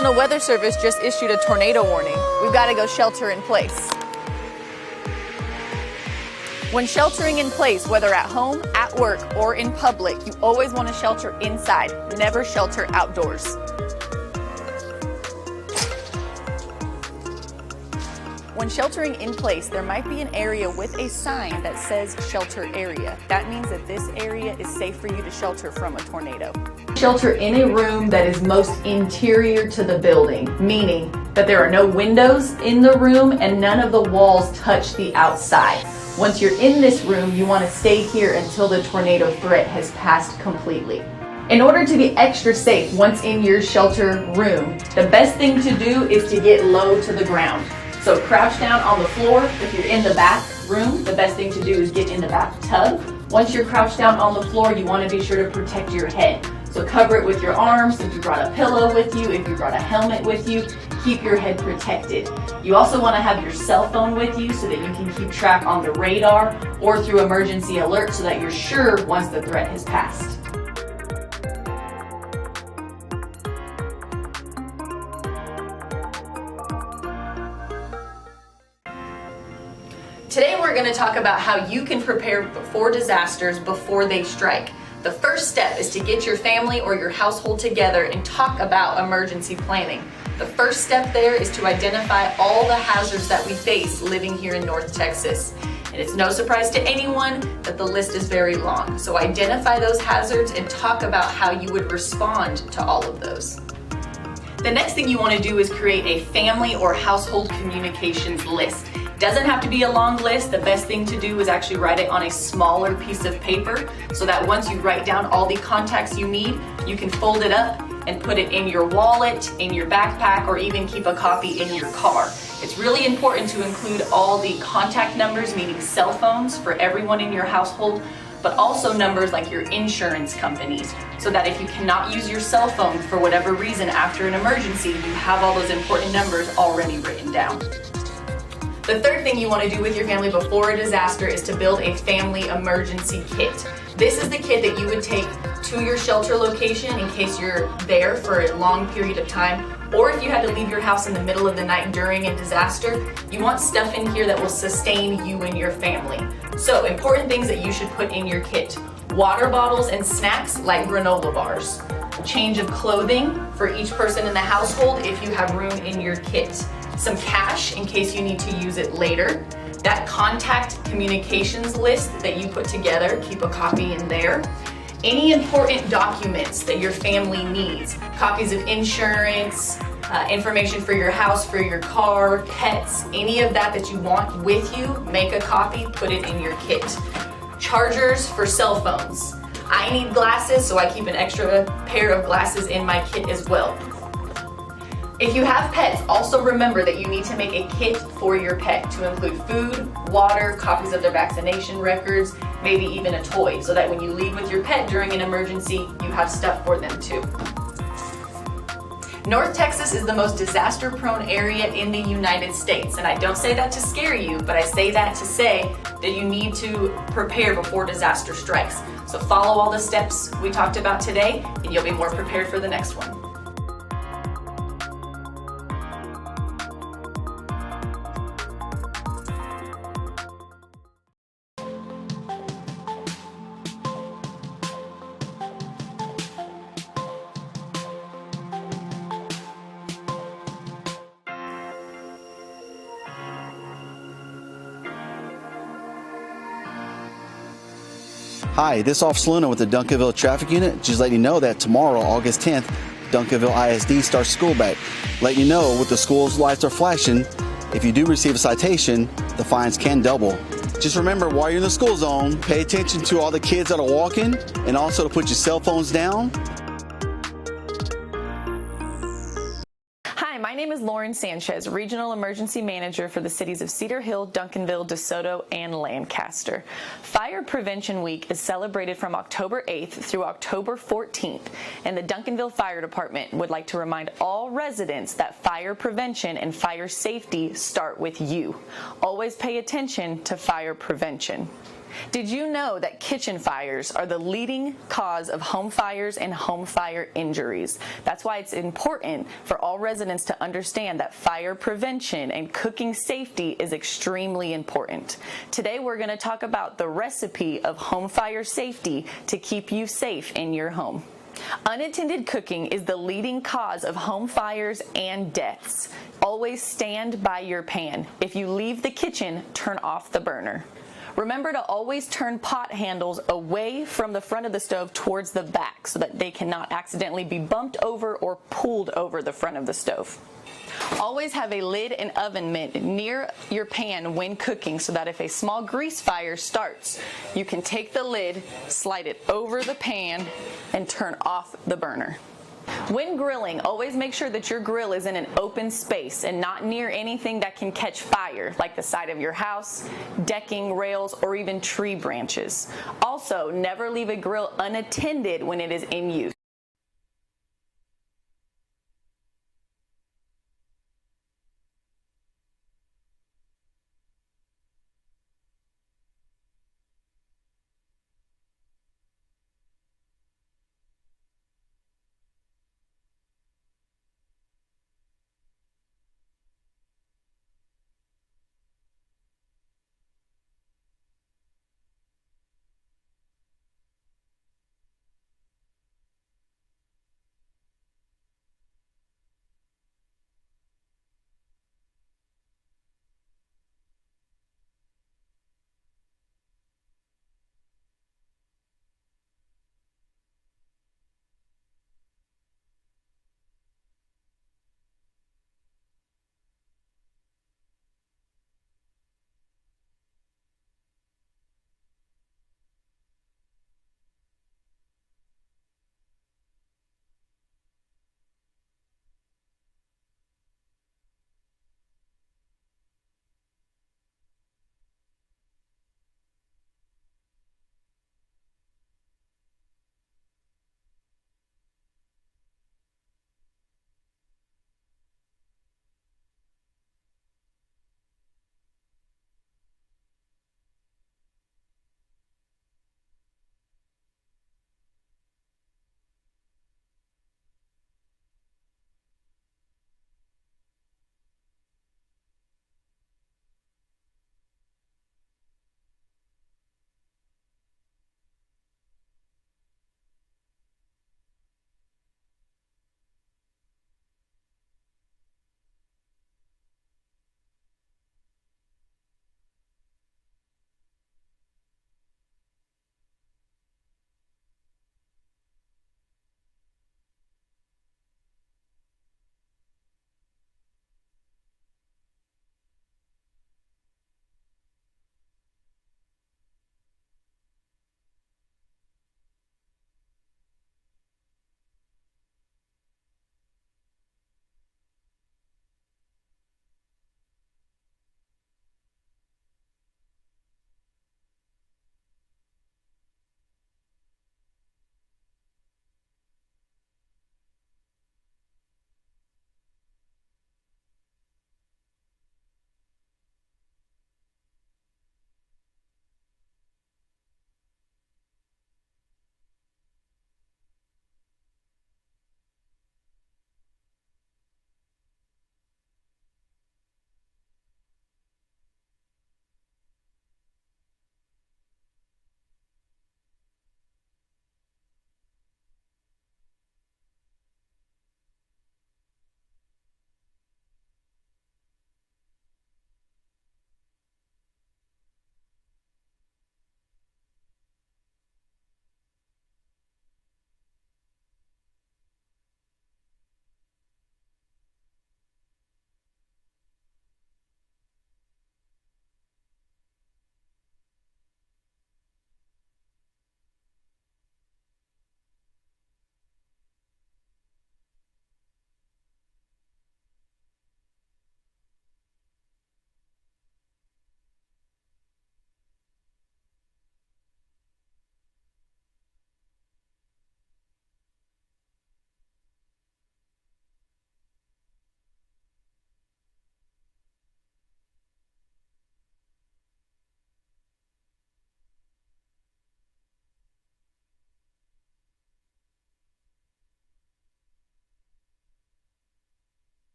National Weather Service just issued a tornado warning. We've got to go shelter in place. When sheltering in place, whether at home, at work, or in public, you always want to shelter inside, never shelter outdoors. When sheltering in place, there might be an area with a sign that says shelter area. That means that this area is safe for you to shelter from a tornado. Shelter in a room that is most interior to the building, meaning that there are no windows in the room and none of the walls touch the outside. Once you're in this room, you want to stay here until the tornado threat has passed completely. In order to be extra safe once in your shelter room, the best thing to do is to get low to the ground. So crouch down on the floor. If you're in the bathroom, the best thing to do is get in the bathtub. Once you're crouched down on the floor, you want to be sure to protect your head. So cover it with your arms. If you brought a pillow with you, if you brought a helmet with you, keep your head protected. You also want to have your cell phone with you so that you can keep track on the radar or through emergency alert so that you're sure once the threat has passed. Today we're going to talk about how you can prepare for disasters before they strike. The first step is to get your family or your household together and talk about emergency planning. The first step there is to identify all the hazards that we face living here in North Texas. And it's no surprise to anyone that the list is very long. So identify those hazards and talk about how you would respond to all of those. The next thing you want to do is create a family or household communications list. Doesn't have to be a long list. The best thing to do is actually write it on a smaller piece of paper so that once you write down all the contacts you need, you can fold it up and put it in your wallet, in your backpack, or even keep a copy in your car. It's really important to include all the contact numbers, meaning cell phones for everyone in your household, but also numbers like your insurance companies, so that if you cannot use your cell phone for whatever reason after an emergency, you have all those important numbers already written down. The third thing you want to do with your family before a disaster is to build a family emergency kit. This is the kit that you would take to your shelter location in case you're there for a long period of time, or if you had to leave your house in the middle of the night during a disaster. You want stuff in here that will sustain you and your family. So important things that you should put in your kit: water bottles and snacks like granola bars, a change of clothing for each person in the household if you have room in your kit, some cash in case you need to use it later, that contact communications list that you put together, keep a copy in there, any important documents that your family needs, copies of insurance, information for your house, for your car, pets, any of that that you want with you, make a copy, put it in your kit. Chargers for cell phones. I need glasses, so I keep an extra pair of glasses in my kit as well. If you have pets, also remember that you need to make a kit for your pet to include food, water, copies of their vaccination records, maybe even a toy, so that when you leave with your pet during an emergency, you have stuff for them too. North Texas is the most disaster-prone area in the United States, and I don't say that to scare you, but I say that to say that you need to prepare before disaster strikes. So follow all the steps we talked about today, and you'll be more prepared for the next one. Hi, this is Officer Luna with the Duncanville Traffic Unit. Just letting you know that tomorrow, August 10th, Duncanville ISD starts school back. Letting you know with the school's lights are flashing, if you do receive a citation, the fines can double. Just remember, while you're in the school zone, pay attention to all the kids that are walking and also to put your cell phones down. Hi, my name is Lauren Sanchez, Regional Emergency Manager for the cities of Cedar Hill, Duncanville, DeSoto, and Lancaster. Fire Prevention Week is celebrated from October 8th through October 14th, and the Duncanville Fire Department would like to remind all residents that fire prevention and fire safety start with you. Always pay attention to fire prevention. Did you know that kitchen fires are the leading cause of home fires and home fire injuries? That's why it's important for all residents to understand that fire prevention and cooking safety is extremely important. Today we're going to talk about the recipe of home fire safety to keep you safe in your home. Unattended cooking is the leading cause of home fires and deaths. Always stand by your pan. If you leave the kitchen, turn off the burner. Remember to always turn pot handles away from the front of the stove towards the back so that they cannot accidentally be bumped over or pulled over the front of the stove. Always have a lid and oven mitt near your pan when cooking so that if a small grease fire starts, you can take the lid, slide it over the pan, and turn off the burner. When grilling, always make sure that your grill is in an open space and not near anything that can catch fire, like the side of your house, decking, rails, or even tree branches. Also, never leave a grill unattended when it is in use.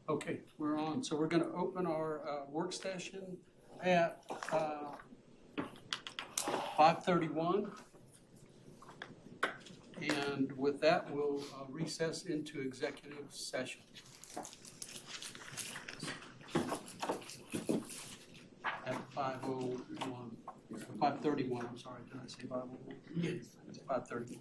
Okay, we're on. So we're going to open our work session at 5:31. And with that, we'll recess into executive session. At 5:01, 5:31, I'm sorry, did I say 5:01? Yes. It's 5:31.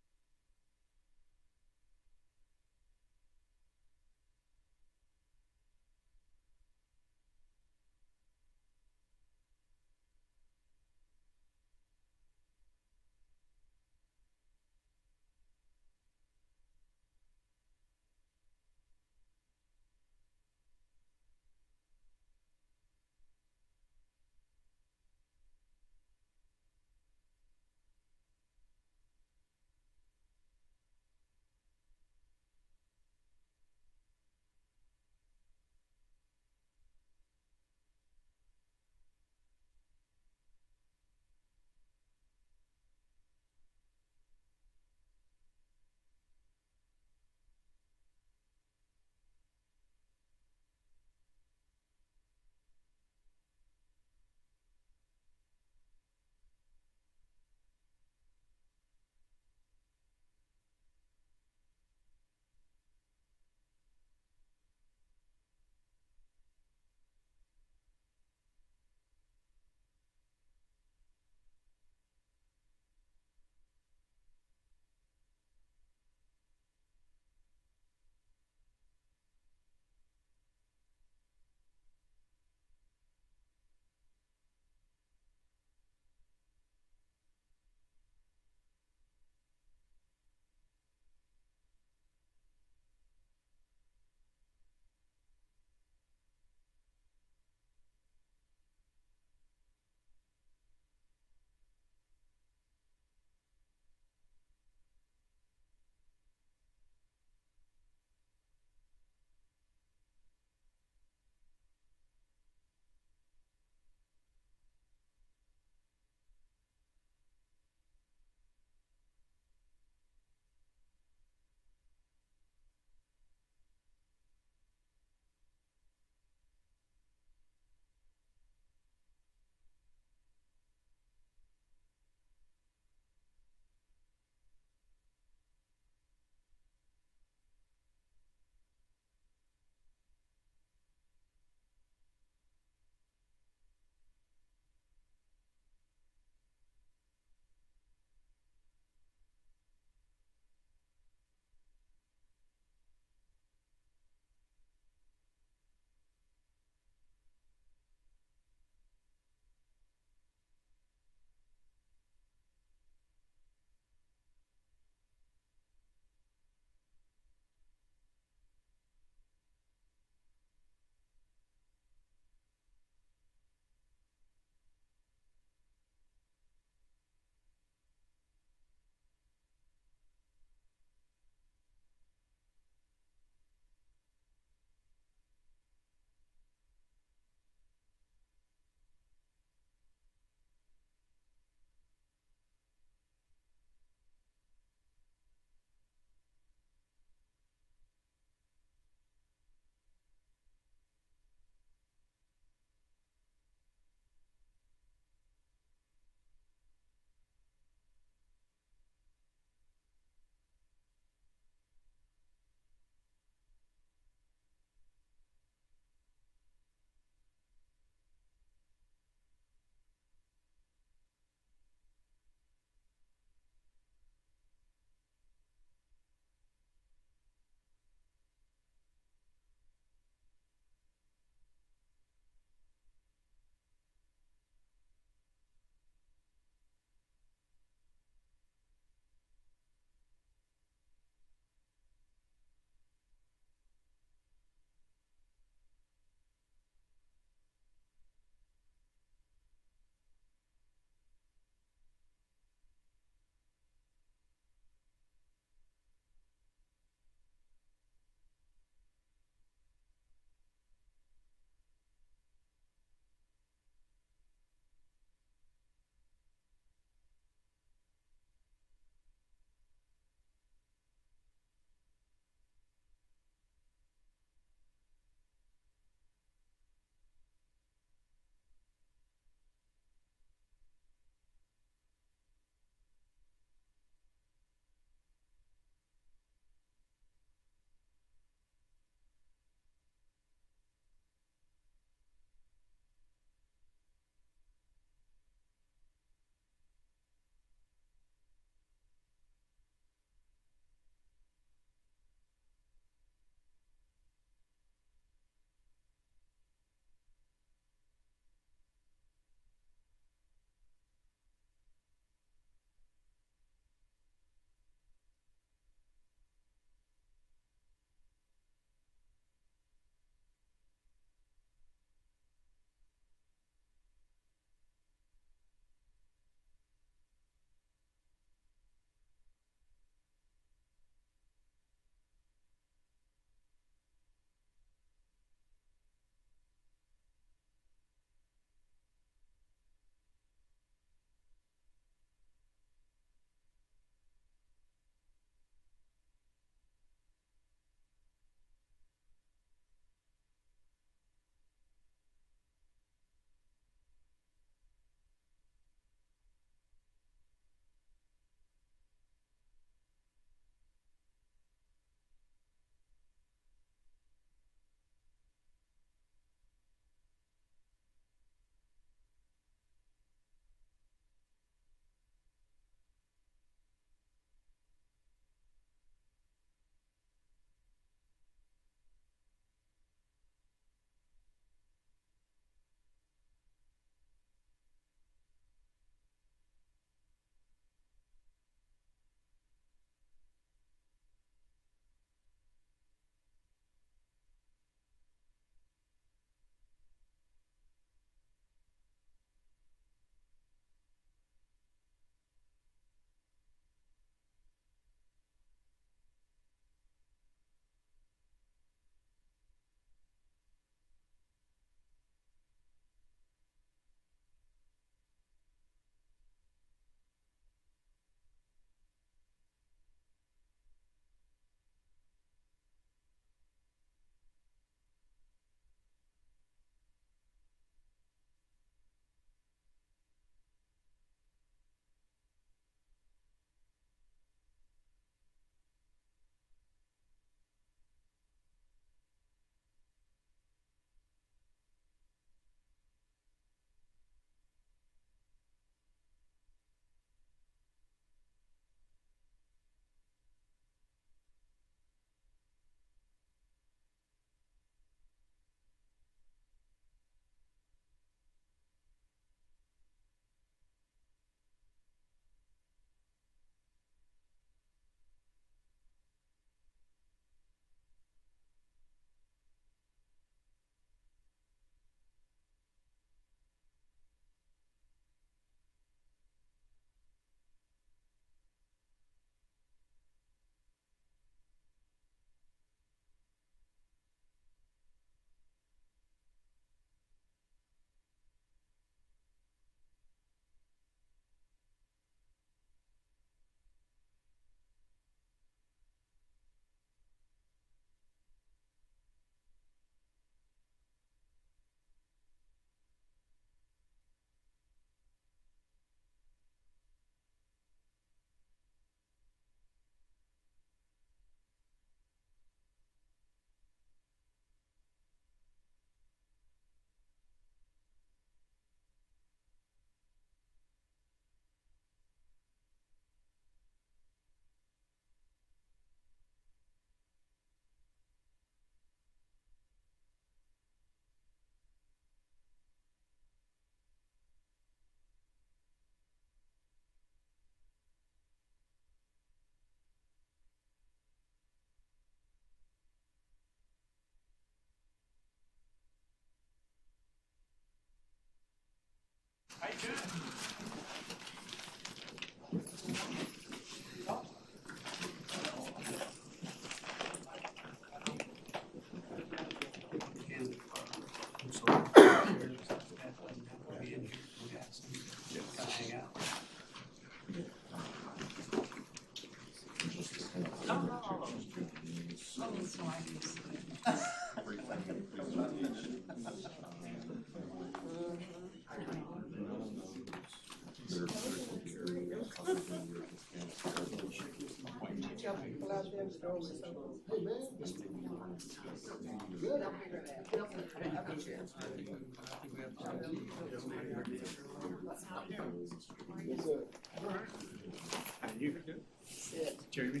Jeremy,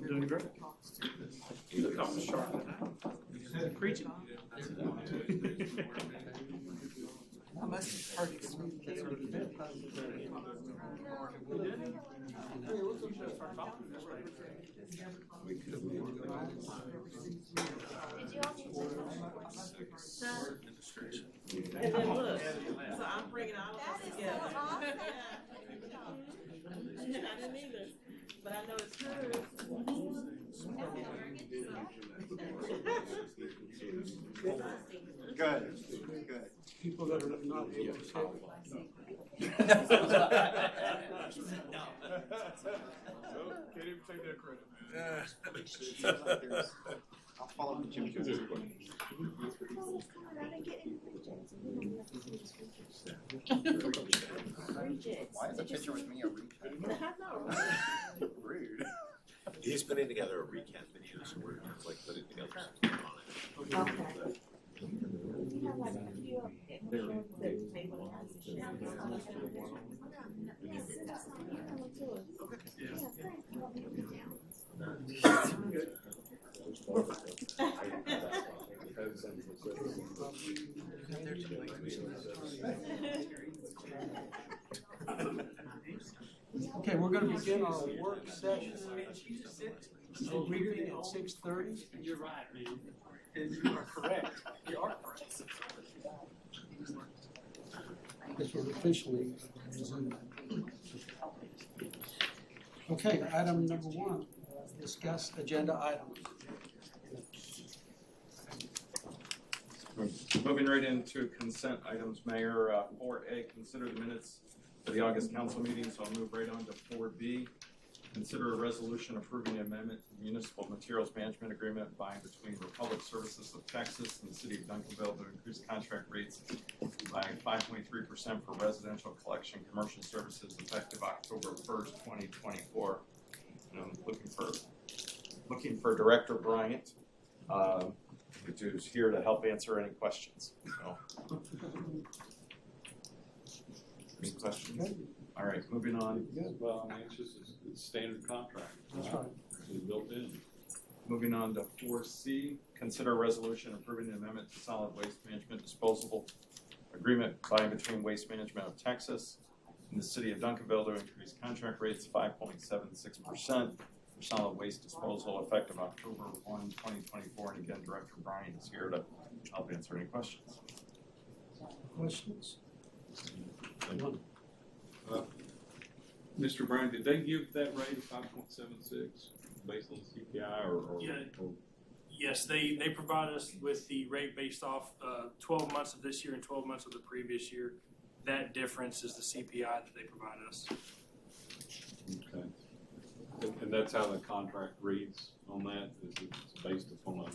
doing great. You look awful sharp tonight. Preaching. I must have heard it from the kids. And then look, so I'm bringing all of us together. I didn't either, but I know it's hers. Good, good. People that are not able to say. Can't even take that credit, man. I'll follow the Jimmy. Why is a picture with me a recap? Rude. He's putting together a recap video, so we're like putting together something on it. Okay, we're going to begin our work session briefing at 6:30. You're right, man. You are correct. You are correct. This will officially resume. Okay, item number 1, discuss agenda items. Moving right into consent items, Mayor. 4A, consider the minutes for the August council meeting, so I'll move right on to 4B. Consider a resolution approving an amendment to the municipal materials management agreement by and between Republic Services of Texas and the city of Duncanville to increase contract rates by 5.3% for residential collection commercial services effective October 1st, 2024. And I'm looking for Director Bryant, who's here to help answer any questions. So. Any questions? All right, moving on. Well, I mean, it's just it's standard contract. That's right. It's built in. Moving on to 4C, consider a resolution approving an amendment to solid waste management disposable agreement by and between Waste Management of Texas and the city of Duncanville to increase contract rates 5.76% for solid waste disposal effective October 1, 2024. And again, Director Bryant is here to help answer any questions. Questions? Mr. Brown, did they give that rate of 5.76 based on CPI or? Yeah. Or Yes, they provide us with the rate based off 12 months of this year and 12 months of the previous year. That difference is the CPI that they provide us. okay. And that's how the contract reads on that? Is it's based upon a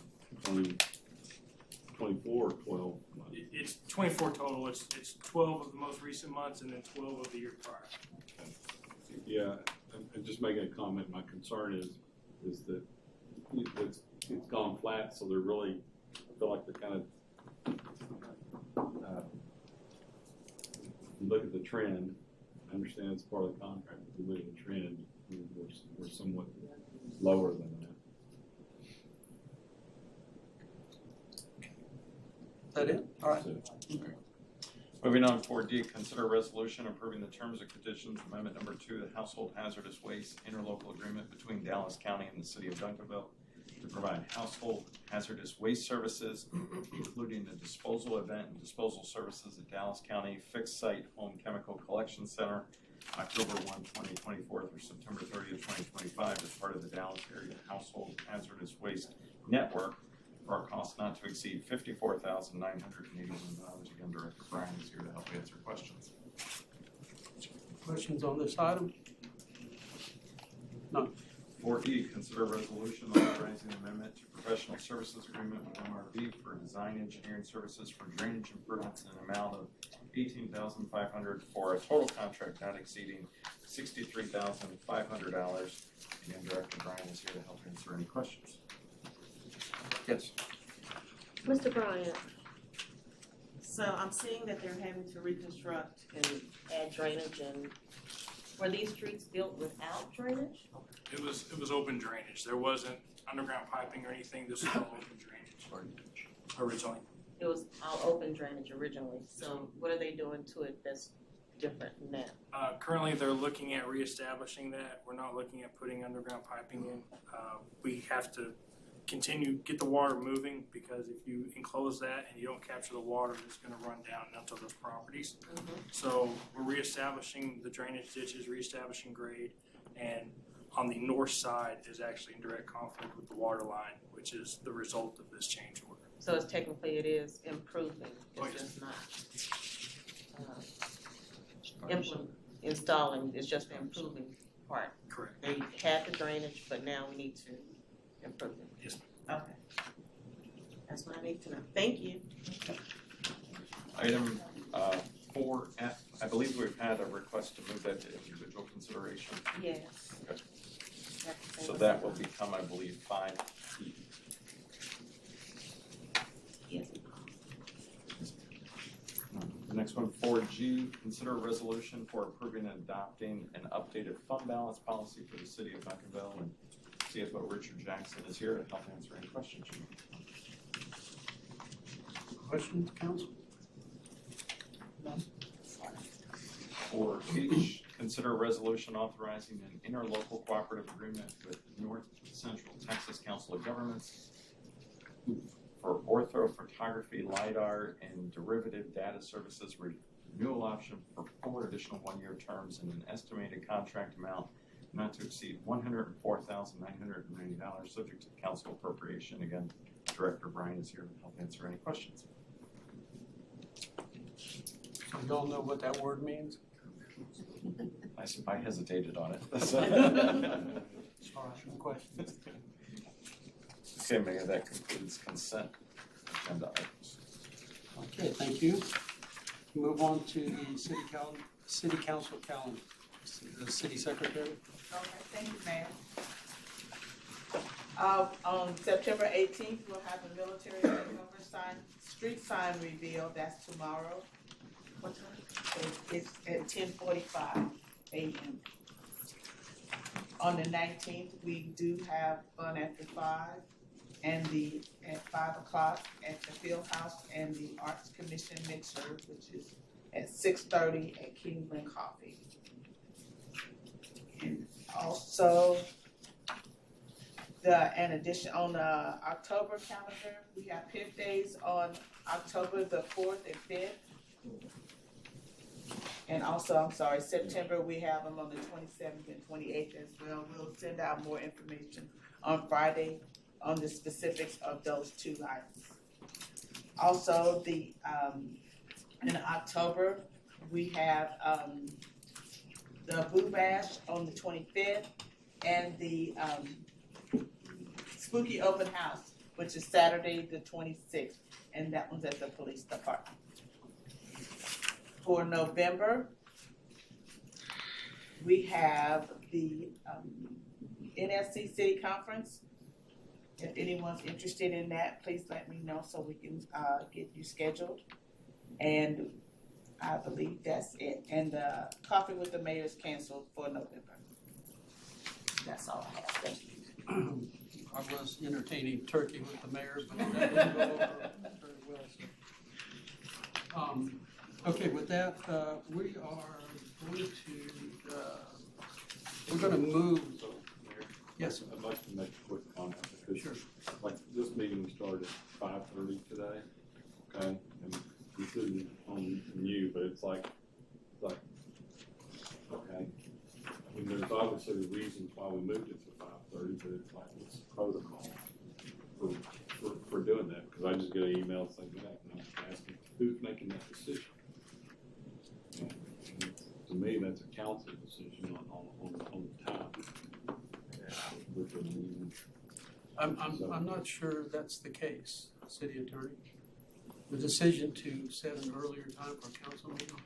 24 or 12 months? It's 24 total. It's 12 of the most recent months and then 12 of the year prior. Yeah, and just making a comment, my concern is that it's gone flat, so they're really, I feel like they're kind of, you look at the trend, I understand it's part of the contract, but if you look at the trend, we're somewhat lower than that. Is that it? All right. Moving on, 4D, consider a resolution approving the terms and conditions amendment number 2, the household hazardous waste interlocal agreement between Dallas County and the city of Duncanville to provide household hazardous waste services, including the disposal event and disposal services at Dallas County Fixed Site Home Chemical Collection Center, October 1, 2024 through September 30th, 2025, as part of the Dallas Area Household Hazardous Waste Network for a cost not to exceed $54,981. Again, Director Bryan is here to help answer questions. Questions on this item? None. 4E, consider resolution authorizing amendment to professional services agreement with MRB for design engineering services for drainage improvements in an amount of $18,500 for a total contract not exceeding $63,500. Again, Director Bryan is here to help answer any questions. Yes. Mr. Bryant, so I'm seeing that they're having to reconstruct and add drainage, and were these streets built without drainage? It was open drainage. There wasn't underground piping or anything. This was all open drainage originally. It was all open drainage originally, so what are they doing to it that's different than that? Currently, they're looking at reestablishing that. We're not looking at putting underground piping in. We have to get the water moving, because if you enclose that and you don't capture the water, it's going to run down onto those properties. So we're reestablishing the drainage ditches, reestablishing grade, and on the north side is actually in direct conflict with the water line, which is the result of this change order. So it's technically it is improving, Oh, it's yes. just not installing, it's just the improving part. Correct. They had the drainage, but now we need to improve it. Yes, ma'am. Okay. That's what I need to know. Thank you. Item 4F, I believe we've had a request to move that to individual consideration. Yes. Okay. So that will become, I believe, 5E. Yes. The next one, 4G, consider a resolution for approving and adopting an updated fund balance policy for the city of Duncanville, and CFO Richard Jackson is here to help answer any questions. Questions, council? None. 4H, consider a resolution authorizing an interlocal cooperative agreement with North Central Texas Council of Governments for orthophotography, LiDAR, and derivative data services renewal option for 4 additional one-year terms and an estimated contract amount not to exceed $104,990, subject to council appropriation. Again, Director Bryan is here to help answer any questions. So you all know what that word means? I hesitated on it. Sorry, no questions. Okay, Mayor, that concludes consent agenda items. Okay, thank you. Move on to the city council calendar. The city secretary. Okay, thank you, Mayor. On September 18th, we'll have a military street sign reveal. That's tomorrow. What time? It's at 10:45 a.m. On the 19th, we do have fun after 5, and at 5 o'clock at the Field House and the Arts Commission Mixer, which is at 6:30 at Kingland Coffee. And also, in addition, on the October calendar, we have PIP days on October the 4th and 5th. And also, I'm sorry, September, we have them on the 27th and 28th as well. We'll send out more information on Friday on the specifics of those 2 items. Also, in October, we have the Boo Bash on the 25th, and the Spooky Open House, which is Saturday the 26th, and that one's at the police department. For November, we have the NSC City Conference. If anyone's interested in that, please let me know so we can get you scheduled. And I believe that's it. And the Coffee with the Mayor is canceled for November. That's all I have. Thank you. I was entertaining turkey with the mayor, but that didn't go over very well. So. Okay, with that, we are going to move. Yes, I'd like to make a quick comment because, sure. like, this meeting started at 5:30 today, okay? And this isn't on you, but it's like, okay. I mean, there's obviously reasons why we moved it to 5:30, but it's like, what's the protocol for doing that? Because I just get an email saying that, and I'm asking, who's making that decision? And to me, that's a council decision on the time. I'm not sure that's the case, City Attorney. The decision to set an earlier time for a council meeting?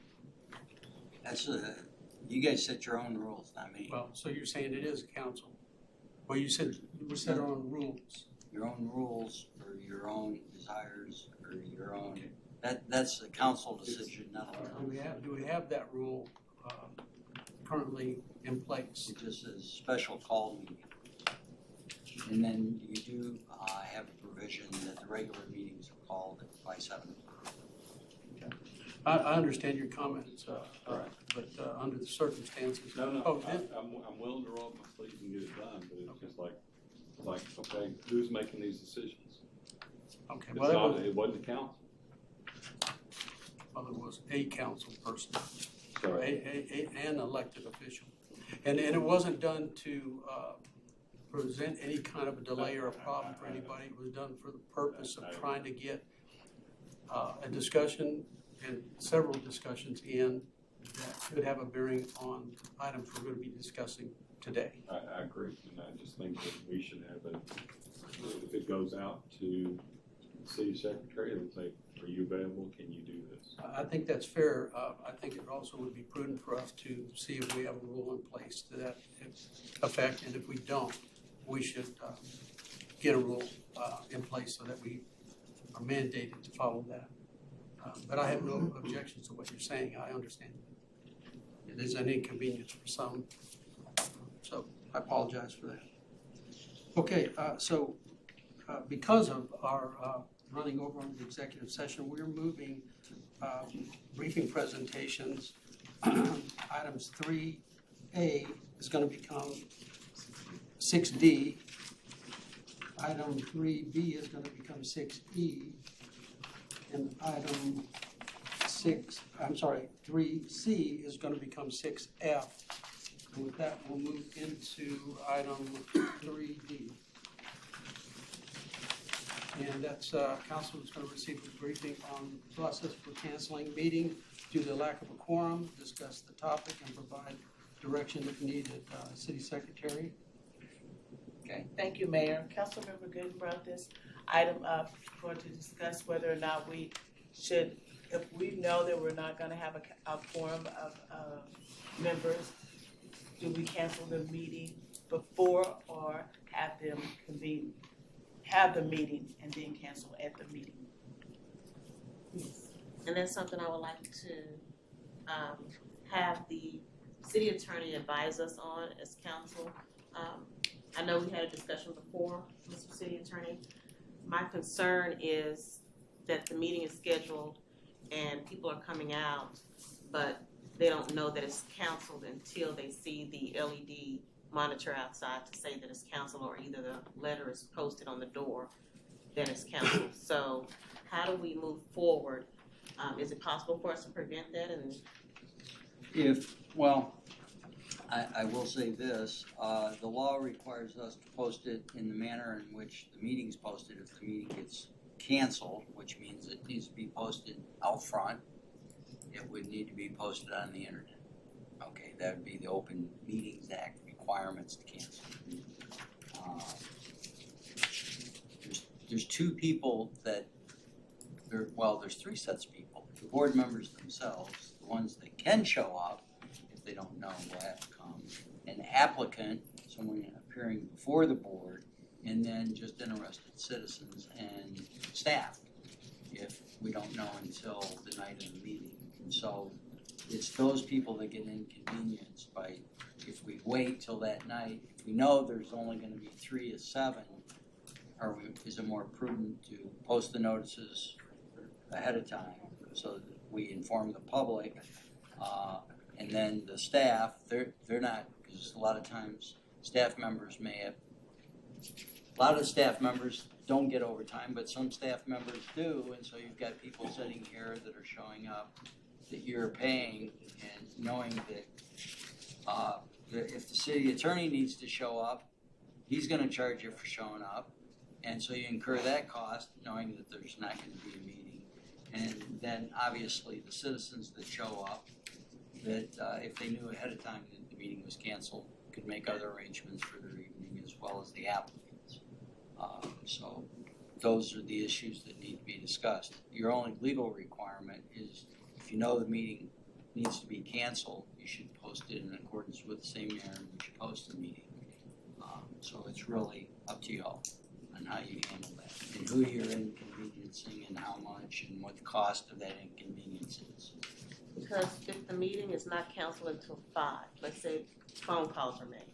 That's you guys set your own rules, not me. Well, so you're saying it is a council? Well, you said we set our own rules. Your own rules for your own desires or your own, that's a council decision, not a Do we have that rule currently in place? It just says special call meeting. And then you do have a provision that the regular meetings are called by 7 o'clock. Okay. I understand your comments, but under the circumstances. No, Oh, I'm willing to roll up my sleeves and get it done, but it's just like, okay, who's making these decisions? okay. It's Well, not, it wasn't the council. it was a council person, Sorry. an elected official. And it wasn't done to present any kind of a delay or a problem for anybody. It was done for the purpose of trying to get a discussion and several discussions in that could have a bearing on items we're going to be discussing today. I agree, and I just think that we should have it, if it goes out to the city secretary, and say, are you available, can you do this? I think that's fair. I think it also would be prudent for us to see if we have a rule in place to that effect, and if we don't, we should get a rule in place so that we are mandated to follow that. But I have no objections to what you're saying. I understand it is an inconvenience for some, so I apologize for that. Okay, so because of our running over on the executive session, we're moving briefing presentations. Items 3A is going to become 6D. Item 3B is going to become 6E. And item 3C is going to become 6F. And with that, we'll move into item 3D. And that's council is going to receive a briefing on process for canceling meeting due to lack of a quorum, discuss the topic, and provide direction if needed. City Secretary. Okay, thank you, Mayor. Councilmember Gooden brought this item up for to discuss whether or not we should, if we know that we're not gonna have a quorum of members, do we cancel the meeting before or have them convene, have the meeting and then cancel at the meeting? And that's something I would like to have the city attorney advise us on as council. I know we had a discussion before, Mr. City Attorney. My concern is that the meeting is scheduled and people are coming out, but they don't know that it's canceled until they see the LED monitor outside to say that it's canceled, or either the letter is posted on the door that it's canceled. So how do we move forward? Is it possible for us to prevent that? And I will say this, the law requires us to post it in the manner in which the meeting's posted. If the meeting gets canceled, which means it needs to be posted out front, it would need to be posted on the internet. Okay, that would be the Open Meetings Act requirements to cancel. There's two people that, there's three sets of people. The board members themselves, the ones that can show up, if they don't know, will have to come. An applicant, someone appearing before the board, and then just interested citizens and staff, if we don't know until the night of the meeting. And so it's those people that get inconvenienced by, if we wait till that night, if we know there's only going to be 3 to 7, is it more prudent to post the notices ahead of time so that we inform the public, and then the staff, they're not, because a lot of times staff members may have, a lot of staff members don't get overtime, but some staff members do, and so you've got people sitting here that are showing up that you're paying, and knowing that that if the city attorney needs to show up, he's gonna charge you for showing up, and so you incur that cost, knowing that there's not gonna be a meeting. And then obviously the citizens that show up, that if they knew ahead of time that the meeting was canceled, could make other arrangements for their evening, as well as the applicants. So those are the issues that need to be discussed. Your only legal requirement is, if you know the meeting needs to be canceled, you should post it in accordance with the same manner in which you post the meeting. So it's really up to y'all on how you handle that, and who you're inconveniencing, and how much, and what the cost of that inconvenience is. Because if the meeting is not canceled until 5, let's say phone calls are made,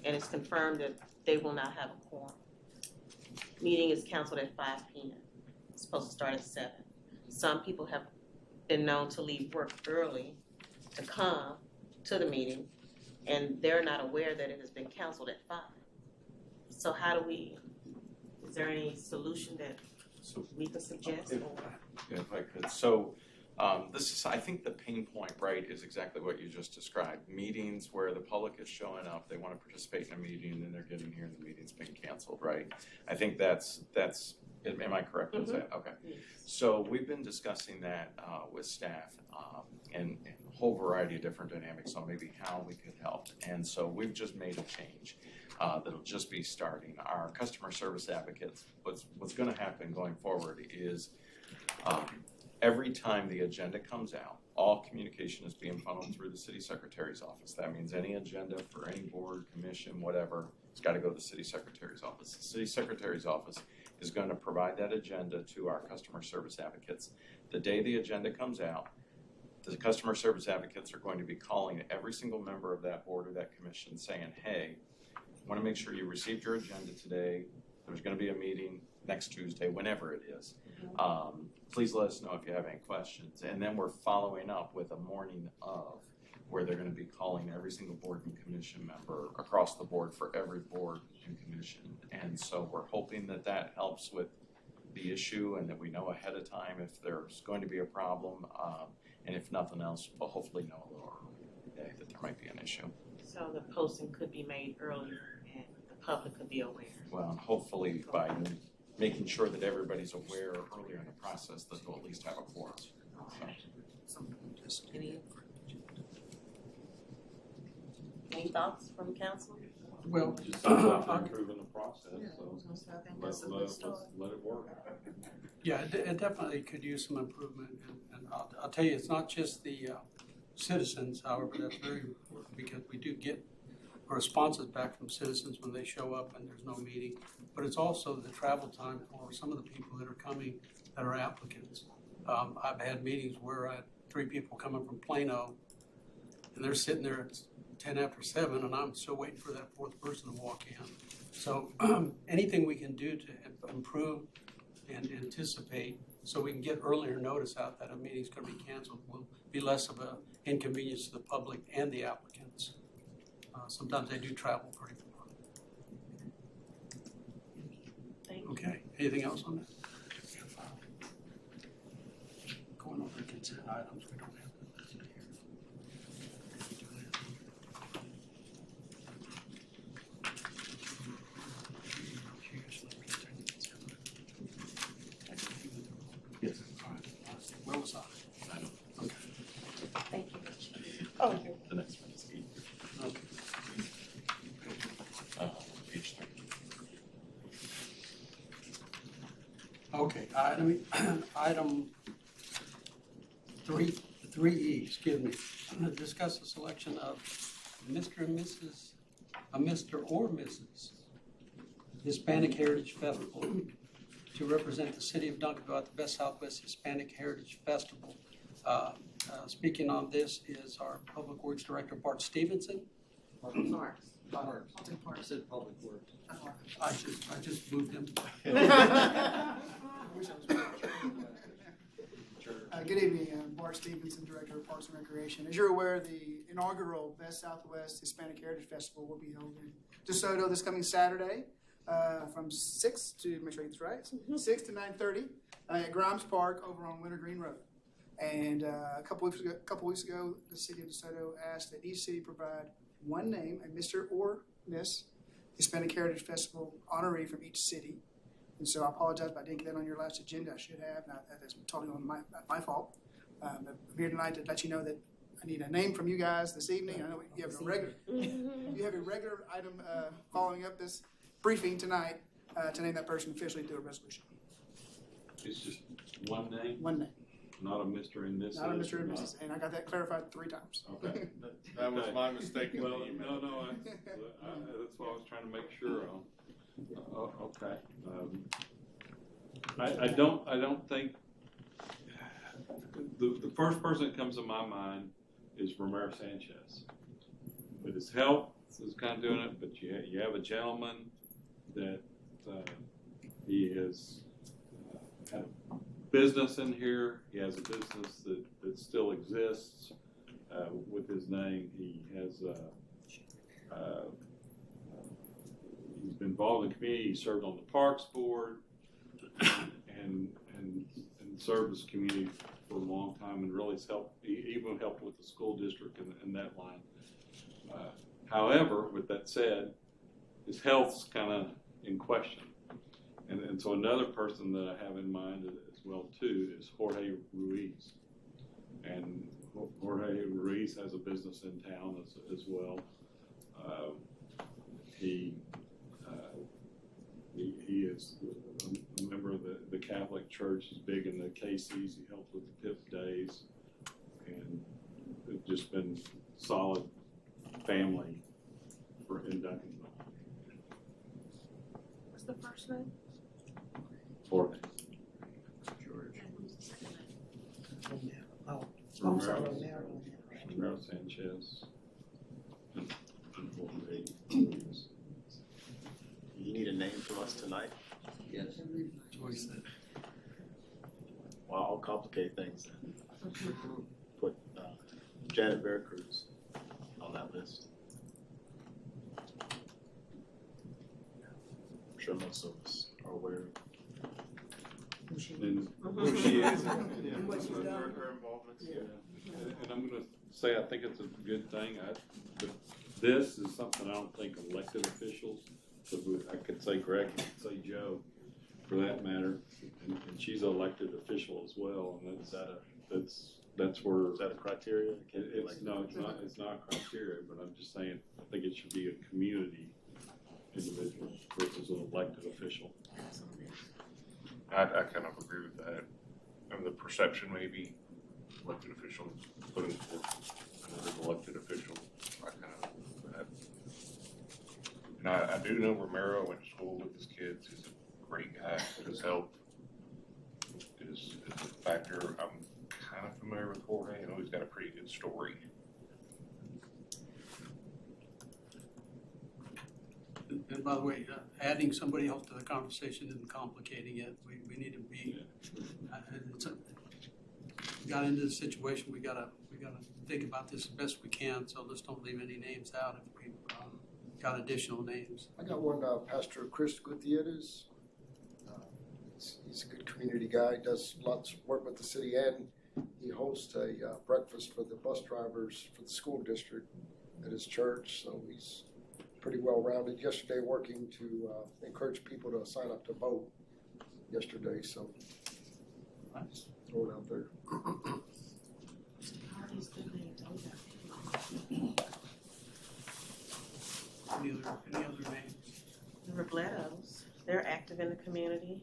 and it's confirmed that they will not have a quorum. Meeting is canceled at 5 p.m. It's supposed to start at 7. Some people have been known to leave work early to come to the meeting, and they're not aware that it has been canceled at 5. So how do we, is there any solution that we could suggest? If I could, so this is, I think the pain point, right, is exactly what you just described. Meetings where the public is showing up, they want to participate in a meeting, and then they're getting here and the meeting's been canceled, right? I think that's, am I correct in saying? Okay. Yes. So we've been discussing that with staff and a whole variety of different dynamics on maybe how we could help. And so we've just made a change that'll just be starting. Our customer service advocates, what's going to happen going forward is every time the agenda comes out, all communication is being funneled through the city secretary's office. That means any agenda for any board, commission, whatever, it's got to go to the city secretary's office. The city secretary's office is going to provide that agenda to our customer service advocates. The day the agenda comes out, the customer service advocates are going to be calling every single member of that board or that commission saying, hey, I want to make sure you received your agenda today. There's going to be a meeting next Tuesday, whenever it is. Please let us know if you have any questions. And then we're following up with a morning of, where they're going to be calling every single board and commission member across the board for every board and commission. And so we're hoping that that helps with the issue, and that we know ahead of time if there's going to be a problem. And if nothing else, we'll hopefully know a little earlier today that there might be an issue. So the posting could be made earlier and the public could be aware. Well, and hopefully by making sure that everybody's aware earlier in the process that they'll at least have a quorum. Any thoughts from council? Well, Just improving the process, so let it work. yeah, it definitely could use some improvement, and I'll tell you, it's not just the citizens, however, that's very important, because we do get responses back from citizens when they show up and there's no meeting, but it's also the travel time for some of the people that are coming that are applicants. I've had meetings where I had 3 people coming from Plano, and they're sitting there at 10 after 7, and I'm still waiting for that 4th person to walk in. So anything we can do to improve and anticipate, so we can get earlier notice out that a meeting's going to be canceled, will be less of an inconvenience to the public and the applicants. Sometimes they do travel pretty far. Thank you. Okay, anything else on that? Going over consent items, we don't have that listed here. Yes. All right. Where was I? Okay. Thank you. Oh, The next one is 8. okay. Page 3. Okay, item 3E, excuse me. Discuss the selection of Mr. or Mrs. Hispanic Heritage Festival to represent the city of Duncanville at the Best Southwest Hispanic Heritage Festival. Speaking on this is our Public Works Director, Bart Stevenson. Marks. I said public works. I just moved him. Sure. Good evening, Bart Stevenson, Director of Parks and Recreation. As you're aware, the inaugural Best Southwest Hispanic Heritage Festival will be held in DeSoto this coming Saturday from 6 to, make sure I get this right, 6 to 9:30 at Grimes Park over on Wintergreen Road. And a couple weeks ago, the city of DeSoto asked that each city provide one name, a Mr. or Miss Hispanic Heritage Festival honoree from each city. And so I apologize if I didn't get that on your last agenda. I should have. That's totally on my fault. But I'm here tonight to let you know that I need a name from you guys this evening. I know you have a regular item following up this briefing tonight to name that person officially through a resolution. It's just one name, One name, not a Mr. and Mrs. not a Mr. and Mrs. And I got that clarified 3 times. Okay. That was my mistake. Well, no, that's what I was trying to make sure on. Okay. I don't think, the first person that comes to my mind is Romero Sanchez. With his health is kind of doing it, but you have a gentleman that he has had a business in here. He has a business that still exists with his name. He has he's been involved in the community. He served on the Parks Board and served his community for a long time, and really he even helped with the school district in that line. However, with that said, his health's kind of in question. And so another person that I have in mind as well too is Jorge Ruiz. And Jorge Ruiz has a business in town as well. He is a member of the Catholic Church. He's big in the KCs. He helped with the PIP days, and it's just been solid family in Duncanville. What's the first name? Jorge. Romero Sanchez. You need a name from us tonight? Yes. Well, I'll complicate things then. Put Janet Veracruz on that list. I'm sure most of us are aware of And who she is and what she's done. her involvements. Yeah. And I'm going to say I think it's a good thing. This is something I don't think elected officials, so I could say Greg, I could say Joe, for that matter, and she's an elected official as well, and that's where. Is that a criteria? It's not a criteria, but I'm just saying I think it should be a community individual versus an elected official. I kind of agree with that. And the perception maybe elected officials putting forth another elected official. I do know Romero went to school with his kids. He's a great guy. His health is a factor. I'm kind of familiar with Jorge. I know he's got a pretty good story. And by the way, adding somebody else to the conversation isn't complicating it. We need to be, we got into the situation, we gotta think about this as best we can, so let's don't leave any names out if we've got additional names. I got one, Pastor Chris Gutierrez. He's a good community guy, does lots of work with the city, and he hosts a breakfast for the bus drivers for the school district at his church, so he's pretty well-rounded. Yesterday, working to encourage people to sign up to vote yesterday, so Nice. throw it out there. Any other names? The Robletos, they're active in the community,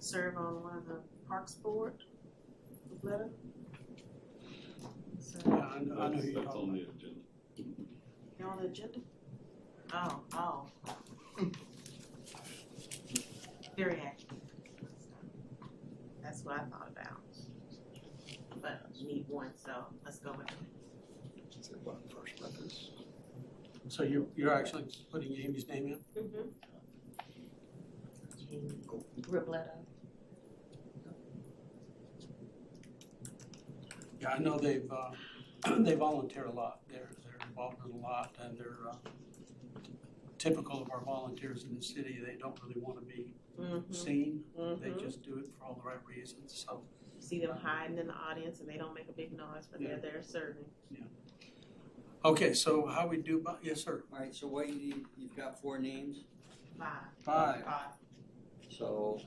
serve on one of the Parks Board. Robleto? So, Yeah, I know who you're That's talking on the about. agenda. you're on the agenda? Oh. Very active. That's what I thought about. But you need one, so let's go with it. Say what first Methodist. So you're actually putting Amy's name in? Robleto. Yeah, I know they've, they volunteer a lot. They're involved in a lot, and they're typical of our volunteers in the city. They don't really want to be seen. They just do it for all the right reasons. So You see them hiding in the audience and they don't make a big noise, but they're there serving. okay, so how we do? Yes, sir. All right, so what you need, you've got 4 names? 5. So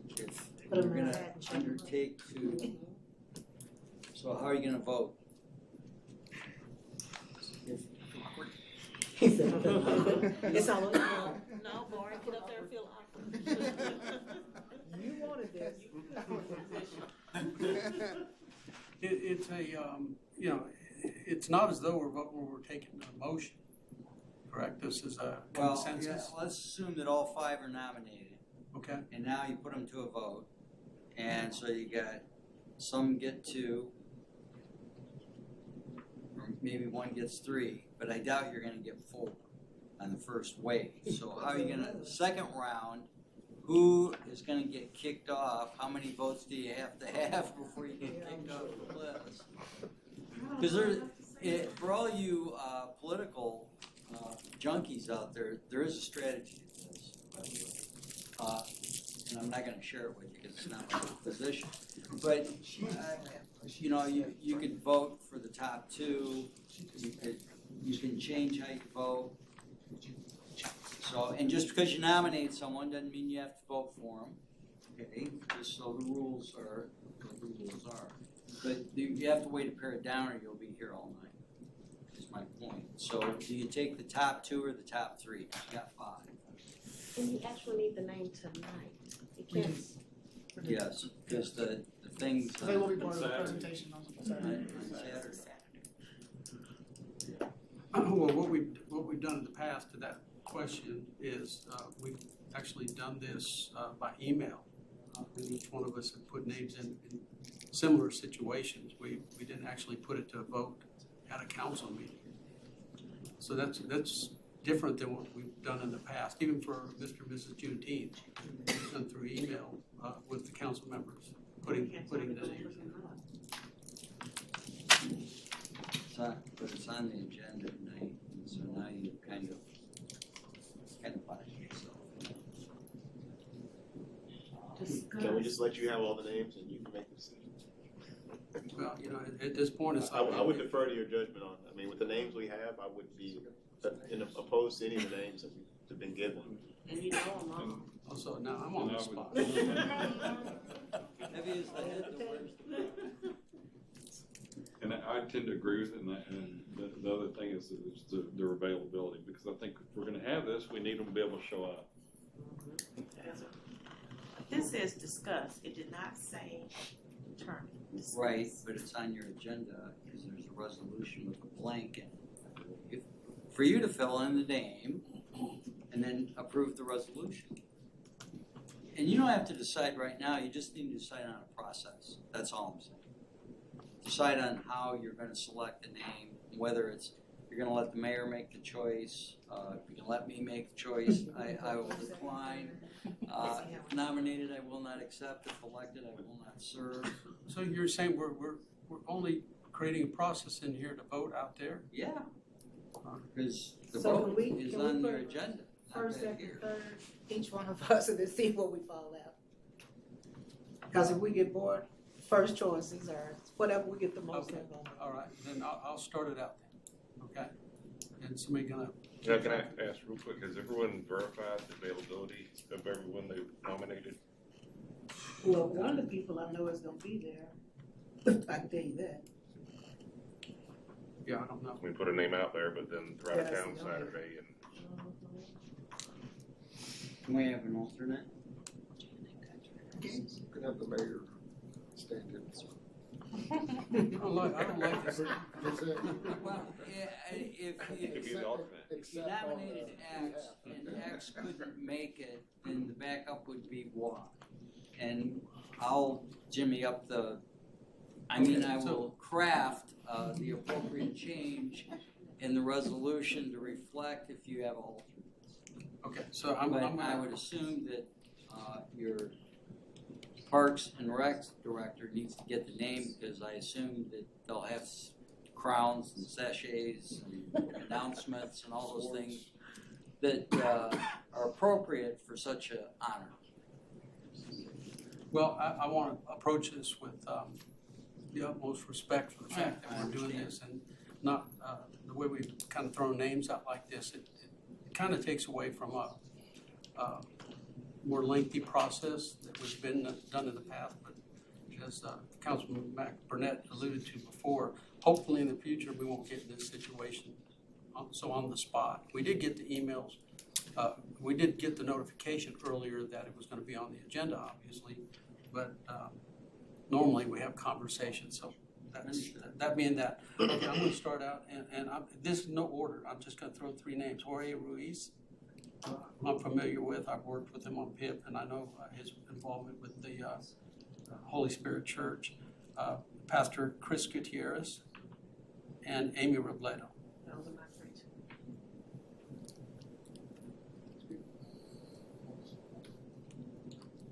if Put you're 'em in gonna that and check 'em. undertake to, so how are you gonna vote? It's all over. No, boring. Get up there and feel awkward. You wanted this. It's a, you know, it's not as though we're taking a motion, correct? This is a Well, consensus. yeah, let's assume that all 5 are nominated, Okay, and now you put them to a vote. And so you got, some get 2, or maybe 1 gets 3, but I doubt you're gonna get 4 on the first wave. So how are you gonna, the second round, who is gonna get kicked off? How many votes do you have to have before you get kicked off the list? Because for all you political junkies out there, there is a strategy to this, by the way. And I'm not gonna share it with you because it's not my position. But, you know, you could vote for the top 2, you can change how you vote. So, and just because you nominate someone doesn't mean you have to vote for them, okay? Just so the rules are what the rules are. But you have to wait a pair down or you'll be here all night, is my point. So do you take the top 2 or the top 3? You got 5. And you actually need the name tonight. You can't. Yes, because the things They will be part of the Saturday. presentation on on Saturday. Saturday. well, what we've done in the past to that question is we've actually done this by email. And each one of us have put names in similar situations. We didn't actually put it to a vote at a council meeting. So that's different than what we've done in the past, even for Mr. and Mrs. Juneteenth. We've done through email with the council members, putting the names in. But it's on the agenda tonight, so now you kind of biased yourself. Can we just let you have all the names and you can make the decision? Well, you know, at this point, it's I would defer to your judgment on, I mean, with the names we have, I would be opposed to any of the names that we've been given. And you know them all. Also, now I'm on the spot. Heavy is the head that wears the crown. And I tend to agree with it, and the other thing is their availability, because I think if we're gonna have this, we need them to be able to show up. This says discuss. It did not say determine. Discuss. Right, but it's on your agenda because there's a resolution with a blank in it, I believe, for you to fill in the name and then approve the resolution. And you don't have to decide right now, you just need to decide on a process. That's all I'm saying. Decide on how you're gonna select a name, whether it's, you're gonna let the mayor make the choice, if you can let me make the choice, I will decline. If nominated, I will not accept. If elected, I will not serve. So you're saying we're only creating a process in here to vote out there? Yeah, because the So vote can we is on your put agenda, not First, back second, here. third, each one of us, and then see where we fall out. Because if we get bored, first choices are whatever we get the most Okay. of on. All right, then I'll start it out then, okay? And somebody gonna, Now, can I ask real quick, has everyone verified the availability of everyone they've nominated? Well, one of the people I know is gonna be there. I can tell you that. yeah, I don't know. We put a name out there, but then they're out of Yes, town no. Saturday and Can we have an alternate? You can have the mayor stand in. I don't like this. That's it. Well, yeah, if it could be the alternate. you nominated X and X couldn't make it, then the backup would be Y. And I'll jimmy up I will craft the appropriate change in the resolution to reflect if you have alternates. Okay, so I'm But gonna. I would assume that your Parks and Rec director needs to get the name, because I assume that they'll have crowns and sachets and announcements and all those things that are appropriate for such an honor. Well, I want to approach this with the utmost respect for the fact that we're doing this, and not the way we've kind of thrown names out like this. It kind of takes away from a more lengthy process that was been done in the past. But as Councilman Burnett alluded to before, hopefully in the future we won't get in this situation so on the spot. We did get the emails. We did get the notification earlier that it was going to be on the agenda, obviously, but normally we have conversations. So that being that, okay, I'm going to start out, and this is no order. I'm just going to throw three names. Jorge Ruiz, I'm familiar with. I've worked with him on PIP, and I know his involvement with the Holy Spirit Church. Pastor Chris Gutierrez, and Amy Robledo. Those are my three.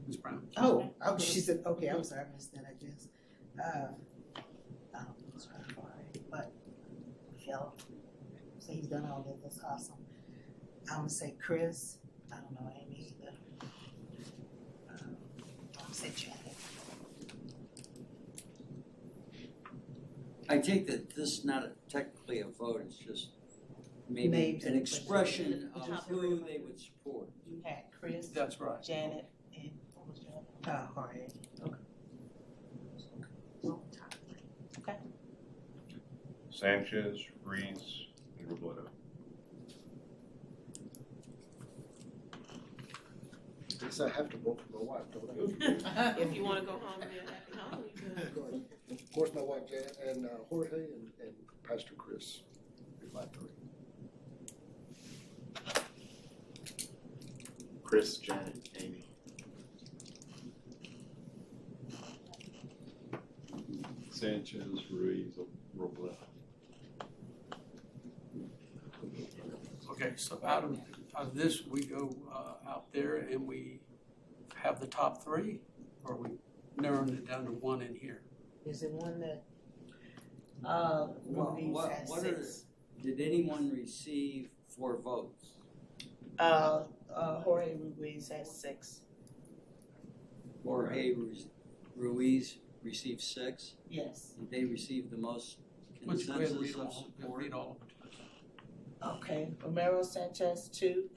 Ms. Brown. Oh, she said, okay, I'm sorry, I missed that, I guess. But Phil, so he's done all that, that's awesome. I'm gonna say Chris, I don't know Amy either. I'm gonna say Janet. I take that this is not technically a vote, it's just maybe Names an and expression of Top who three. they would support. You had Chris, That's right. Janet, and what was your other? Jorge. Okay. Sanchez, Reese, and Robledo. I guess I have to vote for my wife, don't I? If you wanna go home and you're happy home, you can. Of course, my wife Jan, and Jorge and Pastor Chris, is my three. Chris, Janet, Amy. Sanchez, Ruiz, Robledo. Okay, so out of this, we go out there and we have the top three, or we narrowing it down to one in here? Is it one that, Well, Ruiz what, has what are, six? did anyone receive 4 votes? Jorge Ruiz has 6. Jorge Ruiz received 6? Yes. Did they receive the most Let's go ahead and consensus read of all, support? read all of it. Okay, Romero Sanchez 2,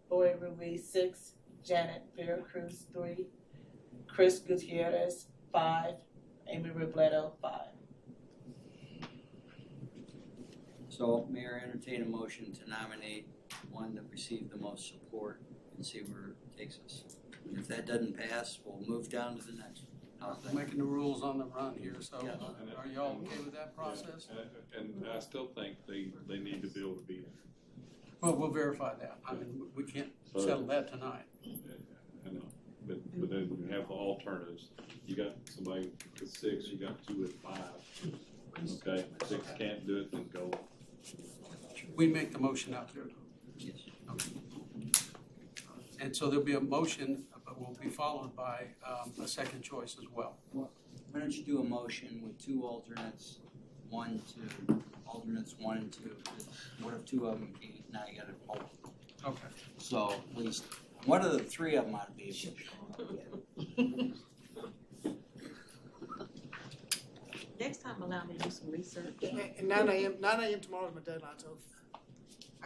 Jorge Ruiz 6, Janet Veracruz 3, Chris Gutierrez 5, Amy Robledo 5. So, Mayor, entertain a motion to nominate one that received the most support and see where it takes us. And if that doesn't pass, we'll move down to the next one. How's that? Making the rules on the run here, so Yes. are y'all okay with that process? And I still think they need to be able to be there. Well, we'll verify that. I mean, we can't settle that tonight. I know, but then you have the alternatives. You got somebody with 6, you got 2 with 5. Okay, 6 can't do it, then go. We make the motion out there. Yes. Okay. And so there'll be a motion, but will be followed by a second choice as well. Why don't you do a motion with 2 alternates, 1, 2, alternates 1 and 2. What if 2 of them can't? Now you gotta hold. Okay. So at least one of the 3 of them ought to be able to show up. Next time, allow me to do some research. And 9 a.m. tomorrow is my deadline, so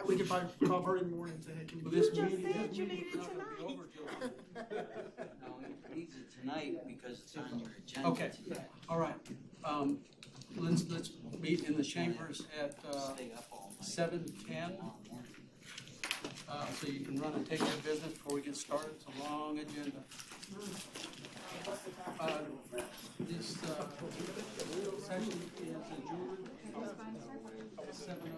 we can probably call her in the morning and say, hey, can you This do this? meeting, said this you meeting is needed not gonna be over till. No, he needs it tonight because it's on your agenda Okay, today. all right. Let's meet in the chambers at Stay up all night. 7:10. Tomorrow morning. So you can run and take your business before we get started. It's a long agenda. This session is adjourned at 7:02.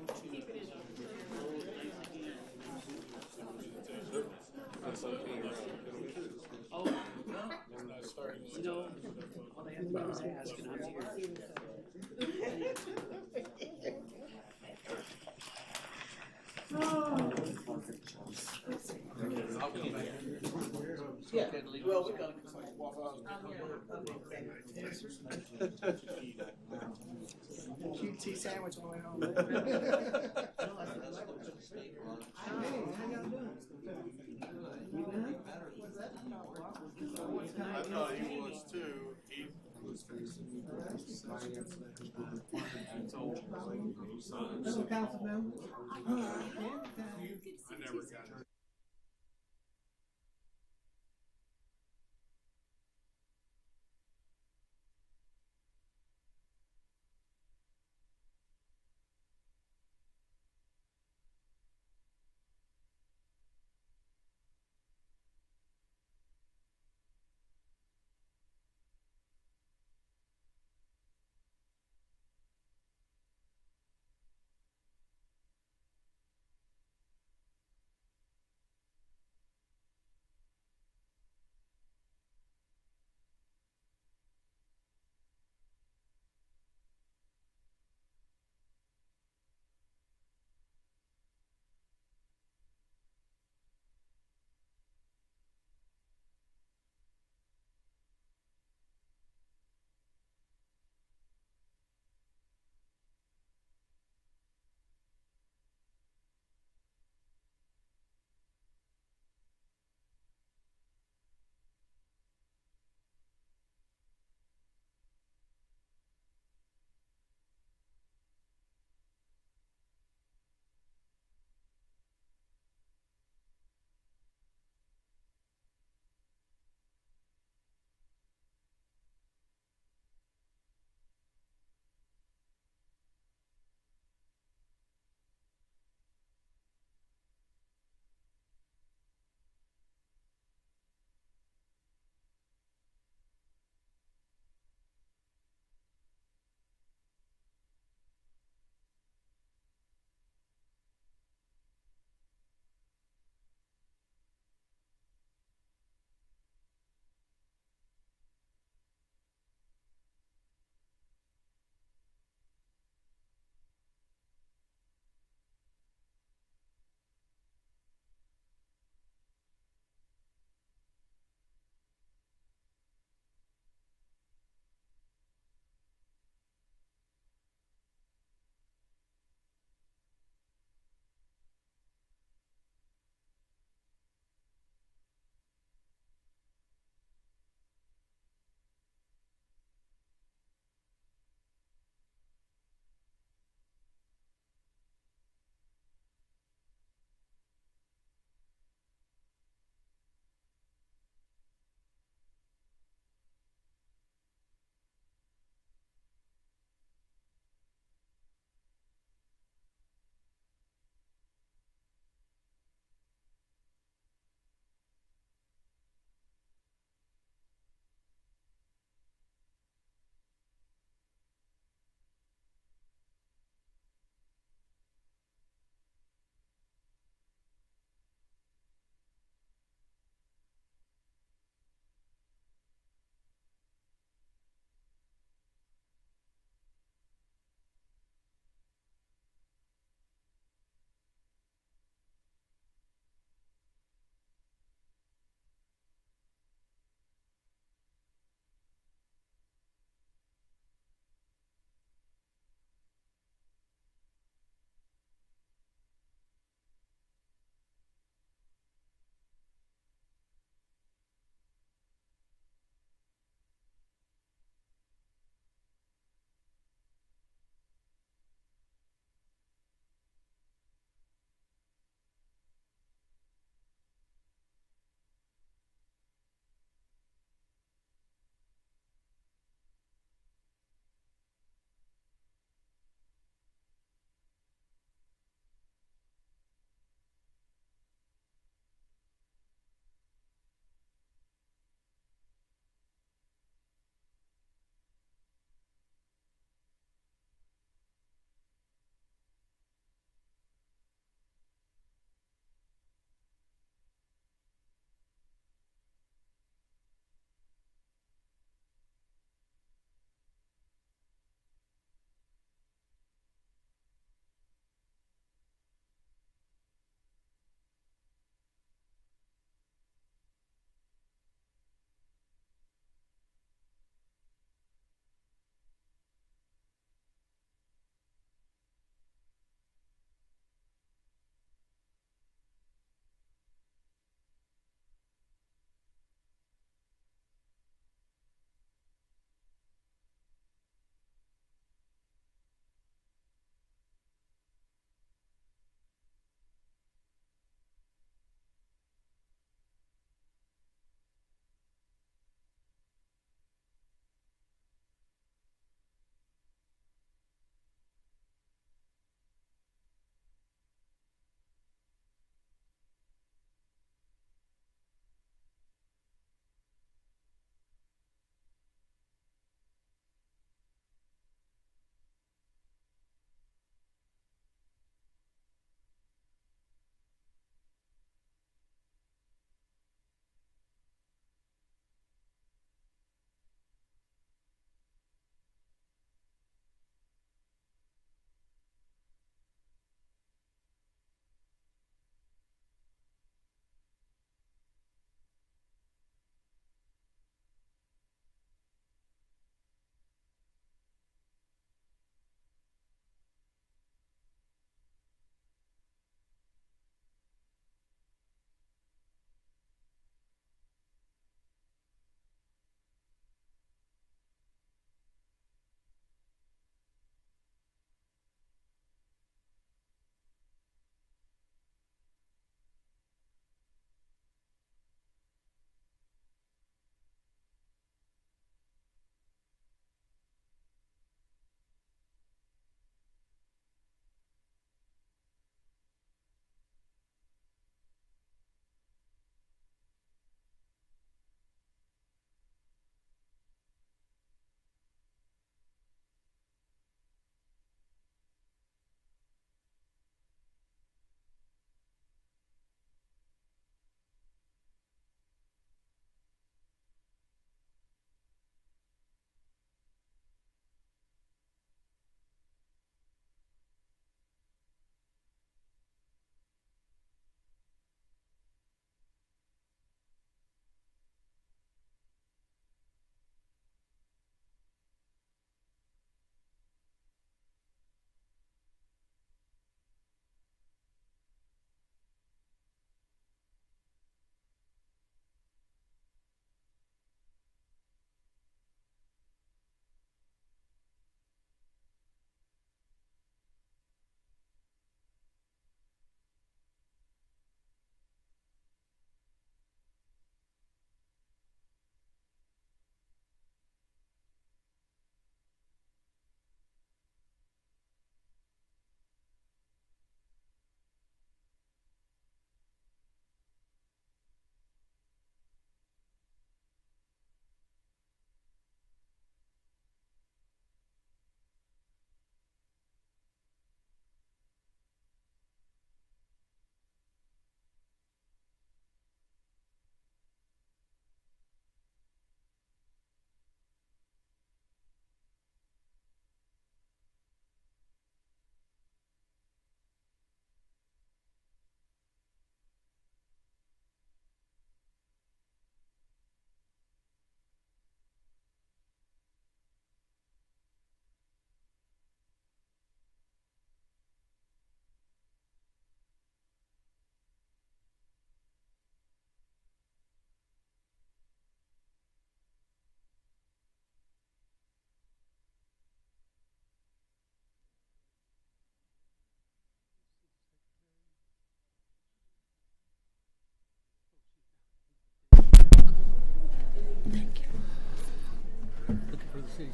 Yeah, well, we're gonna come back. QT sandwich on the way home. I thought he was too. He was facing science and told Hello, council members. I never got it.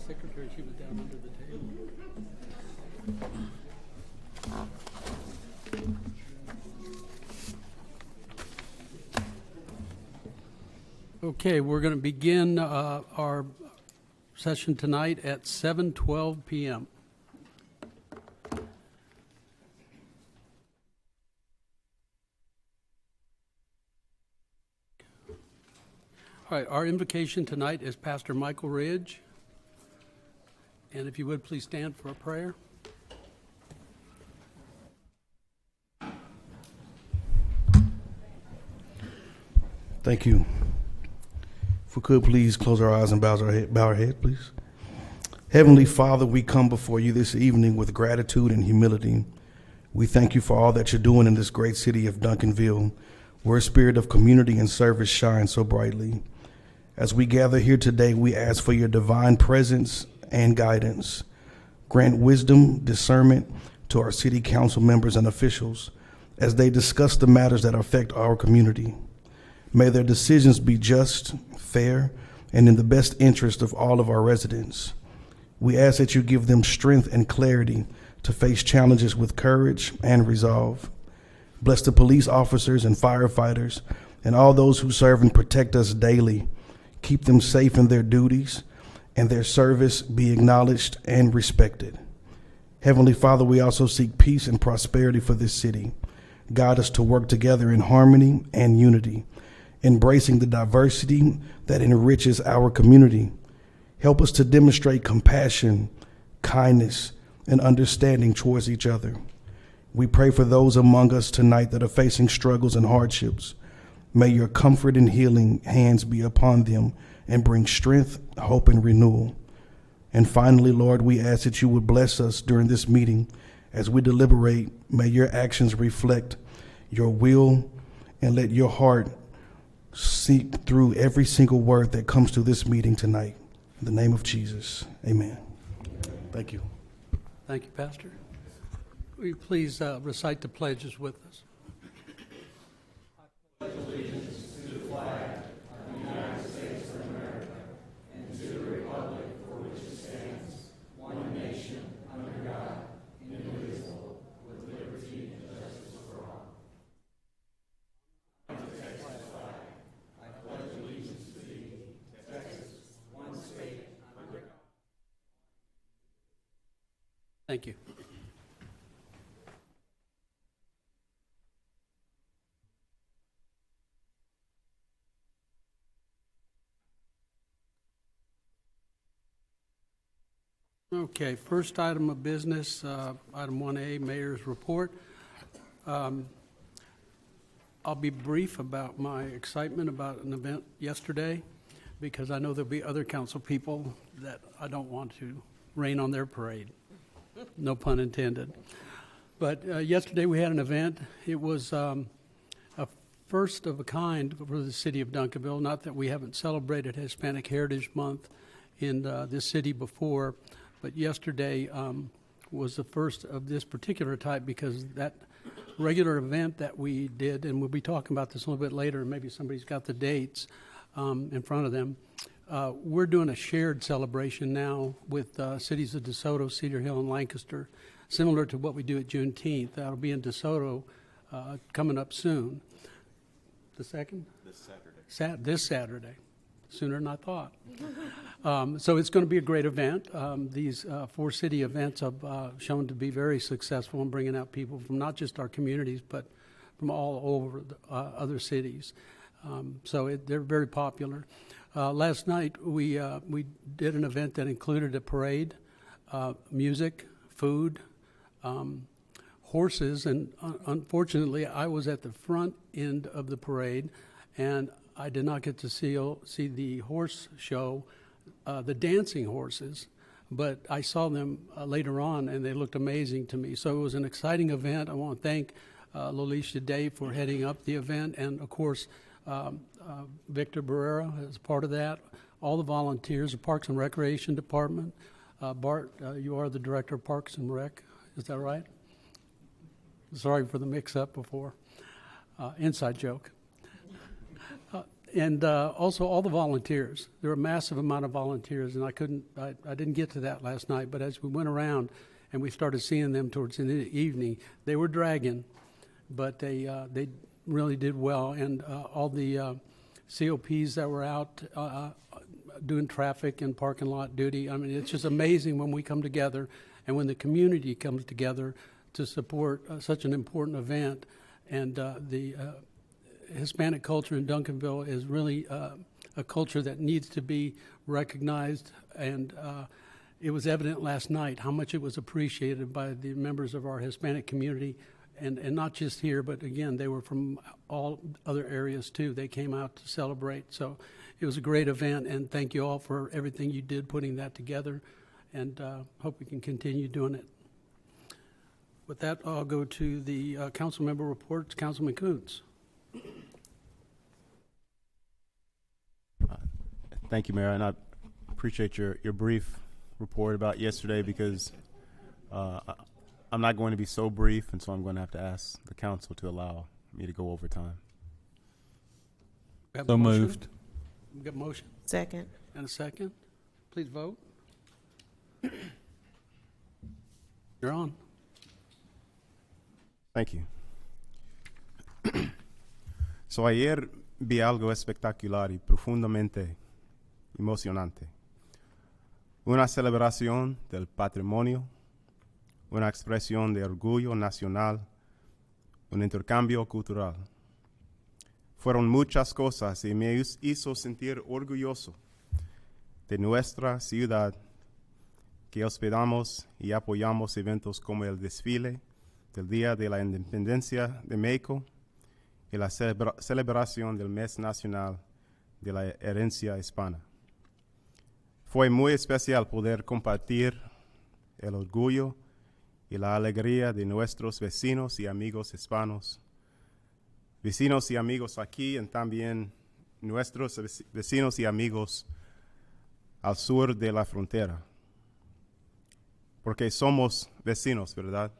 secretary, she was down under the table. Okay, we're going to begin our session tonight at 7:12 p.m. All right, our invocation tonight is Pastor Michael Ridge. And if you would, please stand for a prayer. Thank you. If we could please close our eyes and bow our head, please. Heavenly Father, we come before you this evening with gratitude and humility. We thank you for all that you're doing in this great city of Duncanville, where a spirit of community and service shines so brightly. As we gather here today, we ask for your divine presence and guidance. Grant wisdom, discernment to our city council members and officials as they discuss the matters that affect our community. May their decisions be just, fair, and in the best interest of all of our residents. We ask that you give them strength and clarity to face challenges with courage and resolve. Bless the police officers and firefighters and all those who serve and protect us daily. Keep them safe in their duties, and their service be acknowledged and respected. Heavenly Father, we also seek peace and prosperity for this city. Guide us to work together in harmony and unity, embracing the diversity that enriches our community. Help us to demonstrate compassion, kindness, and understanding towards each other. We pray for those among us tonight that are facing struggles and hardships. May your comfort and healing hands be upon them and bring strength, hope, and renewal. And finally, Lord, we ask that you would bless us during this meeting as we deliberate. May your actions reflect your will, and let your heart seek through every single word that comes to this meeting tonight. In the name of Jesus, amen. Thank you. Thank you, Pastor. Will you please recite the pledges with us? Thank you. Okay, first item of business, item 1A, Mayor's Report. I'll be brief about my excitement about an event yesterday, because I know there'll be other council people that I don't want to rain on their parade. No pun intended. But yesterday we had an event. It was a first of a kind for the city of Duncanville. Not that we haven't celebrated Hispanic Heritage Month in this city before, but yesterday was the first of this particular type, because that regular event that we did, and we'll be talking about this a little bit later, maybe somebody's got the dates in front of them. We're doing a shared celebration now with cities of DeSoto, Cedar Hill, and Lancaster, similar to what we do at Juneteenth. That'll be in DeSoto coming up soon. The second? This Saturday. This Saturday. Sooner than I thought. So it's going to be a great event. These 4 city events have shown to be very successful in bringing out people from not just our communities, but from all over the, other cities. So they're very popular. Last night we did an event that included a parade, music, food, horses, and unfortunately I was at the front end of the parade, and I did not get to see the horse show, the dancing horses, but I saw them later on, and they looked amazing to me. So it was an exciting event. I want to thank Lolisha Day for heading up the event, and of course Victor Barrera is part of that, all the volunteers, the Parks and Recreation Department. Bart, you are the Director of Parks and Rec, is that right? Sorry for the mix-up before. Inside joke. And also all the volunteers. There were a massive amount of volunteers, and I didn't get to that last night, but as we went around and we started seeing them towards the evening, they were dragging, but they really did well. And all the COPs that were out doing traffic and parking lot duty, I mean, it's just amazing when we come together and when the community comes together to support such an important event. And the Hispanic culture in Duncanville is really a culture that needs to be recognized, and it was evident last night how much it was appreciated by the members of our Hispanic community, and not just here, but again, they were from all other areas too. They came out to celebrate, so it was a great event, and thank you all for everything you did putting that together, and hope we can continue doing it. With that, I'll go to the council member reports. Councilman Coons. Thank you, Mayor, and I appreciate your brief report about yesterday, because I'm not going to be so brief, and so I'm going to have to ask the council to allow me to go over time. So moved. We got a motion. Second. And a second. Please vote. You're on. Thank you. So ayer vi algo espectacular y profundamente emocionante. Una celebración del patrimonio, una expresión de orgullo nacional, un intercambio cultural. Fueron muchas cosas y me hizo sentir orgulloso de nuestra ciudad, que hospedamos y apoyamos eventos como el desfile del Día de la Independencia de México y la celebración del Mes Nacional de la Herencia Hispana. Fue muy especial poder compartir el orgullo y la alegría de nuestros vecinos y amigos hispanos, vecinos y amigos aquí, y también nuestros vecinos y amigos al sur de la frontera, porque somos vecinos, ¿verdad?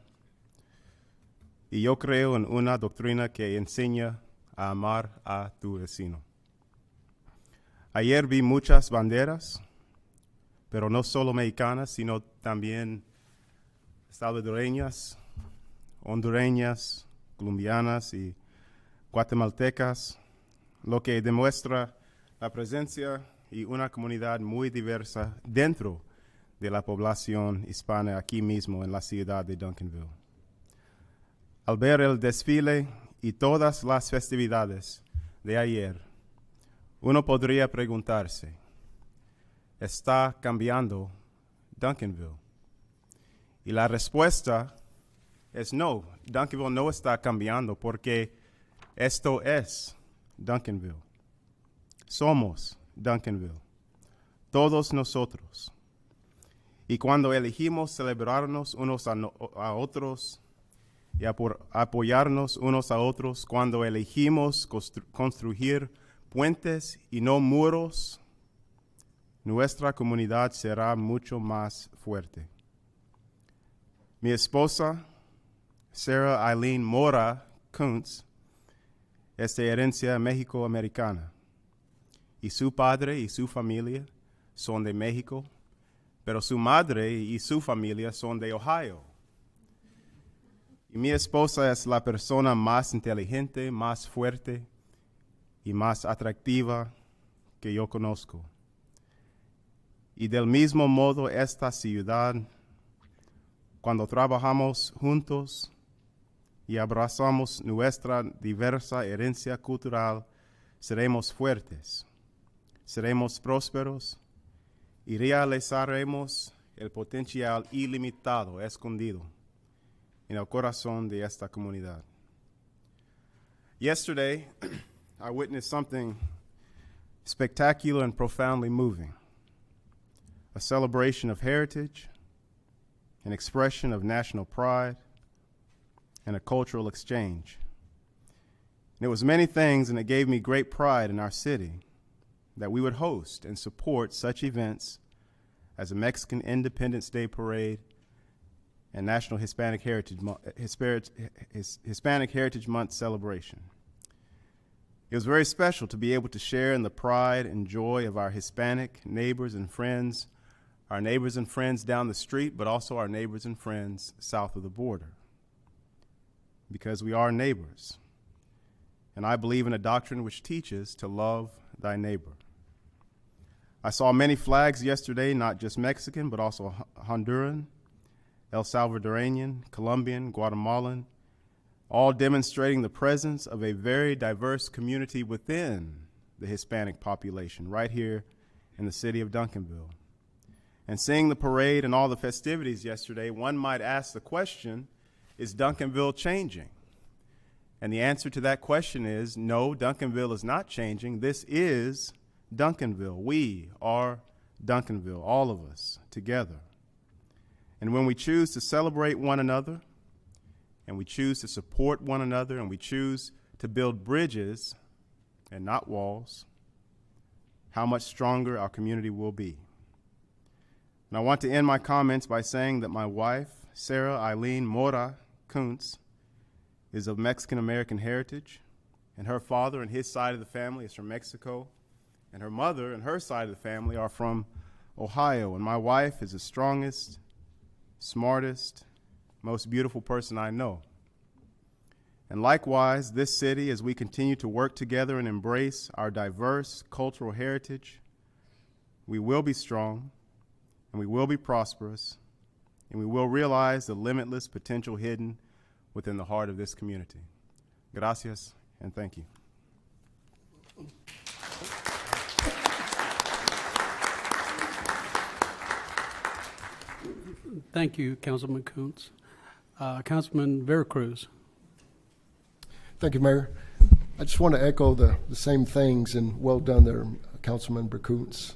Y yo creo en una doctrina que enseña a amar a tu vecino. Ayer vi muchas banderas, pero no solo mexicanas, sino también salvadoreñas, hondureñas, colombianas y guatemaltecas, lo que demuestra la presencia y una comunidad muy diversa dentro de la población hispana aquí mismo en la ciudad de Duncanville. Al ver el desfile y todas las festividades de ayer, uno podría preguntarse, ¿está cambiando Duncanville? Y la respuesta es no, Duncanville no está cambiando, porque esto es Duncanville. Somos Duncanville, todos nosotros. Y cuando elegimos celebrarnos unos a otros y apoyarnos unos a otros, cuando elegimos construir puentes y no muros, nuestra comunidad será mucho más fuerte. Mi esposa, Sarah Eileen Mora Kuntz, es de herencia mexicoamericana, y su padre y su familia son de México, pero su madre y su familia son de Ohio. Y mi esposa es la persona más inteligente, más fuerte y más atractiva que yo conozco. Y del mismo modo, esta ciudad, cuando trabajamos juntos y abrazamos nuestra diversa herencia cultural, seremos fuertes, seremos prósperos y realizaremos el potencial ilimitado escondido in el corazón de esta comunidad. Yesterday, I witnessed something spectacular and profoundly moving, a celebration of heritage, an expression of national pride, and a cultural exchange. And it was many things, and it gave me great pride in our city that we would host and support such events as a Mexican Independence Day Parade and National Hispanic Heritage Month celebration. It was very special to be able to share in the pride and joy of our Hispanic neighbors and friends, our neighbors and friends down the street, but also our neighbors and friends south of the border. Because we are neighbors. And I believe in a doctrine which teaches to love thy neighbor. I saw many flags yesterday, not just Mexican, but also Honduran, El Salvadorian, Colombian, Guatemalan, all demonstrating the presence of a very diverse community within the Hispanic population right here in the city of Duncanville. And seeing the parade and all the festivities yesterday, one might ask the question, is Duncanville changing? And the answer to that question is no, Duncanville is not changing. This is Duncanville. We are Duncanville, all of us together. And when we choose to celebrate one another, and we choose to support one another, and we choose to build bridges and not walls, how much stronger our community will be. And I want to end my comments by saying that my wife, Sarah Eileen Mora Kuntz, is of Mexican-American heritage, and her father and his side of the family is from Mexico, and her mother and her side of the family are from Ohio, and my wife is the strongest, smartest, most beautiful person I know. And likewise, this city, as we continue to work together and embrace our diverse cultural heritage, we will be strong, and we will be prosperous, and we will realize the limitless potential hidden within the heart of this community. Gracias, and thank you. Thank you, Councilman Kuntz. Councilman Veracruz. Thank you, Mayor. I just want to echo the same things, and well done there, Councilman Kuntz,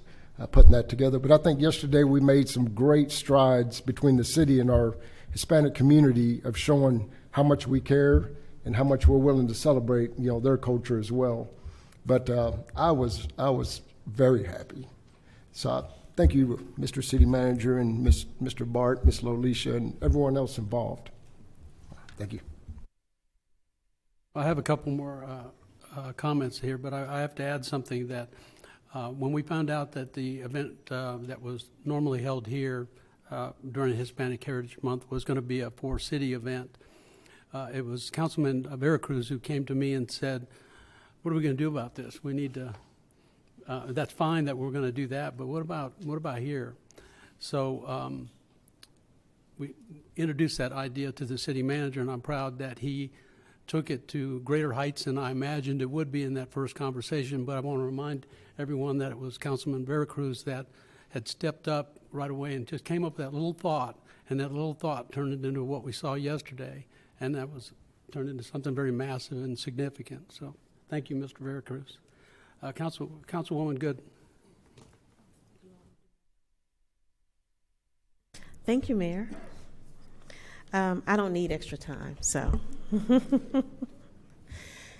putting that together. But I think yesterday we made some great strides between the city and our Hispanic community of showing how much we care and how much we're willing to celebrate, their culture as well. But I was very happy. So thank you, Mr. City Manager and Mr. Bart, Ms. Lolisha, and everyone else involved. Thank you. I have a couple more comments here, but I have to add something that when we found out that the event that was normally held here during Hispanic Heritage Month was going to be a four-city event, it was Councilman Veracruz who came to me and said, what are we going to do about this? We need to, that's fine that we're going to do that, but what about here? So we introduced that idea to the city manager, and I'm proud that he took it to greater heights than I imagined it would be in that first conversation. But I want to remind everyone that it was Councilman Veracruz that had stepped up right away and just came up with that little thought, and that little thought turned it into what we saw yesterday, and that was turned into something very massive and significant. So thank you, Mr. Veracruz. Councilwoman Good. Thank you, Mayor. I don't need extra time, so.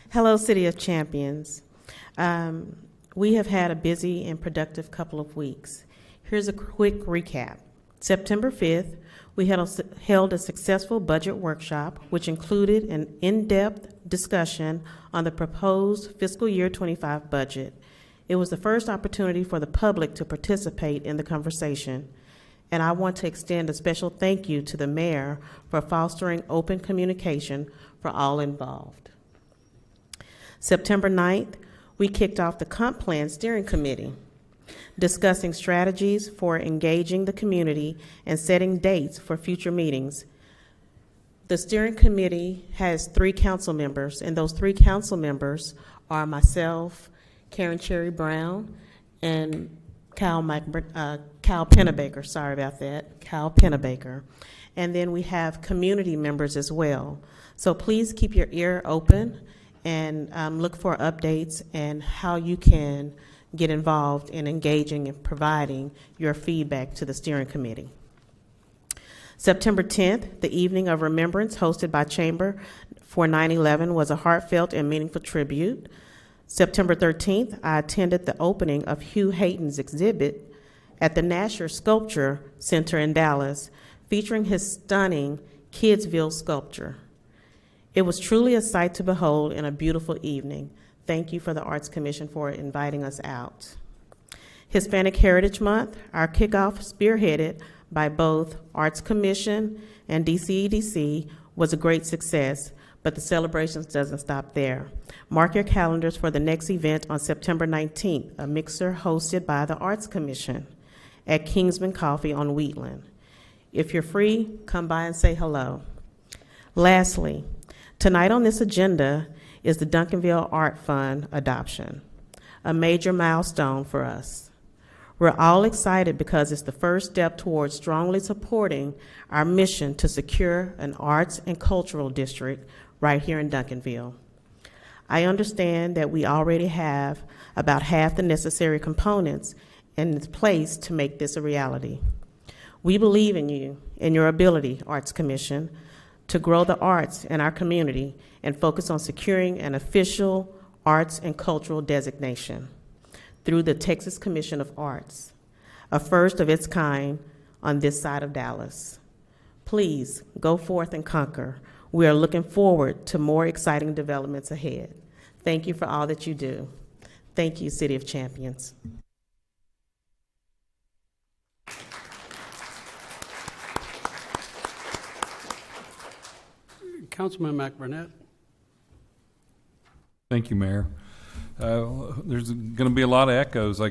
Hello, City of Champions. We have had a busy and productive couple of weeks. Here's a quick recap. September 5th, we held a successful budget workshop, which included an in-depth discussion on the proposed fiscal year 25 budget. It was the first opportunity for the public to participate in the conversation. And I want to extend a special thank you to the mayor for fostering open communication for all involved. September 9th, we kicked off the Comp Plan Steering Committee, discussing strategies for engaging the community and setting dates for future meetings. The steering committee has 3 council members, and those 3 council members are myself, Karen Cherry Brown, and Kyle Pennebaker, sorry about that, Kyle Pennebaker. And then we have community members as well. So please keep your ear open and look for updates and how you can get involved in engaging and providing your feedback to the steering committee. September 10th, the Evening of Remembrance hosted by Chamber for 9/11 was a heartfelt and meaningful tribute. September 13th, I attended the opening of Hugh Hayton's exhibit at the Nasher Sculpture Center in Dallas, featuring his stunning Kidsville sculpture. It was truly a sight to behold and a beautiful evening. Thank you for the Arts Commission for inviting us out. Hispanic Heritage Month, our kickoff spearheaded by both Arts Commission and DCEDC, was a great success, but the celebrations doesn't stop there. Mark your calendars for the next event on September 19th, a mixer hosted by the Arts Commission at Kingsman Coffee on Wheatland. If you're free, come by and say hello. Lastly, tonight on this agenda is the Duncanville Art Fund adoption, a major milestone for us. We're all excited because it's the first step towards strongly supporting our mission to secure an arts and cultural district right here in Duncanville. I understand that we already have about half the necessary components in place to make this a reality. We believe in you and your ability, Arts Commission, to grow the arts in our community and focus on securing an official arts and cultural designation through the Texas Commission of Arts, a first of its kind on this side of Dallas. Please go forth and conquer. We are looking forward to more exciting developments ahead. Thank you for all that you do. Thank you, City of Champions. Councilman McBurnett. Thank you, Mayor. There's going to be a lot of echoes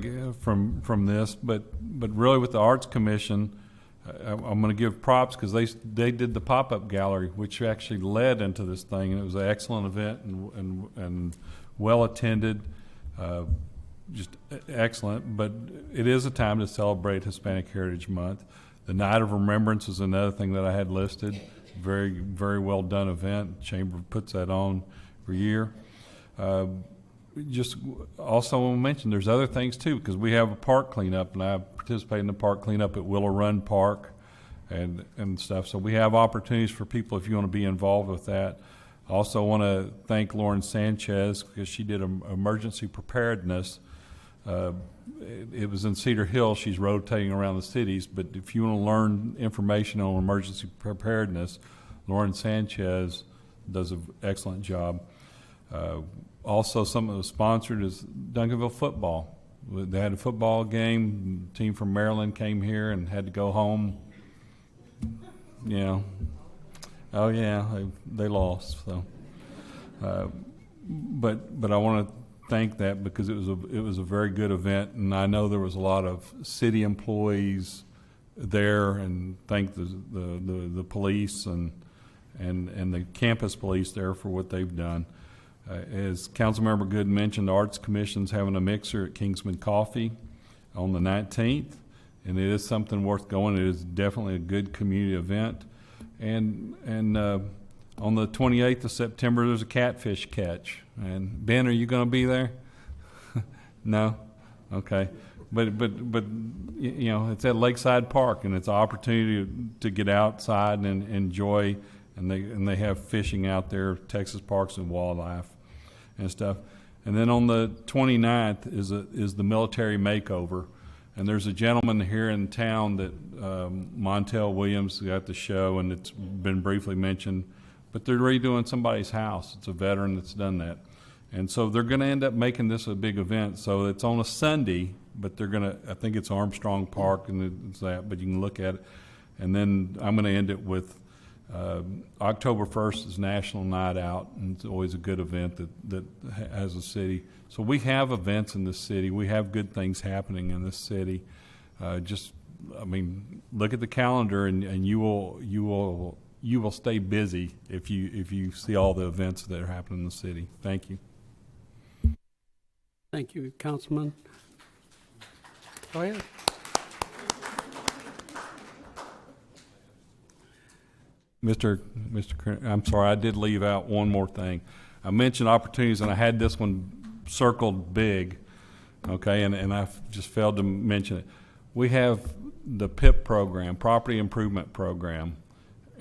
from this, but really with the Arts Commission, I'm going to give props because they did the pop-up gallery, which actually led into this thing, and it was an excellent event and well attended, just excellent. But it is a time to celebrate Hispanic Heritage Month. The Night of Remembrance is another thing that I had listed. Very, very well done event. Chamber puts that on every year. Just also want to mention there's other things too, because we have a park cleanup, and I participate in the park cleanup at Willow Run Park and stuff. So we have opportunities for people if you want to be involved with that. I also want to thank Lauren Sanchez because she did emergency preparedness. It was in Cedar Hill. She's rotating around the cities, but if you want to learn information on emergency preparedness, Lauren Sanchez does an excellent job. Also, something that was sponsored is Duncanville football. They had a football game. The team from Maryland came here and had to go home. You know, oh yeah, they lost. So, but I want to thank that because it was a very good event, and I know there was a lot of city employees there, and thank the police and the campus police there for what they've done. As Councilmember Good mentioned, the Arts Commission's having a mixer at Kingsman Coffee on the 19th, and it is something worth going. It is definitely a good community event. And on the 28th of September, there's a catfish catch. And Ben, are you going to be there? No? Okay. But you know, it's at Lakeside Park, and it's an opportunity to get outside and enjoy. And they have fishing out there, Texas Parks and Wildlife and stuff. And then on the 29th is the military makeover. And there's a gentleman here in town that Montel Williams got the show, and it's been briefly mentioned. But they're redoing somebody's house. It's a veteran that's done that. And so they're going to end up making this a big event. So it's on a Sunday, but they're going to, I think it's Armstrong Park, and it's that, but you can look at it. And then I'm going to end it with October 1st is National Night Out, and it's always a good event that has a city. So we have events in this city. We have good things happening in this city. I mean, look at the calendar, and you will stay busy if you see all the events that are happening in the city. Thank you. Thank you, Councilman. Go ahead. I'm sorry, I did leave out one more thing. I mentioned opportunities, and I had this one circled big, okay, and I just failed to mention it. We have the PIP program, Property Improvement Program,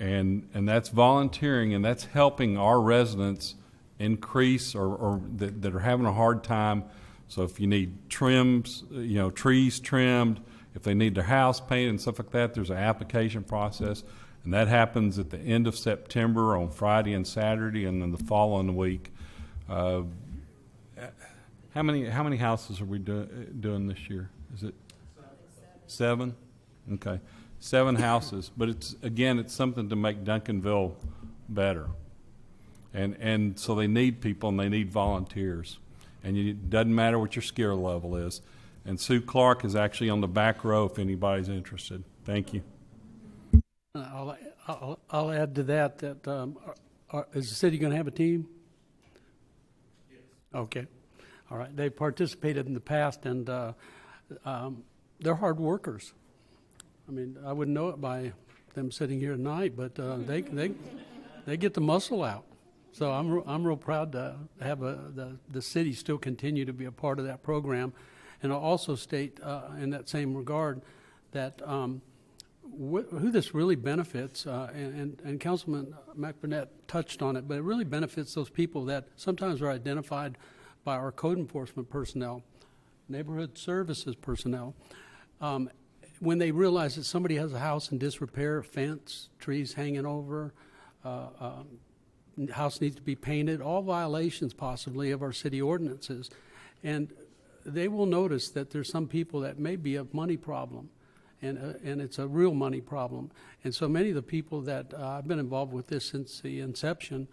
and that's volunteering, and that's helping our residents increase or that are having a hard time. So if you need trims, trees trimmed, if they need their house painted and stuff like that, there's an application process. And that happens at the end of September on Friday and Saturday, and then the following week. how many houses are we doing this year? Is it 7? Okay, 7 houses. But it's something to make Duncanville better. And so they need people and they need volunteers. And it doesn't matter what your skill level is. And Sue Clark is actually on the back row if anybody's interested. Thank you. I'll add to that is the city going to have a team? Yes. Okay. All right. They've participated in the past, and they're hard workers. I mean, I wouldn't know it by them sitting here tonight, but they get the muscle out. So I'm real proud to have the city still continue to be a part of that program. And I'll also state in that same regard that who this really benefits, and Councilman McBurnett touched on it, but it really benefits those people that sometimes are identified by our code enforcement personnel, neighborhood services personnel. When they realize that somebody has a house in disrepair, fence, trees hanging over, house needs to be painted, all violations possibly of our city ordinances. And they will notice that there's some people that may be a money problem, and it's a real money problem. And so many of the people that I've been involved with this since the inception,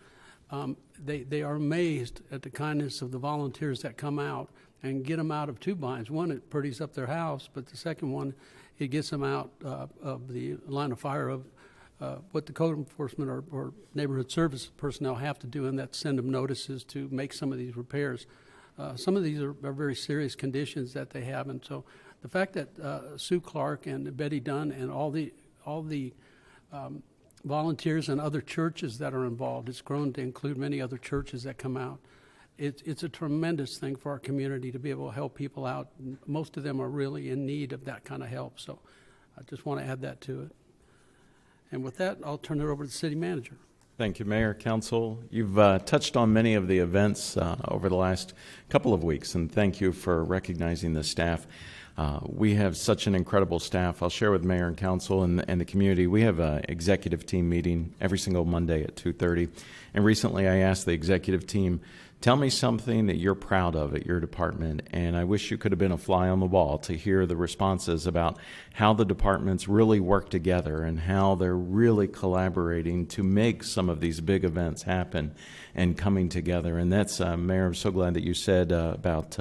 they are amazed at the kindness of the volunteers that come out and get them out of 2 binds. One, it pretties up their house, but the second one, it gets them out of the line of fire of what the code enforcement or neighborhood service personnel have to do, and that's send them notices to make some of these repairs. Some of these are very serious conditions that they have, and so the fact that Sue Clark and Betty Dunn and all the volunteers and other churches that are involved, it's grown to include many other churches that come out. It's a tremendous thing for our community to be able to help people out. Most of them are really in need of that kind of help, so I just want to add that to it. And with that, I'll turn it over to the city manager. Thank you, Mayor, Council. You've touched on many of the events over the last couple of weeks, and thank you for recognizing the staff. We have such an incredible staff. I'll share with Mayor and Council and the community. We have an executive team meeting every single Monday at 2:30. And recently I asked the executive team, tell me something that you're proud of at your department. And I wish you could have been a fly on the wall to hear the responses about how the departments really work together and how they're really collaborating to make some of these big events happen and coming together. And that's, Mayor, I'm so glad that you said about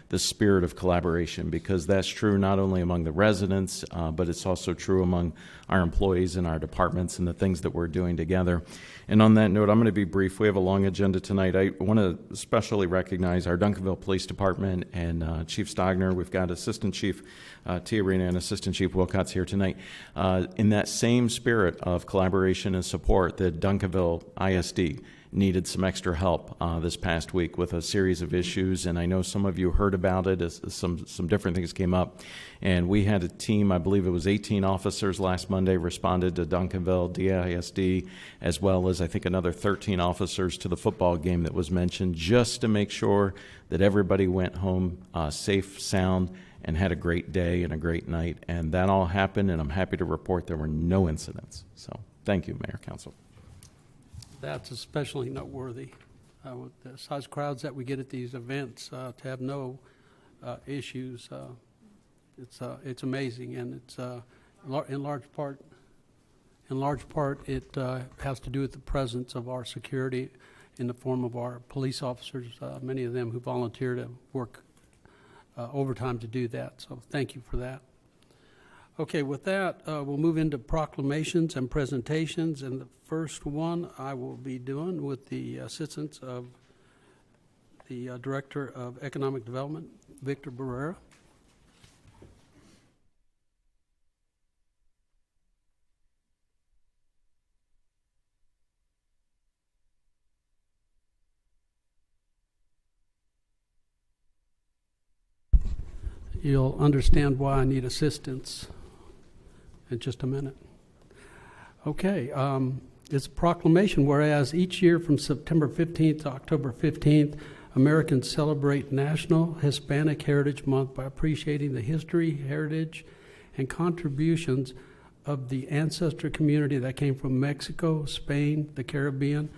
the spirit of collaboration, because that's true not only among the residents, but it's also true among our employees and our departments and the things that we're doing together. And on that note, I'm going to be brief. We have a long agenda tonight. I want to especially recognize our Duncanville Police Department and Chief Stogner. We've got Assistant Chief Tiarina and Assistant Chief Wilcox here tonight. In that same spirit of collaboration and support, the Duncanville ISD needed some extra help this past week with a series of issues, and I know some of you heard about it as some different things came up. And we had a team, I believe it was 18 officers last Monday, responded to Duncanville DISD, as well as I think another 13 officers to the football game that was mentioned, just to make sure that everybody went home safe, sound, and had a great day and a great night. And that all happened, and I'm happy to report there were no incidents. So thank you, Mayor, Council. That's especially noteworthy with the size crowds that we get at these events. To have no issues, it's amazing, and it's in large part it has to do with the presence of our security in the form of our police officers, many of them who volunteer to work overtime to do that. So thank you for that. Okay, with that, we'll move into proclamations and presentations, and the first one I will be doing with the assistance of the Director of Economic Development, Victor Barrera. You'll understand why I need assistance in just a minute. Okay, it's a proclamation, whereas each year from September 15th to October 15th, Americans celebrate National Hispanic Heritage Month by appreciating the history, heritage, and contributions of the ancestor community that came from Mexico, Spain, the Caribbean,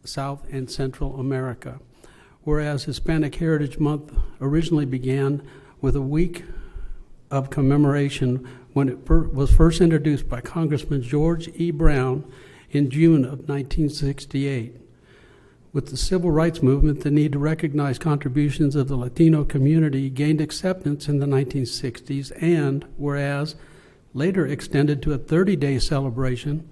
South and Central America. whereas Hispanic Heritage Month originally began with a week of commemoration when it was first introduced by Congressman George E. Brown in June of 1968. With the civil rights movement, the need to recognize contributions of the Latino community gained acceptance in the 1960s, and whereas later extended to a 30-day celebration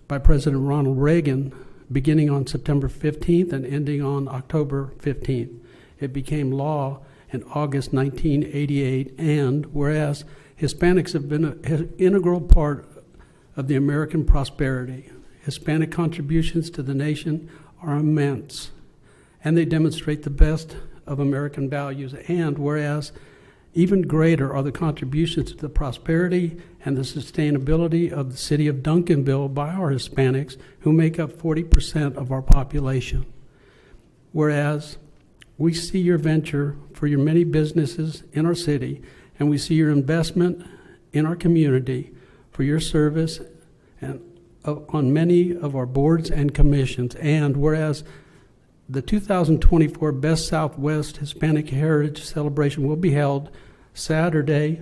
by President Ronald Reagan, beginning on September 15th and ending on October 15th. It became law in August 1988, and whereas Hispanics have been an integral part of the American prosperity, Hispanic contributions to the nation are immense, and they demonstrate the best of American values, and whereas even greater are the contributions to the prosperity and the sustainability of the city of Duncanville by our Hispanics, who make up 40% of our population. Whereas we see your venture for your many businesses in our city, and we see your investment in our community for your service and on many of our boards and commissions. And whereas the 2024 Best Southwest Hispanic Heritage Celebration will be held Saturday,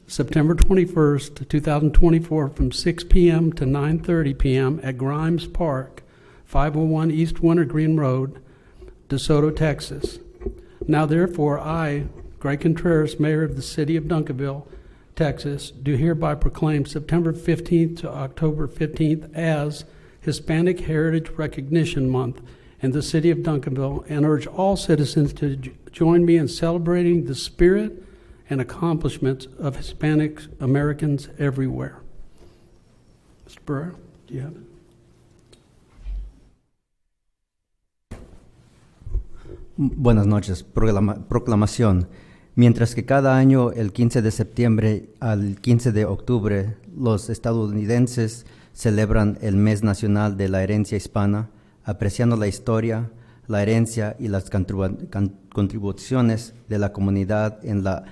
September 21st, 2024, from 6 p.m. to 9:30 p.m. at Grimes Park, 501 East Wintergreen Road, DeSoto, Texas. Now therefore, I, Greg Contreras, Mayor of the City of Duncanville, Texas, do hereby proclaim September 15th to October 15th as Hispanic Heritage Recognition Month in the City of Duncanville, and urge all citizens to join me in celebrating the spirit and accomplishments of Hispanic Americans everywhere. Mr. Burr, do you have it? Buenas noches. Proclamación. Mientras que cada año, el 15 de septiembre al 15 de octubre, los estadounidenses celebran el Mes Nacional de la Herencia Hispana, apreciando la historia, la herencia y las contribuciones de la comunidad en las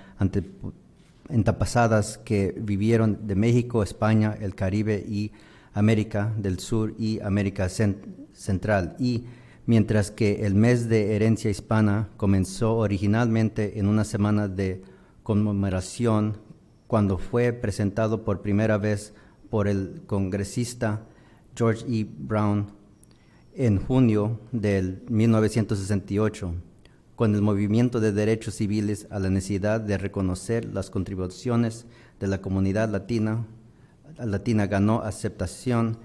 antepasadas que vivieron de México, España, el Caribe y América del Sur y América Central. Y mientras que el mes de herencia hispana comenzó originalmente en una semana de conmemoración cuando fue presentado por primera vez por el congresista George E. Brown en junio del 1968, con el movimiento de derechos civiles a la necesidad de reconocer las contribuciones de la comunidad latina ganó aceptación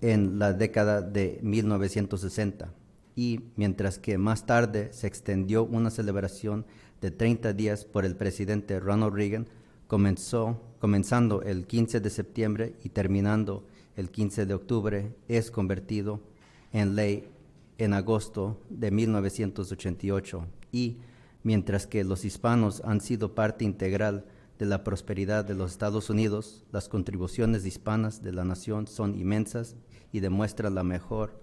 en la década de 1960. Y mientras que más tarde se extendió una celebración de 30 días por el presidente Ronald Reagan, comenzando el 15 de septiembre y terminando el 15 de octubre, es convertido en ley en agosto de 1988. Y mientras que los hispanos han sido parte integral de la prosperidad de los Estados Unidos, las contribuciones hispanas de la nación son inmensas y demuestran lo mejor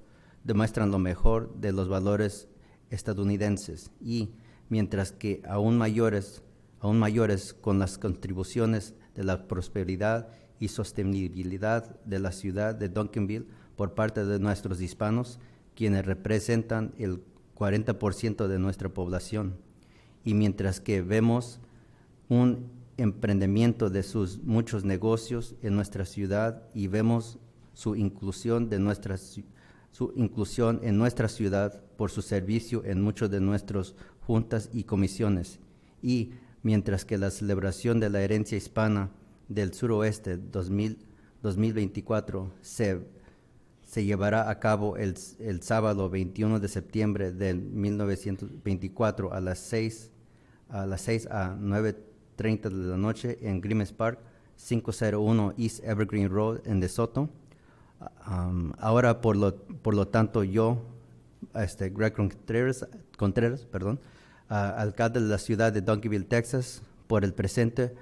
de los valores estadounidenses. Y mientras que aún mayores con las contribuciones de la prosperidad y sostenibilidad de la ciudad de Duncanville por parte de nuestros hispanos, quienes representan el 40% de nuestra población. Y mientras que vemos un emprendimiento de sus muchos negocios en nuestra ciudad y vemos su inclusión en nuestra ciudad por su servicio en muchas de nuestras juntas y comisiones. Y mientras que la celebración de la herencia hispana del suroeste 2024 se llevará a cabo el sábado 21 de septiembre del 1924 a las 6 a 9:30 de la noche en Grimes Park, 501 East Evergreen Road en DeSoto. Ahora, por lo tanto, yo, Greg Contreras, alcalde de la ciudad de Duncanville, Texas, por el presente,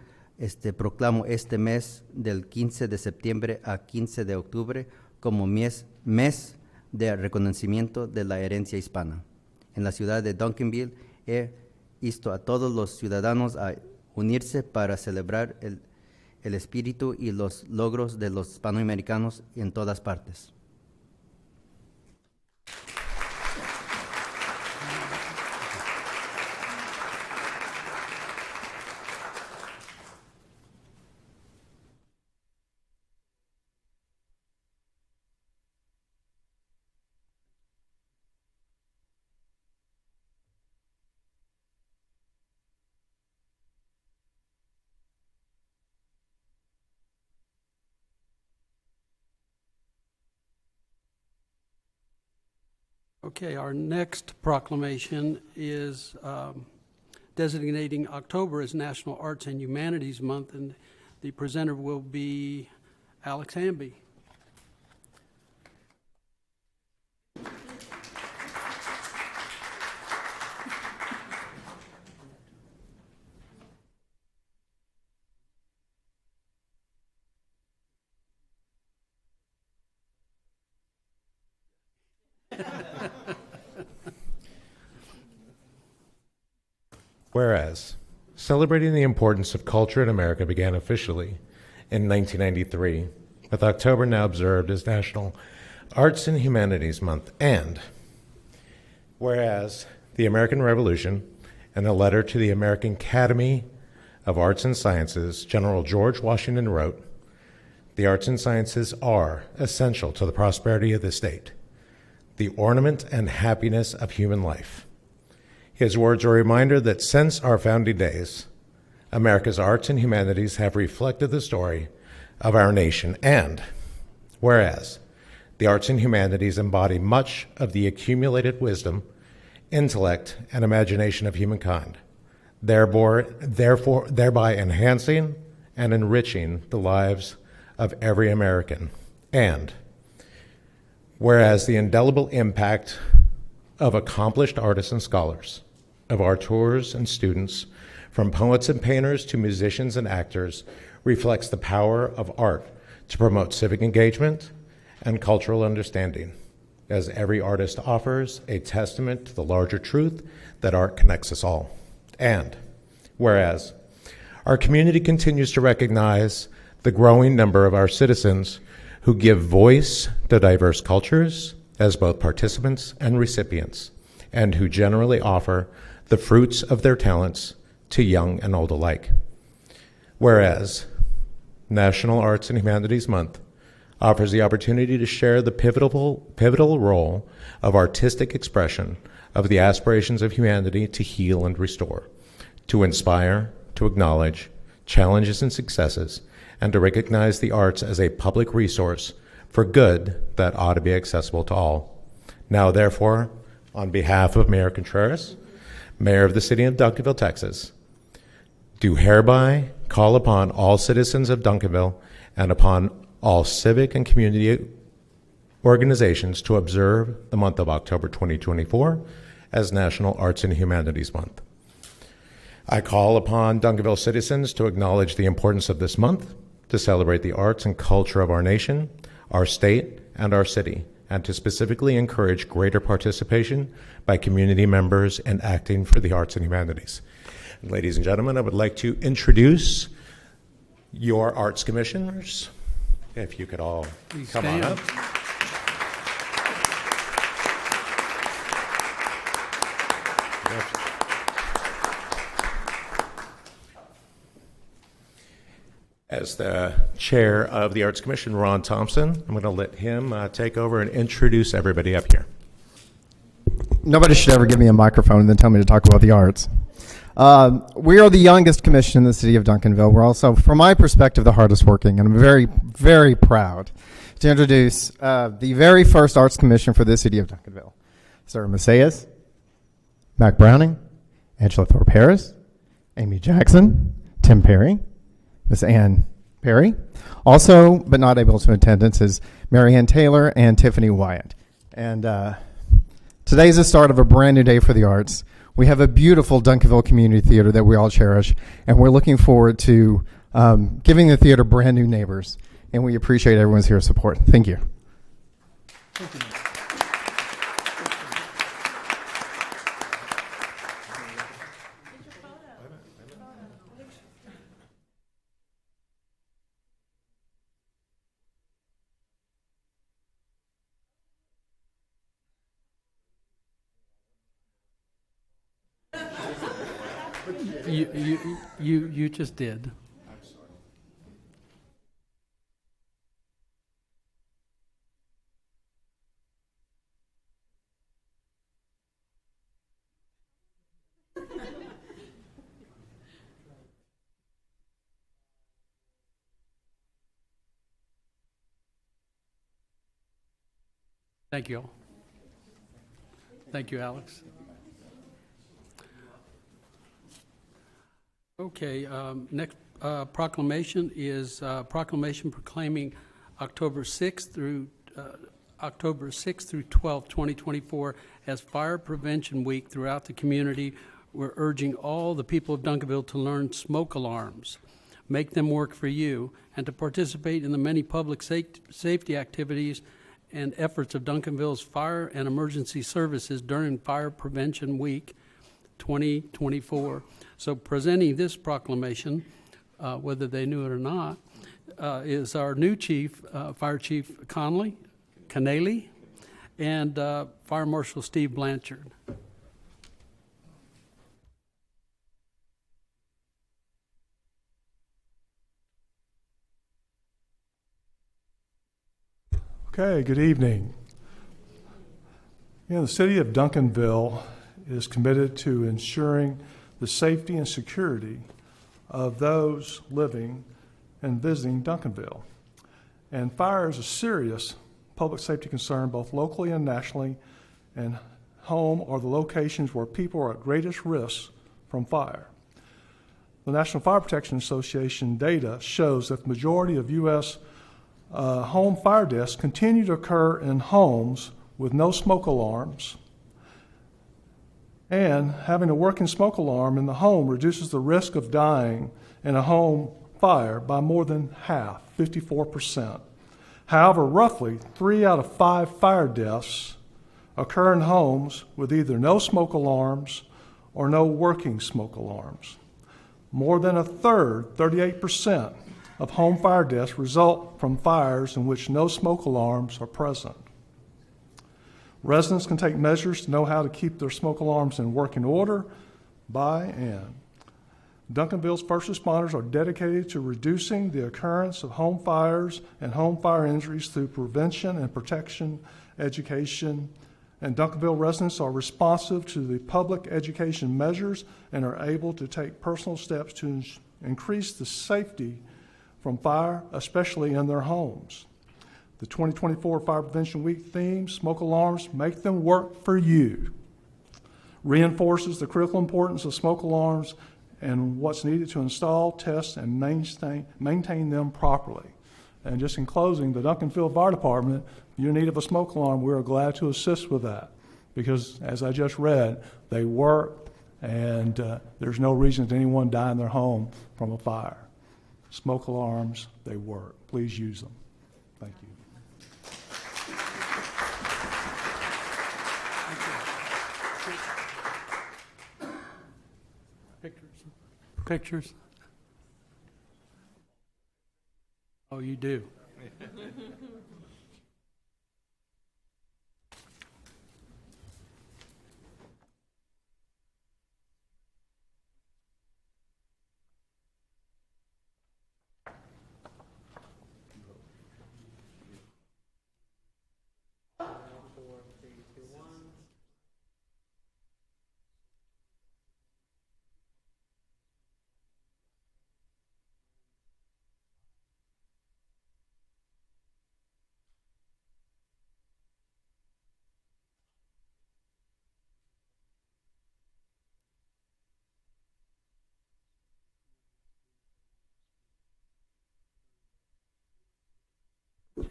proclamo este mes del 15 de septiembre a 15 de octubre como mes de reconocimiento de la herencia hispana. En la ciudad de Duncanville he visto a todos los ciudadanos a unirse para celebrar el espíritu y los logros de los hispanoamericanos en todas partes. Okay, our next proclamation is designating October as National Arts and Humanities Month, and the presenter will be Alex Hamby. Whereas, celebrating the importance of culture in America began officially in 1993, with October now observed as National Arts and Humanities Month. And whereas the American Revolution and a letter to the American Academy of Arts and Sciences, General George Washington wrote, "The arts and sciences are essential to the prosperity of the state, the ornament and happiness of human life." His words are a reminder that since our founding days, America's arts and humanities have reflected the story of our nation. And whereas the arts and humanities embody much of the accumulated wisdom, intellect, and imagination of humankind, thereby enhancing and enriching the lives of every American. And whereas the indelible impact of accomplished artists and scholars, of auteurs and students, from poets and painters to musicians and actors, reflects the power of art to promote civic engagement and cultural understanding, as every artist offers a testament to the larger truth that art connects us all. And whereas our community continues to recognize the growing number of our citizens who give voice to diverse cultures as both participants and recipients, and who generally offer the fruits of their talents to young and old alike. Whereas National Arts and Humanities Month offers the opportunity to share the pivotal role of artistic expression of the aspirations of humanity to heal and restore, to inspire, to acknowledge challenges and successes, and to recognize the arts as a public resource for good that ought to be accessible to all. Now, therefore, on behalf of Mayor Contreras, Mayor of the City of Duncanville, Texas, do hereby call upon all citizens of Duncanville and upon all civic and community organizations to observe the month of October 2024 as National Arts and Humanities Month. I call upon Duncanville citizens to acknowledge the importance of this month, to celebrate the arts and culture of our nation, our state, and our city, and to specifically encourage greater participation by community members in acting for the arts and humanities. Ladies and gentlemen, I would like to introduce your arts commissioners. If you could all come on up. As the chair of the Arts Commission, Ron Thompson, I'm going to let him take over and introduce everybody up here. Nobody should ever give me a microphone and then tell me to talk about the arts. We are the youngest commission in the city of Duncanville. We're also, from my perspective, the hardest working, and I'm very, very proud to introduce the very first arts commission for the city of Duncanville. Sarah Macias, Mac Browning, Angela Thorpe Harris, Amy Jackson, Tim Perry, Miss Ann Perry. Also, but not able to attendance, is Mary Ann Taylor and Tiffany Wyatt. And today is the start of a brand new day for the arts. We have a beautiful Duncanville Community Theater that we all cherish, and we're looking forward to giving the theater brand new neighbors. And we appreciate everyone's here support. Thank you. Thank you. You just did. Thank you all. Thank you, Alex. Okay, next proclamation is proclamation proclaiming October 6th through 12th, 2024 as Fire Prevention Week throughout the community. We're urging all the people of Duncanville to learn smoke alarms, make them work for you, and to participate in the many public safety activities and efforts of Duncanville's fire and emergency services during Fire Prevention Week 2024. So presenting this proclamation, whether they knew it or not, is our new chief, Fire Chief Connelly, and Fire Marshal Steve Blanchard. Okay, good evening. The city of Duncanville is committed to ensuring the safety and security of those living and visiting Duncanville. And fire is a serious public safety concern both locally and nationally, and home are the locations where people are at greatest risk from fire. The National Fire Protection Association data shows that the majority of U.S. Home fire deaths continue to occur in homes with no smoke alarms, and having a working smoke alarm in the home reduces the risk of dying in a home fire by more than half, 54%. However, roughly 3 out of 5 fire deaths occur in homes with either no smoke alarms or no working smoke alarms. More than a third, 38%, of home fire deaths result from fires in which no smoke alarms are present. Residents can take measures to know how to keep their smoke alarms in working order by and. Duncanville's first responders are dedicated to reducing the occurrence of home fires and home fire injuries through prevention and protection education, and Duncanville residents are responsive to the public education measures and are able to take personal steps to increase the safety from fire, especially in their homes. The 2024 Fire Prevention Week theme, Smoke Alarms Make Them Work for You, reinforces the critical importance of smoke alarms and what's needed to install, test, and maintain them properly. And just in closing, the Duncanville Fire Department, if you're in need of a smoke alarm, we are glad to assist with that because, as I just read, they work and there's no reason that anyone die in their home from a fire. Smoke alarms, they work. Please use them. Thank you. Pictures? Oh, you do?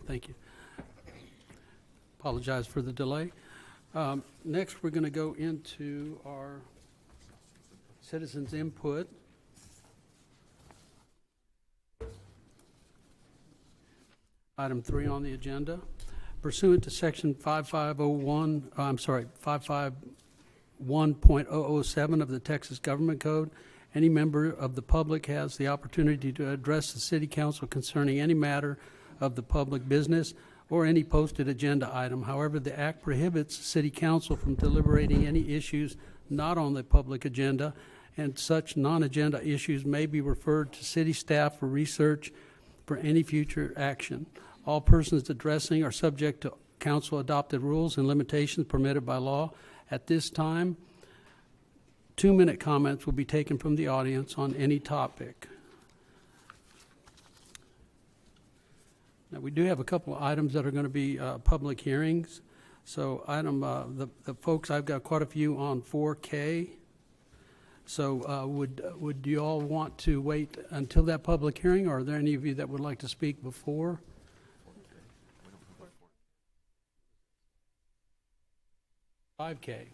Thank you. Apologize for the delay. Next, we're going to go into our citizens' input. Item 3 on the agenda. Pursuant to Section 551.007 of the Texas Government Code, any member of the public has the opportunity to address the City Council concerning any matter of the public business or any posted agenda item. However, the Act prohibits City Council from deliberating any issues not on the public agenda, and such non-agenda issues may be referred to city staff for research for any future action. All persons addressing are subject to council-adopted rules and limitations permitted by law. At this time, 2-minute comments will be taken from the audience on any topic. Now, we do have a couple of items that are going to be public hearings. So the folks, I've got quite a few on 4K. So would you all want to wait until that public hearing, or are there any of you that would like to speak before? 5K.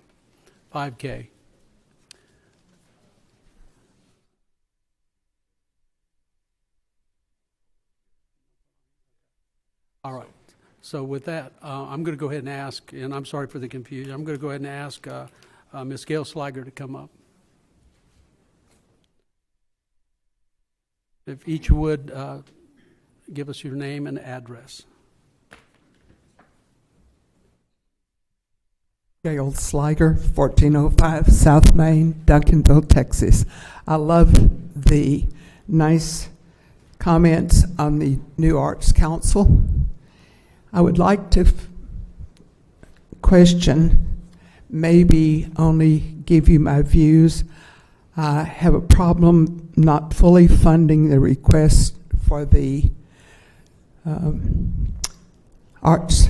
All right. So with that, I'm going to go ahead and ask, and I'm sorry for the confusion, I'm going to go ahead and ask Ms. Gail Sliger to come up. If each would give us your name and address. Gail Sliger, 1405 South Main, Duncanville, Texas. I love the nice comments on the New Arts Council. I would like to question, maybe only give you my views. I have a problem not fully funding the request for the arts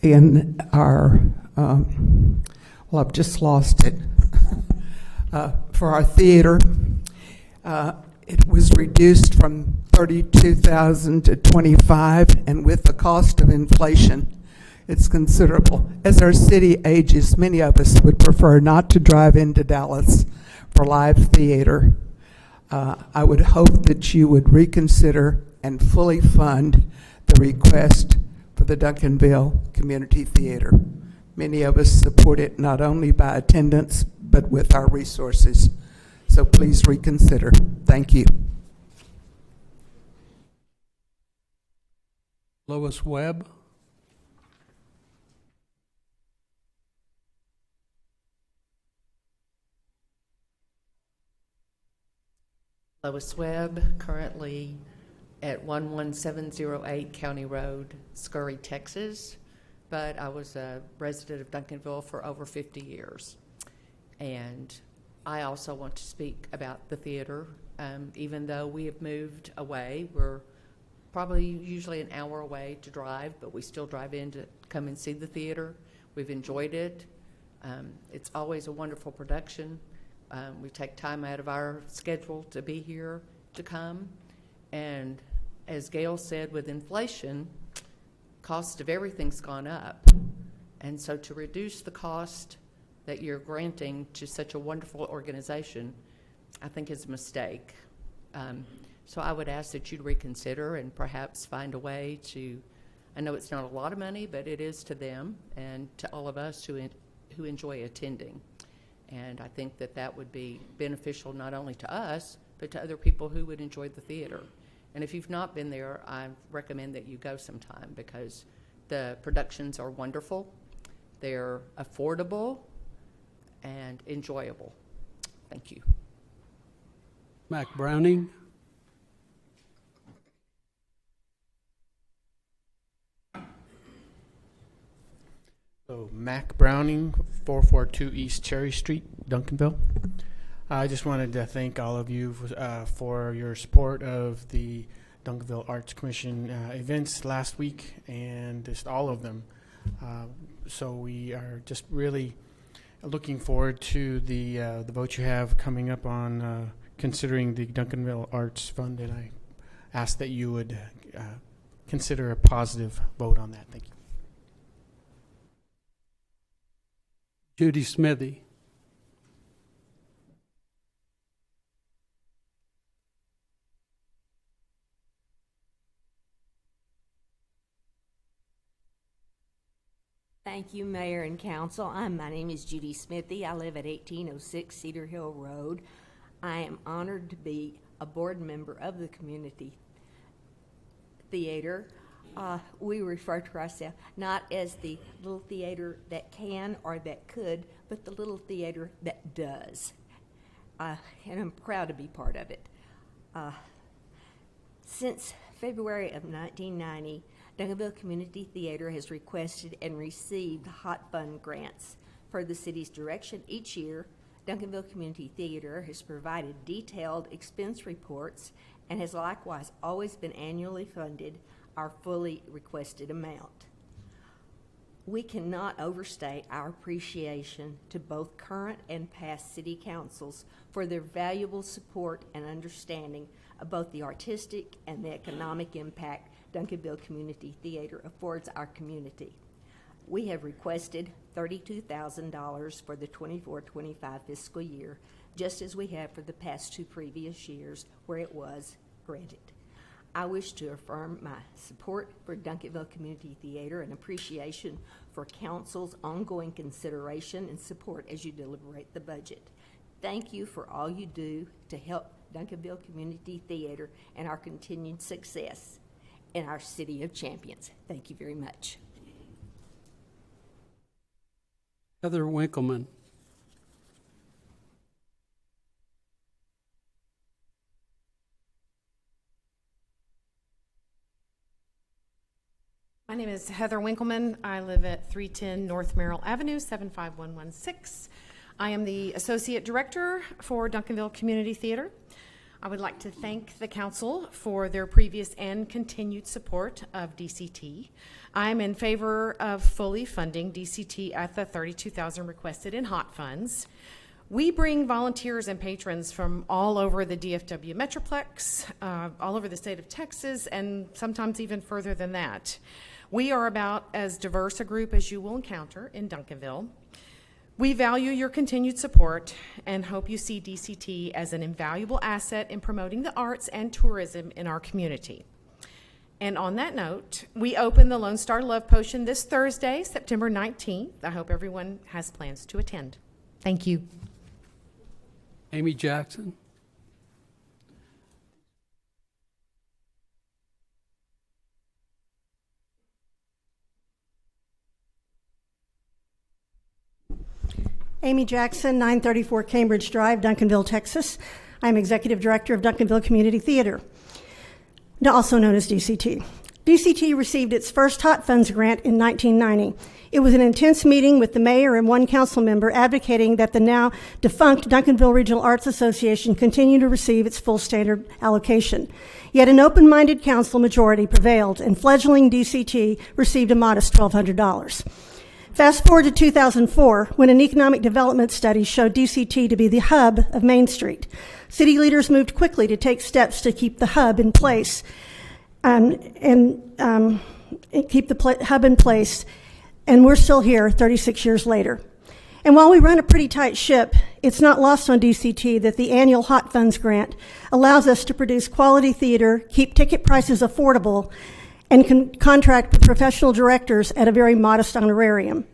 in our, well, I've just lost it, for our theater. It was reduced from $32,000 to $25,000, and with the cost of inflation, it's considerable. As our city ages, many of us would prefer not to drive into Dallas for live theater. I would hope that you would reconsider and fully fund the request for the Duncanville Community Theater. Many of us support it not only by attendance, but with our resources. So please reconsider. Thank you. Lois Webb. Lois Webb, currently at 11708 County Road, Scurry, Texas. But I was a resident of Duncanville for over 50 years. And I also want to speak about the theater. Even though we have moved away, we're probably usually an hour away to drive, but we still drive in to come and see the theater. We've enjoyed it. It's always a wonderful production. We take time out of our schedule to be here to come. And as Gail said, with inflation, cost of everything's gone up. And so to reduce the cost that you're granting to such a wonderful organization, I think is a mistake. So I would ask that you'd reconsider and perhaps find a way to, I know it's not a lot of money, but it is to them and to all of us who enjoy attending. And I think that that would be beneficial not only to us, but to other people who would enjoy the theater. And if you've not been there, I recommend that you go sometime because the productions are wonderful, they're affordable, and enjoyable. Thank you. Mac Browning. So Mac Browning, 442 East Cherry Street, Duncanville. I just wanted to thank all of you for your support of the Duncanville Arts Commission events last week, and just all of them. So we are just really looking forward to the vote you have coming up on considering the Duncanville Arts Fund, and I ask that you would consider a positive vote on that. Thank you. Judy Smithy. Thank you, Mayor and Council. My name is Judy Smithy. I live at 1806 Cedar Hill Road. I am honored to be a board member of the Community Theater. We refer to ourselves not as the little theater that can or that could, but the little theater that does. And I'm proud to be part of it. Since February of 1990, Duncanville Community Theater has requested and received hot fund grants. Per the city's direction each year, Duncanville Community Theater has provided detailed expense reports and has likewise always been annually funded our fully requested amount. We cannot overstate our appreciation to both current and past city councils for their valuable support and understanding of both the artistic and the economic impact Duncanville Community Theater affords our community. We have requested $32,000 for the 24-25 fiscal year, just as we have for the past 2 previous years where it was granted. I wish to affirm my support for Duncanville Community Theater and appreciation for council's ongoing consideration and support as you deliberate the budget. Thank you for all you do to help Duncanville Community Theater and our continued success in our City of Champions. Thank you very much. Heather Winkleman. My name is Heather Winkleman. I live at 310 North Merrill Avenue, 75116. I am the Associate Director for Duncanville Community Theater. I would like to thank the council for their previous and continued support of DCT. I'm in favor of fully funding DCT at the $32,000 requested in hot funds. We bring volunteers and patrons from all over the DFW Metroplex, all over the state of Texas, and sometimes even further than that. We are about as diverse a group as you will encounter in Duncanville. We value your continued support and hope you see DCT as an invaluable asset in promoting the arts and tourism in our community. And on that note, we open the Lone Star Love Potion this Thursday, September 19th. I hope everyone has plans to attend. Thank you. Amy Jackson. Amy Jackson, 934 Cambridge Drive, Duncanville, Texas. I'm Executive Director of Duncanville Community Theater, also known as DCT. DCT received its first Hot Funds grant in 1990. It was an intense meeting with the mayor and one council member advocating that the now defunct Duncanville Regional Arts Association continue to receive its full standard allocation. Yet an open-minded council majority prevailed, and fledgling DCT received a modest $1,200. Fast forward to 2004, when an economic development study showed DCT to be the hub of Main Street. City leaders moved quickly to take steps to keep the hub in place, and we're still here 36 years later. And while we run a pretty tight ship, it's not lost on DCT that the annual Hot Funds grant allows us to produce quality theater, keep ticket prices affordable, and can contract with professional directors at a very modest honorarium.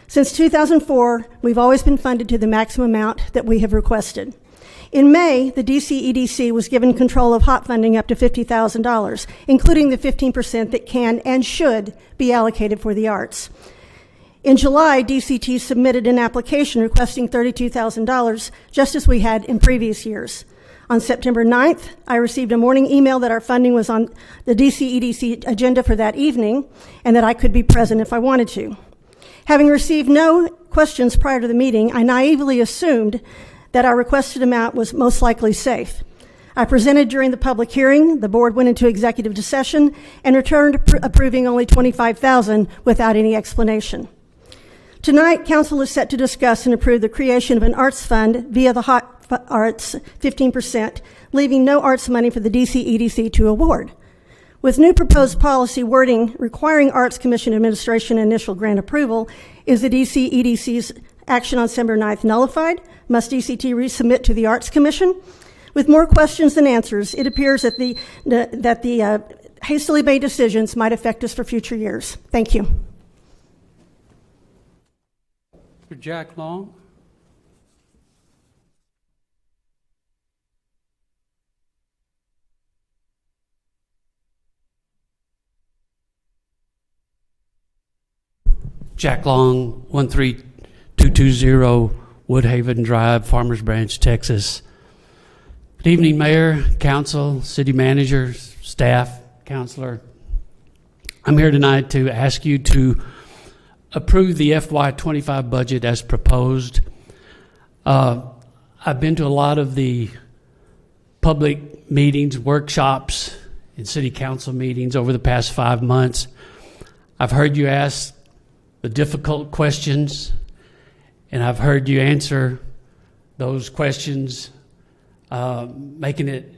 Since 2004, we've always been funded to the maximum amount that we have requested. In May, the DC EDC was given control of hot funding up to $50,000, including the 15% that can and should be allocated for the arts. In July, DCT submitted an application requesting $32,000, just as we had in previous years. On September 9th, I received a morning email that our funding was on the DC EDC agenda for that evening and that I could be present if I wanted to. Having received no questions prior to the meeting, I naively assumed that our requested amount was most likely safe. I presented during the public hearing, the board went into executive session, and returned approving only $25,000 without any explanation. Tonight, council is set to discuss and approve the creation of an arts fund via the Hot Arts 15%, leaving no arts money for the DC EDC to award. With new proposed policy wording requiring Arts Commission administration initial grant approval, is the DC EDC's action on December 9th nullified? Must DCT resubmit to the Arts Commission? With more questions than answers, it appears that the hastily made decisions might affect us for future years. Thank you. Jack Long. Jack Long, 13220 Woodhaven Drive, Farmers Branch, Texas. Good evening, Mayor, Council, City Manager, staff, Counselor. I'm here tonight to ask you to approve the FY25 budget as proposed. I've been to a lot of the public meetings, workshops, and city council meetings over the past 5 months. I've heard you ask the difficult questions, and I've heard you answer those questions, making it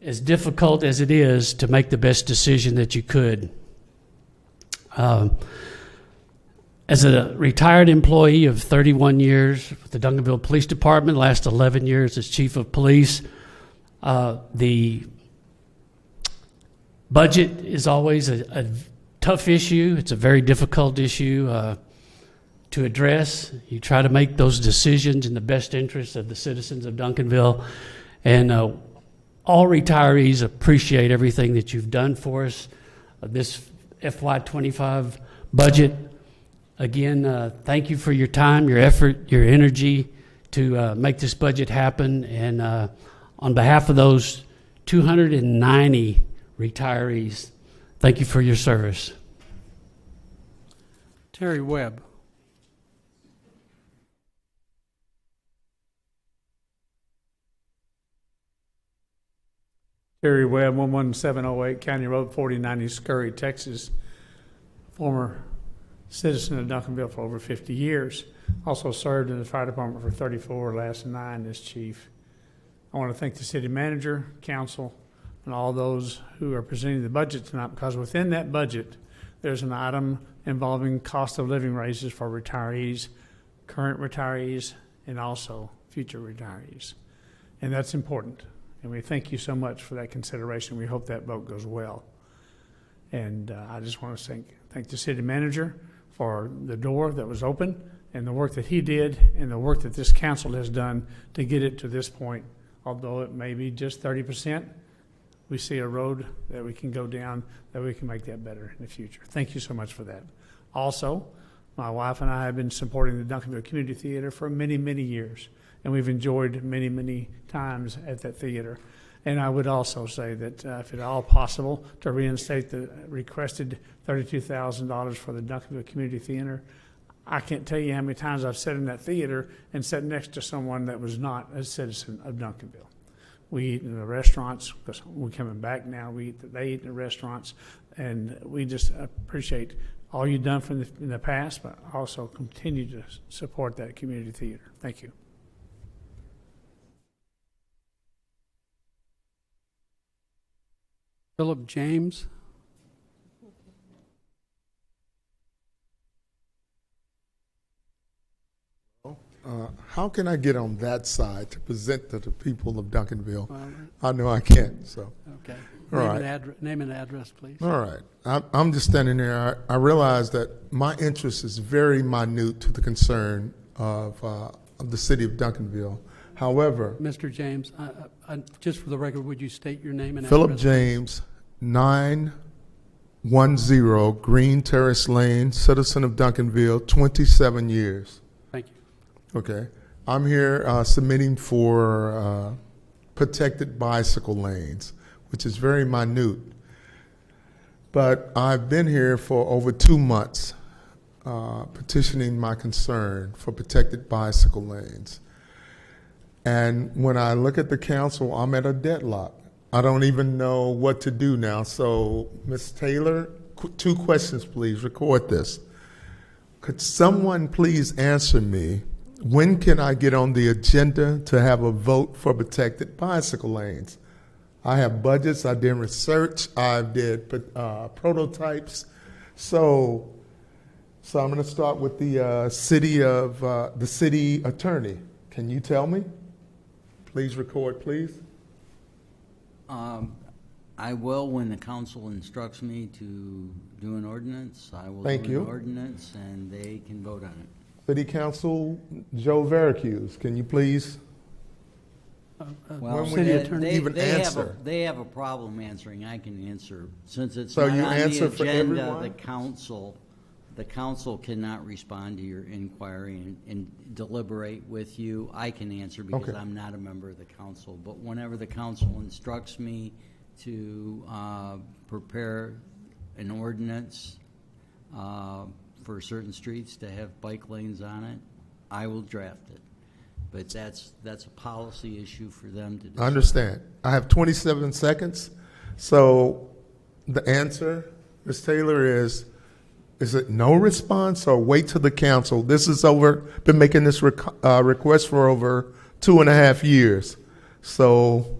as difficult as it is to make the best decision that you could. As a retired employee of 31 years with the Duncanville Police Department, last 11 years as chief of police, the budget is always a tough issue. It's a very difficult issue to address. You try to make those decisions in the best interest of the citizens of Duncanville. And all retirees appreciate everything that you've done for us. This FY25 budget, again, thank you for your time, your effort, your energy to make this budget happen. And on behalf of those 290 retirees, thank you for your service. Terry Webb. Terry Webb, 11708 County Road 4090, Scurry, Texas. Former citizen of Duncanville for over 50 years. Also served in the fire department for 34, last 9 as chief. I want to thank the city manager, council, and all those who are presenting the budget tonight, because within that budget, there's an item involving cost of living raises for retirees, current retirees, and also future retirees. And that's important. And we thank you so much for that consideration. We hope that vote goes well. And I just want to thank the city manager for the door that was open and the work that he did and the work that this council has done to get it to this point. Although it may be just 30%, we see a road that we can go down that we can make that better in the future. Thank you so much for that. Also, my wife and I have been supporting the Duncanville Community Theater for many, many years, and we've enjoyed many, many times at that theater. And I would also say that if at all possible, to reinstate the requested $32,000 for the Duncanville Community Theater. I can't tell you how many times I've sat in that theater and sat next to someone that was not a citizen of Duncanville. We eat in the restaurants, because we're coming back now. They eat in the restaurants, and we just appreciate all you've done in the past, but also continue to support that community theater. Thank you. Philip James. How can I get on that side to present to the people of Duncanville? I know I can't, so. Okay. All right. Name and address, please. All right. I'm just standing there. I realize that my interest is very minute to the concern of the city of Duncanville. However, Mr. James, just for the record, would you state your name and Philip address? James, 910 Green Terrace Lane, citizen of Duncanville, 27 years. Thank you. Okay. I'm here submitting for protected bicycle lanes, which is very minute. But I've been here for over 2 months petitioning my concern for protected bicycle lanes. And when I look at the council, I'm at a deadlock. I don't even know what to do now. So, Ms. Taylor, 2 questions, please. Record this. Could someone please answer me, when can I get on the agenda to have a vote for protected bicycle lanes? I have budgets, I did research, I did prototypes. So I'm going to start with the city attorney. Can you tell me? Please record, please. I will, when the council instructs me to do an ordinance, I will Thank do you. an ordinance and they can vote on it. City Council Joe Veracruz, can you please? Well, when would you even answer? They have a problem answering. I can answer. Since it's So not you on answer the for agenda, everyone? the council cannot respond to your inquiry and deliberate with you. I can answer because Okay. I'm not a member of the council. But whenever the council instructs me to prepare an ordinance for certain streets to have bike lanes on it, I will draft it. But that's a policy issue for them to decide. I understand. I have 27 seconds. So the answer, Ms. Taylor, is Is it no response or wait till the council? This is been making this request for over 2.5 years. So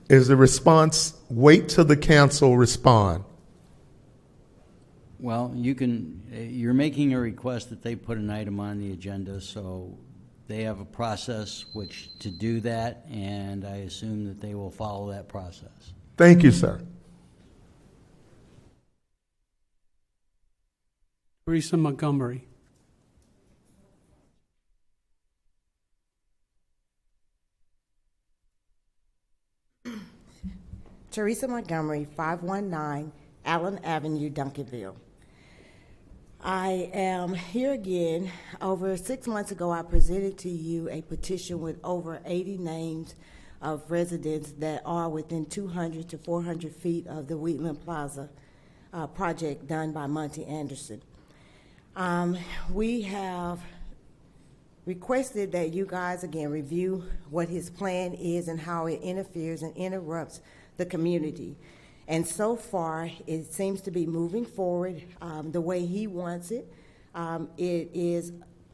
is the response wait till the council respond? Well, you're making a request that they put an item on the agenda, so they have a process to do that, and I assume that they will follow that process. Thank you, sir. Teresa Montgomery. Teresa Montgomery, 519 Allen Avenue, Duncanville. I am here again. Over 6 months ago, I presented to you a petition with over 80 names of residents that are within 200 to 400 feet of the Wheatland Plaza project done by Monty Anderson. We have requested that you guys again review what his plan is and how it interferes and interrupts the community. And so far, it seems to be moving forward the way he wants it. It is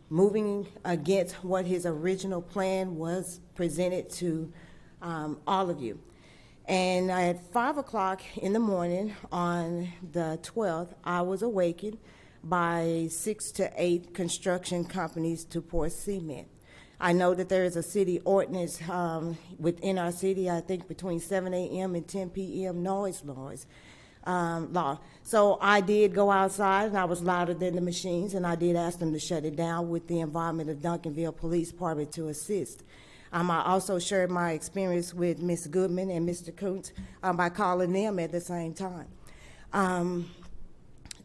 moving against what his original plan was presented to all of you. And at 5 o'clock in the morning on the 12th, I was awakened by 6 to 8 construction companies to pour cement. I know that there is a city ordinance within our city, I think between 7 a.m. and 10 p.m. noise law. So I did go outside, and I was louder than the machines, and I did ask them to shut it down with the Environment of Duncanville Police Department to assist. I also shared my experience with Ms. Goodman and Mr. Kuntz by calling them at the same time.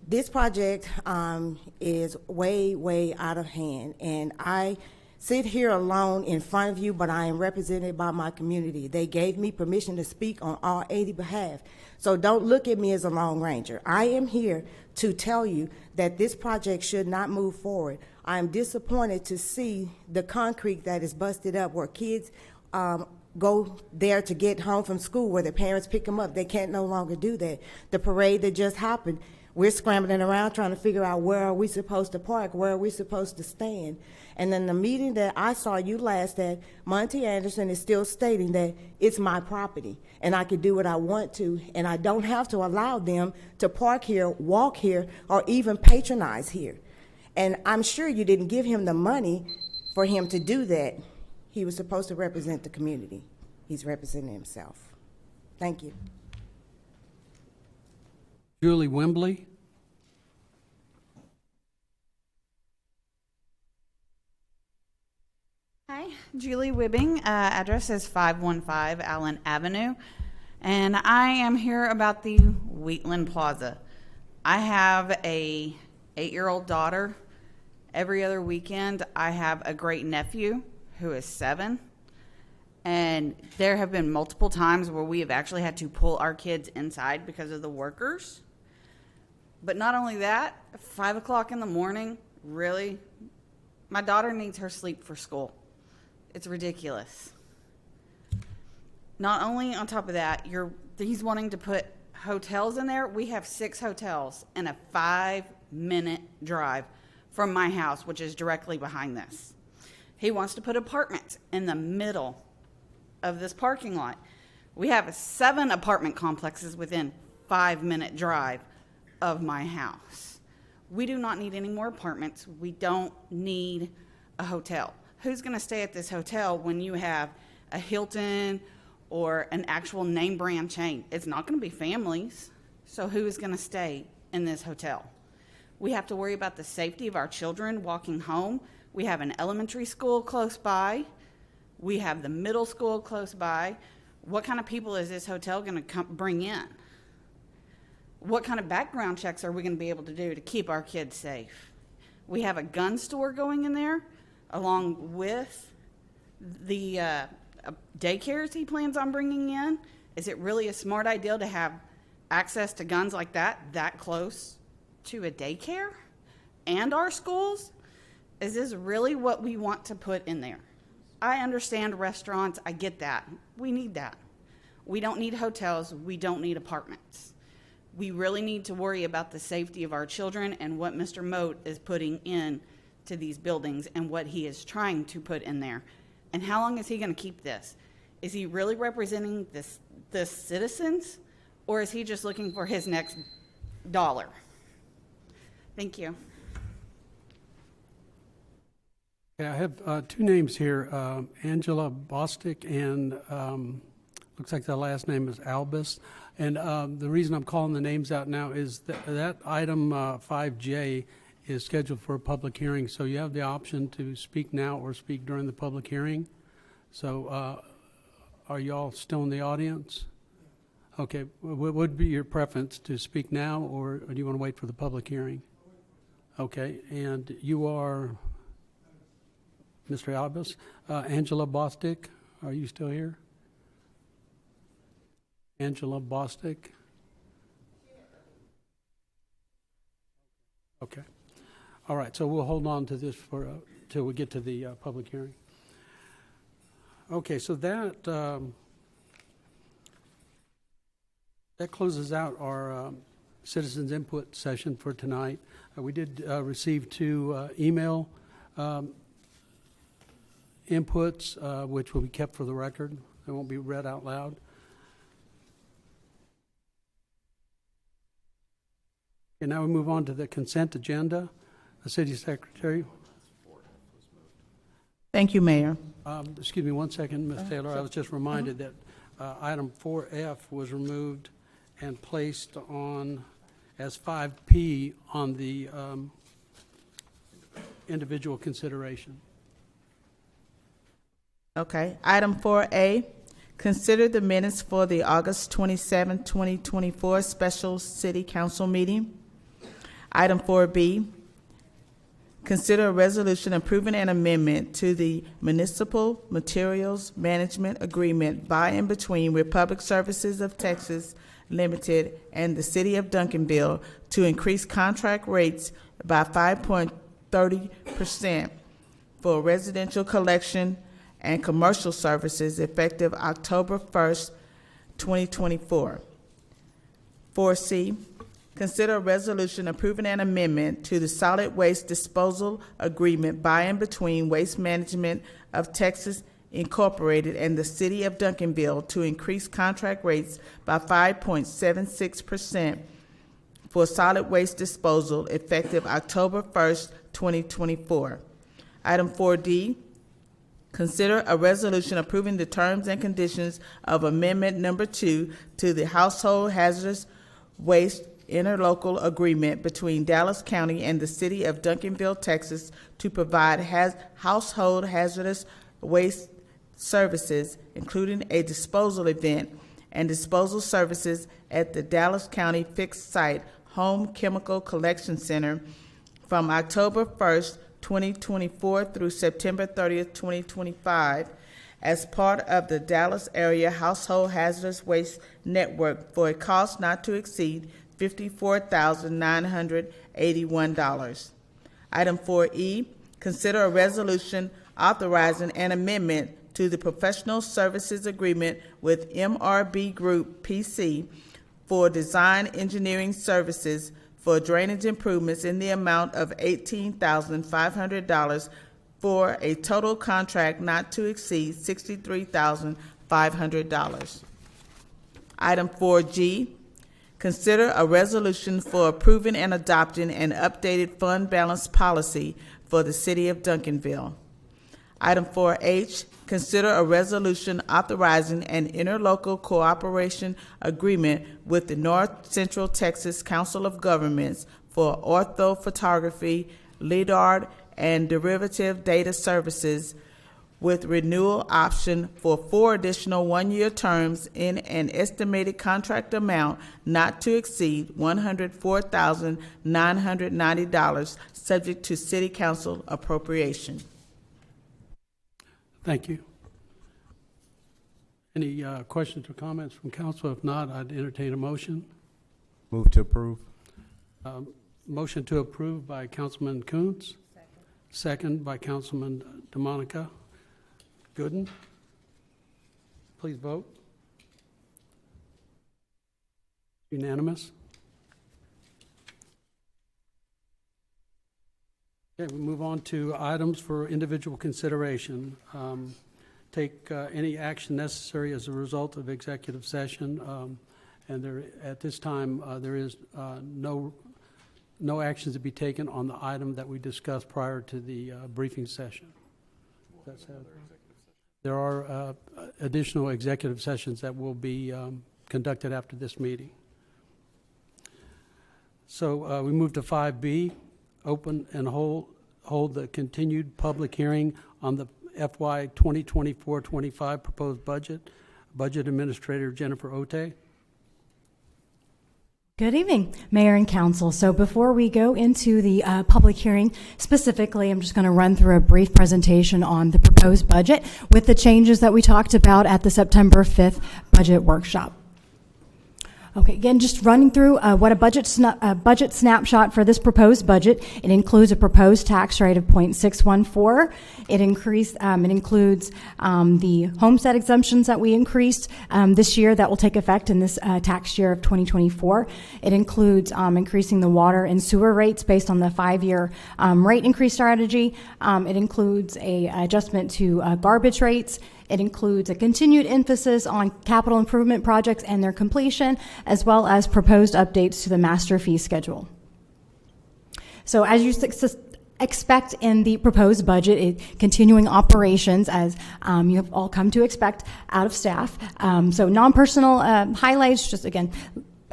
This project is way out of hand, and I sit here alone in front of you, but I am represented by my community. They gave me permission to speak on all 80 behalf. So don't look at me as a Lone Ranger. I am here to tell you that this project should not move forward. I am disappointed to see the concrete that is busted up where kids go there to get home from school, where their parents pick them up. They can't no longer do that. The parade that just happened, we're scrambling around trying to figure out where are we supposed to park, where are we supposed to stand. And then the meeting that I saw you last at, Monty Anderson is still stating that it's my property and I can do what I want to, and I don't have to allow them to park here, walk here, or even patronize here. And I'm sure you didn't give him the money for him to do that. He was supposed to represent the community. He's representing himself. Thank you. Julie Wembley. Hi, Julie Wibbing. Address is 515 Allen Avenue, and I am here about the Wheatland Plaza. I have a 8-year-old daughter. Every other weekend, I have a great nephew who is 7, and there have been multiple times where we have actually had to pull our kids inside because of the workers. But not only that, 5 o'clock in the morning, really, my daughter needs her sleep for school. It's ridiculous. Not only on top of that, he's wanting to put hotels in there. We have 6 hotels and a 5-minute drive from my house, which is directly behind this. He wants to put apartments in the middle of this parking lot. We have 7 apartment complexes within 5-minute drive of my house. We do not need any more apartments. We don't need a hotel. Who's going to stay at this hotel when you have a Hilton or an actual name brand chain? It's not going to be families. So who is going to stay in this hotel? We have to worry about the safety of our children walking home. We have an elementary school close by. We have the middle school close by. What kind of people is this hotel going to bring in? What kind of background checks are we going to be able to do to keep our kids safe? We have a gun store going in there along with the daycares he plans on bringing in. Is it really a smart idea to have access to guns like that close to a daycare and our schools? Is this really what we want to put in there? I understand restaurants. I get that. We need that. We don't need hotels. We don't need apartments. we really need to worry about the safety of our children and what Mr. Moat is putting in to these buildings and what he is trying to put in there. And how long is he going to keep this? Is he really representing the citizens, or is he just looking for his next dollar? Thank you. Yeah, I have two names here, Angela Bostic and looks like the last name is Albus. And the reason I'm calling the names out now is that item 5J is scheduled for a public hearing, so you have the option to speak now or speak during the public hearing. So are you all still in the audience? Okay, what would be your preference, to speak now or do you want to wait for the public hearing? Okay, and you are Mr. Albus. Angela Bostic, are you still here? Angela Bostic? Okay. All right, so we'll hold on to this for till we get to the public hearing. Okay, so that closes out our citizens input session for tonight. We did receive two email inputs, which will be kept for the record. They won't be read out loud. Okay, now we move on to the consent agenda. The City Secretary. Thank you, Mayor. Excuse me one second, Ms. Taylor. I was just reminded that item 4F was removed and placed on as 5P on the individual consideration. Okay. Item 4A, consider the minutes for the August 27, 2024 special City Council meeting. Item 4B, consider a resolution approving an amendment to the Municipal Materials Management Agreement by and between Republic Services of Texas Limited and the City of Duncanville to increase contract rates by 5.30% for residential collection and commercial services effective October 1st, 2024. 4C, consider a resolution approving an amendment to the solid waste disposal agreement by and between Waste Management of Texas Incorporated and the City of Duncanville to increase contract rates by 5.76% for solid waste disposal effective October 1st, 2024. Item 4D, consider a resolution approving the terms and conditions of Amendment Number 2 to the Household Hazardous Waste interlocal agreement between Dallas County and the City of Duncanville, Texas, to provide household hazardous waste services, including a disposal event and disposal services at the Dallas County Fixed Site Home Chemical Collection Center from October 1st, 2024 through September 30th, 2025, as part of the Dallas Area Household Hazardous Waste Network for a cost not to exceed $54,981. Item 4E, consider a resolution authorizing an amendment to the Professional Services Agreement with MRB Group, PC, for design engineering services for drainage improvements in the amount of $18,500 for a total contract not to exceed $63,500. Item 4G, consider a resolution for approving and adopting an updated fund balance policy for the City of Duncanville. Item 4H, consider a resolution authorizing an interlocal cooperation agreement with the North Central Texas Council of Governments for orthophotography, LIDAR, and derivative data services with renewal option for 4 additional one-year terms in an estimated contract amount not to exceed $104,990, subject to City Council appropriation. Thank you. Any questions or comments from council? If not, I'd entertain a motion. Move to approve. Motion to approve by Councilman Kuntz. Second by Councilman DeMonica. Gooden. Please vote. Unanimous. Okay, we move on to items for individual consideration. Take any action necessary as a result of executive session. And there, at this time, there is no actions to be taken on the item that we discussed prior to the briefing session. There are additional executive sessions that will be conducted after this meeting. So we move to 5B, open and hold the continued public hearing on the FY 2024-25 proposed budget. Budget Administrator Jennifer Ote. Good evening, Mayor and Council. So before we go into the public hearing specifically, I'm just going to run through a brief presentation on the proposed budget with the changes that we talked about at the September 5th budget workshop. Okay, again, just running through what a budget snapshot for this proposed budget. It includes a proposed tax rate of 0.614. It includes the homestead exemptions that we increased this year that will take effect in this tax year of 2024. It includes increasing the water and sewer rates based on the 5-year rate increase strategy. It includes a adjustment to garbage rates. It includes a continued emphasis on capital improvement projects and their completion, as well as proposed updates to the master fee schedule. So as you expect in the proposed budget, continuing operations, as you have all come to expect out of staff. So non-personal highlights, just again,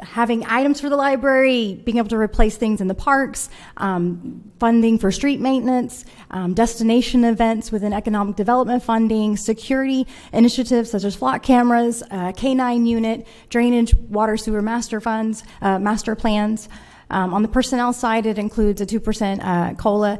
having items for the library, being able to replace things in the parks, funding for street maintenance, destination events within economic development funding, security initiatives such as flock cameras, K-9 unit, drainage, water, sewer master funds, master plans. On the personnel side, it includes a 2% COLA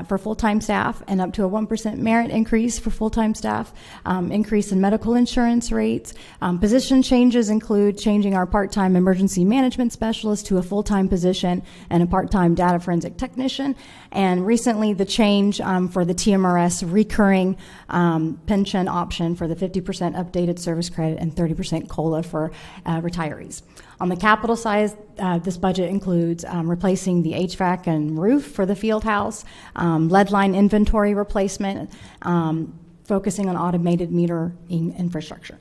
for full-time staff and up to a 1% merit increase for full-time staff, increase in medical insurance rates. Position changes include changing our part-time emergency management specialist to a full-time position and a part-time data forensic technician. And recently, the change for the TMRS recurring pension option for the 50% updated service credit and 30% COLA for retirees. On the capital side, this budget includes replacing the HVAC and roof for the field house, lead line inventory replacement, focusing on automated metering infrastructure.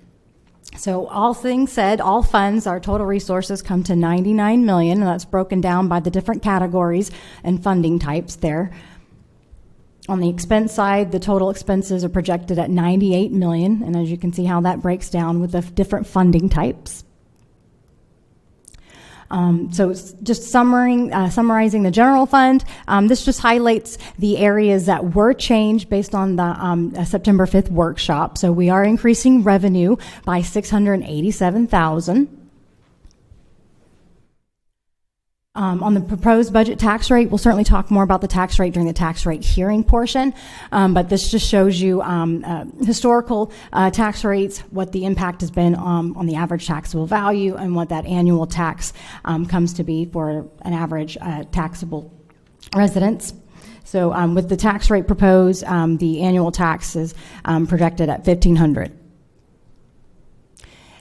So all things said, all funds, our total resources come to $99 million, and that's broken down by the different categories and funding types there. On the expense side, the total expenses are projected at $98 million, and as you can see how that breaks down with the different funding types. So just summarizing the general fund, this just highlights the areas that were changed based on the September 5th workshop. So we are increasing revenue by $687,000. On the proposed budget tax rate, we'll certainly talk more about the tax rate during the tax rate hearing portion, but this just shows you historical tax rates, what the impact has been on the average taxable value, and what that annual tax comes to be for an average taxable residence. So with the tax rate proposed, the annual tax is projected at $1,500.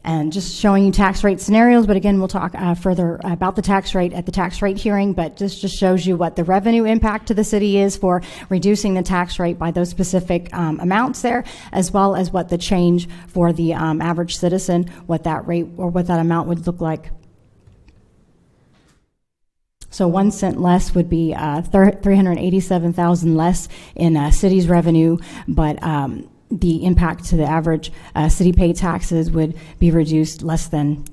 And just showing you tax rate scenarios, but again, we'll talk further about the tax rate at the tax rate hearing, but this just shows you what the revenue impact to the city is for reducing the tax rate by those specific amounts there, as well as what the change for the average citizen, what that rate or what that amount would look like. So 1 cent less would be $387,000 less in city's revenue, but the impact to the average city paid taxes would be reduced less than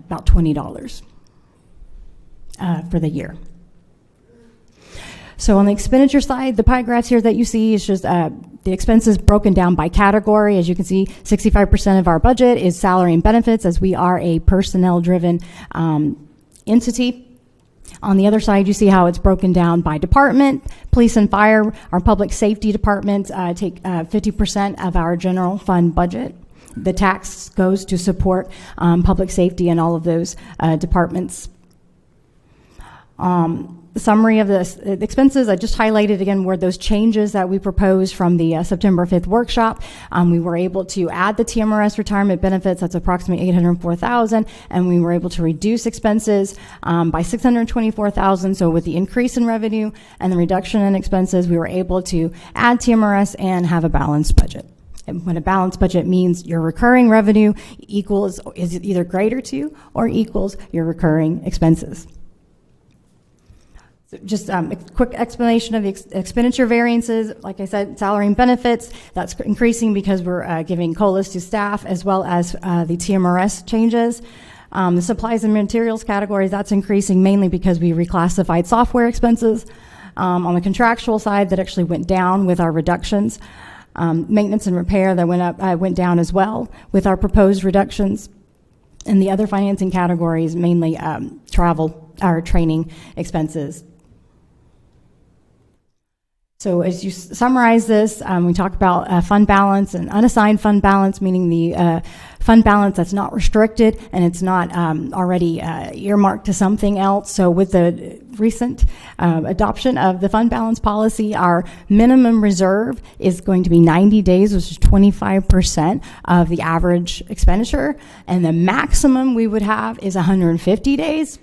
about $20 for the year. So on the expenditure side, the pie graphs here that you see is just the expenses broken down by category. As you can see, 65% of our budget is salary and benefits, as we are a personnel-driven entity. On the other side, you see how it's broken down by department. Police and fire, our public safety departments take 50% of our general fund budget. The tax goes to support public safety and all of those departments. summary of the expenses, I just highlighted again were those changes that we proposed from the September 5th workshop. We were able to add the TMRS retirement benefits, that's approximately $804,000, and we were able to reduce expenses by $624,000. So with the increase in revenue and the reduction in expenses, we were able to add TMRS and have a balanced budget. And when a balanced budget means your recurring revenue is either greater to or equals your recurring expenses. So just a quick explanation of the expenditure variances. Like I said, salary and benefits, that's increasing because we're giving COLAs to staff as well as the TMRS changes. The supplies and materials categories, that's increasing mainly because we reclassified software expenses. On the contractual side, that actually went down with our reductions. Maintenance and repair, that went down as well with our proposed reductions. And the other financing categories, mainly travel or training expenses. So as you summarize this, we talk about fund balance and unassigned fund balance, meaning the fund balance that's not restricted and it's not already earmarked to something else. So with the recent adoption of the fund balance policy, our minimum reserve is going to be 90 days, which is 25% of the average expenditure. And the maximum we would have is 150 days.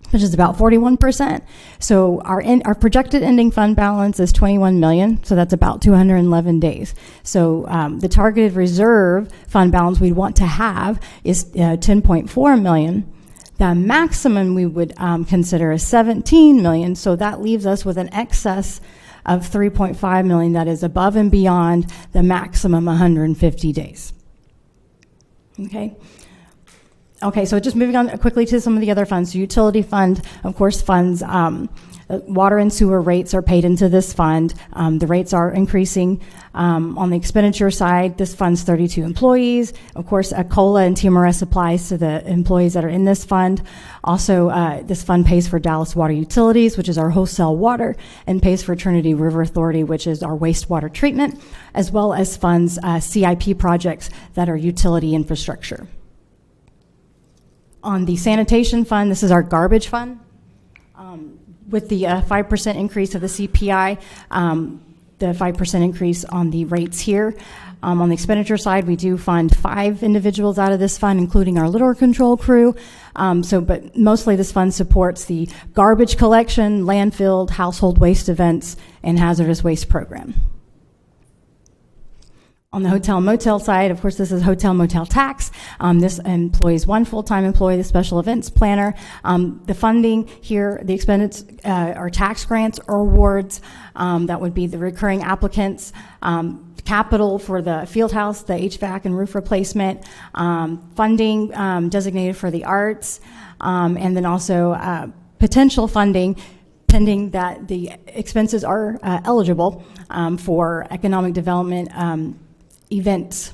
Which is about 41%. So our projected ending fund balance is $21 million, so that's about 211 days. So the targeted reserve fund balance we'd want to have is $10.4 million. The maximum we would consider is $17 million, so that leaves us with an excess of $3.5 million that is above and beyond the maximum 150 days. Okay, so just moving on quickly to some of the other funds. So utility fund, of course, funds, water and sewer rates are paid into this fund. The rates are increasing. On the expenditure side, this funds 32 employees. Of course, a COLA and TMRS applies to the employees that are in this fund. Also, this fund pays for Dallas Water Utilities, which is our wholesale water, and pays for Trinity River Authority, which is our wastewater treatment, as well as funds CIP projects that are utility infrastructure. On the sanitation fund, this is our garbage fund. With the 5% increase of the CPI, the 5% increase on the rates here. On the expenditure side, we do fund 5 individuals out of this fund, including our litter control crew. But mostly this fund supports the garbage collection, landfill, household waste events, and hazardous waste program. On the hotel motel side, of course, this is hotel motel tax. This employs 1 full-time employee, the special events planner. The funding here, the expenses are tax grants or awards. That would be the recurring applicants. Capital for the field house, the HVAC and roof replacement. Funding designated for the arts. And then also potential funding pending that the expenses are eligible for economic development events.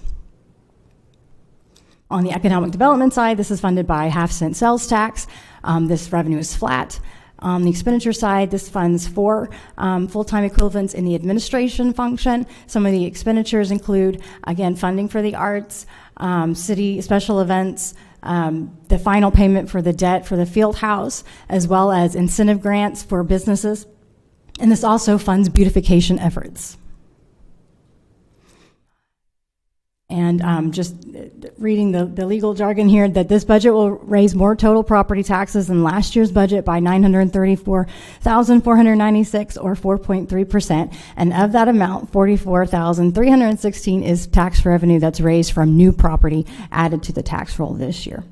On the economic development side, this is funded by half-cent sales tax. This revenue is flat. On the expenditure side, this funds 4 full-time equivalents in the administration function. Some of the expenditures include, again, funding for the arts, city special events, the final payment for the debt for the field house, as well as incentive grants for businesses. And this also funds beautification efforts. And just reading the legal jargon here, that this budget will raise more total property taxes than last year's budget by $934,496 or 4.3%. And of that amount, $44,316 is tax revenue that's raised from new property added to the tax roll this year.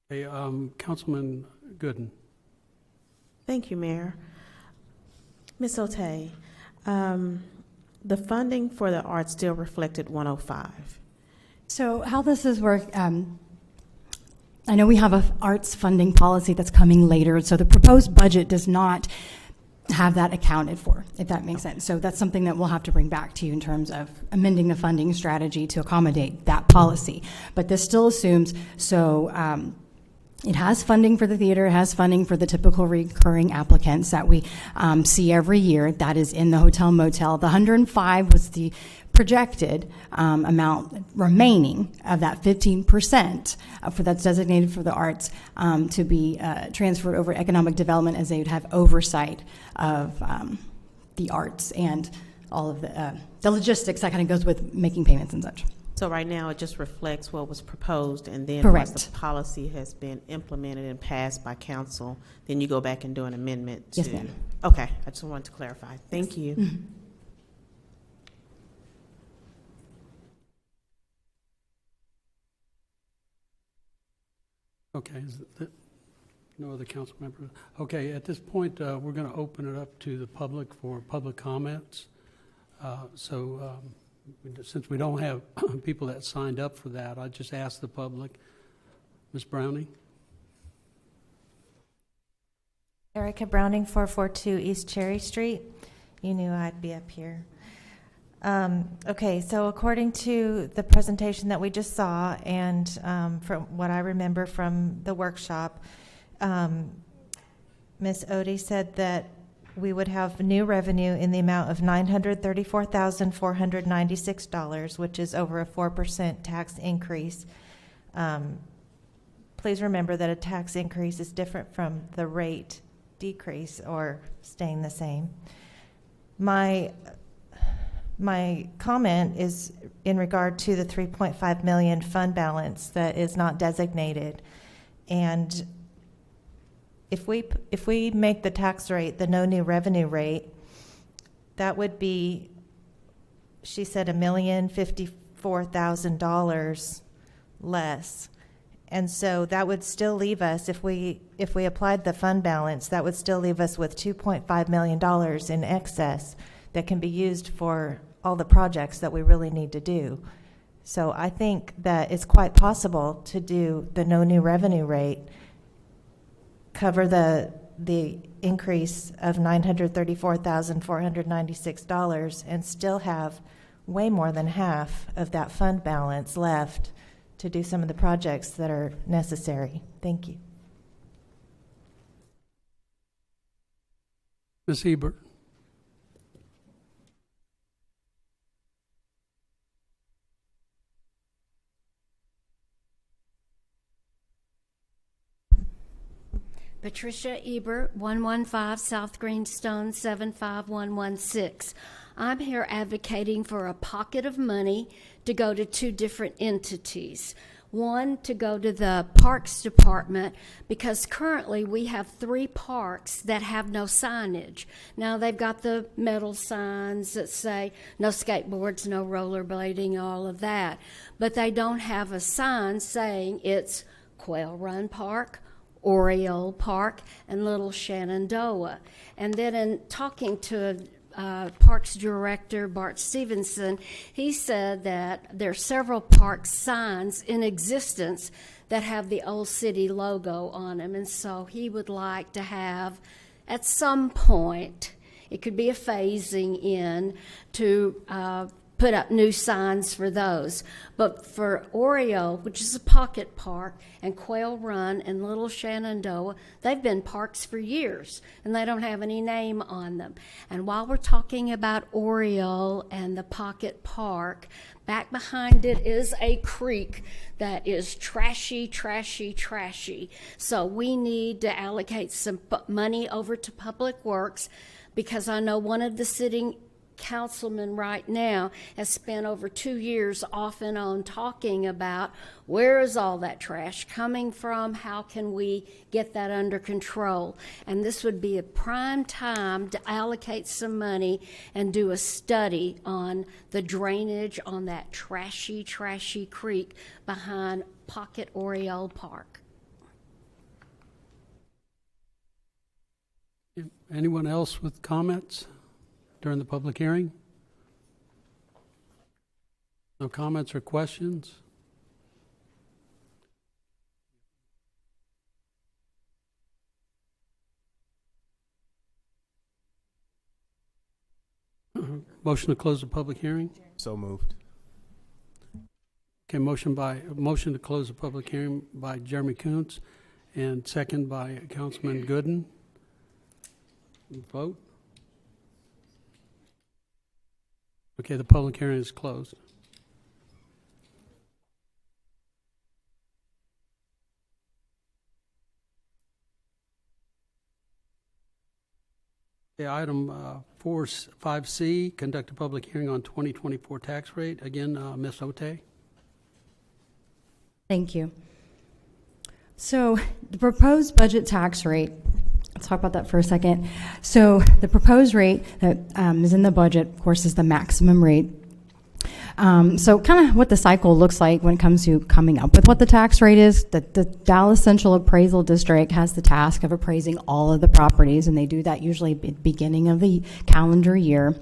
Hey, Councilman Gooden. Thank you, Mayor. Ms. Otey, the funding for the arts still reflected 105. So how this is work, I know we have a arts funding policy that's coming later, so the proposed budget does not have that accounted for, if that makes sense. So that's something that we'll have to bring back to you in terms of amending the funding strategy to accommodate that policy. But this still assumes, it has funding for the theater, it has funding for the typical recurring applicants that we see every year. That is in the hotel motel. The 105 was the projected amount remaining of that 15% for that's designated for the arts to be transferred over economic development, as they would have oversight of the arts and all of the logistics that kind of goes with making payments and such. So right now, it just reflects what was proposed, and then Correct. once the policy has been implemented and passed by council, then you go back and do an amendment to... Yes, ma'am. Okay, I just wanted to clarify. Thank you. Mhm. Okay, no other council member? Okay, at this point, we're going to open it up to the public for public comments. Since we don't have people that signed up for that, I just ask the public. Ms. Browning? Erica Browning, 442 East Cherry Street. You knew I'd be up here. Okay, so according to the presentation that we just saw, and from what I remember from the workshop, Ms. Odie said that we would have new revenue in the amount of $934,496, which is over a 4% tax increase. Please remember that a tax increase is different from the rate decrease or staying the same. My comment is in regard to the $3.5 million fund balance that is not designated. And if we make the tax rate the no new revenue rate, that would be, she said, $1,054,000 less. And so that would still leave us, if we applied the fund balance, that would still leave us with $2.5 million in excess that can be used for all the projects that we really need to do. So I think that it's quite possible to do the no new revenue rate, cover the increase of $934,496, and still have way more than half of that fund balance left to do some of the projects that are necessary. Thank you. Ms. Hebert? Patricia Ebert, 115 South Greenstone, 75116. I'm here advocating for a pocket of money to go to two different entities. One, to go to the Parks Department, because currently we have 3 parks that have no signage. Now they've got the metal signs that say no skateboards, no rollerblading, all of that. But they don't have a sign saying it's Quail Run Park, Oriole Park, and Little Shenandoah. And then in talking to Parks Director Bart Stevenson, he said that there are several park signs in existence that have the Old City logo on them, and so he would like to have, at some point, it could be a phasing in, to put up new signs for those. But for Oriole, which is a pocket park, and Quail Run and Little Shenandoah, they've been parks for years, and they don't have any name on them. And while we're talking about Oriole and the pocket park, back behind it is a creek that is trashy, trashy, trashy. So we need to allocate some money over to Public Works, because I know one of the sitting councilman right now has spent over 2 years off and on talking about where is all that trash coming from, how can we get that under control. And this would be a prime time to allocate some money and do a study on the drainage on that trashy, trashy creek behind Pocket Oriole Park. Anyone else with comments during the public hearing? No comments or questions? Motion to close the public hearing? So moved. Okay, motion to close the public hearing by Jeremy Kuntz and second by Councilman Gooden. Vote. Okay, the public hearing is closed. Okay, item 5C, conduct a public hearing on 2024 tax rate. Again, Ms. Ote. Thank you. So the proposed budget tax rate, let's talk about that for a second. So the proposed rate that is in the budget, of course, is the maximum rate. So kind of what the cycle looks like when it comes to coming up with what the tax rate is, that the Dallas Central Appraisal District has the task of appraising all of the properties, and they do that usually at the beginning of the calendar year.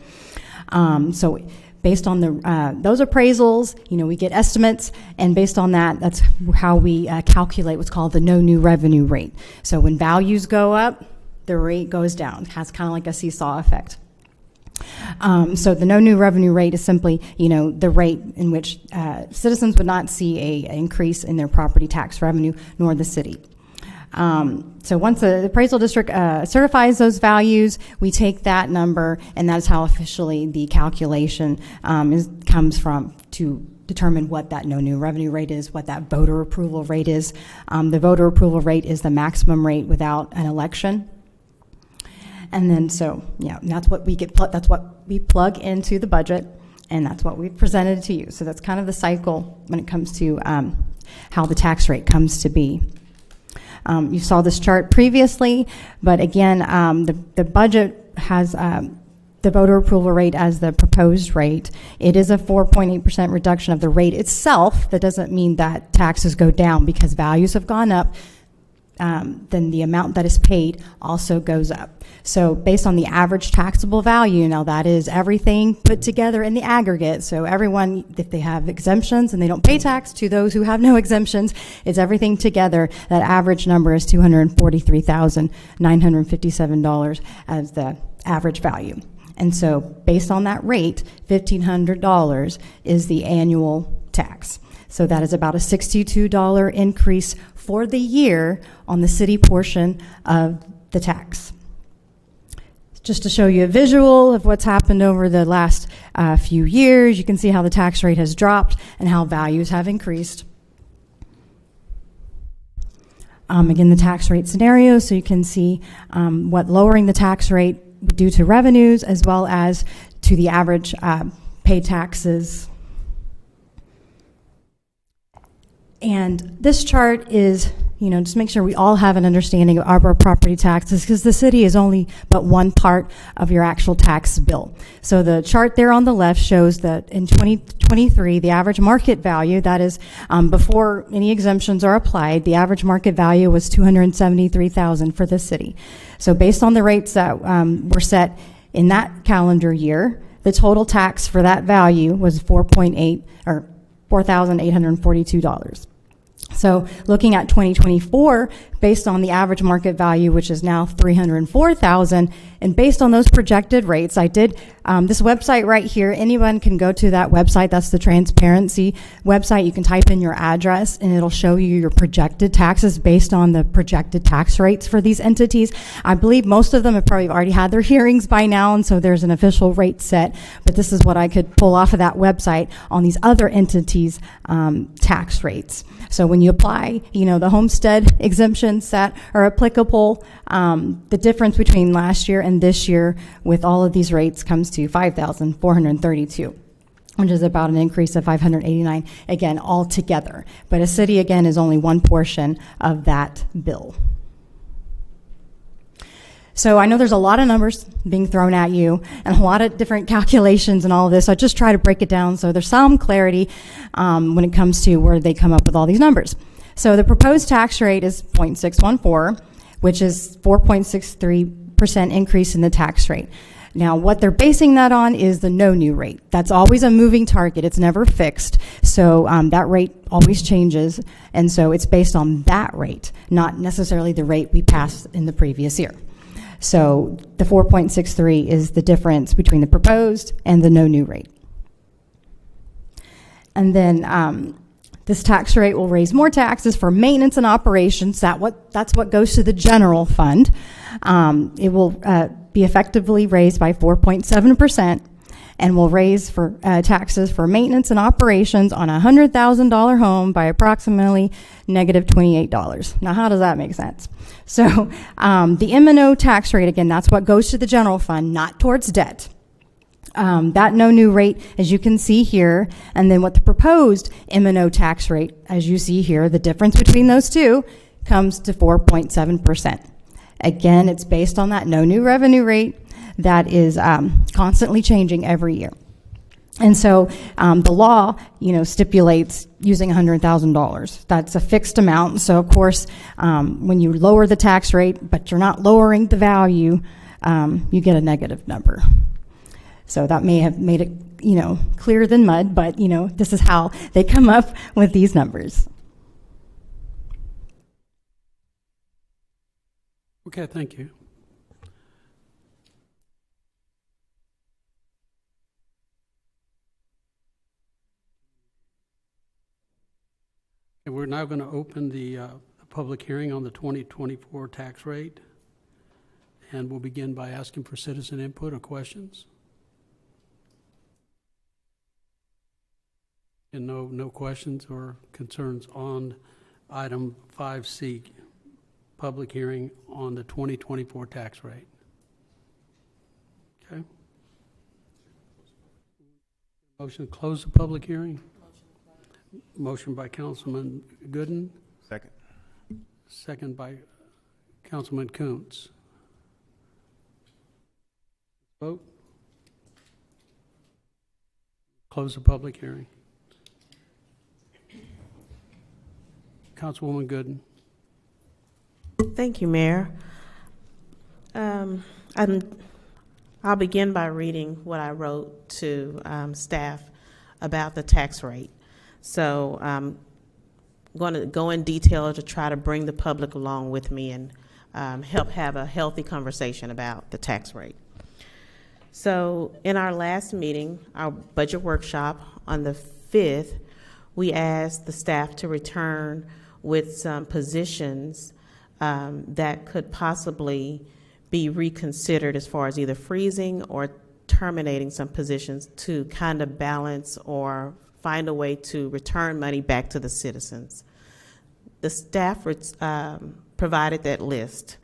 So based on those appraisals, we get estimates, and based on that, that's how we calculate what's called the no new revenue rate. So when values go up, the rate goes down. It has kind of like a seesaw effect. So the no new revenue rate is simply, the rate in which citizens would not see an increase in their property tax revenue, nor the city. So once the appraisal district certifies those values, we take that number, and that's how officially the calculation comes from to determine what that no new revenue rate is, what that voter approval rate is. The voter approval rate is the maximum rate without an election. And then that's what we get. That's what we plug into the budget, and that's what we've presented to you. So that's kind of the cycle when it comes to how the tax rate comes to be. You saw this chart previously, but again, the budget has the voter approval rate as the proposed rate. It is a 4.8% reduction of the rate itself. That doesn't mean that taxes go down because values have gone up. Then the amount that is paid also goes up. So based on the average taxable value, now that is everything put together in the aggregate. So everyone, if they have exemptions and they don't pay tax, to those who have no exemptions, it's everything together. That average number is $243,957 as the average value. And so based on that rate, $1,500 is the annual tax. So that is about a $62 increase for the year on the city portion of the tax. Just to show you a visual of what's happened over the last few years, you can see how the tax rate has dropped and how values have increased. Again, the tax rate scenario, so you can see what lowering the tax rate would do to revenues as well as to the average paid taxes. And this chart is, just make sure we all have an understanding of our property taxes, because the city is only but one part of your actual tax bill. So the chart there on the left shows that in 2023, the average market value, that is before any exemptions are applied, the average market value was $273,000 for the city. So based on the rates that were set in that calendar year, the total tax for that value was $4,842. So looking at 2024, based on the average market value, which is now $304,000, and based on those projected rates, I did this website right here. Anyone can go to that website. That's the transparency website. You can type in your address, and it'll show you your projected taxes based on the projected tax rates for these entities. I believe most of them have probably already had their hearings by now, and so there's an official rate set. But this is what I could pull off of that website on these other entities' tax rates. So when you apply, the homestead exemptions that are applicable, the difference between last year and this year with all of these rates comes to $5,432, which is about an increase of $589, again, all together. But a city, again, is only one portion of that bill. So I know there's a lot of numbers being thrown at you and a lot of different calculations and all of this. So I just try to break it down so there's some clarity when it comes to where they come up with all these numbers. So the proposed tax rate is 0.614, which is 4.63% increase in the tax rate. Now, what they're basing that on is the no new rate. That's always a moving target. It's never fixed. So that rate always changes. And so it's based on that rate, not necessarily the rate we passed in the previous year. So the 4.63 is the difference between the proposed and the no new rate. And then this tax rate will raise more taxes for maintenance and operations. That's what goes to the general fund. It will be effectively raised by 4.7%, and will raise for taxes for maintenance and operations on a $100,000 home by approximately negative $28. Now, how does that make sense? So the M&O tax rate, again, that's what goes to the general fund, not towards debt. That no new rate, as you can see here, and then what the proposed M&O tax rate, as you see here, the difference between those two comes to 4.7%. Again, it's based on that no new revenue rate that is constantly changing every year. And so the law, stipulates using $100,000. That's a fixed amount. So of course, when you lower the tax rate, but you're not lowering the value, you get a negative number. So that may have made it, clearer than mud, but, this is how they come up with these numbers. Okay, thank you. And we're now going to open the public hearing on the 2024 tax rate. And we'll begin by asking for citizen input or questions. And no questions or concerns on item 5C, public hearing on the 2024 tax rate. Okay. Motion to close the public hearing. Motion by Councilman Gooden. Second. Second by Councilman Kuntz. Vote. Close the public hearing. Councilwoman Gooden. Thank you, Mayor. I'll begin by reading what I wrote to staff about the tax rate. So I'm going to go in detail to try to bring the public along with me and help have a healthy conversation about the tax rate. So in our last meeting, our budget workshop on the 5th, we asked the staff to return with some positions that could possibly be reconsidered as far as either freezing or terminating some positions to kind of balance or find a way to return money back to the citizens. The staff provided that list,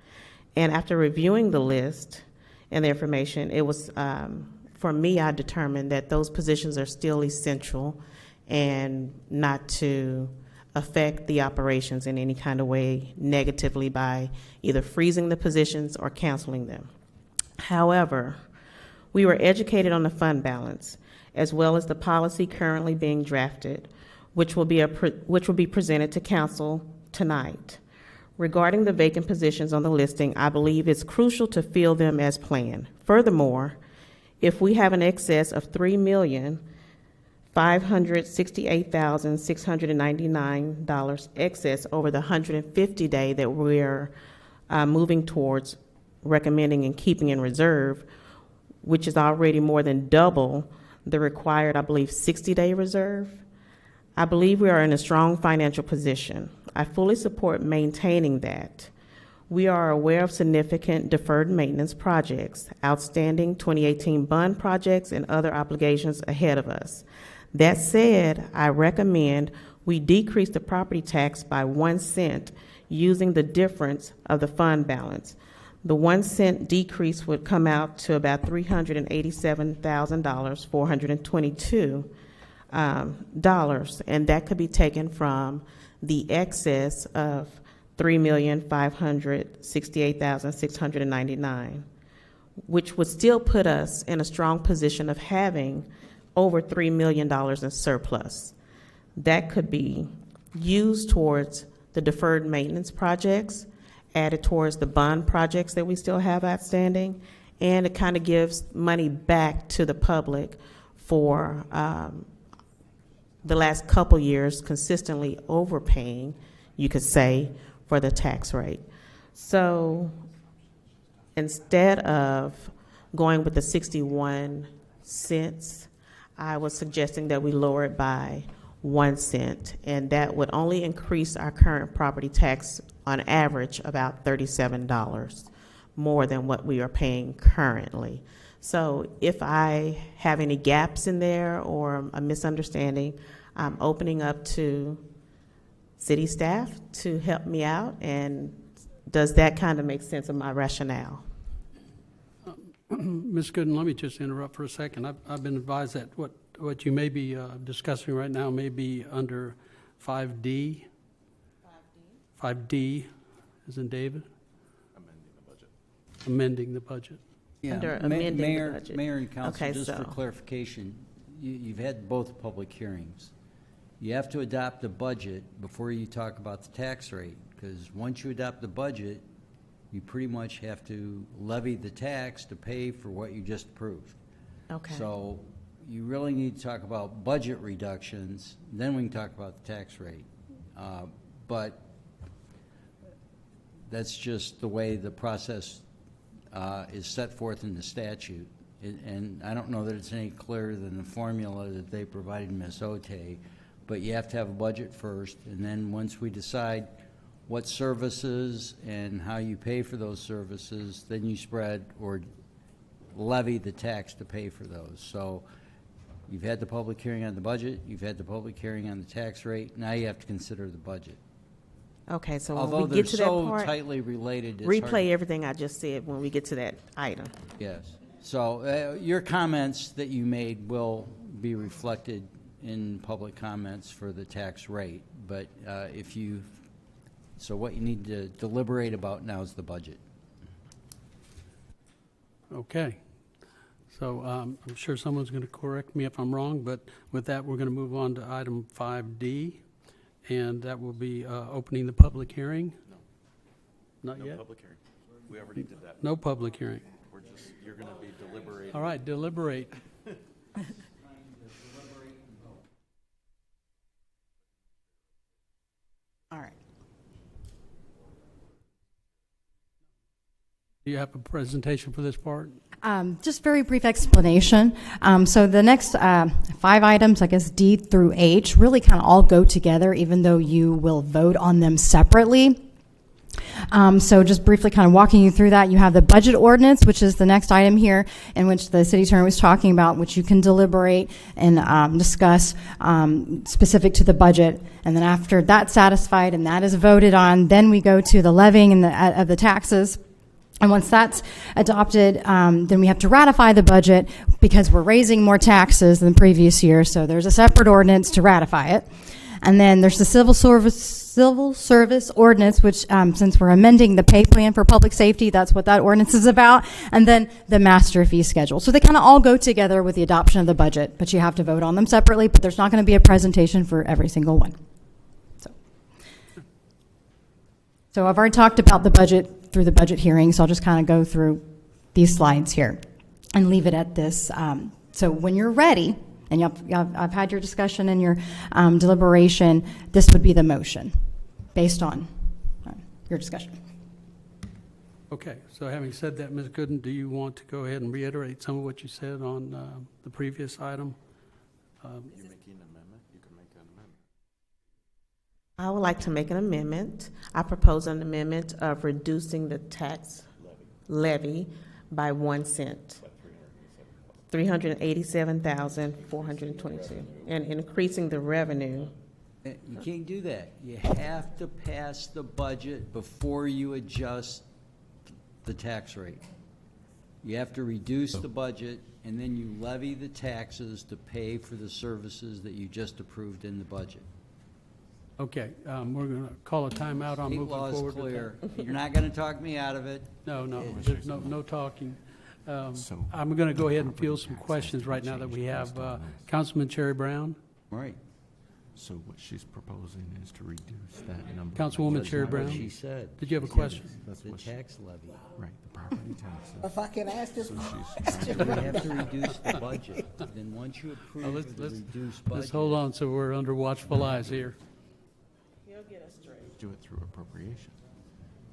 and after reviewing the list and the information, it was, for me, I determined that those positions are still essential and not to affect the operations in any kind of way negatively by either freezing the positions or canceling them. However, we were educated on the fund balance as well as the policy currently being drafted, which will be presented to council tonight. Regarding the vacant positions on the listing, I believe it's crucial to fill them as planned. Furthermore, if we have an excess of $3,568,699 excess over the 150-day that we're moving towards recommending and keeping in reserve, which is already more than double the required, I believe, 60-day reserve, I believe we are in a strong financial position. I fully support maintaining that. We are aware of significant deferred maintenance projects, outstanding 2018 bond projects, and other obligations ahead of us. That said, I recommend we decrease the property tax by 1 cent using the difference of the fund balance. The 1 cent decrease would come out to about $387,422, and that could be taken from the excess of $3,568,699, which would still put us in a strong position of having over $3 million in surplus. That could be used towards the deferred maintenance projects, added towards the bond projects that we still have outstanding, and it kind of gives money back to the public for the last couple years consistently overpaying, you could say, for the tax rate. So Instead of going with the 61 cents, I was suggesting that we lower it by 1 cent, and that would only increase our current property tax on average about $37 more than what we are paying currently. So if I have any gaps in there or a misunderstanding, I'm opening up to city staff to help me out. And does that kind of make sense of my rationale? Ms. Gooden, let me just interrupt for a second. I've been advised that what you may be discussing right now may be under 5D. 5D, as in David? Amending the budget. Yeah, Under amending the Mayor, budget. Mayor and Council, Okay, just for so- clarification, you've had both public hearings. You have to adopt the budget before you talk about the tax rate, because once you adopt the budget, you pretty much have to levy the tax to pay for what you just approved. Okay. So you really need to talk about budget reductions, then we can talk about the tax rate. But that's just the way the process is set forth in the statute. And I don't know that it's any clearer than the formula that they provided Ms. Ote, but you have to have a budget first, and then once we decide what services and how you pay for those services, then you spread or levy the tax to pay for those. So you've had the public hearing on the budget, you've had the public hearing on the tax rate, now you have to consider the budget. Okay, so when Although we they're get to that so part, tightly related, it's hard replay to- everything I just said when we get to that item. Yes. So your comments that you made will be reflected in public comments for the tax rate. But so what you need to deliberate about now is the budget. Okay. So I'm sure someone's going to correct me if I'm wrong, but with that, we're going to move on to item 5D, and that will be opening the public hearing. No. Not yet? No public hearing. We already did that. No public hearing. You're going to be deliberating. All right, deliberate. All right. Do you have a presentation for this part? Just very brief explanation. So the next 5 items, I guess D through H, really kind of all go together, even though you will vote on them separately. So just briefly kind of walking you through that, you have the budget ordinance, which is the next item here, in which the city attorney was talking about, which you can deliberate and discuss specific to the budget. And then after that's satisfied and that is voted on, then we go to the levying and of the taxes. And once that's adopted, then we have to ratify the budget because we're raising more taxes than the previous year. So there's a separate ordinance to ratify it. And then there's the civil service ordinance, which since we're amending the pay plan for public safety, that's what that ordinance is about. And then the master fee schedule. So they kind of all go together with the adoption of the budget, but you have to vote on them separately, but there's not going to be a presentation for every single one. So I've already talked about the budget through the budget hearing, so I'll just kind of go through these slides here and leave it at this. So when you're ready, and I've had your discussion and your deliberation, this would be the motion based on your discussion. Okay, so having said that, Ms. Gooden, do you want to go ahead and reiterate some of what you said on the previous item? You're making an amendment? You can make an amendment. I would like to make an amendment. I propose an amendment of reducing the tax levy by 1 cent. 387,422, and increasing the revenue. You can't do that. You have to pass the budget before you adjust the tax rate. You have to reduce the budget, and then you levy the taxes to pay for the services that you just approved in the budget. Okay, we're going to call a timeout on State moving law is forward. with clear. that. You're not going to talk me out of it. No, there's no talking. I'm going to go ahead and field some questions right now that we have. Councilman Cherry Brown? Right. So what she's proposing is to reduce that number. Councilwoman That's Cherry not what Brown? she said. Did you have a She said question? That's The what she- tax levy. Right, the property taxes. If I can ask this So question. she's We have to reduce the budget. Then once you approve Let's the reduced budget. let's hold on, so we're under watchful eyes here. do it through appropriation.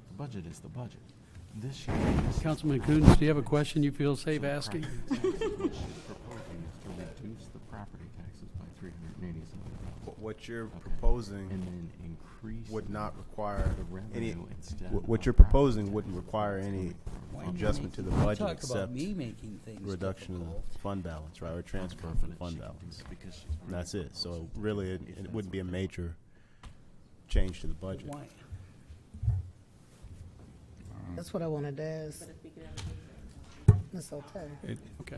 The budget is the budget. This year. Councilman Coons, do you have a question you feel safe asking? What she's proposing is to reduce the property taxes by $387. What you're proposing And then increase would not require the any, revenue instead what of you're property proposing wouldn't require any adjustment to the budget Talk about except me making things reduction of difficult. the fund balance, right, or transfer from fund balance. And that's it. So really, it wouldn't be a major change to the budget. Why? That's what I wanted to ask. That's okay. Okay.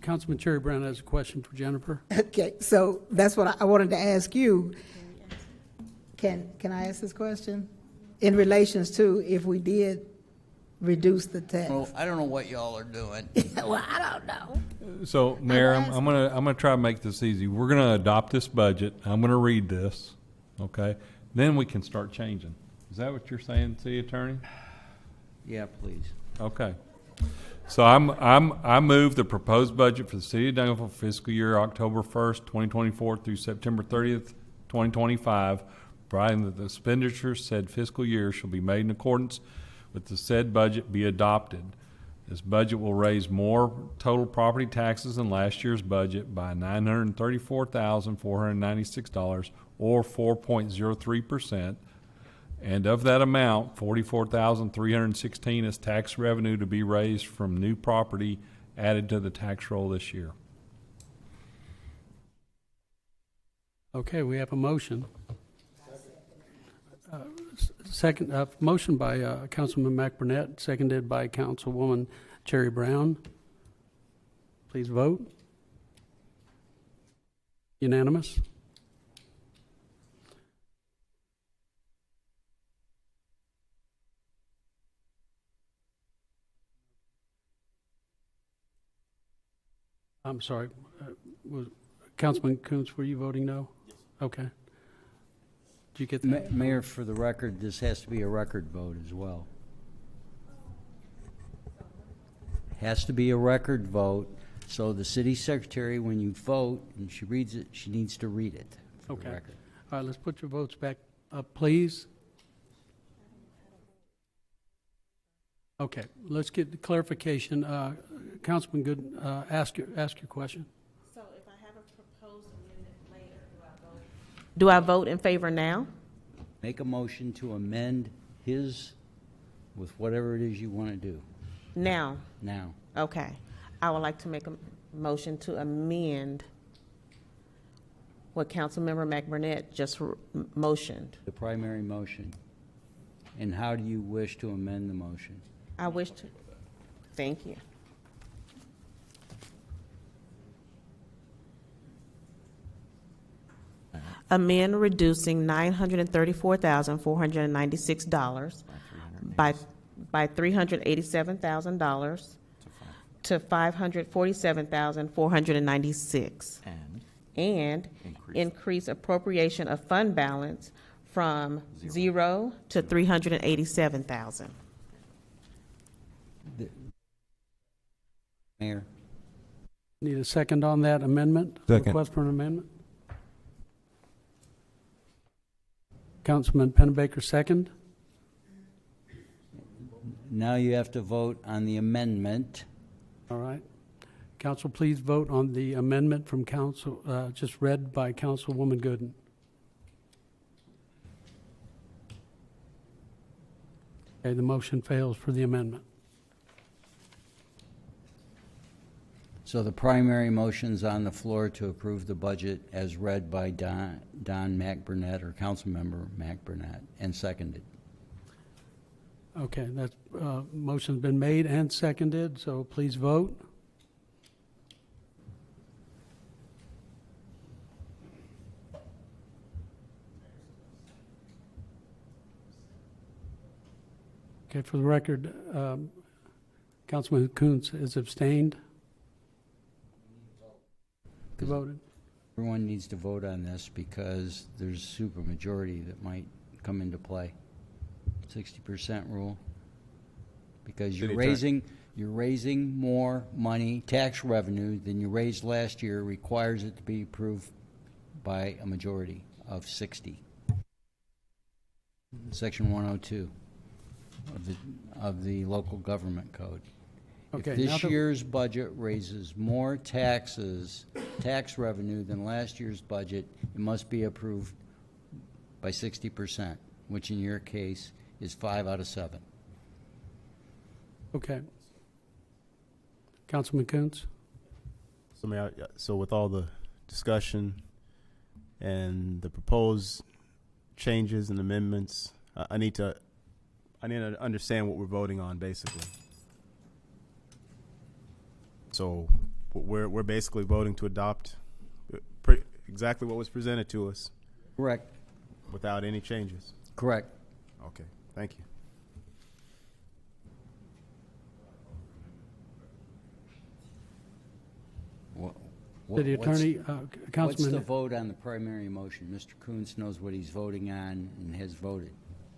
Councilman Cherry Brown has a question for Jennifer. Okay, so that's what I wanted to ask you. Can I ask this question? In relations to if we did reduce the tax? Well, I don't know what y'all are doing. Well, I don't know. So, Mayor, I'm gonna try to make this easy. We're gonna adopt this budget. I'm gonna read this, okay? Then we can start changing. Is that what you're saying, City Attorney? Yeah, please. Okay. So I move the proposed budget for the City of Duncanville for fiscal year October 1st, 2024 through September 30th, 2025, providing that the expenditures said fiscal year shall be made in accordance with the said budget be adopted. This budget will raise more total property taxes than last year's budget by $934,496 or 4.03%. And of that amount, $44,316 is tax revenue to be raised from new property added to the tax roll this year. Okay, we have a motion. Second, motion by Councilman Mac Burnett, seconded by Councilwoman Cherry Brown. Please vote. Unanimous? I'm sorry, was Councilman Kuntz, were you voting no? Yes. Okay. Did you get that? Mayor, for the record, this has to be a record vote as well. Has to be a record vote, so the city secretary, when you vote and she reads it, she needs to read it for the Okay. record. All right, let's put your votes back up, please. Okay, let's get the clarification. Councilman Good, ask your question. So if I have a proposed amendment later, do I vote in favor now? Make a motion to amend his with whatever it is you want to do Now? now. Okay. I would like to make a motion to amend what Councilmember McBurnett just motioned. The primary motion. And how do you wish to amend the motion? I wish to, thank you. Amend reducing $934,496 by $387,000 to $547,496. And increase appropriation of fund balance from 0 to $387,000. Mayor. Need a second on that amendment? Second. Request for an amendment? Councilman Pennebaker, second. Now you have to vote on the amendment. All right. Council, please vote on the amendment from council, just read by Councilwoman Gooden. Okay, the motion fails for the amendment. So the primary motion's on the floor to approve the budget as read by Don McBurnett or Councilmember McBurnett and seconded. Okay, that motion's been made and seconded, so please vote. Okay, for the record, Councilman Kuntz is abstained. You voted. Everyone needs to vote on this because there's supermajority that might come into play. 60% rule. Because you're raising more money, tax revenue than you raised last year requires it to be approved by a majority of 60. Section 102 of the local government code. Okay, If now this that- year's budget raises more tax revenue than last year's budget, it must be approved by 60%, which in your case is 5 out of 7. Okay. Councilman Coons? So, so with all the discussion and the proposed changes and amendments, I need to understand what we're voting on, basically. So we're basically voting to adopt exactly what was presented to us. Correct. Without any changes. Correct. Okay, thank you. What's City Attorney, the Councilman. vote on the primary motion? Mr. Coons knows what he's voting on and has voted.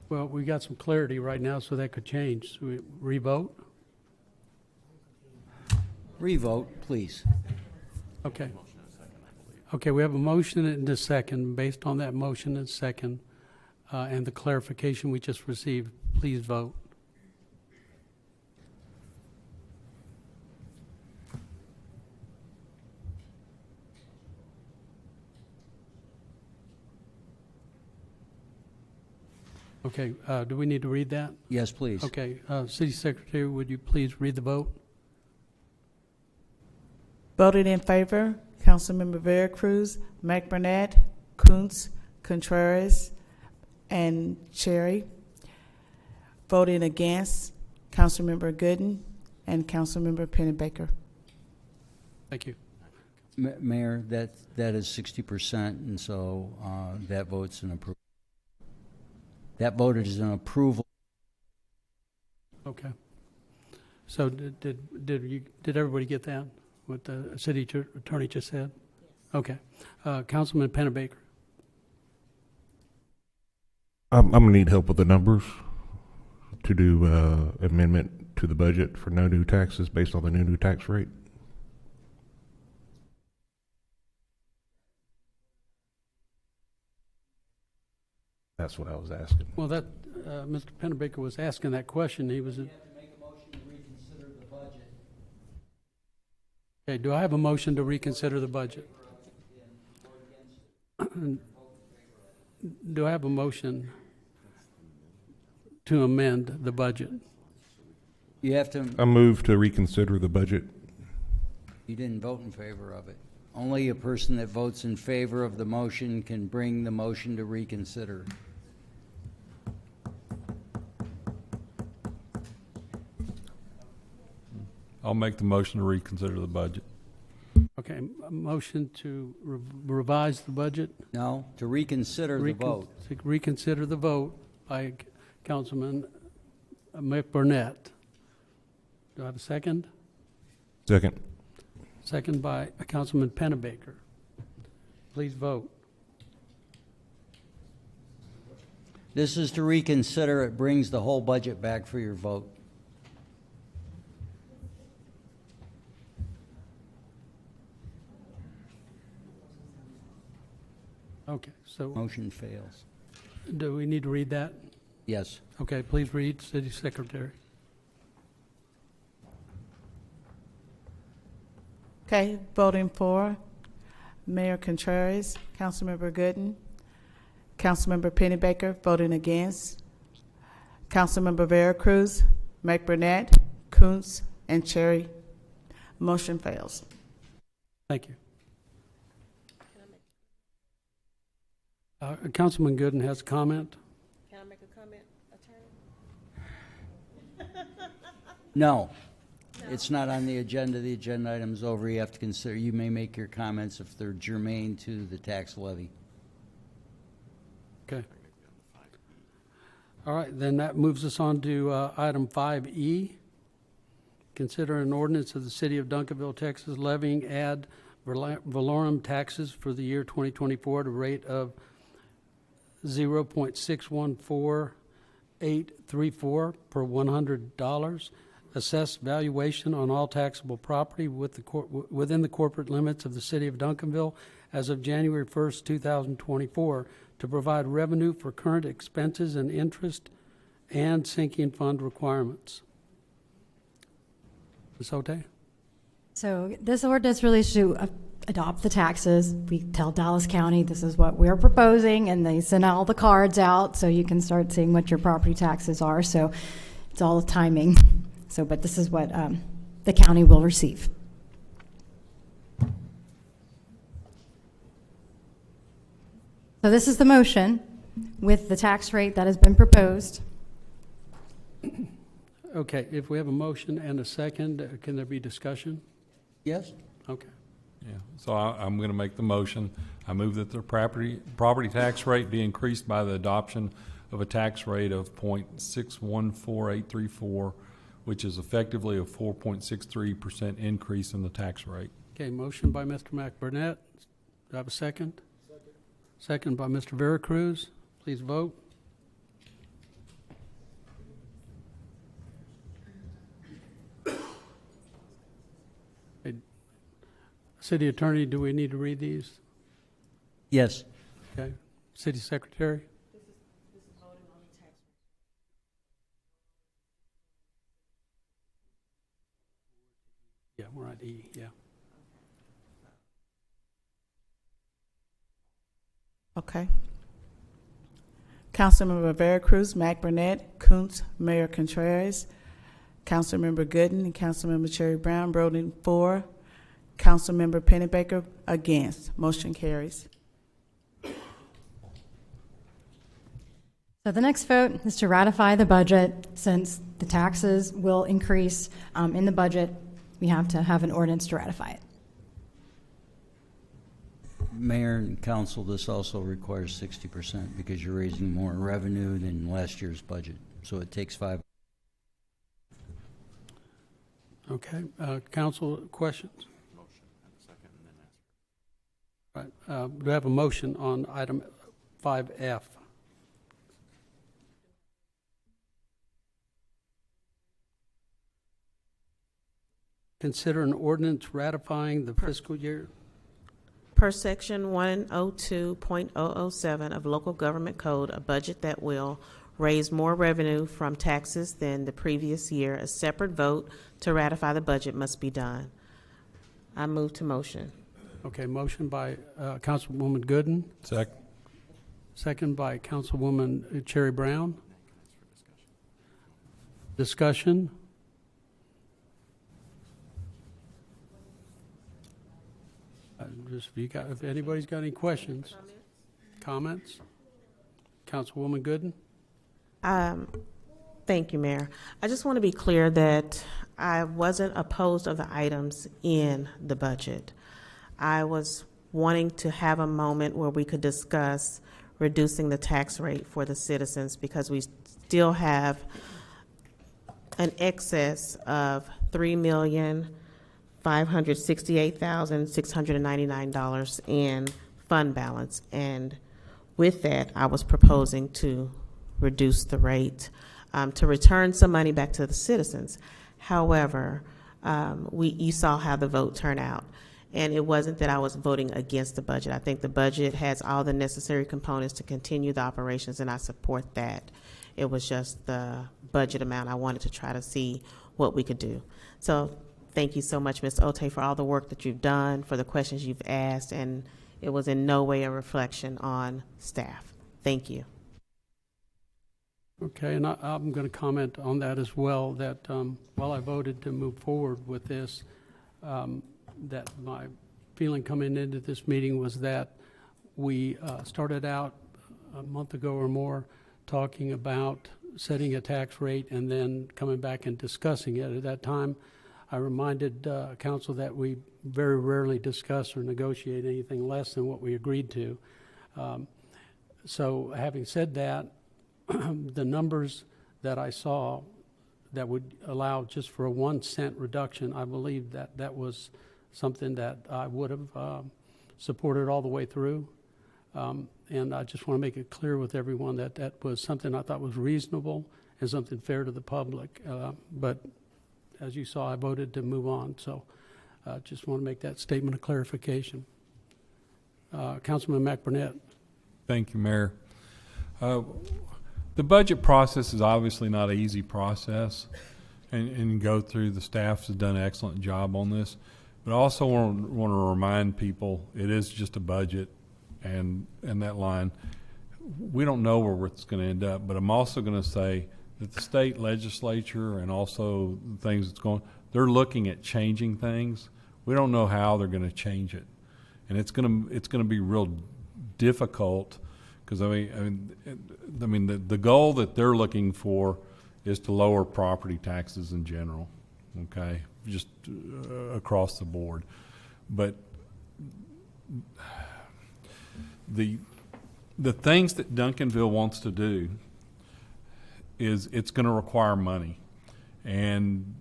Well, we got some clarity right now, so that could change. So we revote? Revote, please. Okay. Okay, we have a motion and a second. Based on that motion and second, and the clarification we just received, please vote. Okay, do we need to read that? Yes, please. Okay, City Secretary, would you please read the vote? Voted in favor, Councilmember Vera Cruz, McBurnett, Kuntz, Contreras, and Cherry. Voting against, Councilmember Gooden and Councilmember Pennebaker. Thank you. Mayor, that is 60%, and so that vote's an approval. That vote is an approval. Okay. So did everybody get that? What the city attorney just said? Okay. Councilman Pennebaker. I'm going to need help with the numbers to do amendment to the budget for no new taxes based on the new tax rate. That's what I was asking. Well, that Mr. Pennebaker was asking that question. He was. Okay, do I have a motion to reconsider the budget? Do I have a motion to amend the budget? You have to. I move to reconsider the budget. You didn't vote in favor of it. Only a person that votes in favor of the motion can bring the motion to reconsider. I'll make the motion to reconsider the budget. Okay, a motion to revise the budget? No, to reconsider the vote. To reconsider the vote by Councilman McBurnett. Do I have a second? Second. Second by Councilman Pennebaker. Please vote. This is to reconsider. It brings the whole budget back for your vote. Okay, so Motion fails. do we need to read that? Yes. Okay, please read, City Secretary. Okay, voting for, Mayor Contreras, Councilmember Gooden, Councilmember Pennebaker. Voting against, Councilmember Vera Cruz, McBurnett, Kuntz, and Cherry. Motion fails. Thank you. Councilman Gooden has a comment. Can I make a comment, Attorney? No. It's not on the agenda. The agenda item's over. You have to consider, you may make your comments if they're germane to the tax levy. Okay. All right, then that moves us on to item 5E. Consider an ordinance of the City of Duncanville, Texas, levying ad valorem taxes for the year 2024 at a rate of 0.614,834 per $100. Assessed valuation on all taxable property within the corporate limits of the City of Duncanville as of January 1st, 2024, to provide revenue for current expenses and interest and sinking fund requirements. Ms. Otey? So this ordinance really is to adopt the taxes. We tell Dallas County this is what we're proposing, and they send all the cards out so you can start seeing what your property taxes are. So it's all timing. So, but this is what the county will receive. So this is the motion with the tax rate that has been proposed. Okay, if we have a motion and a second, can there be discussion? Yes? Okay. Yeah, so I'm going to make the motion. I move that the property tax rate be increased by the adoption of a tax rate of .614834, which is effectively a 4.63% increase in the tax rate. Okay, motion by Mr. McBurnett. Do I have a second? Second by Mr. Veracruz. Please vote. City Attorney, do we need to read these? Yes. Okay. City Secretary? Yeah, we're at E, yeah. Okay. Councilmember Veracruz, Mac Burnett, Kuntz, Mayor Contreras, Councilmember Gooden, and Councilmember Cherry Brown voting for. Councilmember Pennybaker against. Motion carries. So the next vote is to ratify the budget. Since the taxes will increase in the budget, we have to have an ordinance to ratify it. Mayor and council, this also requires 60% because you're raising more revenue than last year's budget. So it takes 5. Okay. Council, questions? All right. Do I have a motion on item 5F? Consider an ordinance ratifying the fiscal year. Per section 102.007 of Local Government Code, a budget that will raise more revenue from taxes than the previous year, a separate vote to ratify the budget must be done. I move to motion. Okay, motion by Councilwoman Gooden. Second. Second by Councilwoman Cherry Brown. Discussion. If anybody's got any questions, comments? Councilwoman Gooden. Thank you, Mayor. I just want to be clear that I wasn't opposed of the items in the budget. I was wanting to have a moment where we could discuss reducing the tax rate for the citizens because we still have an excess of $3,568,699 in fund balance. And with that, I was proposing to reduce the rate to return some money back to the citizens. However, you saw how the vote turned out. And it wasn't that I was voting against the budget. I think the budget has all the necessary components to continue the operations, and I support that. It was just the budget amount. I wanted to try to see what we could do. So thank you so much, Ms. Otey, for all the work that you've done, for the questions you've asked, and it was in no way a reflection on staff. Thank you. Okay, and I'm going to comment on that as well, that while I voted to move forward with this, that my feeling coming into this meeting was that we started out a month ago or more talking about setting a tax rate and then coming back and discussing it. At that time, I reminded council that we very rarely discuss or negotiate anything less than what we agreed to. So having said that, the numbers that I saw that would allow just for a 1 cent reduction, I believe that that was something that I would have supported all the way through. And I just want to make it clear with everyone that that was something I thought was reasonable and something fair to the public. But as you saw, I voted to move on. So I just want to make that statement of clarification. Councilman McBurnett. Thank you, Mayor. The budget process is obviously not an easy process, and go through. The staff has done an excellent job on this. But I also want to remind people it is just a budget, and that line, we don't know where it's going to end up. But I'm also going to say that the state legislature and also the things that's going, they're looking at changing things. We don't know how they're going to change it, and it's going to be real difficult because I mean the goal that they're looking for is to lower property taxes in general. Okay, just across the board, but the things that Duncanville wants to do is it's going to require money, and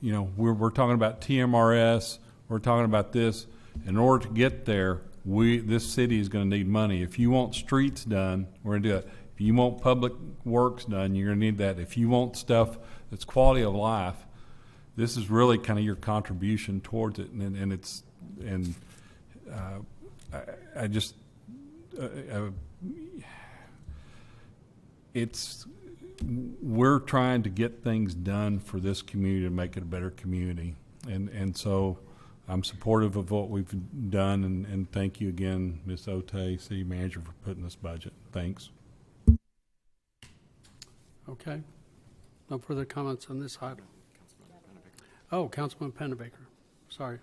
you know, we're talking about TMRS, we're talking about this. In order to get there, this city is going to need money. If you want streets done, we're going to do it. If you want public works done, you're going to need that. If you want stuff that's quality of life, this is really kind of your contribution towards it, we're trying to get things done for this community to make it a better community, and so I'm supportive of what we've done, and thank you again, Ms. Otey, City Manager, for putting this budget. Thanks. Okay. No further comments on this item. Oh, Councilman Pennebaker. Sorry.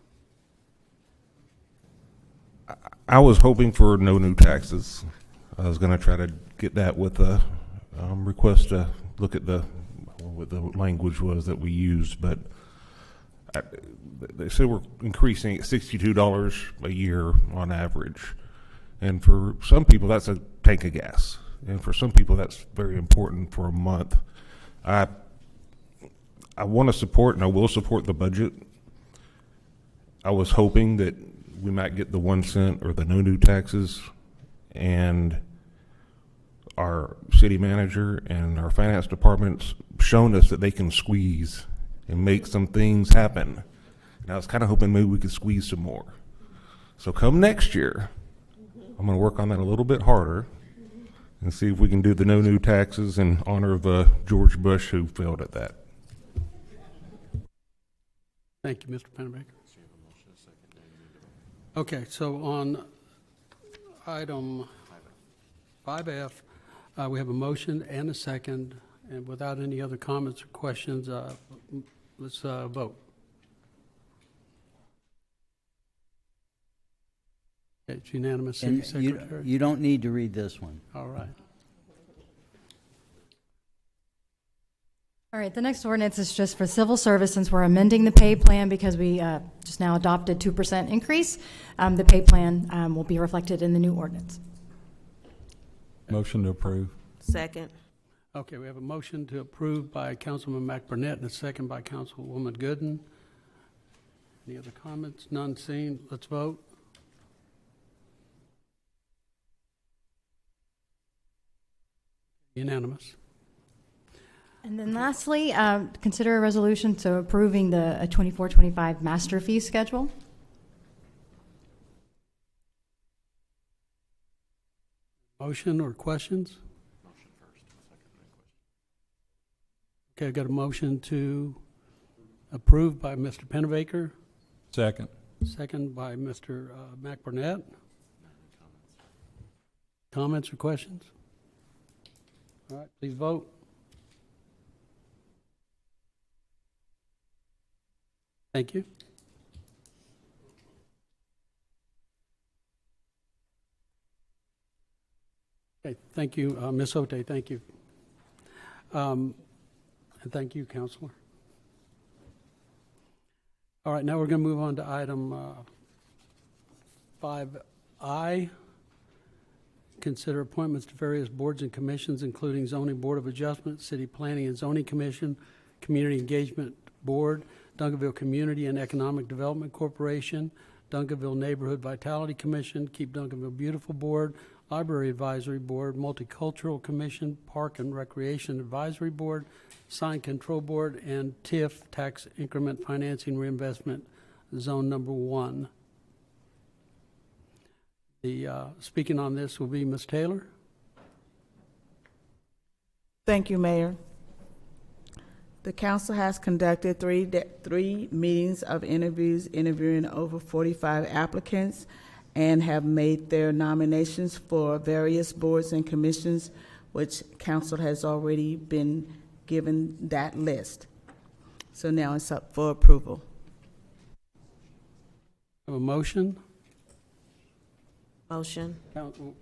I was hoping for no new taxes. I was going to try to get that with a request to look at what the language was that we used, but they said we're increasing at $62 a year on average. And for some people, that's a tank of gas. And for some people, that's very important for a month. I want to support, and I will support the budget. I was hoping that we might get the 1 cent or the no new taxes, and our city manager and our finance department's shown us that they can squeeze and make some things happen. And I was kind of hoping maybe we could squeeze some more. So come next year, I'm going to work on that a little bit harder and see if we can do the no new taxes in honor of George Bush, who failed at that. Thank you, Mr. Pennebaker. Okay, so on item 5F, we have a motion and a second, and without any other comments or questions, let's vote. Okay, it's unanimous, City Secretary. You don't need to read this one. All right. All right, the next ordinance is just for civil service, since we're amending the pay plan because we just now adopted 2% increase. The pay plan will be reflected in the new ordinance. Motion to approve. Second. Okay, we have a motion to approve by Councilman McBurnett and a second by Councilwoman Gooden. Any other comments? None seen. Let's vote. Unanimous. And then lastly, consider a resolution to approving the 24-25 master fee schedule. Motion or questions? Motion first. Okay, I've got a motion to approve by Mr. Pennebaker. Second. Second by Mr. McBurnett. Comments or questions? All right, please vote. Thank you. Okay, thank you, Ms. Otey, thank you. And thank you, Counselor. All right, now we're going to move on to item 5I. Consider appointments to various boards and commissions, including Zoning Board of Adjustment, City Planning and Zoning Commission, Community Engagement Board, Duncanville Community and Economic Development Corporation, Duncanville Neighborhood Vitality Commission, Keep Duncanville Beautiful Board, Library Advisory Board, Multicultural Commission, Park and Recreation Advisory Board, Sign Control Board, and TIF, Tax Increment Financing Reinvestment Zone Number 1. The speaking on this will be Ms. Taylor. Thank you, Mayor. The council has conducted three meetings of interviews, interviewing over 45 applicants, and have made their nominations for various boards and commissions, which council has already been given that list. So now it's up for approval. Have a motion? Motion.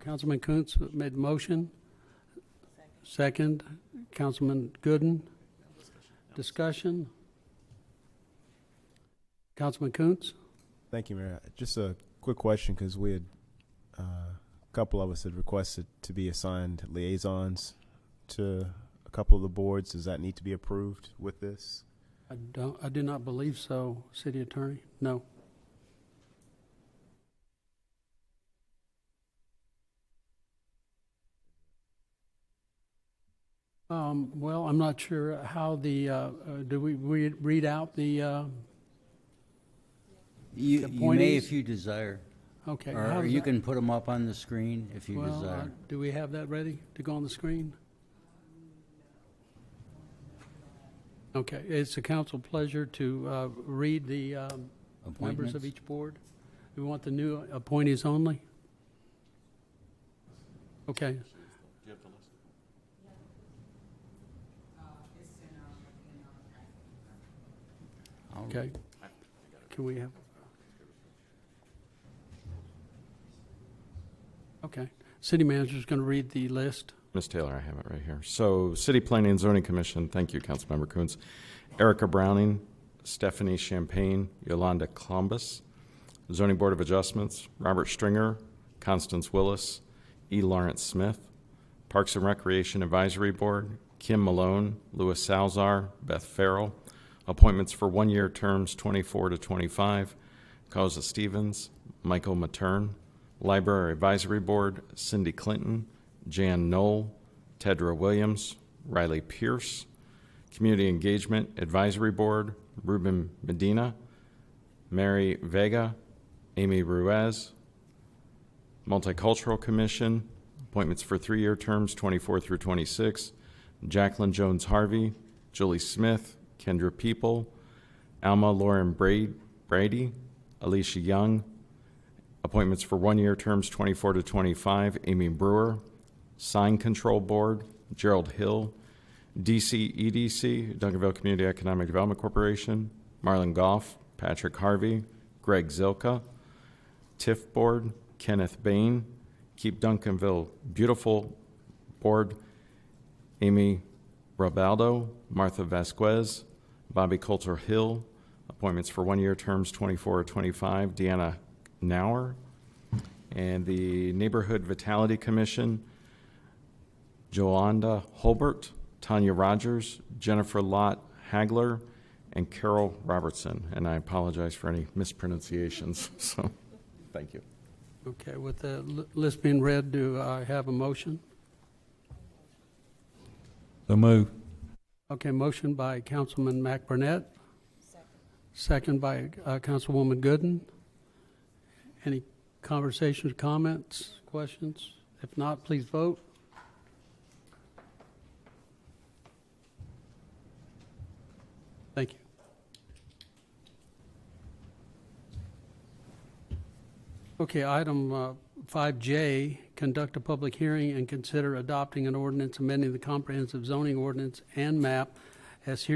Councilman Kuntz made the motion. Second, Councilman Gooden. Discussion? Councilman Kuntz? Thank you, Mayor. Just a quick question, because we had, a couple of us had requested to be assigned liaisons to a couple of the boards. Does that need to be approved with this? I do not believe so, City Attorney. No. Well, I'm not sure how the, do we read out the You may appointees? if you desire. Okay. Or how does you that- can put them up on the screen if you Well, desire. do we have that ready to go on the screen? Okay, it's a council pleasure to read the members of Appointments? each board. We want the new appointees only? Okay. Okay. Can we have? Okay. City manager's going to read the list. Ms. Taylor, I have it right here. So, City Planning and Zoning Commission, thank you, Councilmember Kuntz. Erica Browning, Stephanie Champagne, Yolanda Columbus. Zoning Board of Adjustments, Robert Stringer, Constance Willis, E. Lawrence Smith. Parks and Recreation Advisory Board, Kim Malone, Louis Salzar, Beth Farrell. Appointments for one-year terms 24 to 25, Causa Stevens, Michael Matern. Library Advisory Board, Cindy Clinton, Jan Knoll, Tedra Williams, Riley Pierce. Community Engagement Advisory Board, Ruben Medina, Mary Vega, Amy Ruiz. Multicultural Commission, appointments for three-year terms 24 through 26, Jacqueline Jones Harvey, Julie Smith, Kendra People, Alma Lauren Brady, Alicia Young. Appointments for one-year terms 24 to 25, Amy Brewer. Sign Control Board, Gerald Hill. DCEDC, Duncanville Community Economic Development Corporation, Marlon Goff, Patrick Harvey, Greg Zilka. TIF Board, Kenneth Bain. Keep Duncanville Beautiful Board, Amy Rabaldo, Martha Vasquez, Bobby Coulter Hill. Appointments for one-year terms 24 or 25, Deanna Nauer. And the Neighborhood Vitality Commission, Jolanda Holbert, Tanya Rogers, Jennifer Lott Hagler, and Carol Robertson. And I apologize for any mispronunciations. So, thank you. Okay, with the list being read, do I have a motion? So move. Okay, motion by Councilman Mac Burnett. Second by Councilwoman Gooden. Any conversations, comments, questions? If not, please vote. Thank you. Okay, item 5J, conduct a public hearing and consider adopting an ordinance amending the comprehensive zoning ordinance and map as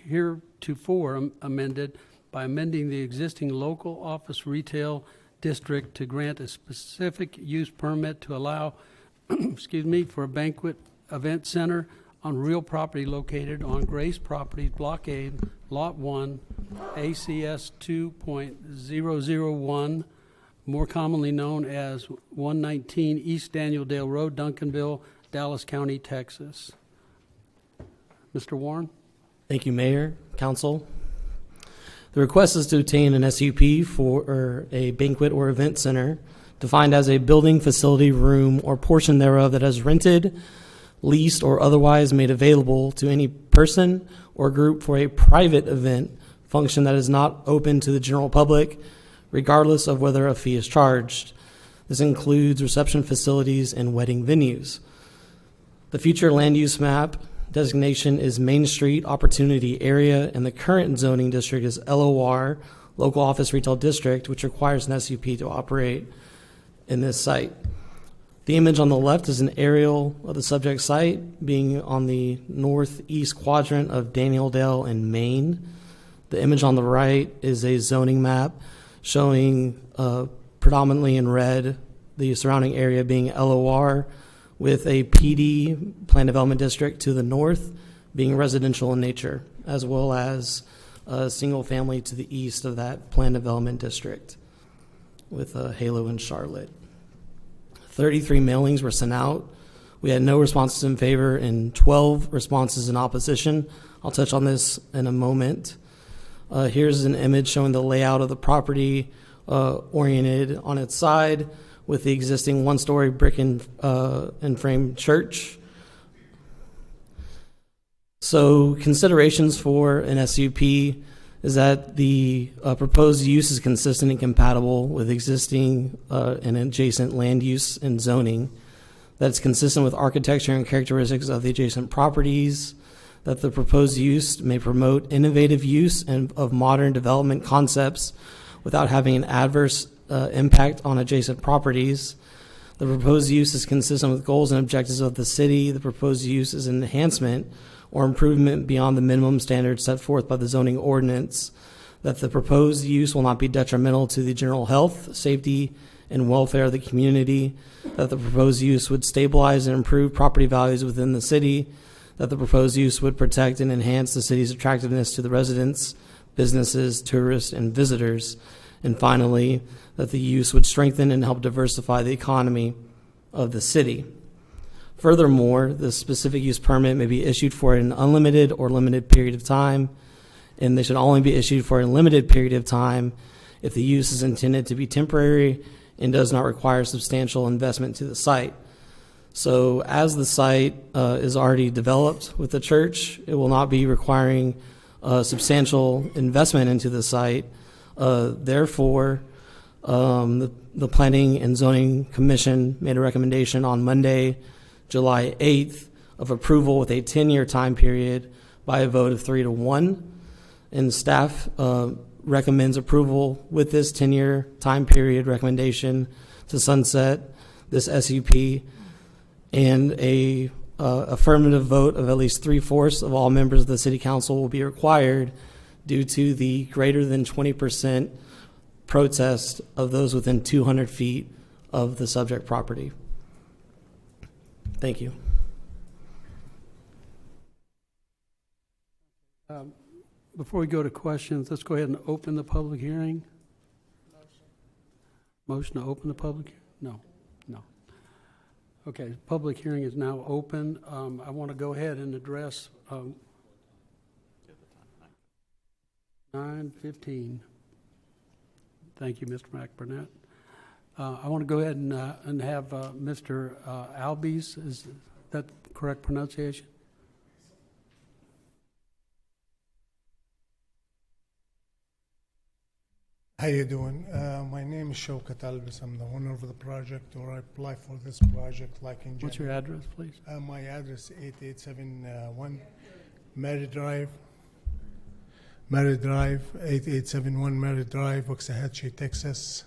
heretofore amended by amending the existing local office retail district to grant a specific use permit to allow, excuse me, for a banquet event center on real property located on Grace Properties, Block A, Lot 1, ACS 2.001, more commonly known as 119 East Daniel Dale Road, Duncanville, Dallas County, Texas. Mr. Warren? Thank you, Mayor, Council. The request is to obtain an SUP for a banquet or event center defined as a building, facility, room, or portion thereof that is rented, leased, or otherwise made available to any person or group for a private event function that is not open to the general public, regardless of whether a fee is charged. This includes reception facilities and wedding venues. The future land use map designation is Main Street Opportunity Area, and the current zoning district is LOR, Local Office Retail District, which requires an SUP to operate in this site. The image on the left is an aerial of the subject site, being on the northeast quadrant of Danieldale in Maine. The image on the right is a zoning map showing predominantly in red the surrounding area being LOR, with a PD, Plan Development District, to the north being residential in nature, as well as a single family to the east of that Plan Development District with a halo in Charlotte. 33 mailings were sent out. We had no responses in favor and 12 responses in opposition. I'll touch on this in a moment. Here's an image showing the layout of the property oriented on its side, with the existing one-story brick and frame church. So considerations for an SUP is that the proposed use is consistent and compatible with existing and adjacent land use and zoning, that it's consistent with architecture and characteristics of the adjacent properties, that the proposed use may promote innovative use and of modern development concepts without having an adverse impact on adjacent properties. The proposed use is consistent with goals and objectives of the city. The proposed use is an enhancement or improvement beyond the minimum standards set forth by the zoning ordinance. That the proposed use will not be detrimental to the general health, safety, and welfare of the community. That the proposed use would stabilize and improve property values within the city. That the proposed use would protect and enhance the city's attractiveness to the residents, businesses, tourists, and visitors. And finally, that the use would strengthen and help diversify the economy of the city. Furthermore, the specific use permit may be issued for an unlimited or limited period of time, and they should only be issued for a limited period of time if the use is intended to be temporary and does not require substantial investment to the site. So as the site is already developed with the church, it will not be requiring substantial investment into the site. Therefore, the Planning and Zoning Commission made a recommendation on Monday, July 8th, of approval with a 10-year time period by a vote of 3-1. And staff recommends approval with this 10-year time period recommendation to sunset this SUP, and a affirmative vote of at least 3/4 of all members of the City Council will be required due to the greater than 20% protest of those within 200 feet of the subject property. Thank you. Before we go to questions, let's go ahead and open the public hearing. Motion to open the public? No. Okay, public hearing is now open. I want to go ahead and address 9:15. Thank you, Mr. McBurnett. I want to go ahead and have Mr. Albies, is that the correct pronunciation? How you doing? My name is Showkat Albis. I'm the owner of the project, or I apply for this project like in January. What's your address, please? My address is 8871 Mary Drive. 8871 Mary Drive, Waxahachie, Texas,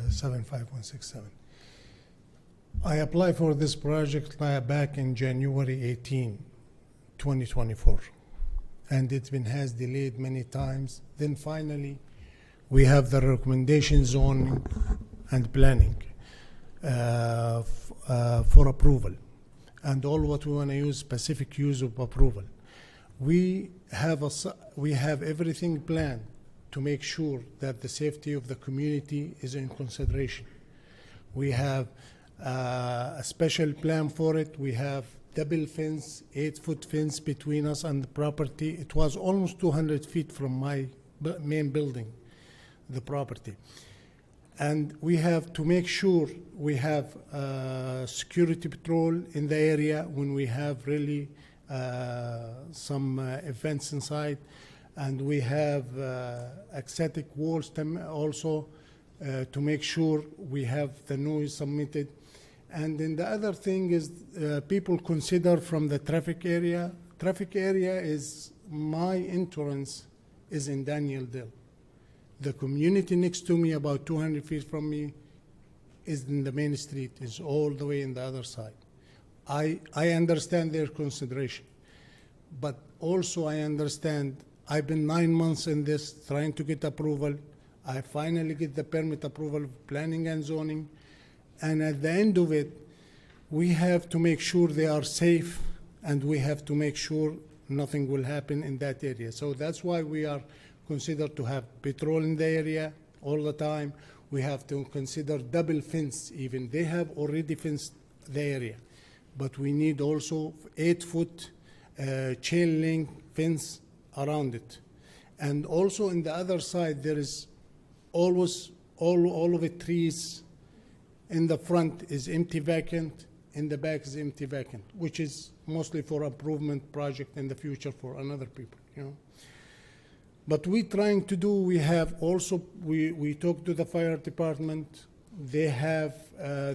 75167. I applied for this project back in January 18, 2024, and it has delayed many times. Then finally, we have the recommendation zoning and planning for approval, and all what we want to use, specific use of approval. We have everything planned to make sure that the safety of the community is in consideration. We have a special plan for it. We have double fence, 8-foot fence between us and the property. It was almost 200 feet from my main building, the property. And we have to make sure we have security patrol in the area when we have really some events inside. And we have aesthetic walls also to make sure we have the noise submitted. And then the other thing is people consider from the traffic area. Traffic area is my entrance is in Daniel Dale. The community next to me, about 200 feet from me, is in the main street, is all the way in the other side. I understand their consideration, but also I understand I've been 9 months in this trying to get approval. I finally get the permit approval of planning and zoning. And at the end of it, we have to make sure they are safe, and we have to make sure nothing will happen in that area. So that's why we are considered to have patrol in the area all the time. We have to consider double fence even. They have already fenced the area, but we need also 8-foot chain link fence around it. And also on the other side, there is always all of the trees in the front is empty vacant, in the back is empty vacant, which is mostly for improvement project in the future for another people, you know. But we trying to do, we have also, we talked to the fire department. They have,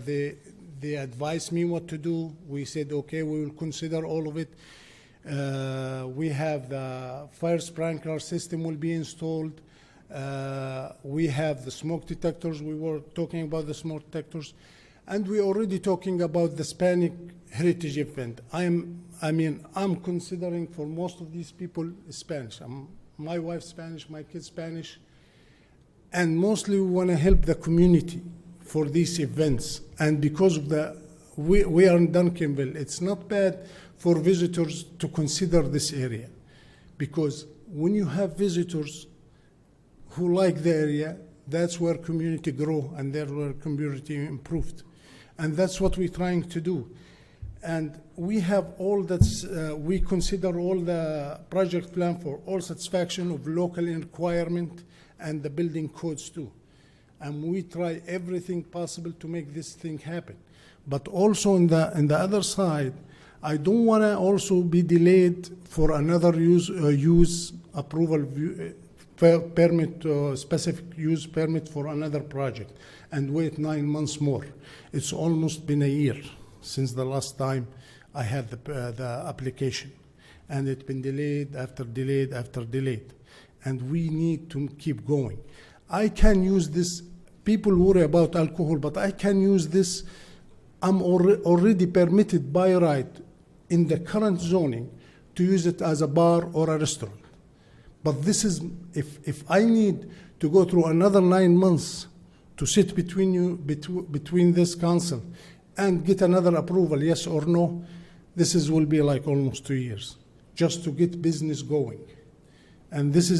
they advised me what to do. We said, okay, we will consider all of it. We have the fire sprinkler system will be installed. We have the smoke detectors. We were talking about the smoke detectors. And we're already talking about the Hispanic Heritage event. I'm considering for most of these people Spanish. My wife's Spanish, my kid's Spanish. And mostly we want to help the community for these events. And because of we are in Duncanville, it's not bad for visitors to consider this area. Because when you have visitors who like the area, that's where community grow and that's where community improved. And that's what we're trying to do. And we have all that, we consider all the project plan for all satisfaction of local requirement and the building codes too. And we try everything possible to make this thing happen. But also on the other side, I don't want to also be delayed for another use approval permit, specific use permit for another project and wait 9 months more. It's almost been a year since the last time I had the application. And it's been delayed after delayed after delayed. And we need to keep going. I can use this, people worry about alcohol, but I can use this. I'm already permitted by right in the current zoning to use it as a bar or a restaurant. But this is, if I need to go through another 9 months to sit between this council and get another approval, yes or no, will be like almost 2 years just to get business going. And this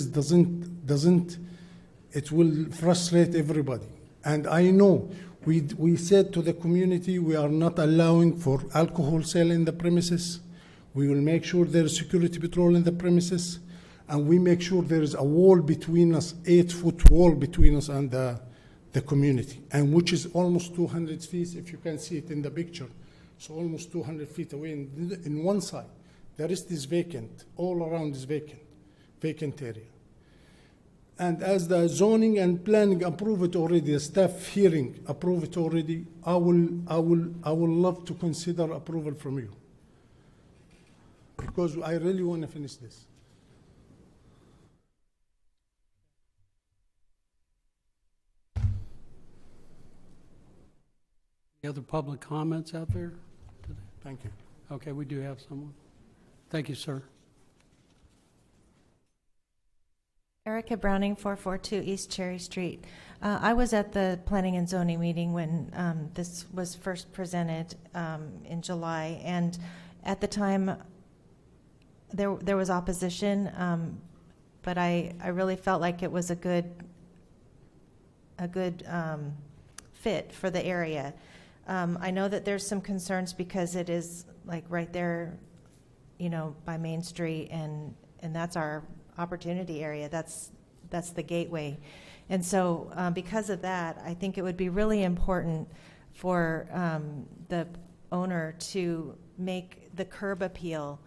it will frustrate everybody. And I know we said to the community we are not allowing for alcohol sale in the premises. We will make sure there is security patrol in the premises, and we make sure there is a wall between us, 8-foot wall between us and the community, and which is almost 200 feet, if you can see it in the picture. So almost 200 feet away in one side. The rest is vacant, all around is vacant area. And as the zoning and planning approve it already, the staff hearing approve it already, I will love to consider approval from you. Because I really want to finish this. Any other public comments out there? Thank you. Okay, we do have someone. Thank you, sir. Erica Browning, 442 East Cherry Street. I was at the Planning and Zoning meeting when this was first presented in July, and at the time there was opposition, but I really felt like it was a good fit for the area. I know that there's some concerns because it is like right there, you know, by Main Street, and that's our opportunity area. That's the gateway. And so because of that, I think it would be really important for the owner to make the curb appeal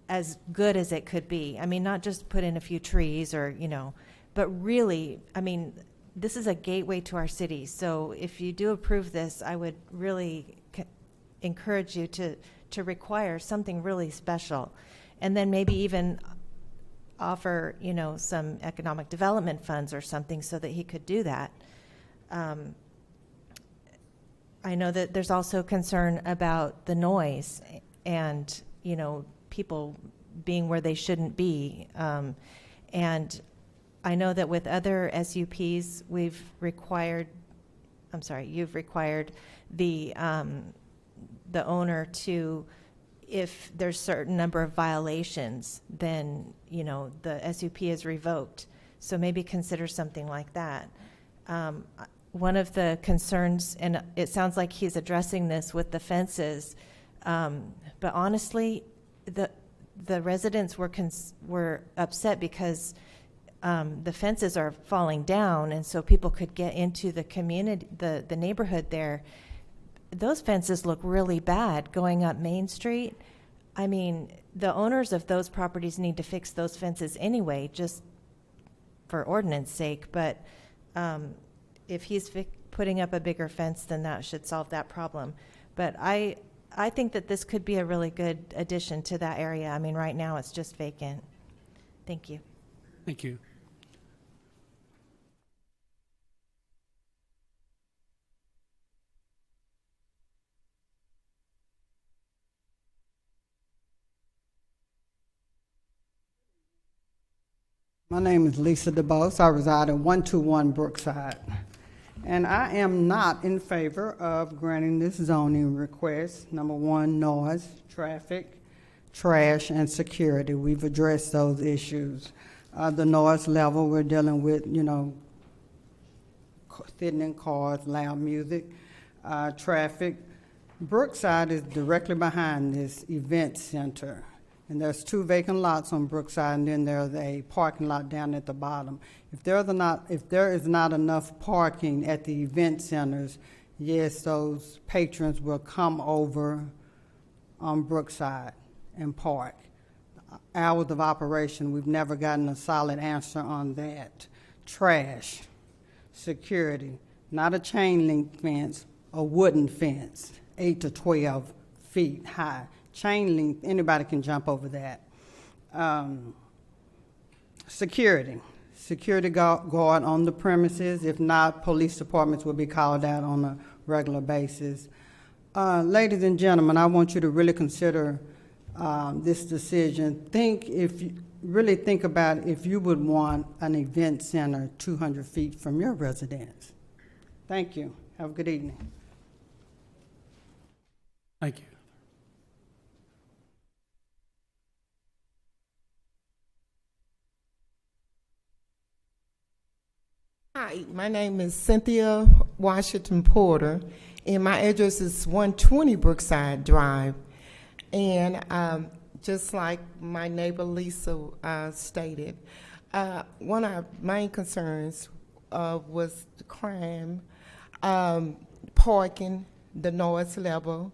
as good as it could be. I mean, not just put in a few trees or, you know, but really, I mean, this is a gateway to our city. So if you do approve this, I would really encourage you to require something really special, and then maybe even offer, you know, some economic development funds or something so that he could do that. I know that there's also concern about the noise and, you know, people being where they shouldn't be. And I know that with other SUPs, you've required the owner to, if there's certain number of violations, then, you know, the SUP is revoked. So maybe consider something like that. One of the concerns, and it sounds like he's addressing this with the fences, but honestly, the residents were upset because the fences are falling down, and so people could get into the community, the neighborhood there. Those fences look really bad going up Main Street. I mean, the owners of those properties need to fix those fences anyway, just for ordinance sake. But if he's putting up a bigger fence, then that should solve that problem. But I think that this could be a really good addition to that area. I mean, right now it's just vacant. Thank you. Thank you. My name is Lisa DeBose. I reside at 121 Brookside. And I am not in favor of granting this zoning request. Number one, noise, traffic, trash, and security. We've addressed those issues. The noise level, we're dealing with, you know, sitting in cars, loud music, traffic. Brookside is directly behind this event center. And there's 2 vacant lots on Brookside, and then there's a parking lot down at the bottom. If there is not enough parking at the event centers, yes, those patrons will come over on Brookside and park. Hours of operation, we've never gotten a solid answer on that. Trash, security, not a chain link fence, a wooden fence, 8 to 12 feet high. Chain link, anybody can jump over that. Security guard on the premises. If not, police departments will be called out on a regular basis. Ladies and gentlemen, I want you to really consider this decision. Really think about if you would want an event center 200 feet from your residence. Thank you. Have a good evening. Thank you. Hi, my name is Cynthia Washington Porter, and my address is 120 Brookside Drive. And just like my neighbor Lisa stated, one of our main concerns was the crime, parking, the noise level.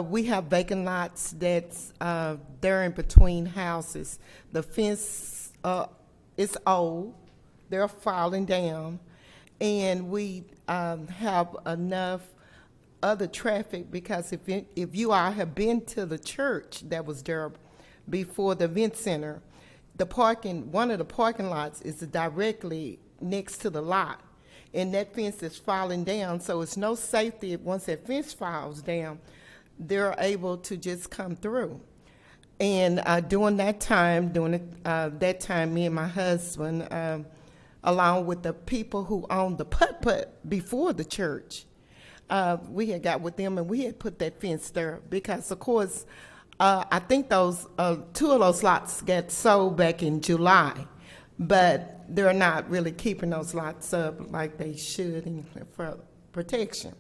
We have vacant lots that's they're in between houses. The fence is old. They're falling down, and we have enough other traffic because if you all have been to the church that was there before the event center, one of the parking lots is directly next to the lot, and that fence is falling down, so it's no safety. Once that fence falls down, they're able to just come through. And during that time, me and my husband, along with the people who owned the putt-putt before the church, we had got with them and we had put that fence there because, of course, I think those 2 of those lots got sold back in July, but they're not really keeping those lots up like they should for protection.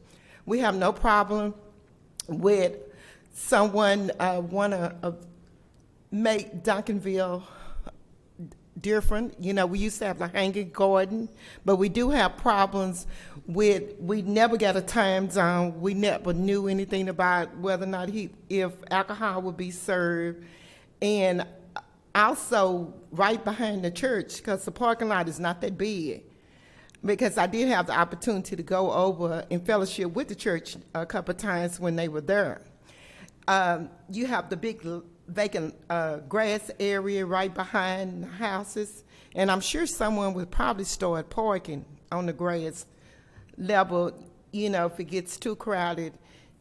We have no problem with someone want to make Duncanville different. You know, we used to have the hanging garden, but we do have problems with, we never got a time zone. We never knew anything about whether or not if alcohol would be served. And also right behind the church, because the parking lot is not that big, because I did have the opportunity to go over in fellowship with the church a couple of times when they were there. You have the big vacant grass area right behind the houses, and I'm sure someone would probably start parking on the grass level, you know, if it gets too crowded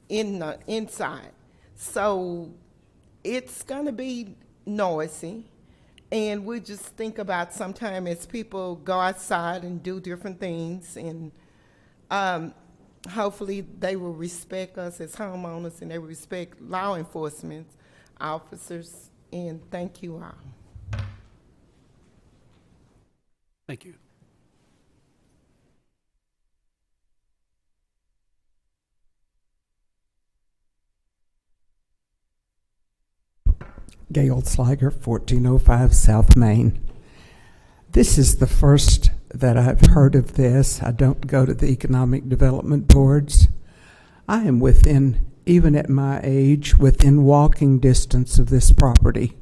in the inside. So it's going to be noisy, and we just think about sometime as people go outside and do different things, and hopefully they will respect us as homeowners and they will respect law enforcement officers. And thank you all. Thank you. Gail Sliger, 1405 South Main. This is the first that I've heard of this. I don't go to the economic development boards. I am within, even at my age, within walking distance of this property.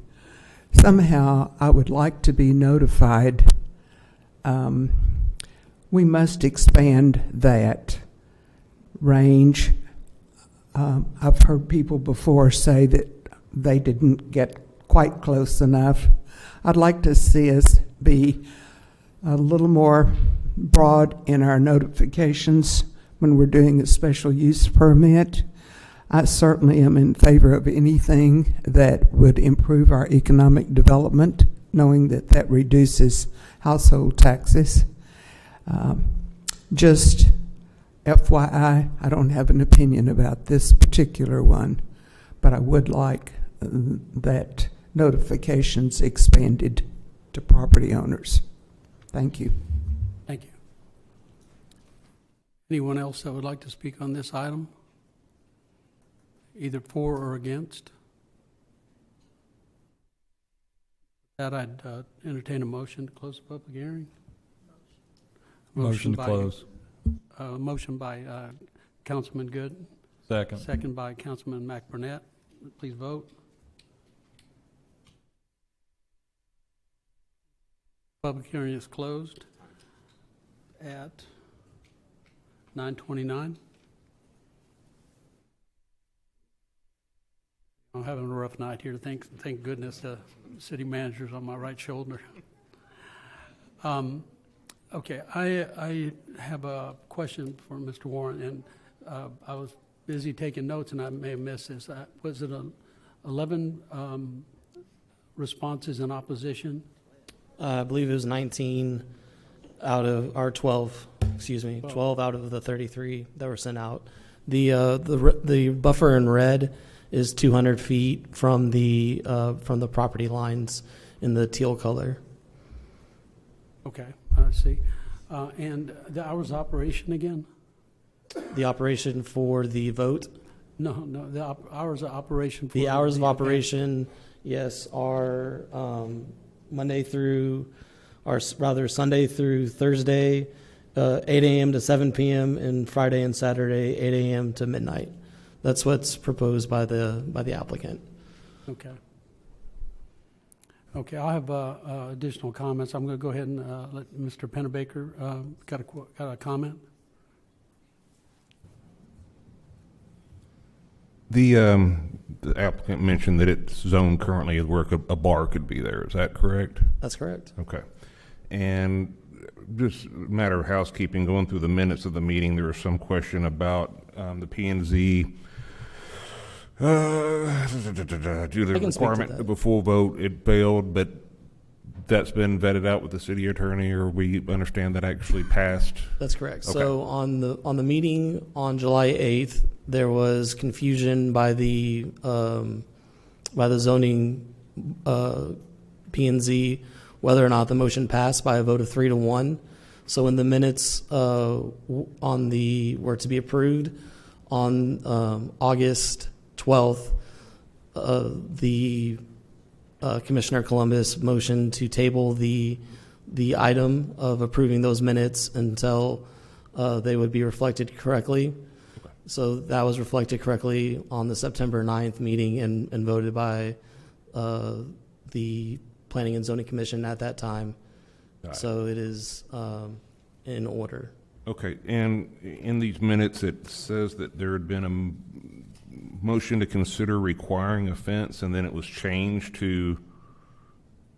Somehow I would like to be notified. We must expand that range. I've heard people before say that they didn't get quite close enough. I'd like to see us be a little more broad in our notifications when we're doing a special use permit. I certainly am in favor of anything that would improve our economic development, knowing that that reduces household taxes. Just FYI, I don't have an opinion about this particular one, but I would like that notifications expanded to property owners. Thank you. Thank you. Anyone else that would like to speak on this item? Either for or against? That I'd entertain a motion to close the public hearing. Motion to close. Motion by Councilman Good. Second. Second by Councilman McBurnett. Please vote. Public hearing is closed at 9:29. I'm having a rough night here. Thank goodness the city manager's on my right shoulder. Okay, I have a question for Mr. Warren, and I was busy taking notes, and I may have missed this. Was it 11 responses in opposition? I believe it was 19 out of, or 12, excuse me, 12 out of the 33 that were sent out. The buffer in red is 200 feet from the property lines in the teal color. Okay, I see. And the hours of operation again? The operation for the vote? No, the hours of operation for The hours of event. operation, yes, are Monday through, or rather Sunday through Thursday, 8 a.m. to 7 p.m., and Friday and Saturday, 8 a.m. to midnight. That's what's proposed by the applicant. Okay. Okay, I have additional comments. I'm going to go ahead and let Mr. Pennebaker got a comment. The applicant mentioned that it's zoned currently as where a bar could be there. Is that correct? That's correct. Okay. And just a matter of housekeeping, going through the minutes of the meeting, there was some question about the P&Z due to the requirement of a full vote. It failed, but that's been vetted out with the city attorney, or we understand that actually passed. That's correct. Okay. So on the meeting on July 8th, there was confusion by the zoning P&Z whether or not the motion passed by a vote of 3-1. So in the minutes on the were to be approved on August 12th, the Commissioner Columbus motioned to table the item of approving those minutes until they would be reflected correctly. Okay. So that was reflected correctly on the September 9th meeting and voted by the Planning and Zoning Commission at that time. So it is in order. Okay, and in these minutes, it says that there had been a motion to consider requiring a fence, and then it was changed to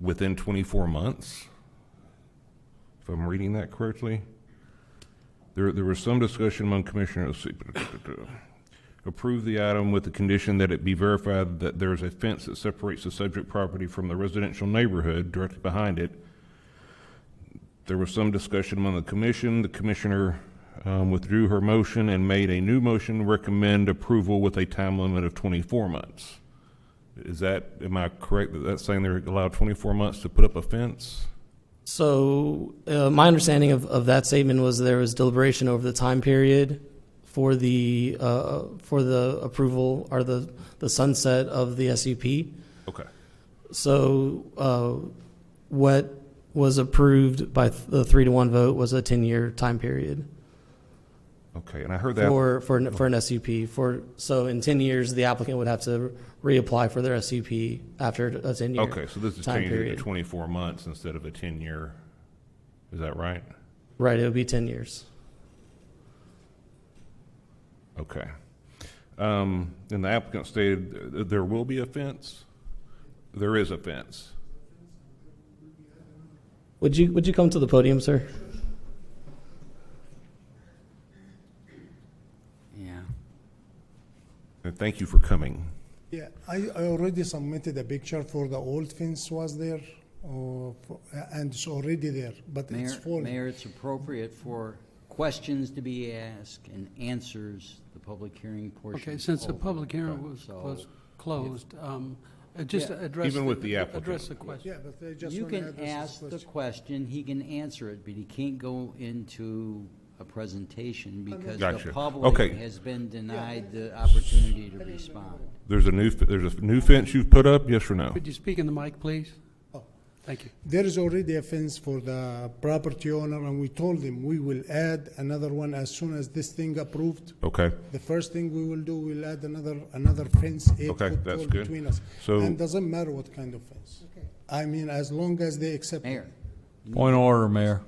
within 24 months, if I'm reading that correctly. There was some discussion among commissioners. Approve the item with the condition that it be verified that there is a fence that separates the subject property from the residential neighborhood directly behind it. There was some discussion among the commission. The commissioner withdrew her motion and made a new motion, recommend approval with a time limit of 24 months. Am I correct that that's saying they're allowed 24 months to put up a fence? So my understanding of that statement was there was deliberation over the time period for the approval or the sunset of the SUP. Okay. So what was approved by the 3-1 vote was a 10-year time period. Okay, and I heard that for an SUP. So in 10 years, the applicant would have to reapply for their SUP after a 10-year. Okay, so this is time changing it period. to 24 months instead of a 10-year. Is that right? Right, it would be 10 years. Okay. And the applicant stated there will be a fence. There is a fence. Would you come to the podium, sir? Yeah. And thank you for coming. Yeah, I already submitted a picture for the old fence was there, and it's already there, but it's falling. Mayor, it's appropriate for questions to be asked and answers, the public hearing portion. Okay, since the over. public hearing was closed, just address Even with the applicant. address the question. Yeah, but I just You wanna can address this ask the question, he can answer it, but he can't go into a presentation because Gotcha. the public Okay. has been denied the opportunity to respond. There's a new fence you've put up, yes or no? Could you speak in the mic, please? Oh. Thank you. There is already a fence for the property owner, and we told him we will add another one as soon as this thing approved. Okay. The first thing we will do, we'll add another fence, 8 Okay, foot that's tall good. between us. So- And doesn't matter what kind of fence. I mean, as long as they accept it. Mayor. Point of order, Mayor.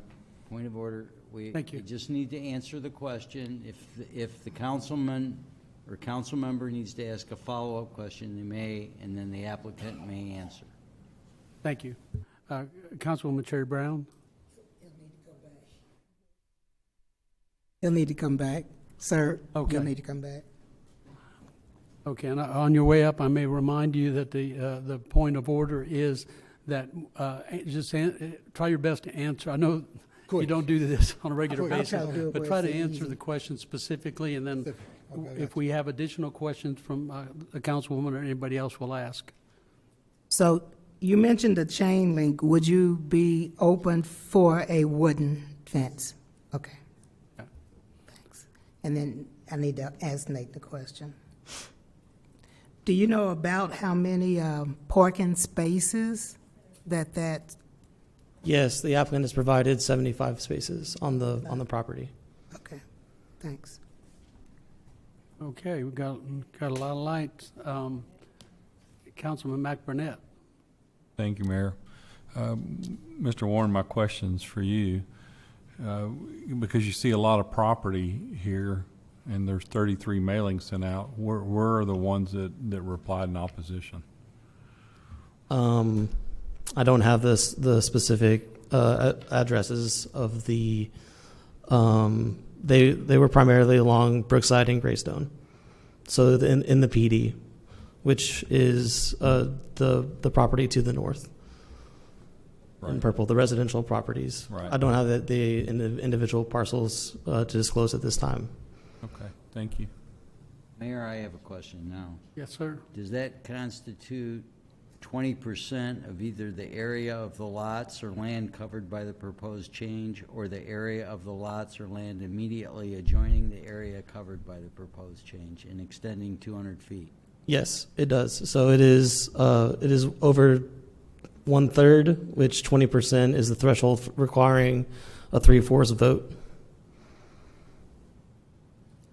Point of order. Thank you. We just need to answer the question. If the councilman or council member needs to ask a follow-up question, they may, and then the applicant may answer. Thank you. Councilwoman Cherry Brown? He'll need to come back, sir. Okay. He'll need to come back. Okay, and on your way up, I may remind you that the point of order is that try your best to answer. I know you don't do this on a regular I'll try to basis, do it but where try it's to answer easy. the question specifically, and then Okay, if we have additional questions from the councilwoman or anybody else, we'll ask. So you mentioned the chain link. Would you be open for a wooden fence? Okay. Yeah. Thanks. And then I need to ask Nate the question. Do you know about how many parking spaces that? Yes, the applicant has provided 75 spaces on the property. Okay, thanks. Okay, we've got a lot of lights. Councilman Mac Burnett. Thank you, Mayor. Mr. Warren, my question's for you. Because you see a lot of property here, and there's 33 mailings sent out, where are the ones that replied in opposition? I don't have the specific addresses of the. They were primarily along Brookside and Greystone, so in the PD, which is the property to the north. Right. In purple, the residential properties. Right. I don't have the individual parcels to disclose at this time. Okay, thank you. Mayor, I have a question now. Yes, sir. Does that constitute 20% of either the area of the lots or land covered by the proposed change, or the area of the lots or land immediately adjoining the area covered by the proposed change and extending 200 feet? Yes, it does. So it is over 1/3, which 20% is the threshold requiring a 3/4 vote.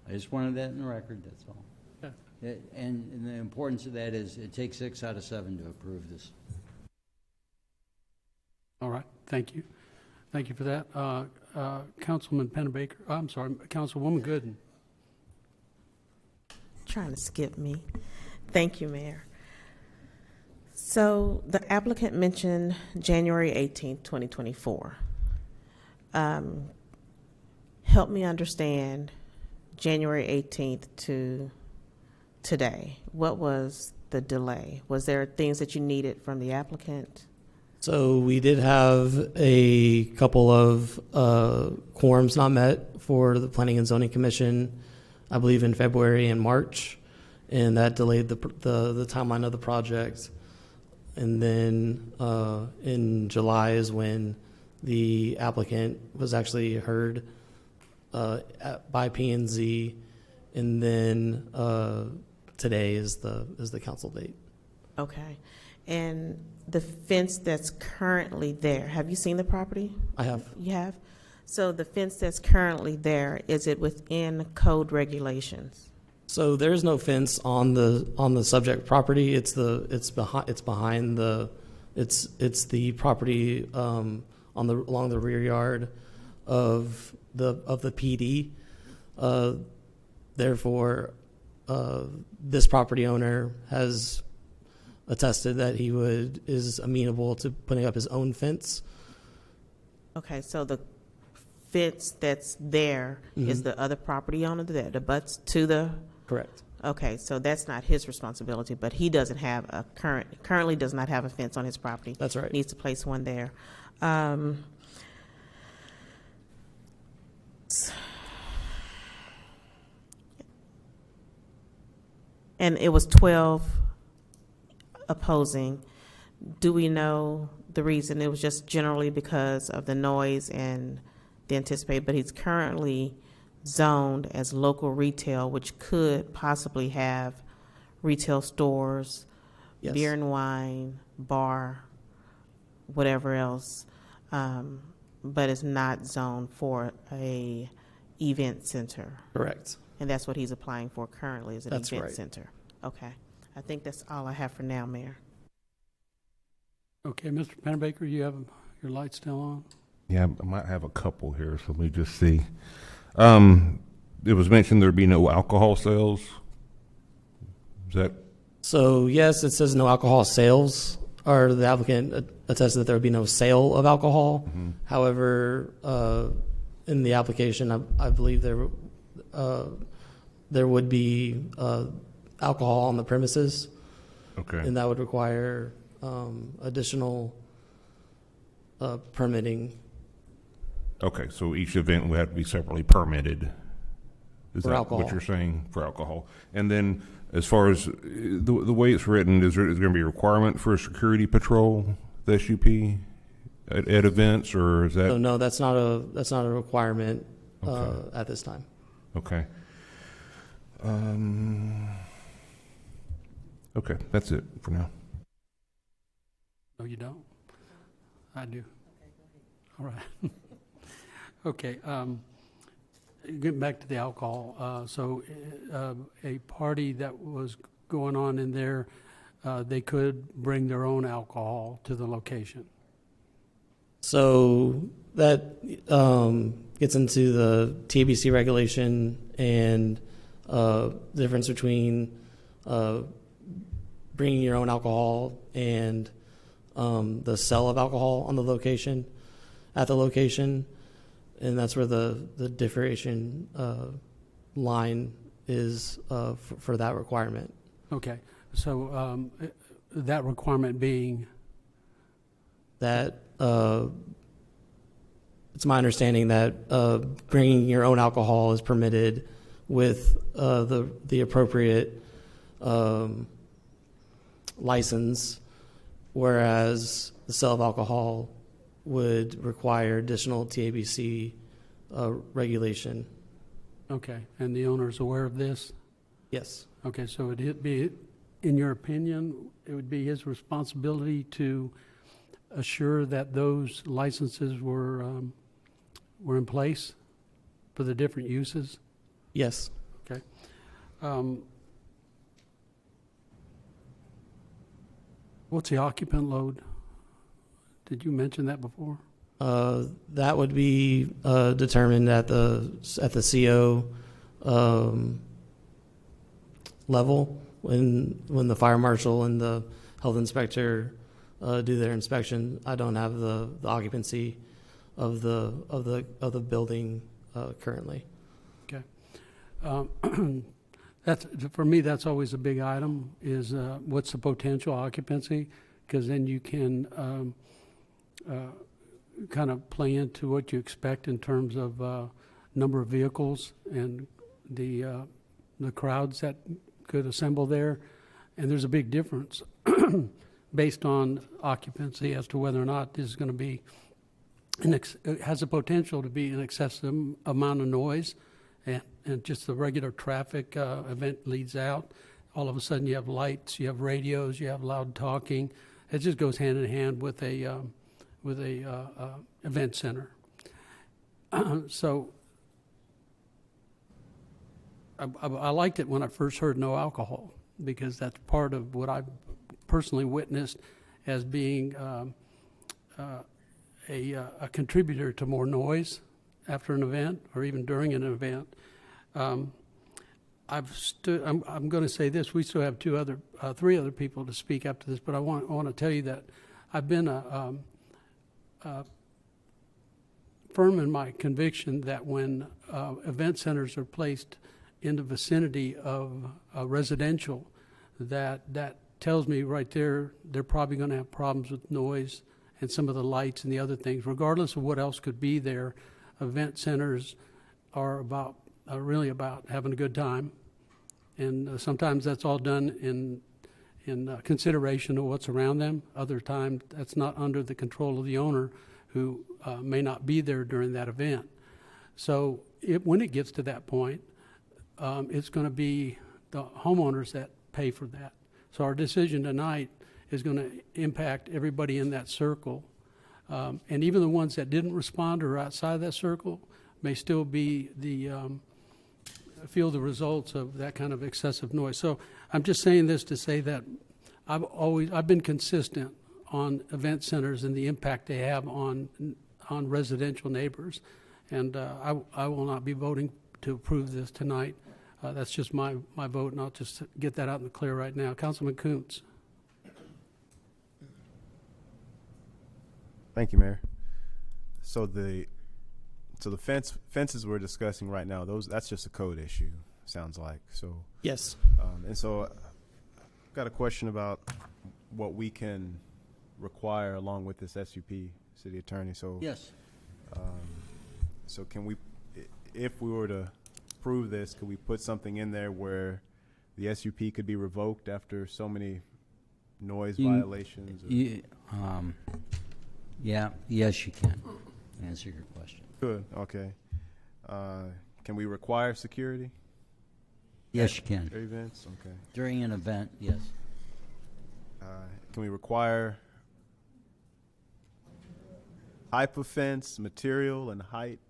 I just wanted that in the record, that's all. Yeah. And the importance of that is it takes 6 out of 7 to approve this. All right, thank you. Thank you for that. Councilman Pennebaker, I'm sorry, Councilwoman Gooden. Trying to skip me. Thank you, Mayor. So the applicant mentioned January 18th, 2024. Help me understand January 18th to today. What was the delay? Was there things that you needed from the applicant? So we did have a couple of quorums not met for the Planning and Zoning Commission, I believe in February and March, and that delayed the timeline of the project. And then in July is when the applicant was actually heard by P&Z, and then today is the council date. Okay. And the fence that's currently there, have you seen the property? I have. You have? So the fence that's currently there, is it within code regulations? So there is no fence on the subject property. It's behind the property along the rear yard of the PD. Therefore, this property owner has attested that he is amenable to putting up his own fence. Okay, so the fence that's there is the other property owner that abuts to the? Correct. Okay, so that's not his responsibility, but he doesn't have currently does not have a fence on his property. That's right. Needs to place one there. And it was 12 opposing. Do we know the reason? It was just generally because of the noise and the anticipated, but he's currently zoned as local retail, which could possibly have retail stores, Yes. beer and wine, bar, whatever else, but it's not zoned for a event center. Correct. And that's what he's applying for currently, is an That's event right. center. Okay. I think that's all I have for now, Mayor. Okay, Mr. Pennebaker, you have your light still on? Yeah, I might have a couple here, so let me just see. It was mentioned there'd be no alcohol sales. Is that? So yes, it says no alcohol sales, or the applicant attested that there would be no sale of alcohol. Mm-hmm. However, in the application, I believe there would be alcohol on the premises. Okay. And that would require additional permitting. Okay, so each event would have to be separately permitted. Is For that alcohol. what you're saying for alcohol? And then, as far as the way it's written, is going to be a requirement for a security patrol, the SUP, at events, or is that? So no, that's not a requirement Okay. at this time. Okay. Okay, that's it for now. No, you don't? I do. All right. Okay, getting back to the alcohol, so a party that was going on in there, they could bring their own alcohol to the location. So that gets into the TABC regulation and the difference between bringing your own alcohol and the sale of alcohol on the location, at the location, and that's where the differentiation line is for that requirement. Okay, so that requirement being? That it's my understanding that bringing your own alcohol is permitted with the appropriate license, whereas the sale of alcohol would require additional TABC regulation. Okay, and the owner is aware of this? Yes. Okay, so it'd be, in your opinion, it would be his responsibility to assure that those licenses were in place for the different uses? Yes. Okay. What's the occupant load? Did you mention that before? That would be determined at the CO level when the fire marshal and the health inspector do their inspection. I don't have the occupancy of the building currently. Okay. That's, for me, that's always a big item, is what's the potential occupancy? Because then you can kind of play into what you expect in terms of number of vehicles and the crowds that could assemble there. And there's a big difference based on occupancy as to whether or not this is going to be, it has the potential to be an excessive amount of noise, and just the regular traffic event leads out. All of a sudden you have lights, you have radios, you have loud talking. It just goes hand in hand with a event center. So I liked it when I first heard no alcohol, because that's part of what I personally witnessed as being a contributor to more noise after an event or even during an event. I'm going to say this. We still have three other people to speak after this, but I want to tell you that I've been firm in my conviction that when event centers are placed in the vicinity of residential, that tells me right there they're probably going to have problems with noise and some of the lights and the other things. Regardless of what else could be there, event centers are really about having a good time, and sometimes that's all done in consideration of what's around them. Other times that's not under the control of the owner, who may not be there during that event. So when it gets to that point, it's going to be the homeowners that pay for that. So our decision tonight is going to impact everybody in that circle. And even the ones that didn't respond or are outside that circle may still be feel the results of that kind of excessive noise. So I'm just saying this to say that I've been consistent on event centers and the impact they have on residential neighbors. And I will not be voting to approve this tonight. That's just my vote, and I'll just get that out in the clear right now. Councilman Kuntz. Thank you, Mayor. So the fences we're discussing right now, that's just a code issue, sounds like. So Yes. And so I've got a question about what we can require along with this SUP, City Attorney. So Yes. So can we, if we were to approve this, could we put something in there where the SUP could be revoked after so many noise violations? Yes, you can. Answer your question. Good, okay. Can we require security? Yes, you can. At events, okay. During an event, yes. Can we require type of fence, material, and height?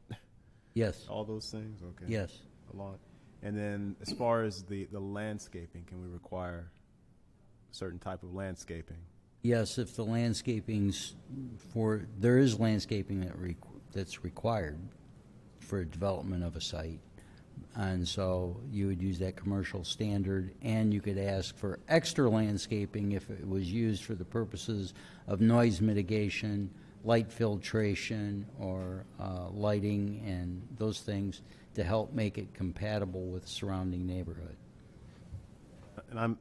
Yes. All those things? Okay. Yes. A lot. And then as far as the landscaping, can we require a certain type of landscaping? Yes, if the landscaping's there is landscaping that's required for development of a site. And so you would use that commercial standard, and you could ask for extra landscaping if it was used for the purposes of noise mitigation, light filtration, or lighting and those things to help make it compatible with the surrounding neighborhood. And I'm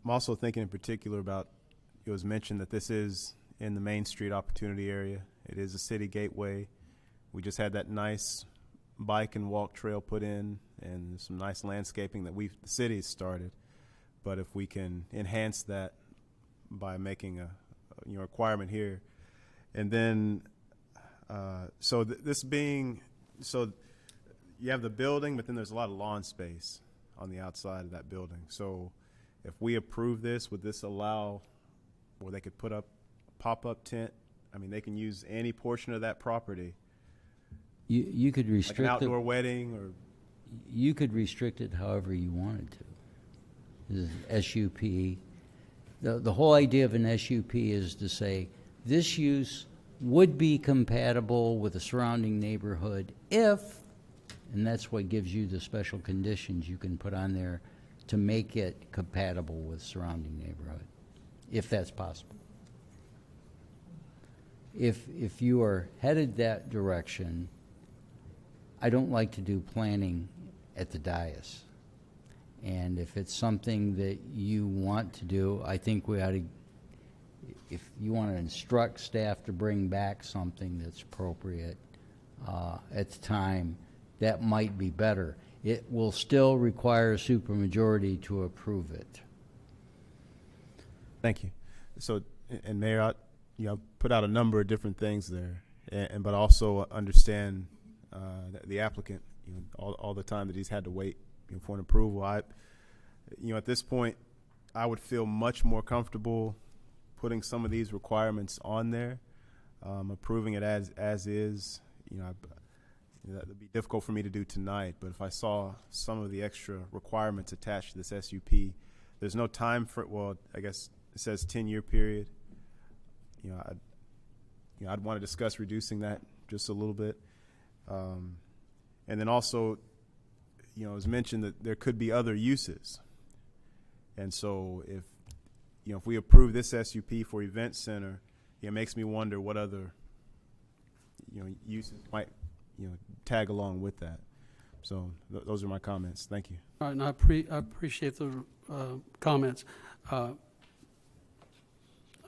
also thinking in particular about, it was mentioned that this is in the Main Street Opportunity area. It is a city gateway. We just had that nice bike and walk trail put in, and some nice landscaping that the city has started. But if we can enhance that by making a requirement here, and then so you have the building, but then there's a lot of lawn space on the outside of that building. So if we approve this, would this allow where they could put up a pop-up tent? I mean, they can use any portion of that property. You could restrict like an outdoor wedding, or you could restrict it however you wanted to. This is SUP. The whole idea of an SUP is to say this use would be compatible with the surrounding neighborhood if, and that's what gives you the special conditions you can put on there to make it compatible with surrounding neighborhood, if that's possible. If you are headed that direction, I don't like to do planning at the dais. And if it's something that you want to do, I think we ought to, if you want to instruct staff to bring back something that's appropriate at the time, that might be better. It will still require a supermajority to approve it. Thank you. So, and Mayor, I put out a number of different things there, but also understand the applicant, all the time that he's had to wait for an approval. At this point, I would feel much more comfortable putting some of these requirements on there, approving it as is. That would be difficult for me to do tonight, but if I saw some of the extra requirements attached to this SUP, there's no time for it. Well, I guess it says 10-year period. I'd want to discuss reducing that just a little bit. And then also, it was mentioned that there could be other uses. And so if we approve this SUP for event center, it makes me wonder what other, uses might, tag along with that. So those are my comments. Thank you. All right, and I appreciate the comments. I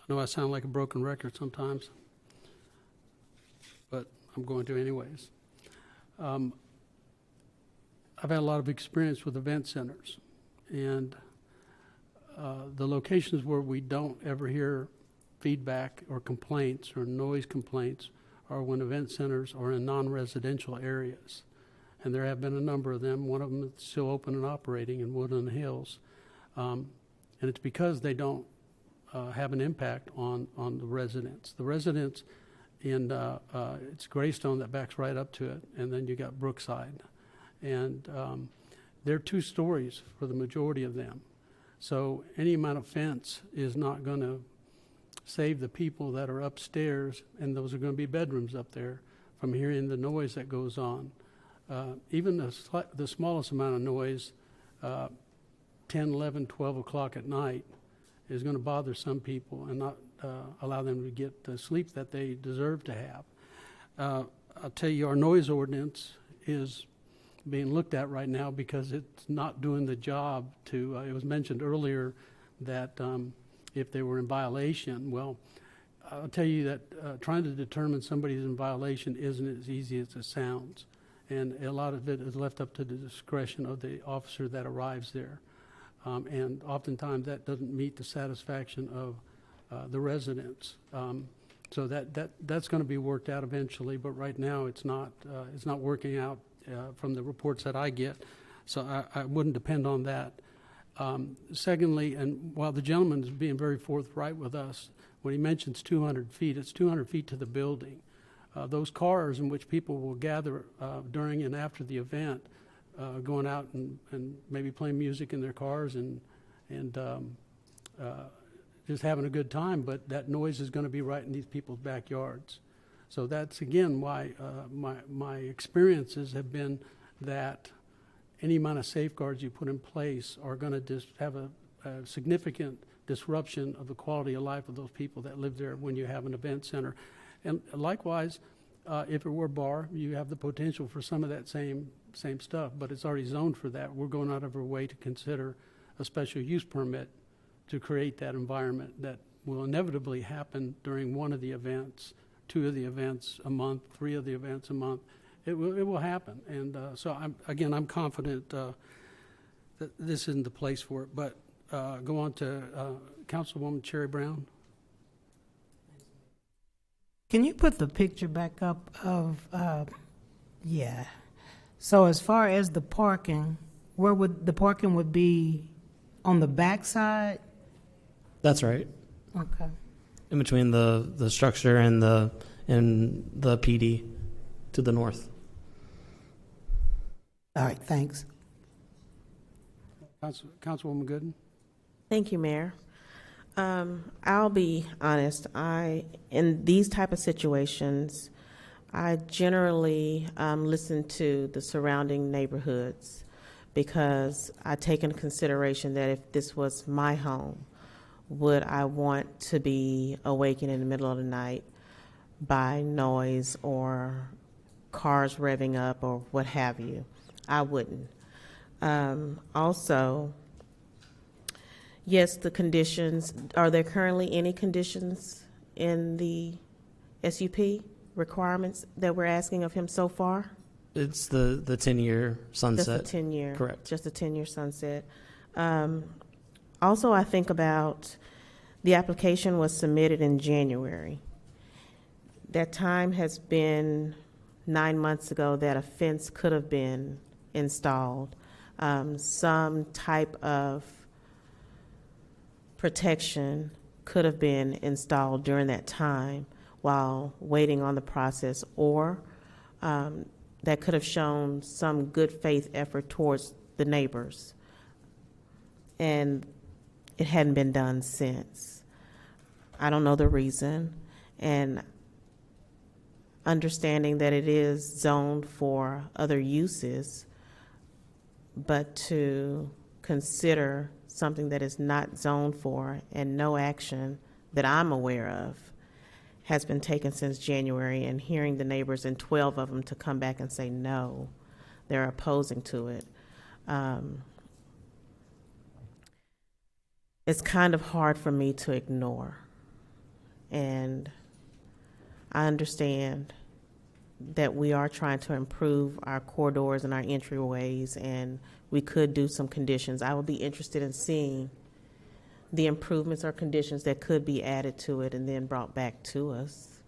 know I sound like a broken record sometimes, but I'm going to anyways. I've had a lot of experience with event centers, and the locations where we don't ever hear feedback or complaints or noise complaints are when event centers are in non-residential areas. And there have been a number of them. One of them is still open and operating in Woodland Hills. And it's because they don't have an impact on the residents. The residents in, it's Greystone that backs right up to it, and then you got Brookside. And they're 2 stories for the majority of them. So any amount of fence is not going to save the people that are upstairs, and those are going to be bedrooms up there, from hearing the noise that goes on. Even the smallest amount of noise, 10, 11, 12 o'clock at night, is going to bother some people and not allow them to get the sleep that they deserve to have. I'll tell you, our noise ordinance is being looked at right now because it's not doing the job to, it was mentioned earlier that if they were in violation, well, I'll tell you that trying to determine somebody's in violation isn't as easy as it sounds. And a lot of it is left up to the discretion of the officer that arrives there. And oftentimes that doesn't meet the satisfaction of the residents. So that's going to be worked out eventually, but right now it's not working out from the reports that I get. So I wouldn't depend on that. Secondly, and while the gentleman is being very forthright with us, when he mentions 200 feet, it's 200 feet to the building. Those cars in which people will gather during and after the event, going out and maybe playing music in their cars and just having a good time, but that noise is going to be right in these people's backyards. So that's, again, why my experiences have been that any amount of safeguards you put in place are going to just have a significant disruption of the quality of life of those people that live there when you have an event center. And likewise, if it were a bar, you have the potential for some of that same stuff, but it's already zoned for that. We're going out of our way to consider a special use permit to create that environment that will inevitably happen during one of the events, 2 of the events a month, 3 of the events a month. It will happen. And so I'm confident that this isn't the place for it. But go on to Councilwoman Cherry Brown. Can you put the picture back up of, yeah. So as far as the parking, where would the parking would be on the back side? That's right. Okay. In between the structure and the PD to the north. All right, thanks. Councilwoman Gooden. Thank you, Mayor. I'll be honest. In these type of situations, I generally listen to the surrounding neighborhoods because I take into consideration that if this was my home, would I want to be awakened in the middle of the night by noise or cars revving up or what have you? I wouldn't. Also, yes, the conditions, are there currently any conditions in the SUP requirements that we're asking of him so far? It's the 10-year sunset. Just a 10-year. Correct. Just a 10-year sunset. Also, I think about the application was submitted in January. That time has been 9 months ago that a fence could have been installed. Some type of protection could have been installed during that time while waiting on the process, or that could have shown some good faith effort towards the neighbors. And it hadn't been done since. I don't know the reason, and understanding that it is zoned for other uses, but to consider something that is not zoned for and no action that I'm aware of has been taken since January, and hearing the neighbors and 12 of them to come back and say no, they're opposing to it. It's kind of hard for me to ignore. And I understand that we are trying to improve our corridors and our entryways, and we could do some conditions. I would be interested in seeing the improvements or conditions that could be added to it and then brought back to us.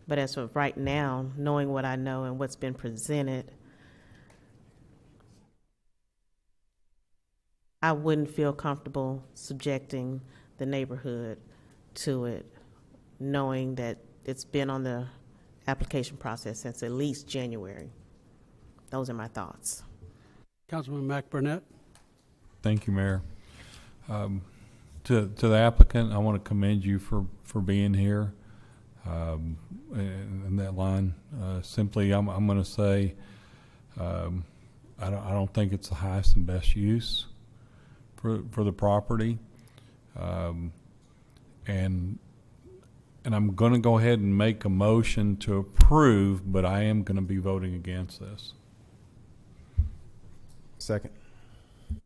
But as of right now, knowing what I know and what's been presented, I wouldn't feel comfortable subjecting the neighborhood to it, knowing that it's been on the application process since at least January. Those are my thoughts. Councilman McBurnett. Thank you, Mayor. To the applicant, I want to commend you for being here. In that line, simply, I'm going to say, I don't think it's the highest and best use for the property, and I'm going to go ahead and make a motion to approve, but I am going to be voting against this. Second.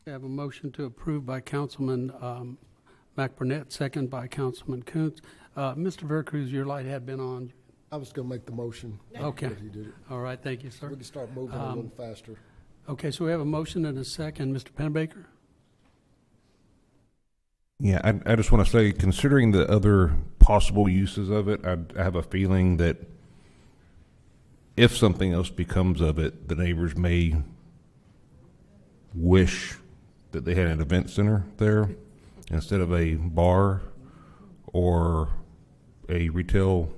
We have a motion to approve by Councilman McBurnett, second by Councilman Kuntz. Mr. Vercruz, your light had been on. I was going to make the motion. Okay. But he did it. All right. Thank you, sir. We can start moving a little faster. Okay, so we have a motion and a second. Mr. Pennebaker? Yeah, I just want to say, considering the other possible uses of it, I have a feeling that if something else becomes of it, the neighbors may wish that they had an event center there instead of a bar or a retail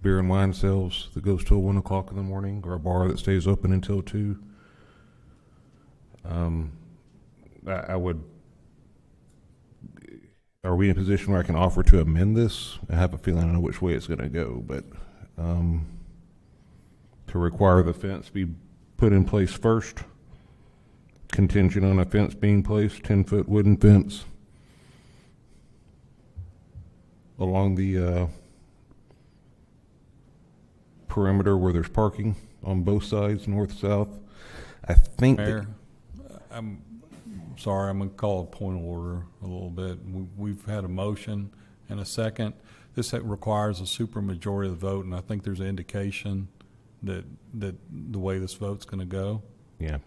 beer and wine sales that goes till 1 o'clock in the morning, or a bar that stays open until 2. I would. Are we in a position where I can offer to amend this? I have a feeling I know which way it's going to go, but to require the fence be put in place first, contingent on a fence being placed, 10-foot wooden fence along the perimeter where there's parking on both sides, north, south. I think Mayor, I'm sorry, I'm going to call a point of order a little bit. We've had a motion and a second. This requires a supermajority of the vote, and I think there's an indication that the way this vote's going to go. Yeah.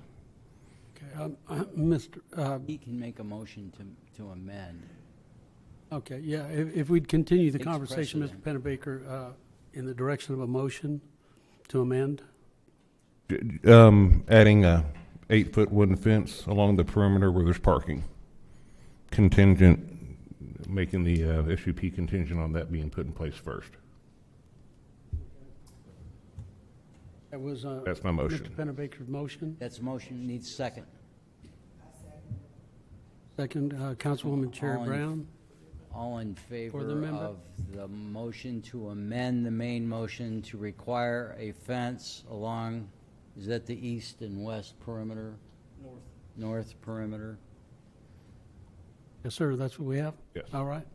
Okay, Mr. He can make a motion to amend. Okay, yeah, if we'd continue the Takes conversation, Mr. precedent. Pennebaker, in the direction of a motion to amend. Adding a 8-foot wooden fence along the perimeter where there's parking. Contingent, making the SUP contingent on that being put in place first. That was That's my motion. Mr. Pennebaker's motion. That's motion, needs second. Second, Councilwoman Cherry All in- Brown. All in favor the member? of the motion to amend the main motion to require a fence along, is that the east and west perimeter? North perimeter? Yes, sir, that's what we have? Yes. All right.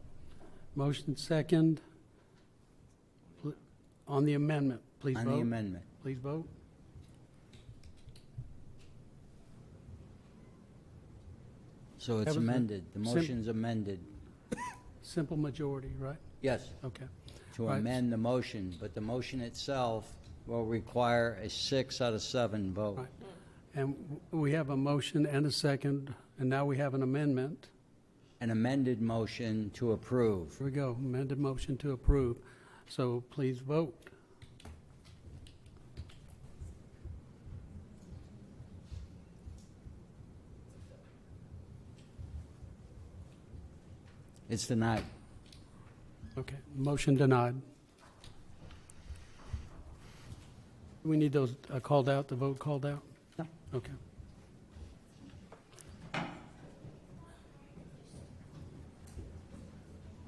Motion second. On the amendment, please vote. On the amendment. Please vote. So it's That was the amended, the motion's amended. Simple majority, right? Yes, Okay. to Right. amend the motion, but the motion itself will require a 6 out of 7 vote. Right. And we have a motion and a second, and now we have an amendment. An amended motion to approve. Here we go, amended motion to approve. So please vote. It's denied. Okay, motion denied. We need those called out, the vote called out? No. Okay.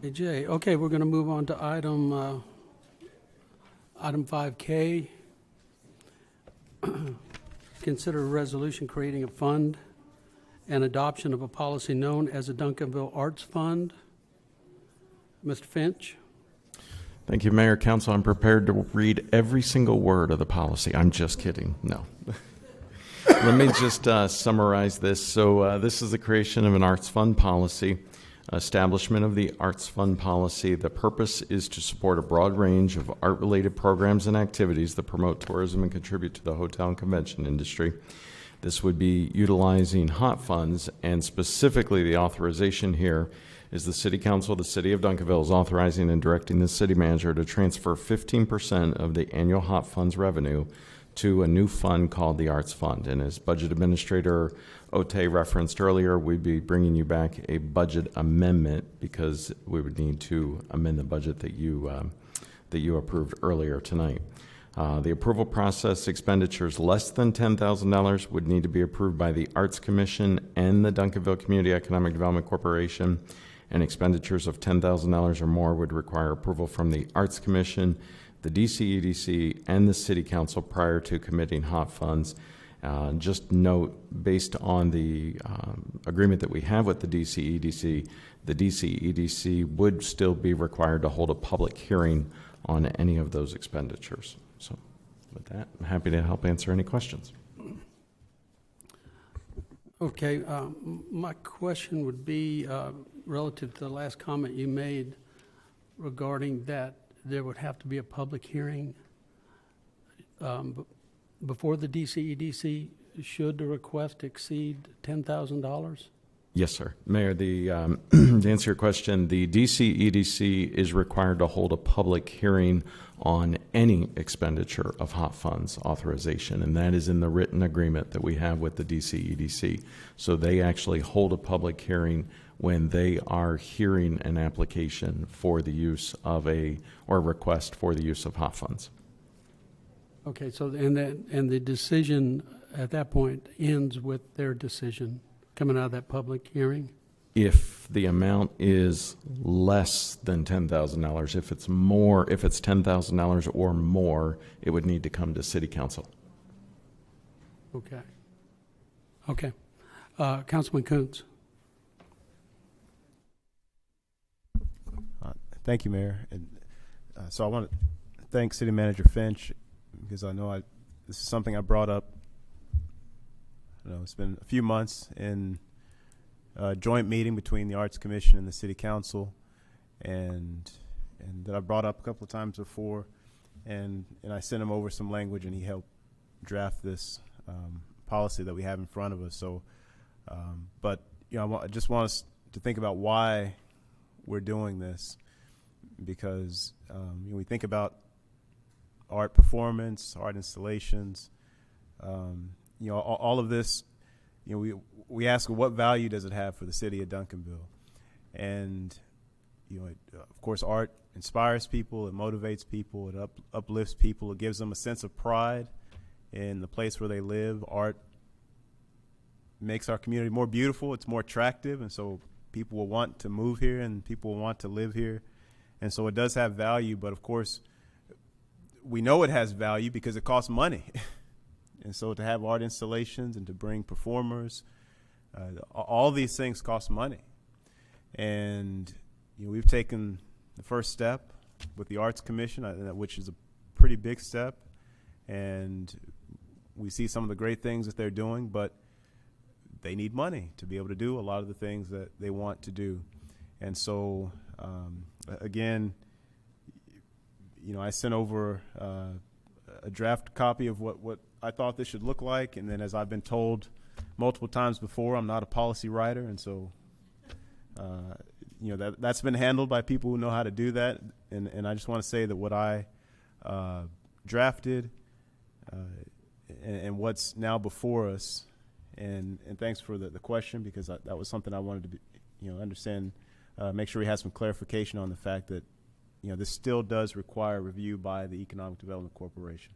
Hey, Jay, okay, we're going to move on to item 5K. Consider a resolution creating a fund and adoption of a policy known as the Duncanville Arts Fund. Mr. Finch? Thank you, Mayor, Council. I'm prepared to read every single word of the policy. I'm just kidding. No. Let me just summarize this. So this is the creation of an arts fund policy, establishment of the arts fund policy. The purpose is to support a broad range of art-related programs and activities that promote tourism and contribute to the hotel and convention industry. This would be utilizing hot funds, and specifically the authorization here is the City Council of the City of Duncanville is authorizing and directing the city manager to transfer 15% of the annual hot funds revenue to a new fund called the Arts Fund. And as Budget Administrator Ote referenced earlier, we'd be bringing you back a budget amendment because we would need to amend the budget that you approved earlier tonight. The approval process, expenditures less than $10,000 would need to be approved by the Arts Commission and the Duncanville Community Economic Development Corporation, and expenditures of $10,000 or more would require approval from the Arts Commission, the DCEDC, and the City Council prior to committing hot funds. Just note, based on the agreement that we have with the DCEDC would still be required to hold a public hearing on any of those expenditures. So with that, I'm happy to help answer any questions. Okay, my question would be relative to the last comment you made regarding that there would have to be a public hearing before the DCEDC. Should the request exceed $10,000? Yes, sir. Mayor, to answer your question, the DCEDC is required to hold a public hearing on any expenditure of hot funds authorization, and that is in the written agreement that we have with the DCEDC. So they actually hold a public hearing when they are hearing an application for the use of or request for the use of hot funds. Okay, so and the decision at that point ends with their decision coming out of that public hearing? If the amount is less than $10,000, if it's $10,000 or more, it would need to come to City Council. Okay. Okay. Councilman Kuntz. Thank you, Mayor. And so I want to thank City Manager Finch because I know this is something I brought up. It's been a few months in a joint meeting between the Arts Commission and the City Council, and that I brought up a couple of times before, and I sent him over some language, and he helped draft this policy that we have in front of us. So, but I just want us to think about why we're doing this, because we think about art performance, art installations. All of this, we ask, what value does it have for the city of Duncanville? And, of course, art inspires people, it motivates people, it uplifts people, it gives them a sense of pride in the place where they live. Art makes our community more beautiful, it's more attractive, and so people will want to move here and people will want to live here. And so it does have value, but of course, we know it has value because it costs money. And so to have art installations and to bring performers, all these things cost money. And we've taken the first step with the Arts Commission, which is a pretty big step. And we see some of the great things that they're doing, but they need money to be able to do a lot of the things that they want to do. And so, again, I sent over a draft copy of what I thought this should look like. And then, as I've been told multiple times before, I'm not a policy writer. And so, that's been handled by people who know how to do that. And I just want to say that what I drafted and what's now before us, and thanks for the question, because that was something I wanted to be, understand, make sure we had some clarification on the fact that, this still does require review by the Economic Development Corporation.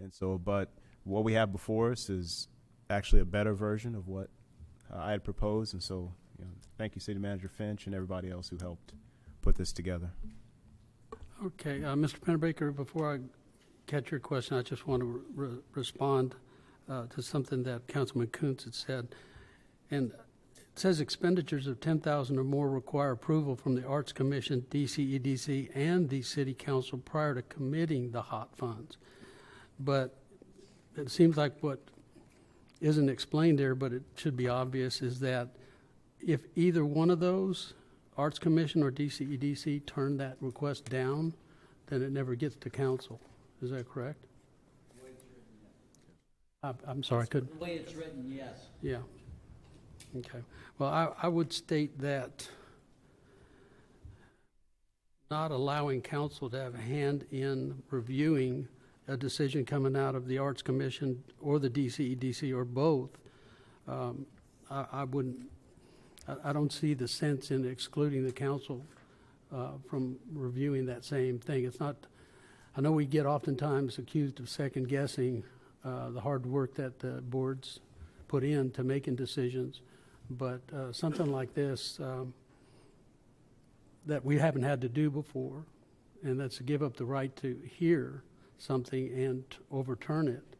And so, but what we have before us is actually a better version of what I had proposed. And so, thank you, City Manager Finch, and everybody else who helped put this together. Okay, Mr. Pennebaker, before I catch your question, I just want to respond to something that Councilman Kuntz had said. And it says expenditures of $10,000 or more require approval from the Arts Commission, DCEDC, and the City Council prior to committing the hot funds. But it seems like what isn't explained there, but it should be obvious, is that if either one of those, Arts Commission or DCEDC, turn that request down, then it never gets to council. Is that correct? I'm sorry, I couldn't. The way it's written, yes. Yeah. Okay. Well, I would state that not allowing council to have a hand in reviewing a decision coming out of the Arts Commission or the DCEDC or both, I don't see the sense in excluding the council from reviewing that same thing. It's not, I know we get oftentimes accused of second guessing the hard work that the boards put in to making decisions, but something like this that we haven't had to do before, and that's to give up the right to hear something and overturn it.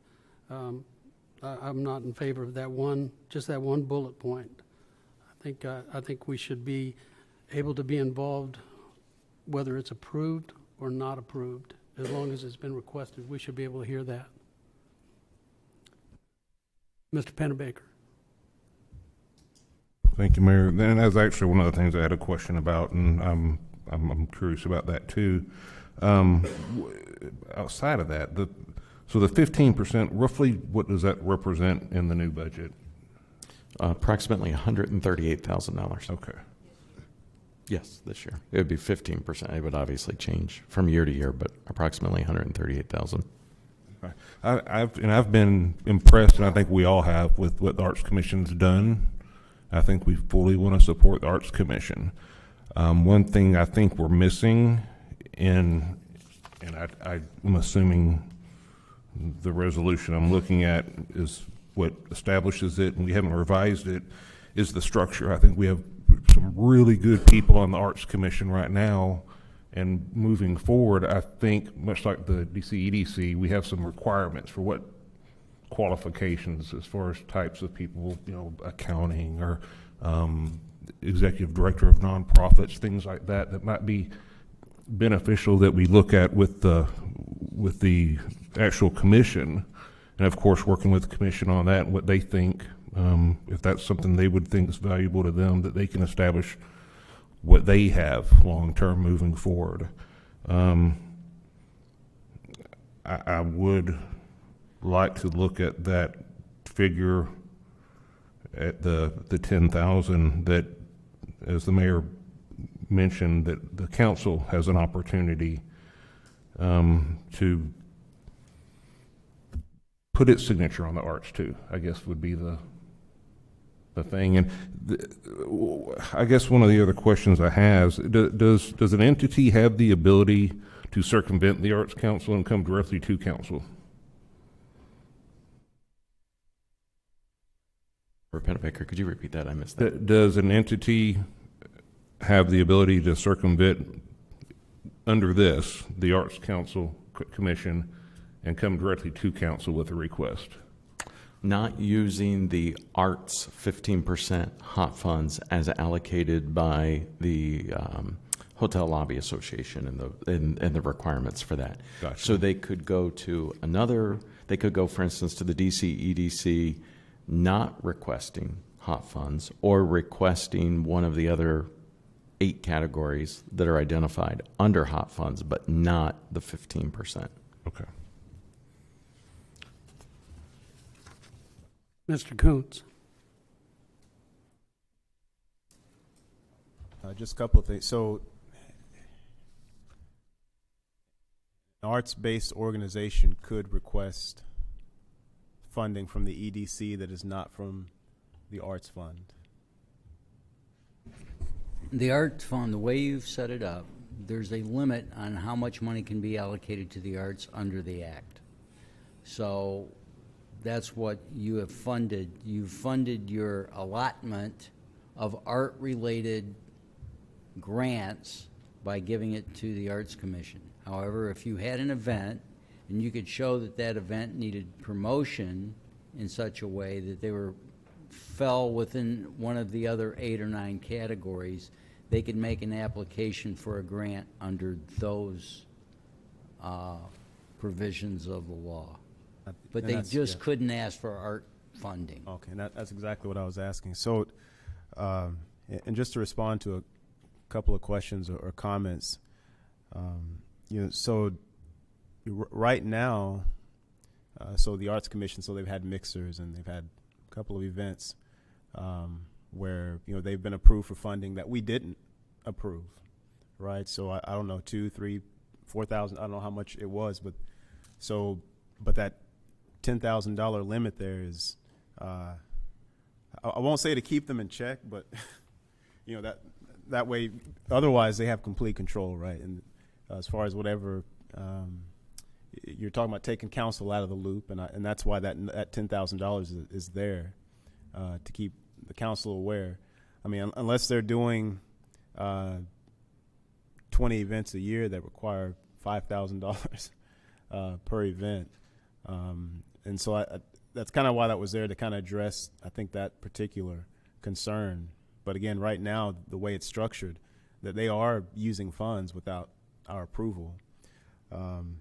I'm not in favor of that just that one bullet point. I think we should be able to be involved, whether it's approved or not approved. As long as it's been requested, we should be able to hear that. Mr. Pennebaker. Thank you, Mayor. And that's actually one of the things I had a question about, and I'm curious about that too. Outside of that, so the 15%, roughly, what does that represent in the new budget? Approximately $138,000. Okay. Yes, this year. It would be 15%. It would obviously change from year to year, but approximately $138,000. Right. I've been impressed, and I think we all have, with what the Arts Commission's done. I think we fully want to support the Arts Commission. One thing I think we're missing I'm assuming the resolution I'm looking at is what establishes it, and we haven't revised it, is the structure. I think we have some really good people on the Arts Commission right now, and moving forward, I think, much like the DCEDC, we have some requirements for what qualifications as far as types of people, accounting or executive director of nonprofits, things like that might be beneficial that we look at with the actual commission, and of course working with the commission on that and what they think, if that's something they would think is valuable to them, that they can establish what they have long term moving forward. I would like to look at that figure at the 10,000 that, as the mayor mentioned, that the council has an opportunity to put its signature on the arts too, I guess would be the thing. And I guess one of the other questions I have, does an entity have the ability to circumvent the Arts Council and come directly to council? Pennebaker, could you repeat that? I missed that. Does an entity have the ability to circumvent under this, the Arts Council Commission, and come directly to council with a request? Not using the arts 15% hot funds as allocated by the Hotel Lobby Association and the requirements for that. Gotcha. So they could go to another, they could go, for instance, to the DC EDC, not requesting hot funds or requesting one of the other 8 categories that are identified under hot funds, but not the 15%. Okay. Mr. Coons. Just a couple of things. So, an arts-based organization could request funding from the EDC that is not from the Arts Fund. The Arts Fund, the way you've set it up, there's a limit on how much money can be allocated to the arts under the Act. So that's what you have funded. You've funded your allotment of art-related grants by giving it to the Arts Commission. However, if you had an event and you could show that that event needed promotion in such a way that they fell within one of the other 8 or 9 categories, they could make an application for a grant under those provisions of the law. But they just couldn't ask for art funding. Okay, and that's exactly what I was asking. So, and just to respond to a couple of questions or comments, so right now, so the Arts Commission, so they've had mixers and they've had a couple of events where they've been approved for funding that we didn't approve, right? So I don't know, 2, 3, 4,000. I don't know how much it was, but that $10,000 limit there is, I won't say to keep them in check, but that way, otherwise they have complete control, right? And as far as whatever, you're talking about taking council out of the loop, and that's why that $10,000 is there to keep the council aware. I mean, unless they're doing 20 events a year that require $5,000 per event. And so that's kind of why that was there, to kind of address, I think, that particular concern. But again, right now, the way it's structured, that they are using funds without our approval. And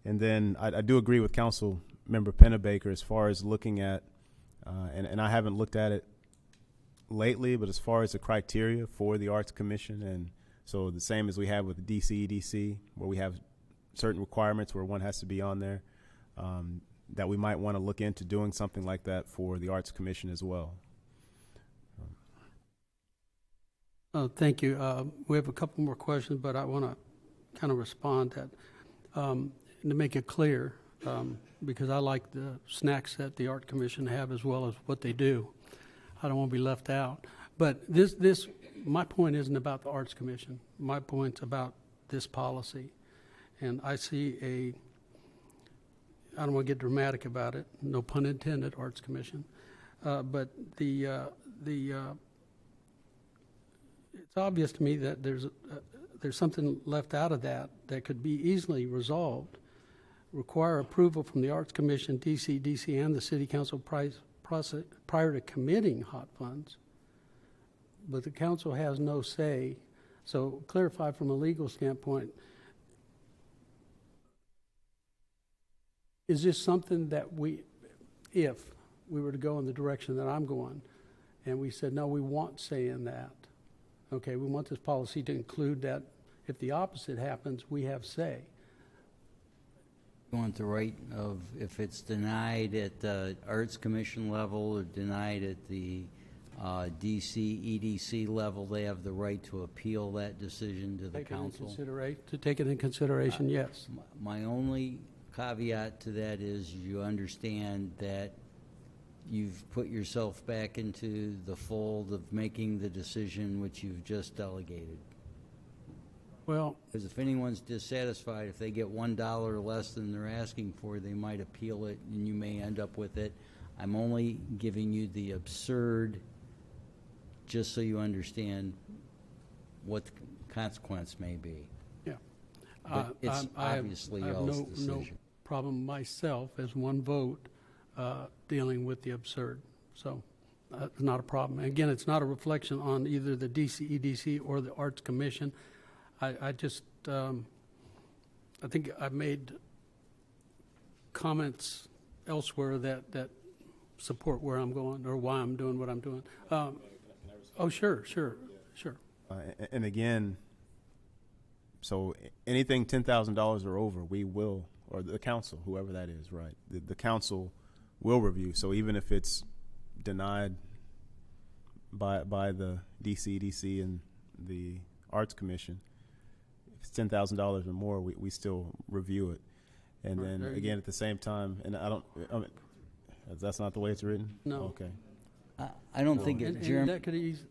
then I do agree with Council Member Pennebaker as far as looking at, and I haven't looked at it lately, but as far as the criteria for the Arts Commission, and so the same as we have with the DCEDC, where we have certain requirements where one has to be on there, that we might want to look into doing something like that for the Arts Commission as well. Thank you. We have a couple more questions, but I want to kind of respond that to make it clear, because I like the snacks that the Art Commission have as well as what they do. I don't want to be left out. But my point isn't about the Arts Commission. My point's about this policy. And I see I don't want to get dramatic about it, no pun intended, Arts Commission, but it's obvious to me that there's something left out of that could be easily resolved. Require approval from the Arts Commission, DC, and the City Council prior to committing hot funds, but the council has no say. So clarify from a legal standpoint, is this something that if we were to go in the direction that I'm going, and we said, no, we want say in that, okay, we want this policy to include that if the opposite happens, we have say. You want the right of, if it's denied at the Arts Commission level or denied at the DC, EDC level, they have the right to appeal that decision to the council? To take it in consideration, yes. My only caveat to that is you understand that you've put yourself back into the fold of making the decision which you've just delegated. Well, because if anyone's dissatisfied, if they get $1 less than they're asking for, they might appeal it, and you may end up with it I'm only giving you the absurd, just so you understand what the consequence may be. Yeah. But it's obviously I have y'all's no decision. problem myself as one vote dealing with the absurd. So it's not a problem. Again, it's not a reflection on either the DCEDC or the Arts Commission. I just, I think I've made comments elsewhere that support where I'm going or why I'm doing what I'm doing. Oh, sure. And again, so anything $10,000 or over, we will, or the council, whoever that is, right? The council will review. So even if it's denied by the DCDC and the Arts Commission, if it's $10,000 or more, we still review it. And Right, then there you again, go. at the same time, and I mean, that's not the way it's written? No. Okay. I don't think And it, that could ease.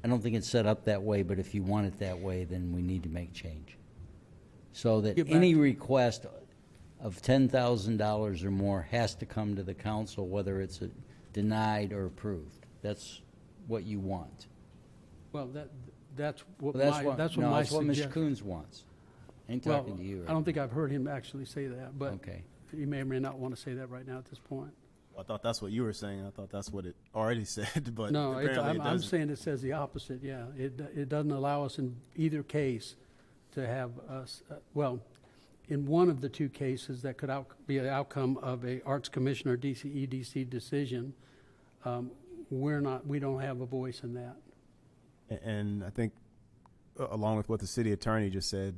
I don't think it's set up that way, but if you want it that way, then we need to make change. So that Get back any to- request of $10,000 or more has to come to the council, whether it's denied or approved. That's what you want. Well, that's what Well, my that's what Mr. suggestion. Coons wants. I ain't Well, talking to you. I don't think I've heard him actually say that, but Okay. you may or may not want to say that right now at this point. I thought that's what you were saying. I thought that's what it already said, but No, apparently it I'm doesn't. saying it says the opposite, yeah. It doesn't allow us in either case to have us, well, in one of the two cases that could be an outcome of a Arts Commission or DCEDC decision, we don't have a voice in that. And I think, along with what the city attorney just said,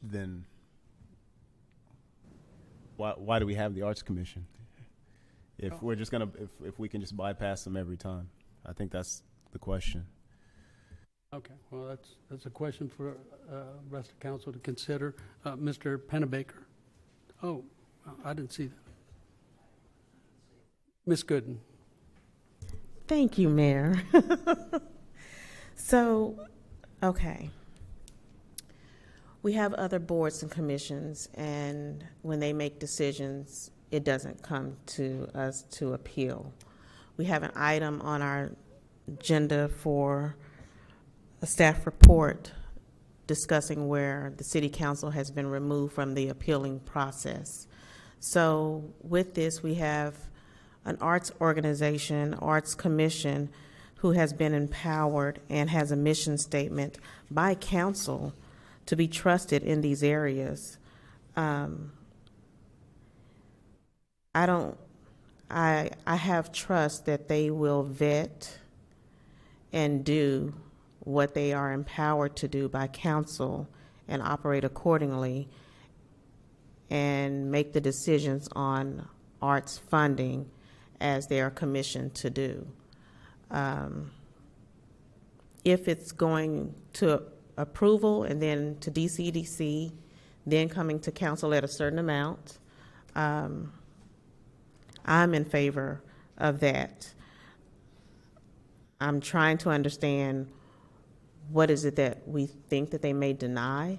then why do we have the Arts Commission? If we're just gonna, if we can just bypass them every time, I think that's the question. Okay, well, that's a question for rest of council to consider. Mr. Pennebaker. Oh, I didn't see that. Ms. Gooden. Thank you, Mayor. So, okay. We have other boards and commissions, and when they make decisions, it doesn't come to us to appeal. We have an item on our agenda for a staff report discussing where the city council has been removed from the appealing process. So with this, we have an arts organization, Arts Commission, who has been empowered and has a mission statement by council to be trusted in these areas. I have trust that they will vet and do what they are empowered to do by council and operate accordingly and make the decisions on arts funding as they are commissioned to do. If it's going to approval and then to DCDC, then coming to council at a certain amount, I'm in favor of that. I'm trying to understand what is it that we think that they may deny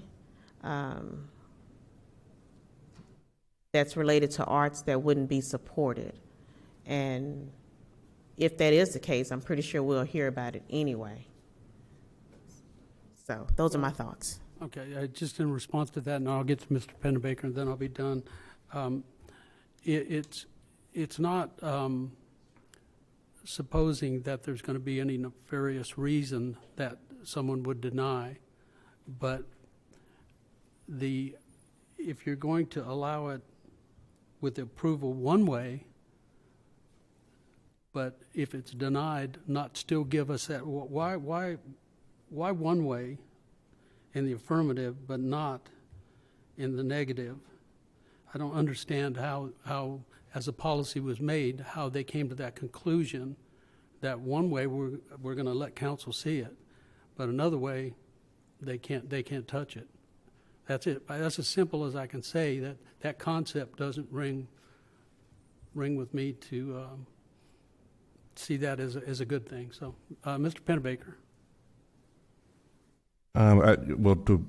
that's related to arts that wouldn't be supported. And if that is the case, I'm pretty sure we'll hear about it anyway. So those are my thoughts. Okay, just in response to that, and I'll get to Mr. Pennebaker, and then I'll be done. It's not supposing that there's going to be any nefarious reason that someone would deny, but if you're going to allow it with approval one way, but if it's denied, not still give us that, why one way in the affirmative but not in the negative? I don't understand how as a policy was made, how they came to that conclusion that one way we're going to let council see it, but another way they can't touch it. That's it. That's as simple as I can say. That concept doesn't ring with me to see that as a good thing. So, Mr. Pennebaker. Well, to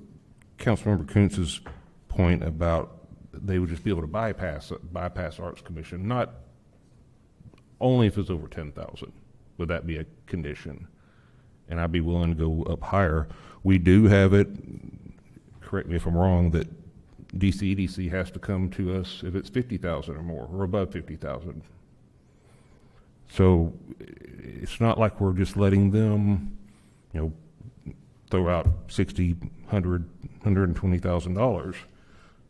Councilmember Kuntz's point about they would just be able to bypass Arts Commission, not only if it's over 10,000. Would that be a condition? And I'd be willing to go up higher. We do have it, correct me if I'm wrong, that DCEDC has to come to us if it's 50,000 or more, or above 50,000. So it's not like we're just letting them, throw out $60,000, $100,000, $120,000.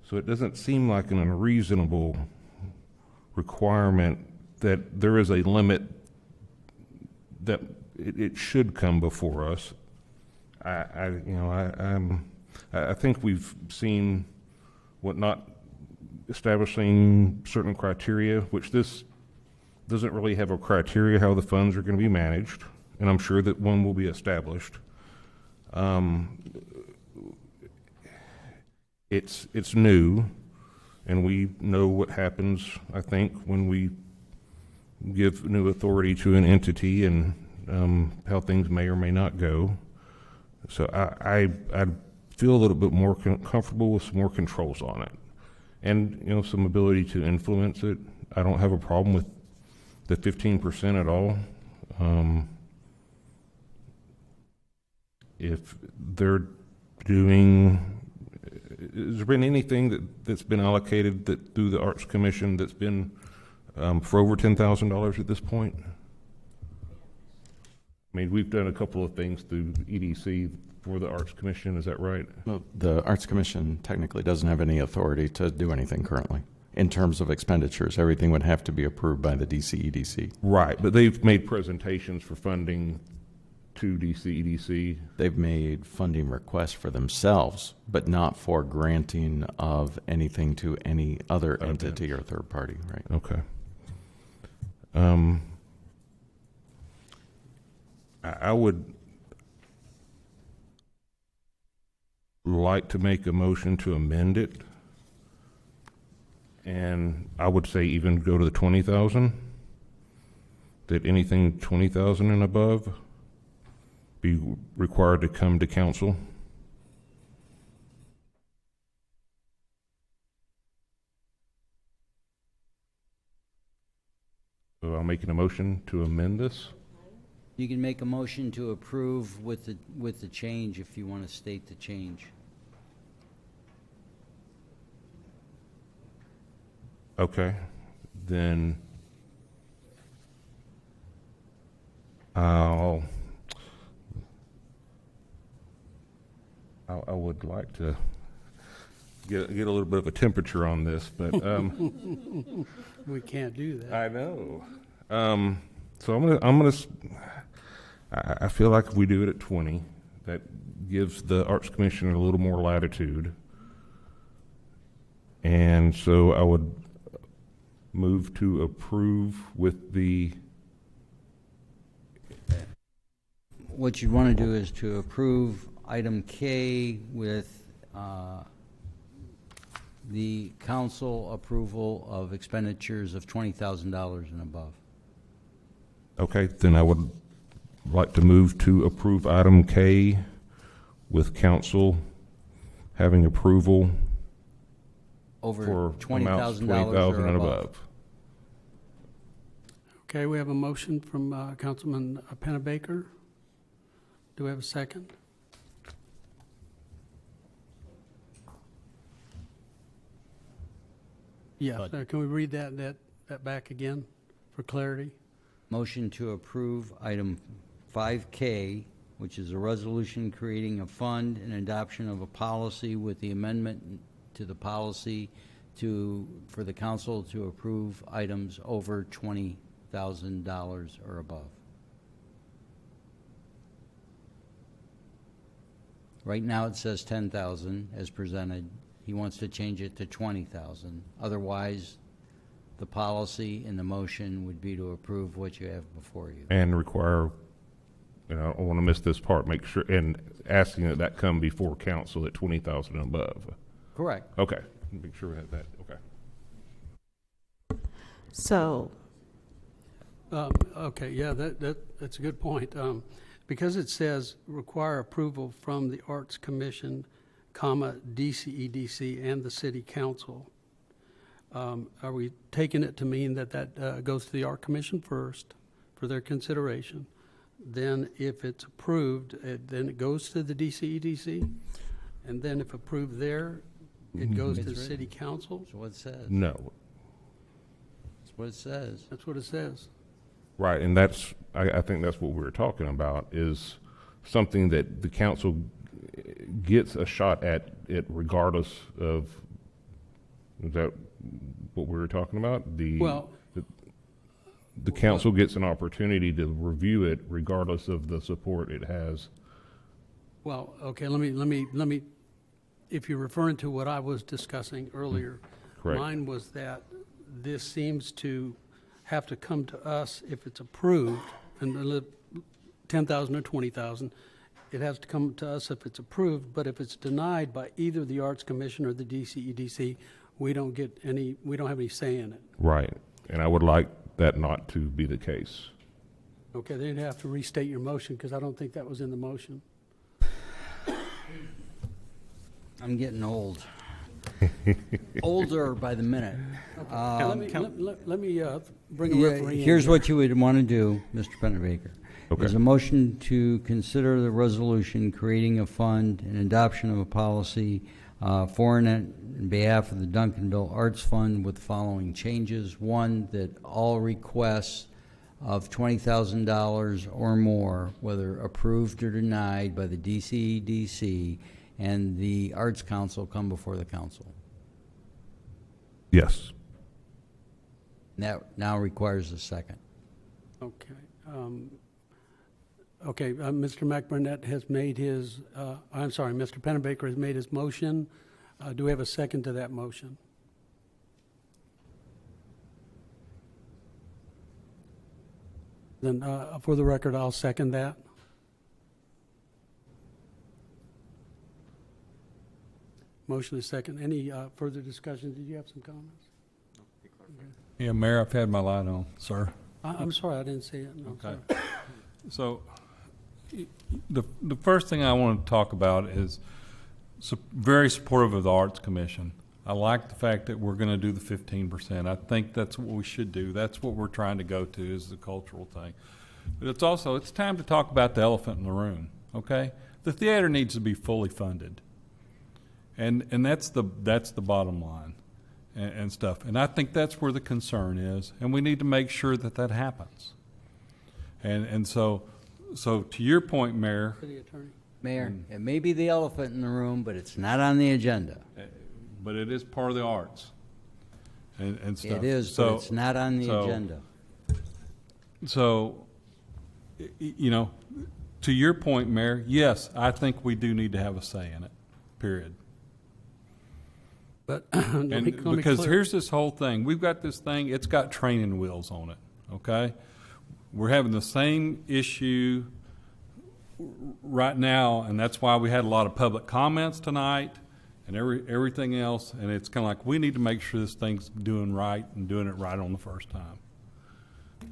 So it doesn't seem like an unreasonable requirement that there is a limit that it should come before us. I think we've seen what not establishing certain criteria, which this doesn't really have a criteria how the funds are going to be managed, and I'm sure that one will be established. It's new, and we know what happens, I think, when we give new authority to an entity and how things may or may not go. So I feel a little bit more comfortable with some more controls on it, and some ability to influence it. I don't have a problem with the 15% at all. If they're doing, has there been anything that's been allocated through the Arts Commission that's been for over $10,000 at this point? I mean, we've done a couple of things through EDC for the Arts Commission, is that right? Well, the Arts Commission technically doesn't have any authority to do anything currently. In terms of expenditures, everything would have to be approved by the DCEDC. Right, but they've made presentations for funding to DCEDC. They've made funding requests for themselves, but not for granting of anything to any other entity or third party, right? Okay. I would like to make a motion to amend it, and I would say even go to the 20,000. That anything 20,000 and above be required to come to council. So I'm making a motion to amend this. You can make a motion to approve with the change if you want to state the change. Okay, then I would like to get a little bit of a temperature on this, but we can't do that. I know. So I feel like if we do it at 20, that gives the Arts Commission a little more latitude. And so I would move to approve with the... What you want to do is to approve item K with the council approval of expenditures of $20,000 and above. Okay, then I would like to move to approve item K with council having approval Over for amounts $20,000 or and above. Okay, we have a motion from Councilman Pennebaker. Do we have a second? Yeah, can we read that back again for clarity? Motion to approve item 5K, which is a resolution creating a fund and adoption of a policy with the amendment to the policy for the council to approve items over $20,000 or above. Right now it says 10,000 as presented. He wants to change it to 20,000. Otherwise, the policy and the motion would be to approve what you have before you. And require, I don't want to miss this part, make sure, and asking that come before council at 20,000 and above. Correct. Okay, make sure we have that, okay. So, okay, yeah, that's a good point. Because it says require approval from the Arts Commission, comma, DCEDC and the City Council, Are we taking it to mean that that goes to the Art Commission first for their consideration? Then if it's approved, then it goes to the DCEDC? And then if approved there, it goes to the city council? That's what it says. No. That's what it says. That's what it says. Right, and that's, I think that's what we were talking about, is something that the council gets a shot at it regardless of, is that what we were talking about? Well, the council gets an opportunity to review it regardless of the support it has. well, okay, let me, if you're referring to what I was discussing earlier, Correct. mine was that this seems to have to come to us if it's approved, and 10,000 or 20,000, it has to come to us if it's approved, but if it's denied by either the Arts Commission or the DCEDC, we don't have any say in it. Right, and I would like that not to be the case. Okay, then you'd have to restate your motion, because I don't think that was in the motion. I'm getting old. Older by the minute. Let me bring a referee in. Here's here. what you would want to do, Mr. Pennebaker. Okay. There's a motion to consider the resolution creating a fund and adoption of a policy for and in behalf of the Duncanville Arts Fund with the following changes. One, that all requests of $20,000 or more, whether approved or denied by the DCEDC and the Arts Council, come before the council. Yes. That now requires a second. Okay. Mr. McBurnett has made his, I'm sorry, Mr. Pennebaker has made his motion. Do we have a second to that motion? Then, for the record, I'll second that. Motion is second. Any further discussion? Did you have some comments? Yeah, Mayor, I've had my light on, sir. I'm sorry, I didn't see it. No, Okay. sorry. So, the first thing I want to talk about is very supportive of the Arts Commission. I like the fact that we're going to do the 15%. I think that's what we should do. That's what we're trying to go to, is the cultural thing. But it's time to talk about the elephant in the room, okay? The theater needs to be fully funded. And that's the bottom line and stuff. And I think that's where the concern is, and we need to make sure that that happens. And so to your point, Mayor. City Attorney. Mayor, it may be the elephant in the room, but it's not on the agenda. But it is part of the arts and stuff. It is, but it's not on the agenda. So, to your point, Mayor, yes, I think we do need to have a say in it, period. But because here's this whole thing. We've got this thing, it's got training wheels on it, okay? We're having the same issue right now, and that's why we had a lot of public comments tonight and everything else, and it's kind of like we need to make sure this thing's doing right and doing it right on the first time.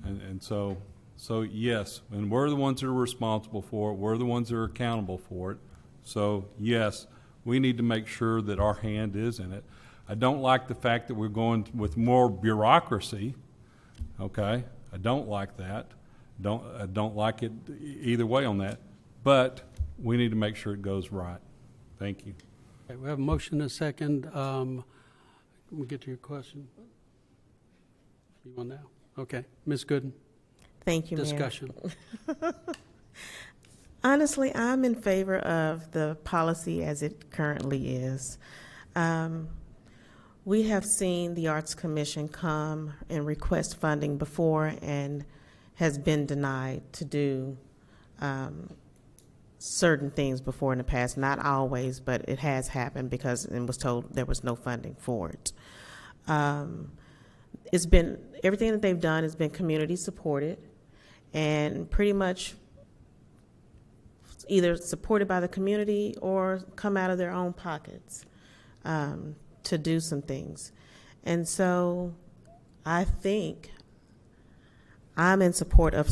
And so yes, and we're the ones that are responsible for it. We're the ones that are accountable for it. So yes, we need to make sure that our hand is in it. I don't like the fact that we're going with more bureaucracy, okay? I don't like that. I don't like it either way on that. But we need to make sure it goes right. Thank you. Okay, we have a motion and a second. We'll get to your question. You want now? Okay. Ms. Gooden. Thank you, Mayor. Discussion. Honestly, I'm in favor of the policy as it currently is. We have seen the Arts Commission come and request funding before and has been denied to do certain things before in the past. Not always, but it has happened because it was told there was no funding for it. It's been, everything that they've done has been community supported and pretty much either supported by the community or come out of their own pockets to do some things. And so I think I'm in support of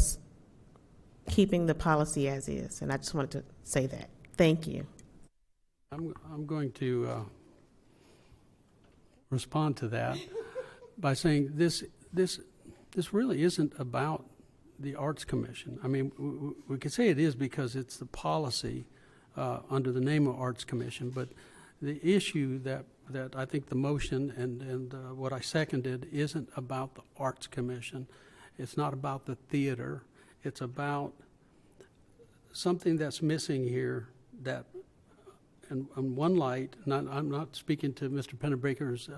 keeping the policy as is, and I just wanted to say that. Thank you. I'm going to respond to that. by saying this really isn't about the Arts Commission. I mean, we could say it is because it's the policy under the name of Arts Commission, but the issue that I think the motion and what I seconded isn't about the Arts Commission. It's not about the theater. It's about something that's missing here that, in one light, I'm not speaking to Mr. Pennebaker's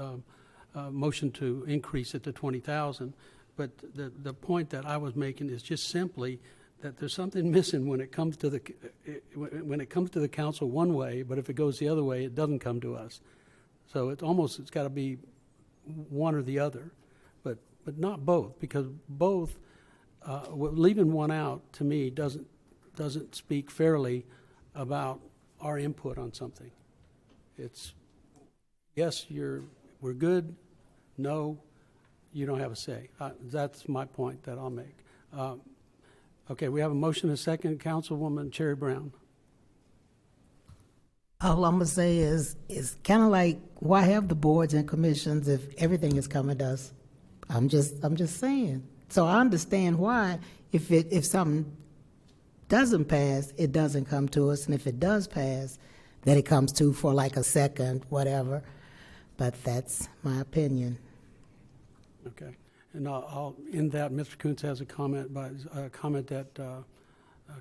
motion to increase it to 20,000, but the point that I was making is just simply that there's something missing when it comes to the council one way, but if it goes the other way, it doesn't come to us. So it's got to be one or the other, but not both, because both, leaving one out to me doesn't speak fairly about our input on something. It's yes, we're good. No, you don't have a say. That's my point that I'll make. Okay, we have a motion and a second. Councilwoman Cherry Brown. All I'm gonna say is kind of like, why have the boards and commissions if everything is coming to us? I'm just saying. So I understand why if something doesn't pass, it doesn't come to us, and if it does pass, that it comes to for like a second, whatever. But that's my opinion. Okay, and I'll end that. Mr. Kuntz has a comment that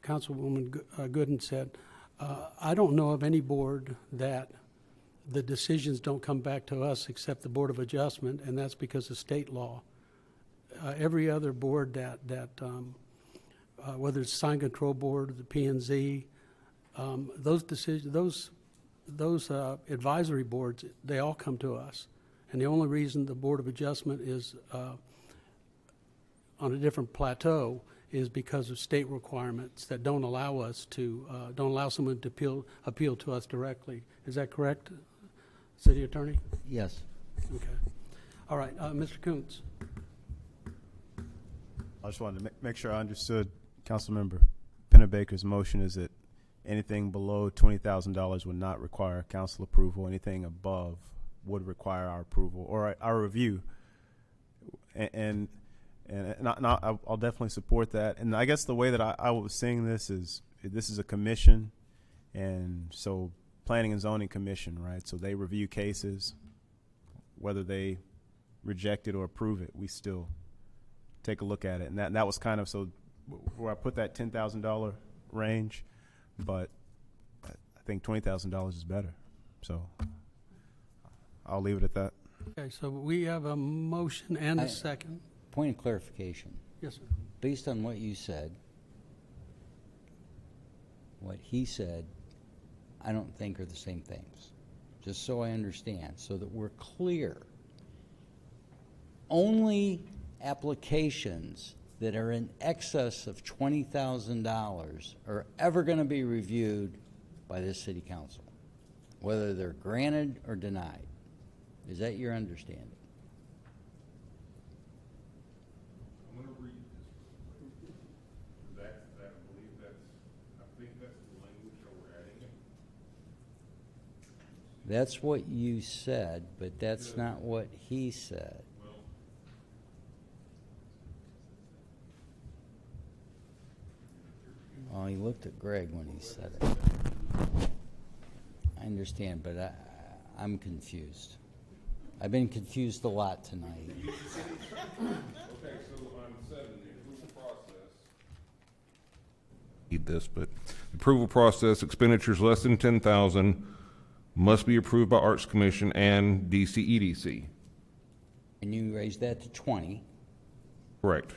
Councilwoman Gooden said. I don't know of any board that the decisions don't come back to us except the Board of Adjustment, and that's because of state law. Every other board that whether it's Sign Control Board or the P&Z, those decisions, those advisory boards, they all come to us. And the only reason the Board of Adjustment is on a different plateau is because of state requirements that don't allow us to, don't allow someone to appeal to us directly. Is that correct, City Attorney? Yes. Okay. All right, Mr. Kuntz. I just wanted to make sure I understood Councilmember Pennebaker's motion is that anything below $20,000 would not require council approval. Anything above would require our approval or our review. And I'll definitely support that. And I guess the way that I was seeing this is a commission, and so Planning and Zoning Commission, right? So they review cases, whether they reject it or approve it, we still take a look at it. And that was kind of so where I put that $10,000 range, but I think $20,000 is better. So I'll leave it at that. Okay, so we have a motion and a second. Point of clarification. Yes, sir. Based on what you said, what he said, I don't think are the same things. Just so I understand, so that we're clear. Only applications that are in excess of $20,000 are ever going to be reviewed by this city council, whether they're granted or denied. Is that your understanding? I'm going to read this. I think that's the language that we're adding. That's what you said, but that's not what he said. Oh, he looked at Greg when he said it. I understand, but I'm confused. I've been confused a lot tonight. Okay, so on 7, the approval process. Need this, but the approval process, expenditures less than 10,000 must be approved by Arts Commission and DCEDC. And you raised that to 20. Correct.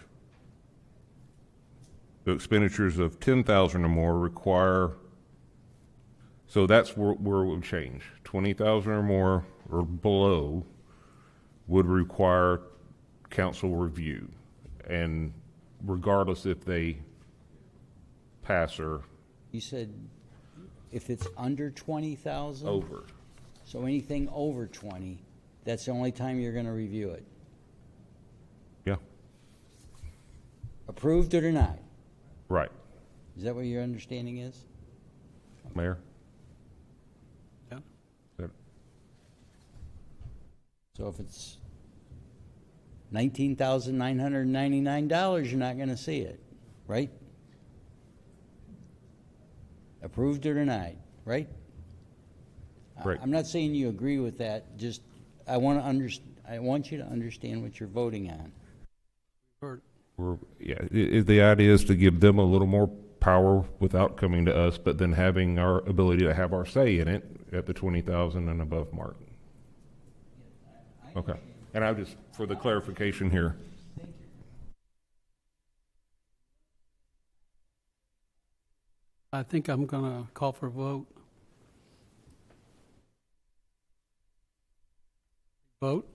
The expenditures of 10,000 or more require, so that's where it would change. 20,000 or more or below would require council review, and regardless if they pass or You said if it's under 20,000? over. So anything over 20, that's the only time you're going to review it? Yeah. Approved or denied? Right. Is that what your understanding is? Mayor? Yeah. That- So if it's $19,999, you're not going to see it, right? Approved or denied, right? Right. I'm not saying you agree with that. Just I want you to understand what you're voting on. The idea is to give them a little more power without coming to us, but then having our ability to have our say in it at the 20,000 and above mark. Okay. And I just, for the clarification here. I think I'm going to call for a vote. Vote.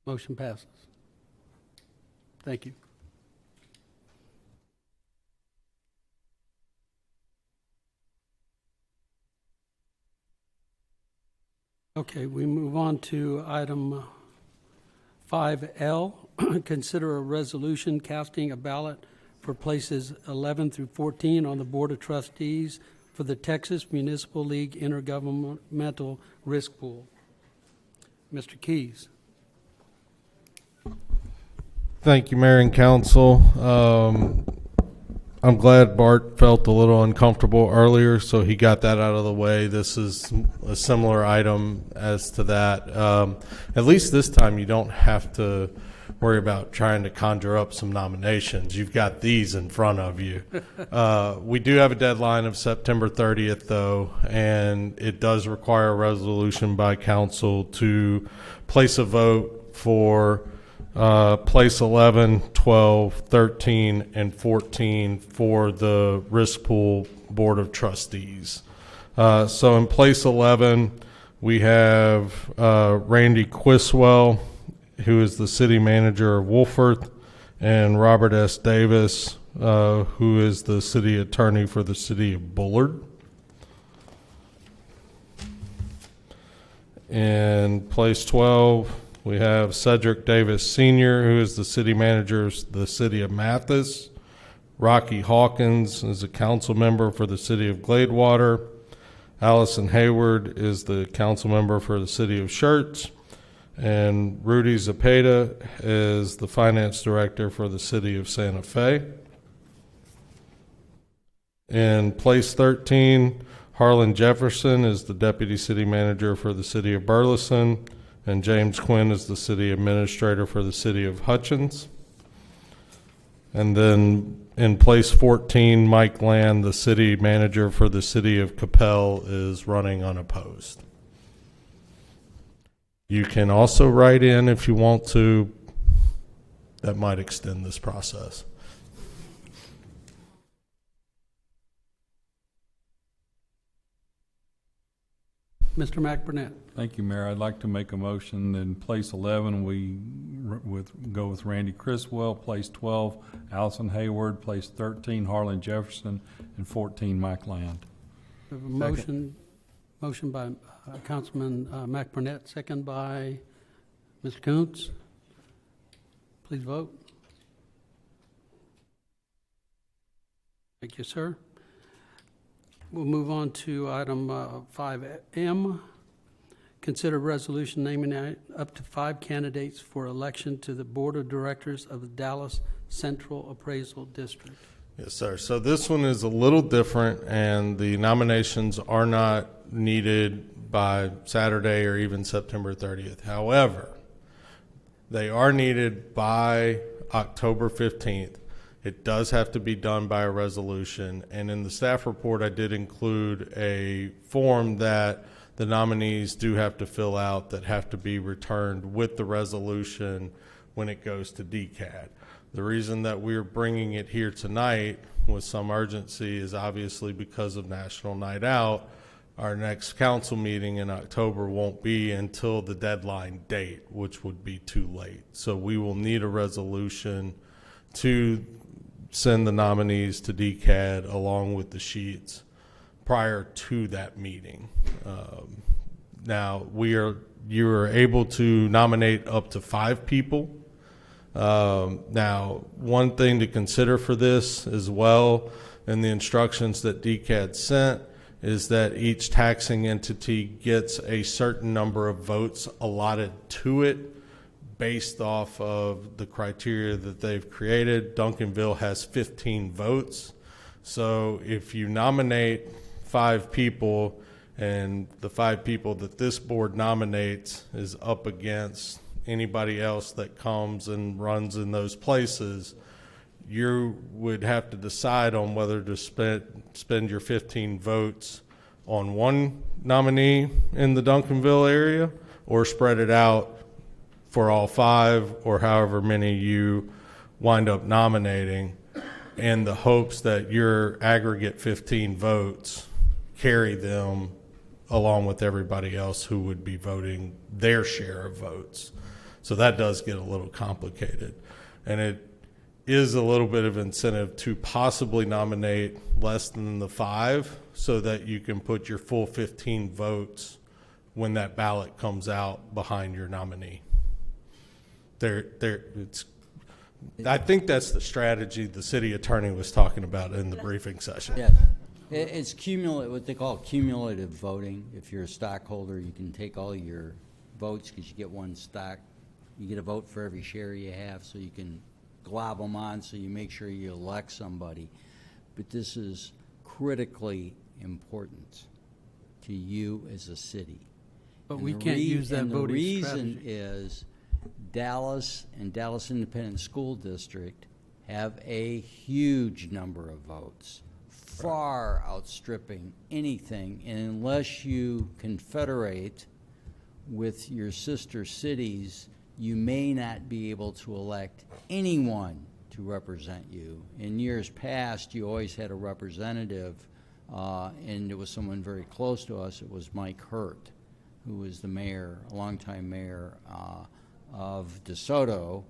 Motion passes. Thank you. Okay, we move on to item 5L. Consider a resolution casting a ballot for places 11 through 14 on the Board of Trustees for the Texas Municipal League Intergovernmental Risk Pool. Mr. Keys. Thank you, Mayor and Council. I'm glad Bart felt a little uncomfortable earlier, so he got that out of the way. This is a similar item as to that. At least this time you don't have to worry about trying to conjure up some nominations. You've got these in front of you. We do have a deadline of September 30th, though, and it does require a resolution by council to place a vote for place 11, 12, 13, and 14 for the Risk Pool Board of Trustees. So in place 11, we have Randy Quiswell, who is the city manager of Wolford, and Robert S. Davis, who is the city attorney for the city of Bullard. In place 12, we have Cedric Davis Sr., who is the city manager of the city of Mathis. Rocky Hawkins is a council member for the city of Gladewater. Allison Hayward is the council member for the city of Schertz. And Rudy Zapata is the finance director for the city of Santa Fe. In place 13, Harlan Jefferson is the deputy city manager for the city of Burleson. And James Quinn is the city administrator for the city of Hutchins. And then in place 14, Mike Land, the city manager for the city of Capel, is running unopposed. You can also write in if you want to. That might extend this process. Mr. McBurnett. Thank you, Mayor. I'd like to make a motion that in place 11, we go with Randy Criswell, place 12, Allison Hayward, place 13, Harlan Jefferson, and 14, Mike Land. We have a motion by Councilman McBurnett, second by Mr. Kuntz. Please vote. Thank you, sir. We'll move on to item 5M. Consider resolution naming up to 5 candidates for election to the Board of Directors of the Dallas Central Appraisal District. Yes, sir. So this one is a little different, and the nominations are not needed by Saturday or even September 30th. However, they are needed by October 15th. It does have to be done by a resolution, and in the staff report I did include a form that the nominees do have to fill out that have to be returned with the resolution when it goes to DCAD. The reason that we're bringing it here tonight with some urgency is obviously because of National Night Out. Our next council meeting in October won't be until the deadline date, which would be too late. So we will need a resolution to send the nominees to DCAD along with the sheets prior to that meeting. Now you are able to nominate up to 5 people. Now, one thing to consider for this as well, in the instructions that DCAD sent, is that each taxing entity gets a certain number of votes allotted to it based off of the criteria that they've created. Duncanville has 15 votes. So if you nominate 5 people and the 5 people that this board nominates is up against anybody else that comes and runs in those places, you would have to decide on whether to spend your 15 votes on one nominee in the Duncanville area or spread it out for all 5 or however many you wind up nominating, in the hopes that your aggregate 15 votes carry them along with everybody else who would be voting their share of votes. So that does get a little complicated. And it is a little bit of incentive to possibly nominate less than the 5 so that you can put your full 15 votes when that ballot comes out behind your nominee. I think that's the strategy the city attorney was talking about in the briefing session. Yes. It's cumulative, what they call cumulative voting. If you're a stockholder, you can take all your votes because you get one stock. You get a vote for every share you have, so you can glob them on, so you make sure you elect somebody. But this is critically important to you as a city. But And we the can't use that and voting the reason strategy. is Dallas and Dallas Independent School District have a huge number of votes, far outstripping anything. And unless you confederate with your sister cities, you may not be able to elect anyone to represent you. In years past, you always had a representative, and it was someone very close to us. It was Mike Hurt, who was the mayor, a longtime mayor of DeSoto,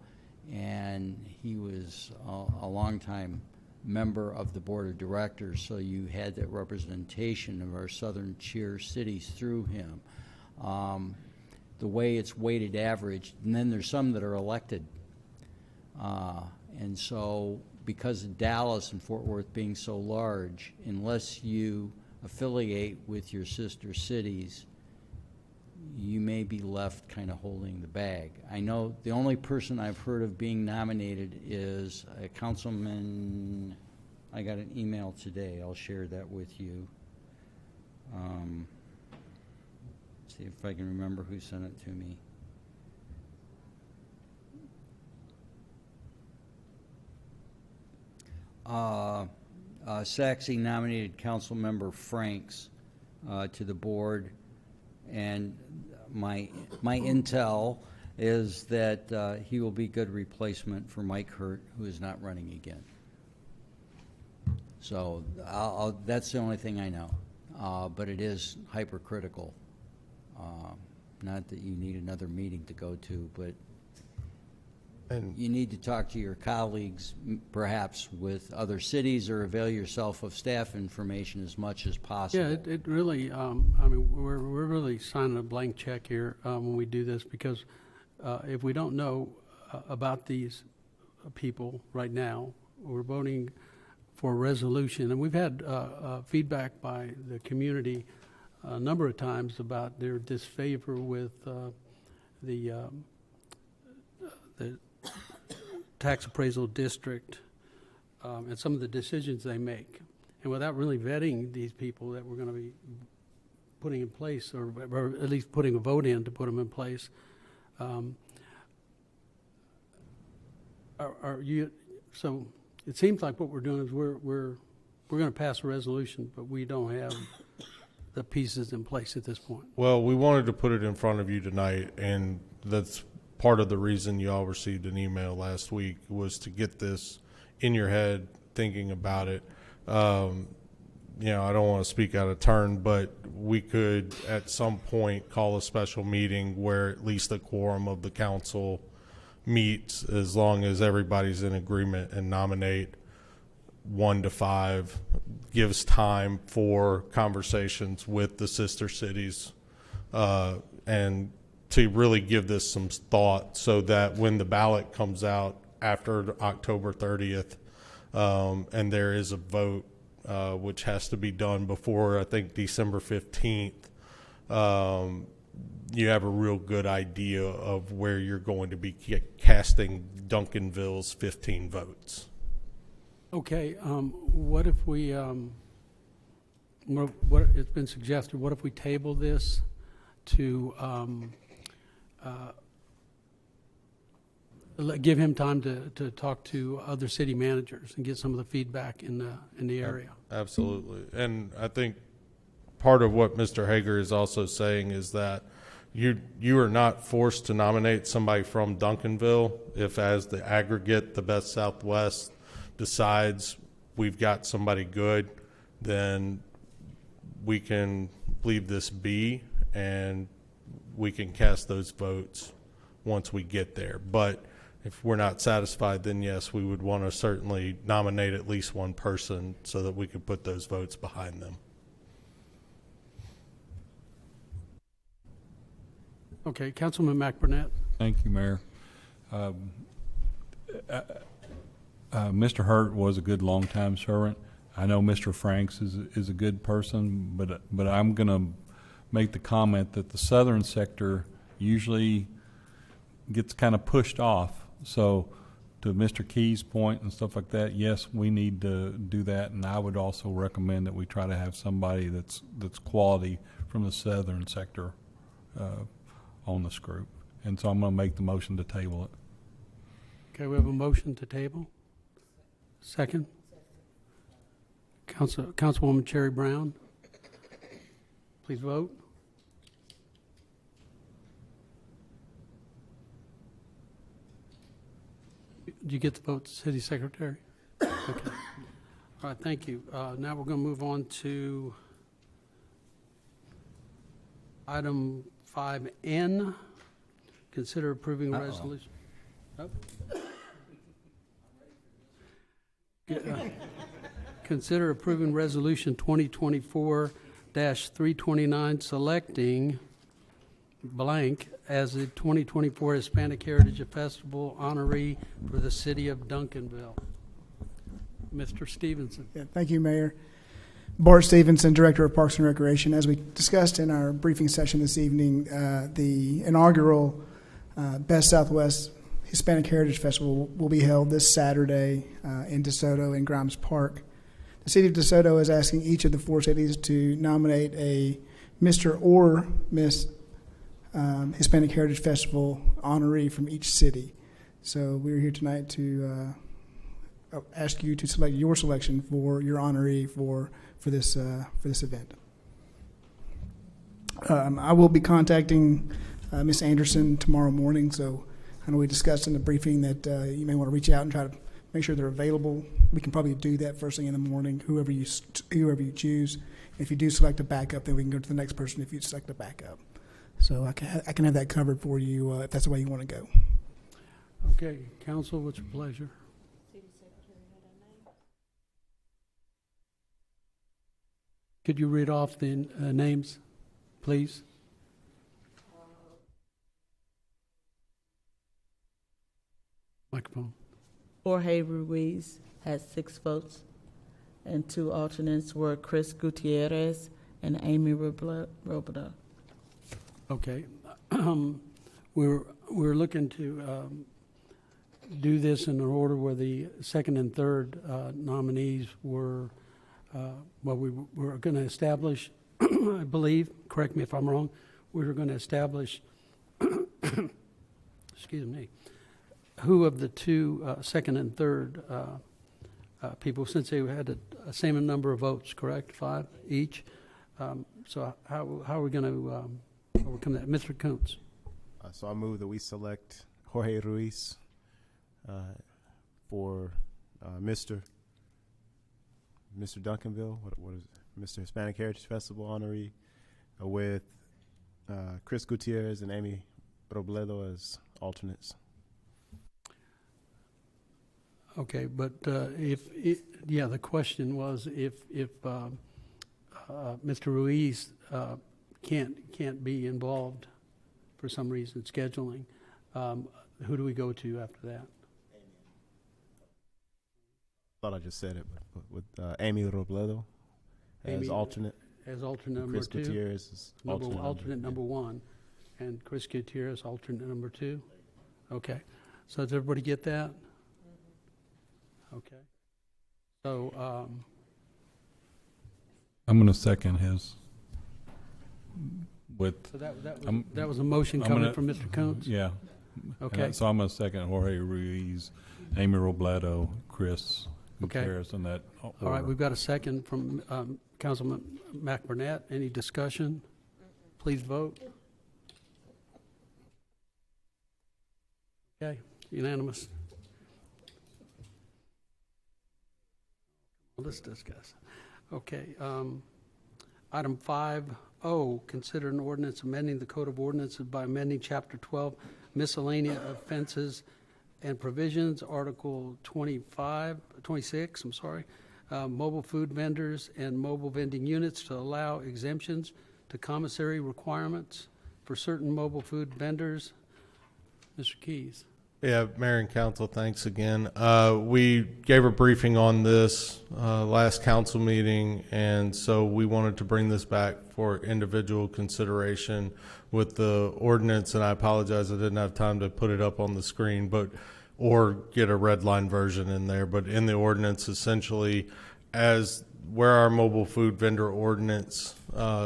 and he was a longtime member of the board of directors, so you had that representation of our southern tier cities through him. The way it's weighted average, and then there's some that are elected. And so because of Dallas and Fort Worth being so large, unless you affiliate with your sister cities, you may be left kind of holding the bag. I know the only person I've heard of being nominated is a councilman. I got an email today. I'll share that with you. See if I can remember who sent it to me. Saxe nominated Councilmember Franks to the board, and my intel is that he will be good replacement for Mike Hurt, who is not running again. So that's the only thing I know, but it is hypercritical. Not that you need another meeting to go to, but you need to talk to your colleagues, perhaps with other cities, or avail yourself of staff information as much as possible. Yeah, it really, I mean, we're really signing a blank check here when we do this, because if we don't know about these people right now, we're voting for a resolution. And we've had feedback by the community a number of times about their disfavor with the tax appraisal district and some of the decisions they make. And without really vetting these people that we're going to be putting in place, or at least putting a vote in to put them in place, are you? So it seems like what we're doing is we're going to pass a resolution, but we don't have the pieces in place at this point. Well, we wanted to put it in front of you tonight, and that's part of the reason you all received an email last week, was to get this in your head, thinking about it. You know, I don't want to speak out of turn, but we could at some point call a special meeting where at least a quorum of the council meets, as long as everybody's in agreement, and nominate 1 to 5, gives time for conversations with the sister cities and to really give this some thought so that when the ballot comes out after October 30th, and there is a vote, which has to be done before, I think, December 15th, you have a real good idea of where you're going to be casting Duncanville's 15 votes. Okay, what if we, what it's been suggested, what if we table this to give him time to talk to other city managers and get some of the feedback in the area? Absolutely. And I think part of what Mr. Hager is also saying is that you are not forced to nominate somebody from Duncanville if, as the aggregate, the Best Southwest decides we've got somebody good, then we can leave this be and we can cast those votes once we get there. But if we're not satisfied, then yes, we would want to certainly nominate at least one person so that we could put those votes behind them. Okay, Councilman McBurnett. Thank you, Mayor. Mr. Hurt was a good longtime servant. I know Mr. Franks is a good person, but I'm going to make the comment that the southern sector usually gets kind of pushed off. So to Mr. Key's point and stuff like that, yes, we need to do that, and I would also recommend that we try to have somebody that's quality from the southern sector on this group. And so I'm going to make the motion to table it. Okay, we have a motion to table. Second. Councilwoman Cherry Brown. Please vote. Did you get the vote, City Secretary? Okay. All right, thank you. Now we're going to move on to item 5N. Consider approving a resolution. Oh. Consider approving resolution 2024-329 selecting blank as the 2024 Hispanic Heritage Festival honoree for the city of Duncanville. Mr. Stevenson. Yeah, thank you, Mayor. Bart Stevenson, Director of Parks and Recreation. As we discussed in our briefing session this evening, the inaugural Best Southwest Hispanic Heritage Festival will be held this Saturday in DeSoto in Grimes Park. The city of DeSoto is asking each of the 4 cities to nominate a Mr. or Miss Hispanic Heritage Festival honoree from each city. So we're here tonight to ask you to select your selection for your honoree for this event. I will be contacting Miss Anderson tomorrow morning, so I know we discussed in the briefing that you may want to reach out and try to make sure they're available. We can probably do that first thing in the morning, whoever you choose. If you do select a backup, then we can go to the next person if you select a backup. So I can have that covered for you if that's the way you want to go. Okay, Council, what's your pleasure? Could you read off the names, please? Microphone. Jorge Ruiz had 6 votes, and 2 alternates were Chris Gutierrez and Amy Robida. Okay. We're looking to do this in an order where the second and third nominees were, we were going to establish, I believe, correct me if I'm wrong, we were going to establish, excuse me, who of the 2 second and third people, since they had a same number of votes, correct? 5 each. So how are we going to overcome that? Mr. Kuntz. So I move that we select Jorge Ruiz for Mr. Duncanville, what is it? Mr. Hispanic Heritage Festival honoree, with Chris Gutierrez and Amy Robledo as alternates. Okay, but the question was if Mr. Ruiz can't be involved for some reason, scheduling. Who do we go to after that? Thought I just said it, but with Amy Robledo as Amy- alternate. As alternate number Chris 2? Gutierrez is alternate number 1, and Chris Gutierrez, alternate number 2? Okay. So does everybody get that? Okay. So, I'm going to second his. With so that I'm- was a motion I'm coming gonna- from Mr. Coons? Yeah. Okay. So I'm going to second Jorge Ruiz, Amy Robledo, Chris Okay. Gutierrez, and that. All right, we've got a second from Councilman McBurnett. Any discussion? Please vote. Okay, unanimous. Let's discuss. Okay, item 5O, consider an ordinance amending the Code of Ordinances by amending Chapter 12, miscellaneous offenses and provisions, Article 26, mobile food vendors and mobile vending units to allow exemptions to commissary requirements for certain mobile food vendors. Mr. Keys. Yeah, Mayor and Council, thanks again. We gave a briefing on this last council meeting, and so we wanted to bring this back for individual consideration with the ordinance, and I apologize I didn't have time to put it up on the screen, or get a red line version in there, but in the ordinance, essentially, as where our mobile food vendor ordinance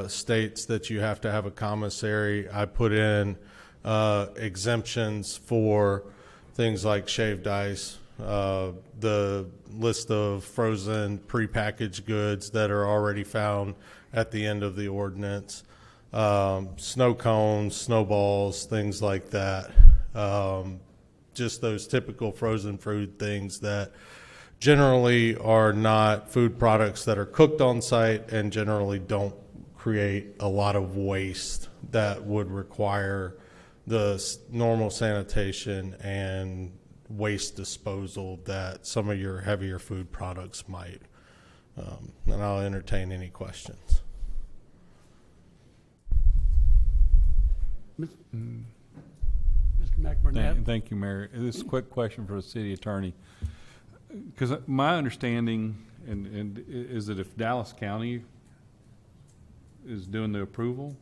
states that you have to have a commissary, I put in exemptions for things like shaved ice, the list of frozen prepackaged goods that are already found at the end of the ordinance, snow cones, snowballs, things like that. Just those typical frozen food things that generally are not food products that are cooked on site and generally don't create a lot of waste that would require the normal sanitation and waste disposal that some of your heavier food products might. And I'll entertain any questions. Mr. McBurnett. Thank you, Mayor. This is a quick question for the city attorney. Because my understanding and is that if Dallas County is doing the approval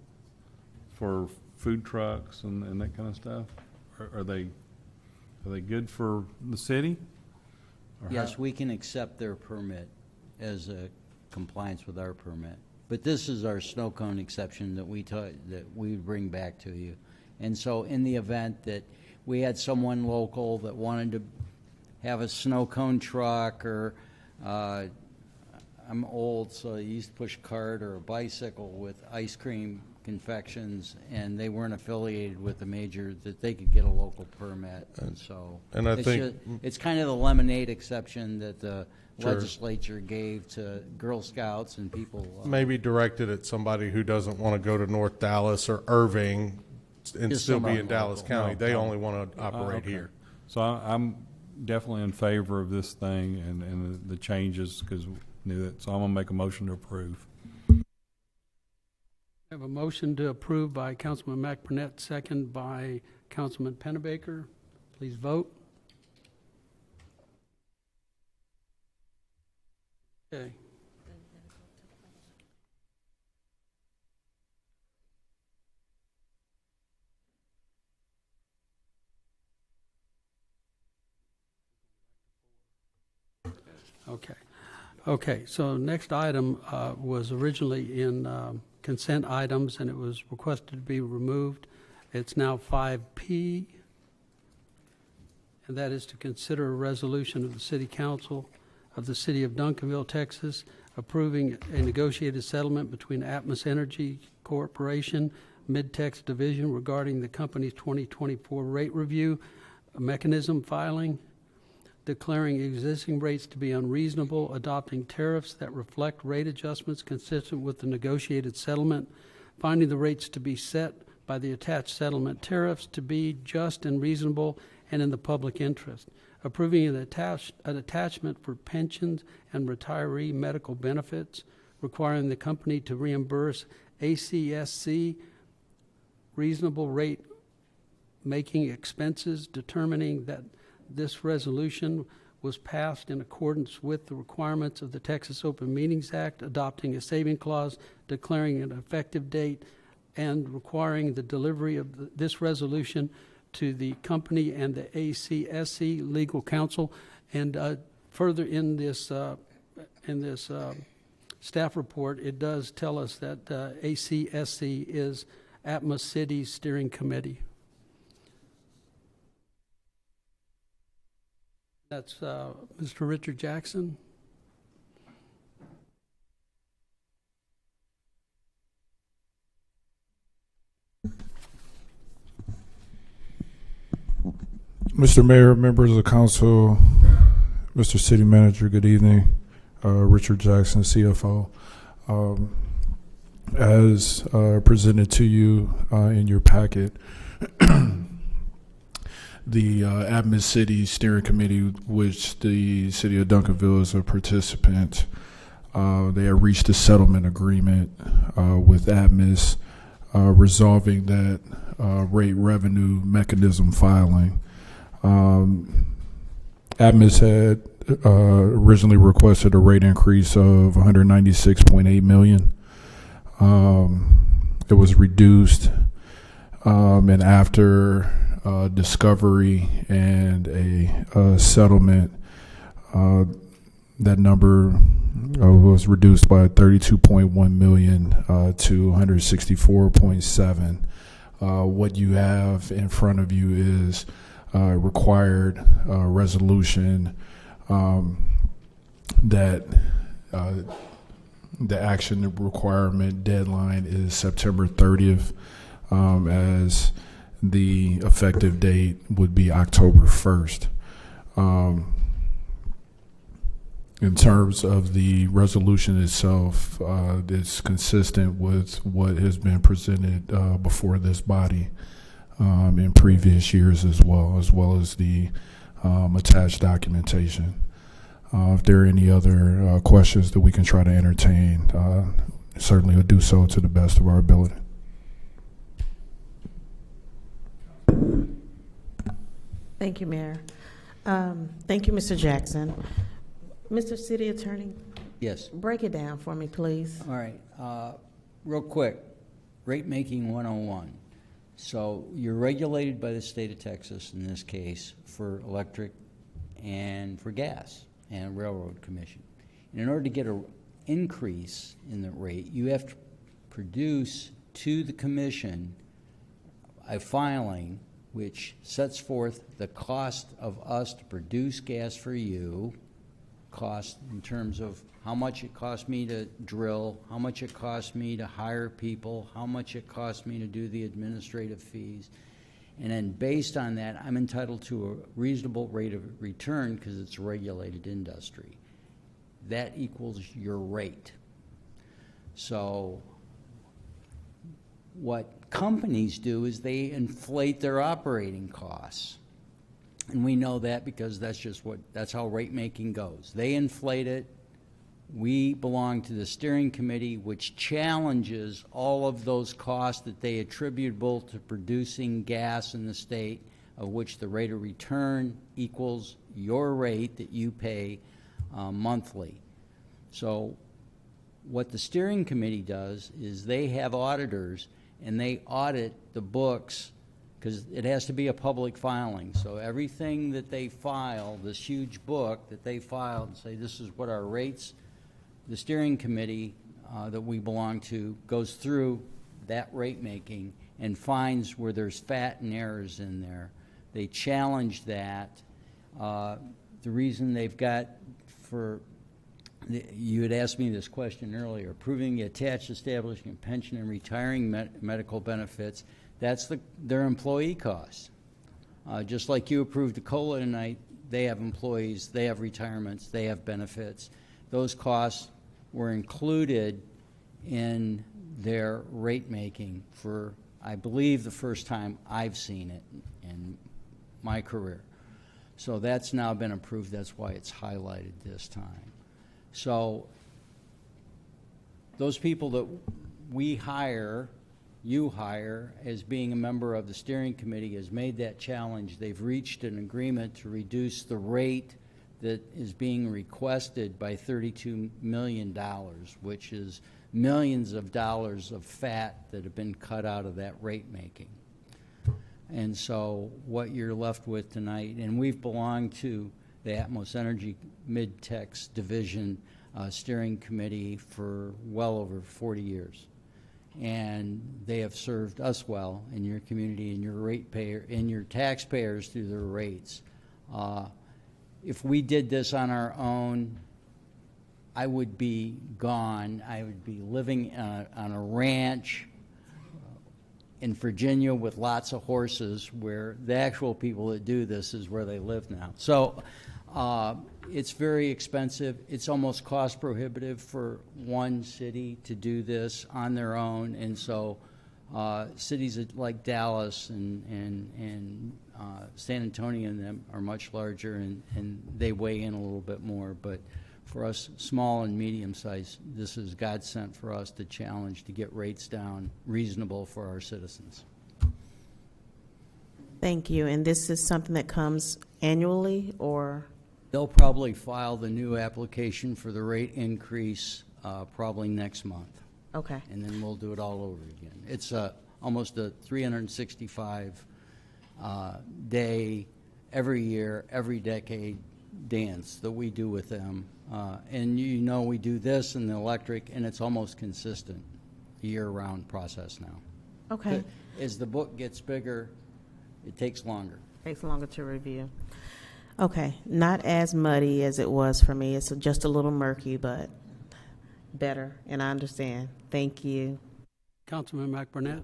for food trucks and that kind of stuff, are they good for the city? Or Yes, how? we can accept their permit as a compliance with our permit. But this is our snow cone exception that we bring back to you. And so in the event that we had someone local that wanted to have a snow cone truck, or I'm old, so I used to push a cart or a bicycle with ice cream confections, and they weren't affiliated with a major, that they could get a local permit. And so and I think it's kind of the lemonade exception that the Sure. legislature gave to Girl Scouts and people. Maybe directed at somebody who doesn't want to go to North Dallas or Irving and Just still be somebody in Dallas local. County. No, They no. only want to operate Okay. here. So I'm definitely in favor of this thing and the changes, because we knew it. So I'm going to make a motion to approve. I have a motion to approve by Councilman McBurnett, second by Councilman Pennebaker. Please vote. Okay. Okay, so next item was originally in consent items, and it was requested to be removed. It's now 5P, and that is to consider a resolution of the City Council of the City of Duncanville, Texas, approving a negotiated settlement between Atmos Energy Corporation, Mid-Tex Division regarding the company's 2024 rate review mechanism filing, declaring existing rates to be unreasonable, adopting tariffs that reflect rate adjustments consistent with the negotiated settlement, finding the rates to be set by the attached settlement tariffs to be just and reasonable and in the public interest, approving an attachment for pensions and retiree medical benefits, requiring the company to reimburse ACSC reasonable rate making expenses, determining that this resolution was passed in accordance with the requirements of the Texas Open Meetings Act, adopting a saving clause, declaring an effective date, and requiring the delivery of this resolution to the company and the ACSC legal counsel. And further in this staff report, it does tell us that ACSC is Atmos City Steering Committee. That's Mr. Richard Jackson. Mr. Mayor, members of the council, Mr. City Manager, good evening. Richard Jackson, CFO. As presented to you in your packet, the Atmos City Steering Committee, which the City of Duncanville is a participant, they have reached a settlement agreement with Atmos resolving that rate revenue mechanism filing. Atmos had originally requested a rate increase of $196.8 million. It was reduced, and after discovery and a settlement, that number was reduced by $32.1 million to $164.7. What you have in front of you is required resolution that the action requirement deadline is September 30th, as the effective date would be October 1st. In terms of the resolution itself, it's consistent with what has been presented before this body in previous years as well as the attached documentation. If there are any other questions that we can try to entertain, certainly we'll do so to the best of our ability. Thank you, Mayor. Thank you, Mr. Jackson. Mr. City Attorney? Yes. Break it down for me, please. All right. Real quick, rate making 101. So you're regulated by the state of Texas in this case for electric and for gas and railroad commission. And in order to get an increase in the rate, you have to produce to the commission a filing which sets forth the cost of us to produce gas for you, cost in terms of how much it costs me to drill, how much it costs me to hire people, how much it costs me to do the administrative fees. And then based on that, I'm entitled to a reasonable rate of return because it's a regulated industry. That equals your rate. So what companies do is they inflate their operating costs. And we know that because that's how rate making goes. They inflate it. We belong to the steering committee, which challenges all of those costs that they attributable to producing gas in the state, of which the rate of return equals your rate that you pay monthly. So what the steering committee does is they have auditors and they audit the books because it has to be a public filing. So everything that they file, this huge book that they file and say this is what our rates, the steering committee that we belong to goes through that rate making and finds where there's fat and errors in there. They challenge that. The reason they've got you had asked me this question earlier, approving the attached establishing pension and retiring medical benefits, that's their employee costs. Just like you approved the COLA tonight, they have employees, they have retirements, they have benefits. Those costs were included in their rate making for, I believe, the first time I've seen it in my career. So that's now been approved. That's why it's highlighted this time. So those people that we hire, you hire, as being a member of the steering committee, has made that challenge. They've reached an agreement to reduce the rate that is being requested by $32 million, which is millions of dollars of fat that have been cut out of that rate making. And so what you're left with tonight, and we've belonged to the Atmos Energy Mid-Tex Division steering committee for well over 40 years. And they have served us well in your community and your ratepayer and your taxpayers through their rates. If we did this on our own, I would be gone. I would be living on a ranch in Virginia with lots of horses, where the actual people that do this is where they live now. So it's very expensive. It's almost cost prohibitive for one city to do this on their own. And so cities like Dallas and San Antonio and them are much larger, and they weigh in a little bit more. But for us small and medium sized, this is God sent for us to challenge to get rates down reasonable for our citizens. Thank you. And this is something that comes annually, or? They'll probably file the new application for the rate increase probably next month. Okay. And then we'll do it all over again. It's almost a 365 day, every year, every decade dance that we do with them. And you know, we do this in the electric, and it's almost consistent year-round process now. Okay. But as the book gets bigger, it takes longer. Takes longer to review. Okay, not as muddy as it was for me. It's just a little murky, but better, and I understand. Thank you. Councilman McBurnett?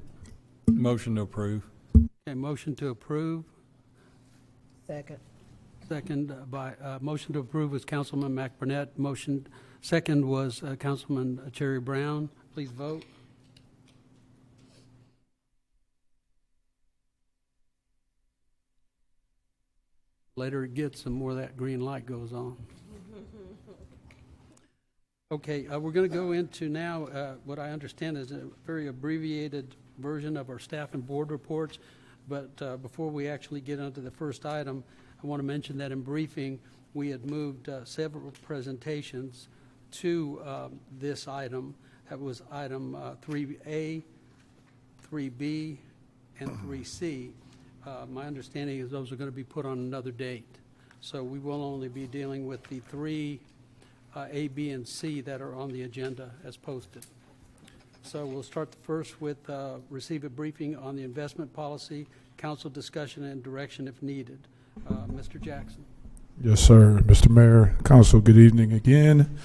Motion to approve. Okay, motion to approve. Second. Second by, motion to approve was Councilman McBurnett. Motion, second was Councilman Cherry Brown. Please vote. Later it gets, the more that green light goes on. Okay, we're going to go into now what I understand is a very abbreviated version of our staff and board reports. But before we actually get onto the first item, I want to mention that in briefing, we had moved several presentations to this item. That was item 3A, 3B, and 3C. My understanding is those are going to be put on another date. So we will only be dealing with the three A, B, and C that are on the agenda as posted. So we'll start the first with receive a briefing on the investment policy, council discussion and direction if needed. Mr. Jackson. Yes, sir. Mr. Mayor, Council, good evening again.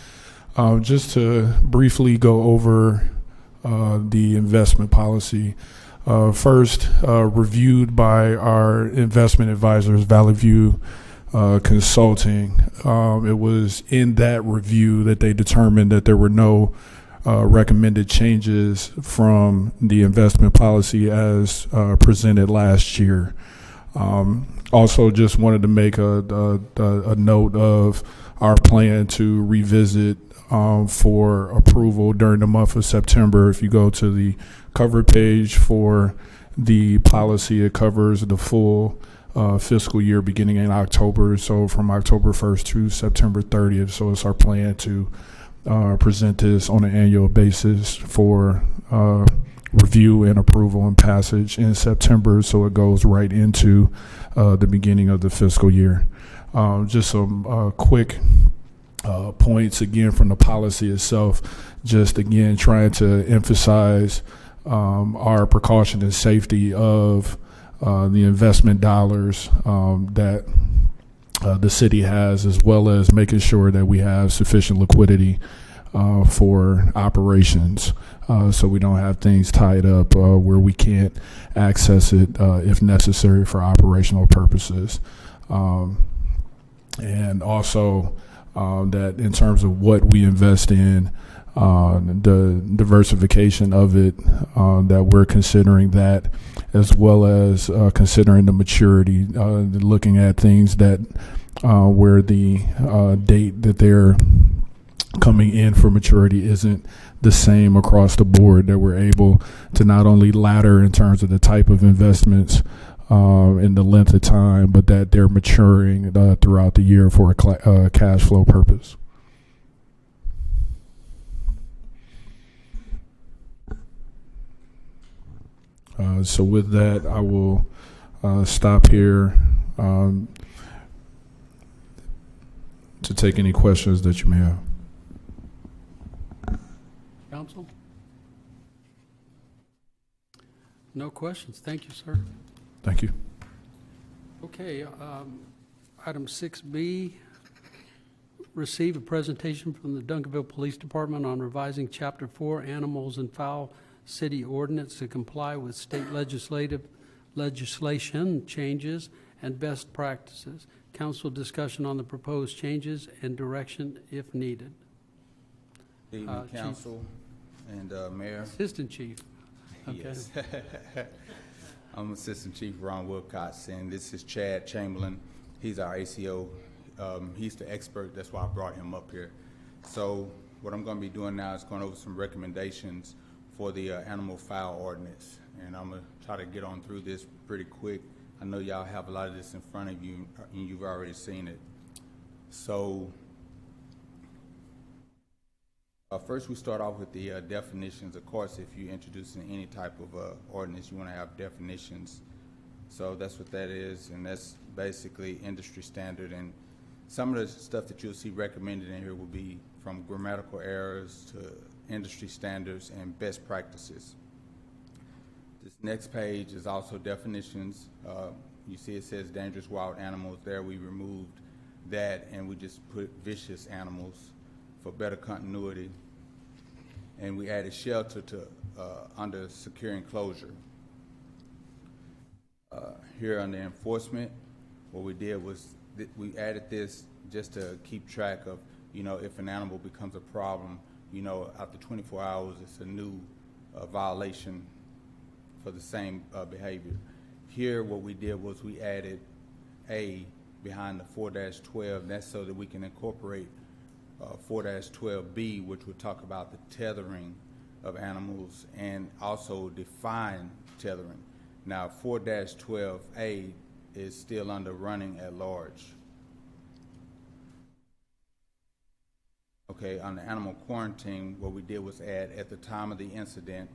Just to briefly go over the investment policy. First, reviewed by our investment advisors, Valley View Consulting. It was in that review that they determined that there were no recommended changes from the investment policy as presented last year. Also, just wanted to make a note of our plan to revisit for approval during the month of September. If you go to the cover page for the policy, it covers the full fiscal year beginning in October, so from October 1st to September 30th. So it's our plan to present this on an annual basis for review and approval and passage in September, so it goes right into the beginning of the fiscal year. Just some quick points again from the policy itself, just again trying to emphasize our precaution and safety of the investment dollars that the city has, as well as making sure that we have sufficient liquidity for operations, so we don't have things tied up where we can't access it if necessary for operational purposes. And also that in terms of what we invest in, the diversification of it, that we're considering that, as well as considering the maturity, looking at things that where the date that they're coming in for maturity isn't the same across the board, that we're able to not only ladder in terms of the type of investments and the length of time, but that they're maturing throughout the year for a cash flow purpose. So with that, I will stop here to take any questions that you may have. Council? No questions. Thank you, sir. Thank you. Okay, item 6B, receive a presentation from the Duncanville Police Department on revising Chapter 4 Animals and Fowl City Ordinance to comply with state legislation changes and best practices. Council discussion on the proposed changes and direction if needed. Good evening, Chief. Council and Mayor. Assistant Chief. Okay. Yes. I'm Assistant Chief Ron Wilcox, and this is Chad Chamberlain. He's our ACO. He's the expert. That's why I brought him up here. So what I'm going to be doing now is going over some recommendations for the animal fowl ordinance, and I'm going to try to get on through this pretty quick. I know y'all have a lot of this in front of you, and you've already seen it. So first, we start off with the definitions. Of course, if you're introducing any type of ordinance, you want to have definitions. So that's what that is, and that's basically industry standard. And some of the stuff that you'll see recommended in here will be from grammatical errors to industry standards and best practices. This next page is also definitions. You see it says dangerous wild animals. There we removed that, and we just put vicious animals for better continuity. And we added shelter to under secure enclosure. Here under enforcement, what we did was we added this just to keep track of, if an animal becomes a problem, after 24 hours, it's a new violation for the same behavior. Here, what we did was we added A behind the 4-12. That's so that we can incorporate 4-12B, which would talk about the tethering of animals and also define tethering. Now, 4-12A is still under running at large. Okay, on the animal quarantine, what we did was add at the time of the incident,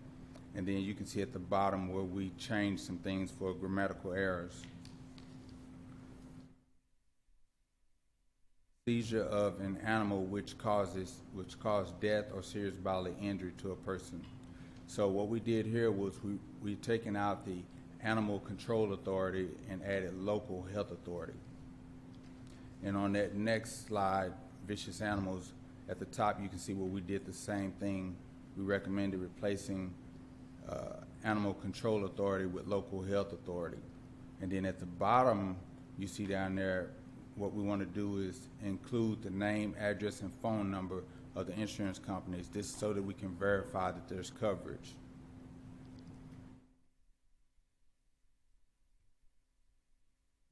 and then you can see at the bottom where we changed some things for grammatical errors. Seizure of an animal which caused death or serious bodily injury to a person. So what we did here was we taken out the animal control authority and added local health authority. And on that next slide, vicious animals, at the top you can see where we did the same thing. We recommended replacing animal control authority with local health authority. And then at the bottom, you see down there, what we want to do is include the name, address, and phone number of the insurance companies. This is so that we can verify that there's coverage.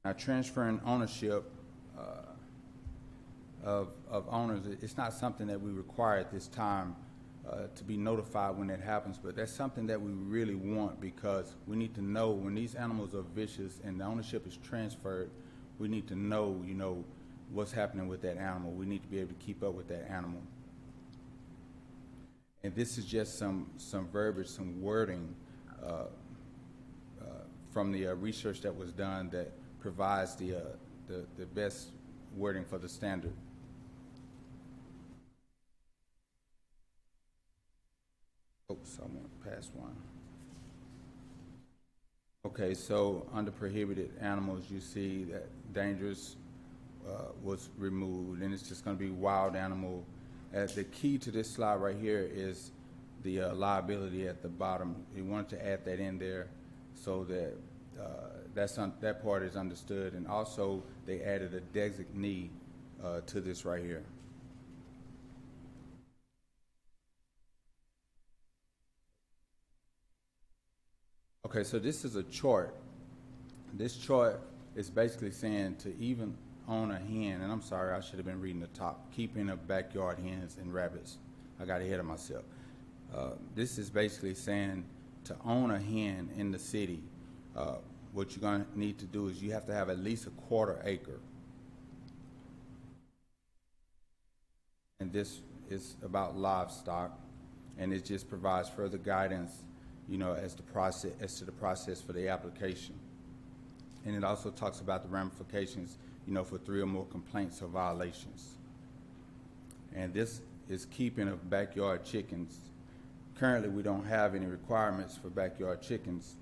Now, transferring ownership of owners, it's not something that we require at this time to be notified when that happens, but that's something that we really want, because we need to know when these animals are vicious and the ownership is transferred. We need to know, what's happening with that animal. We need to be able to keep up with that animal. And this is just some verbiage, some wording from the research that was done that provides the best wording for the standard. Oops, I went past one. Okay, so under prohibited animals, you see that dangerous was removed, and it's just going to be wild animal. The key to this slide right here is the liability at the bottom. We wanted to add that in there so that that part is understood, and also they added a designee to this right here. Okay, so this is a chart. This chart is basically saying to even own a hen, and I'm sorry, I should have been reading the top, keeping of backyard hens and rabbits. I got ahead of myself. This is basically saying to own a hen in the city, what you're gonna need to do is you have to have at least a 1/4 acre. And this is about livestock, and it just provides further guidance, you know, as to the process for the application. And it also talks about the ramifications, you know, for 3 or more complaints or violations. And this is keeping of backyard chickens. Currently, we don't have any requirements for backyard chickens.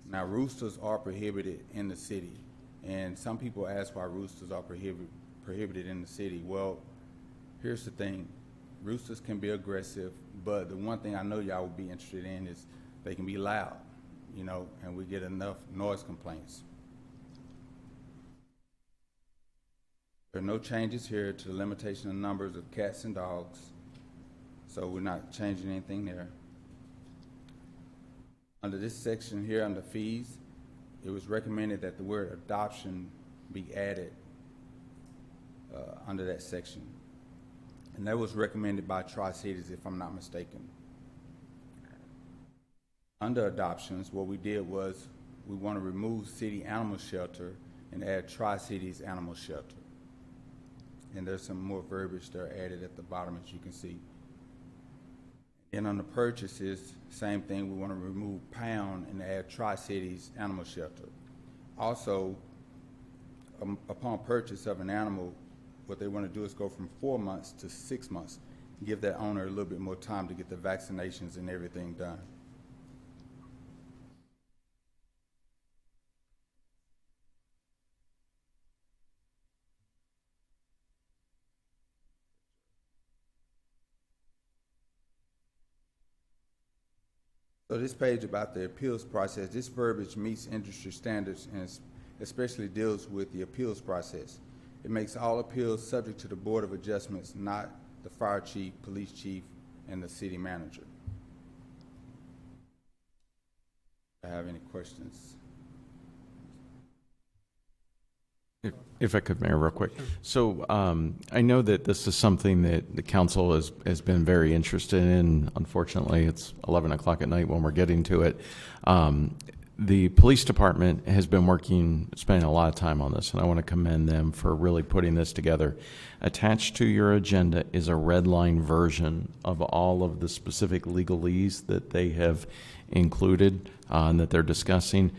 Now, roosters are prohibited in the city, and some people ask why roosters are prohibited in the city. Well, here's the thing. Roosters can be aggressive, but the one thing I know y'all would be interested in is they can be loud, you know, and we get enough noise complaints. There are no changes here to the limitation of numbers of cats and dogs, so we're not changing anything there. Under this section here, under fees, it was recommended that the word adoption be added under that section. And that was recommended by Tri-Cities, if I'm not mistaken. Under adoptions, what we did was we want to remove city animal shelter and add Tri-Cities animal shelter. And there's some more verbiage there added at the bottom, as you can see. And on the purchases, same thing, we want to remove pound and add Tri-Cities animal shelter. Also, upon purchase of an animal, what they want to do is go from 4 months to 6 months, give that owner a little bit more time to get the vaccinations and everything done. So this page about the appeals process, this verbiage meets industry standards and especially deals with the appeals process. It makes all appeals subject to the Board of Adjustments, not the fire chief, police chief, and the city manager. Do I have any questions? If I could, Mayor, real quick. So I know that this is something that the council has been very interested in. Unfortunately, it's 11 o'clock at night when we're getting to it. The police department has been spending a lot of time on this, and I want to commend them for really putting this together. Attached to your agenda is a red line version of all of the specific legalese that they have included and that they're discussing.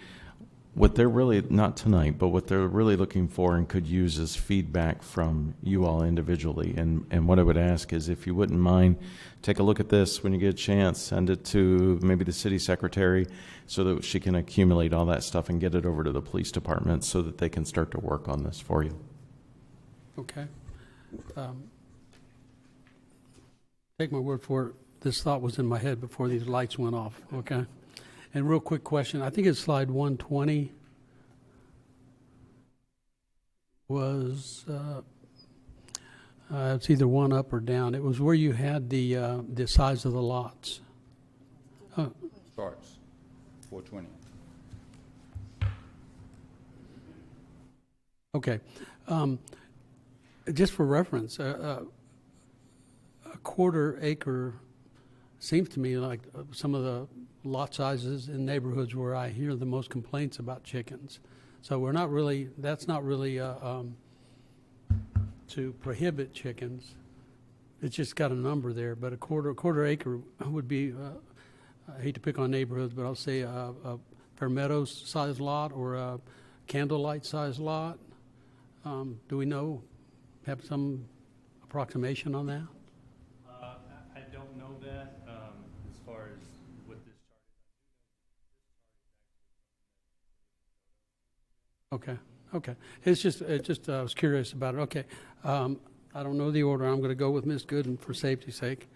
What they're really, not tonight, but what they're really looking for and could use is feedback from you all individually. And what I would ask is if you wouldn't mind, take a look at this when you get a chance, send it to maybe the city secretary so that she can accumulate all that stuff and get it over to the police department so that they can start to work on this for you. Okay. Take my word for it. This thought was in my head before these lights went off, okay? And real quick question, I think it's slide 120 was, it's either one up or down. It was where you had the size of the lots. Starts 420. Okay. Just for reference, a 1/4 acre seems to me like some of the lot sizes in neighborhoods where I hear the most complaints about chickens. So we're not really, that's not really to prohibit chickens. It's just got a number there, but a quarter acre would be, I hate to pick on neighborhoods, but I'll say a Fair Meadows size lot or a Candlelight size lot. Do we know, have some approximation on that? I don't know that as far as what this chart is. Okay. It's just I was curious about it. Okay. I don't know the order. I'm going to go with Ms. Gooden for safety's sake.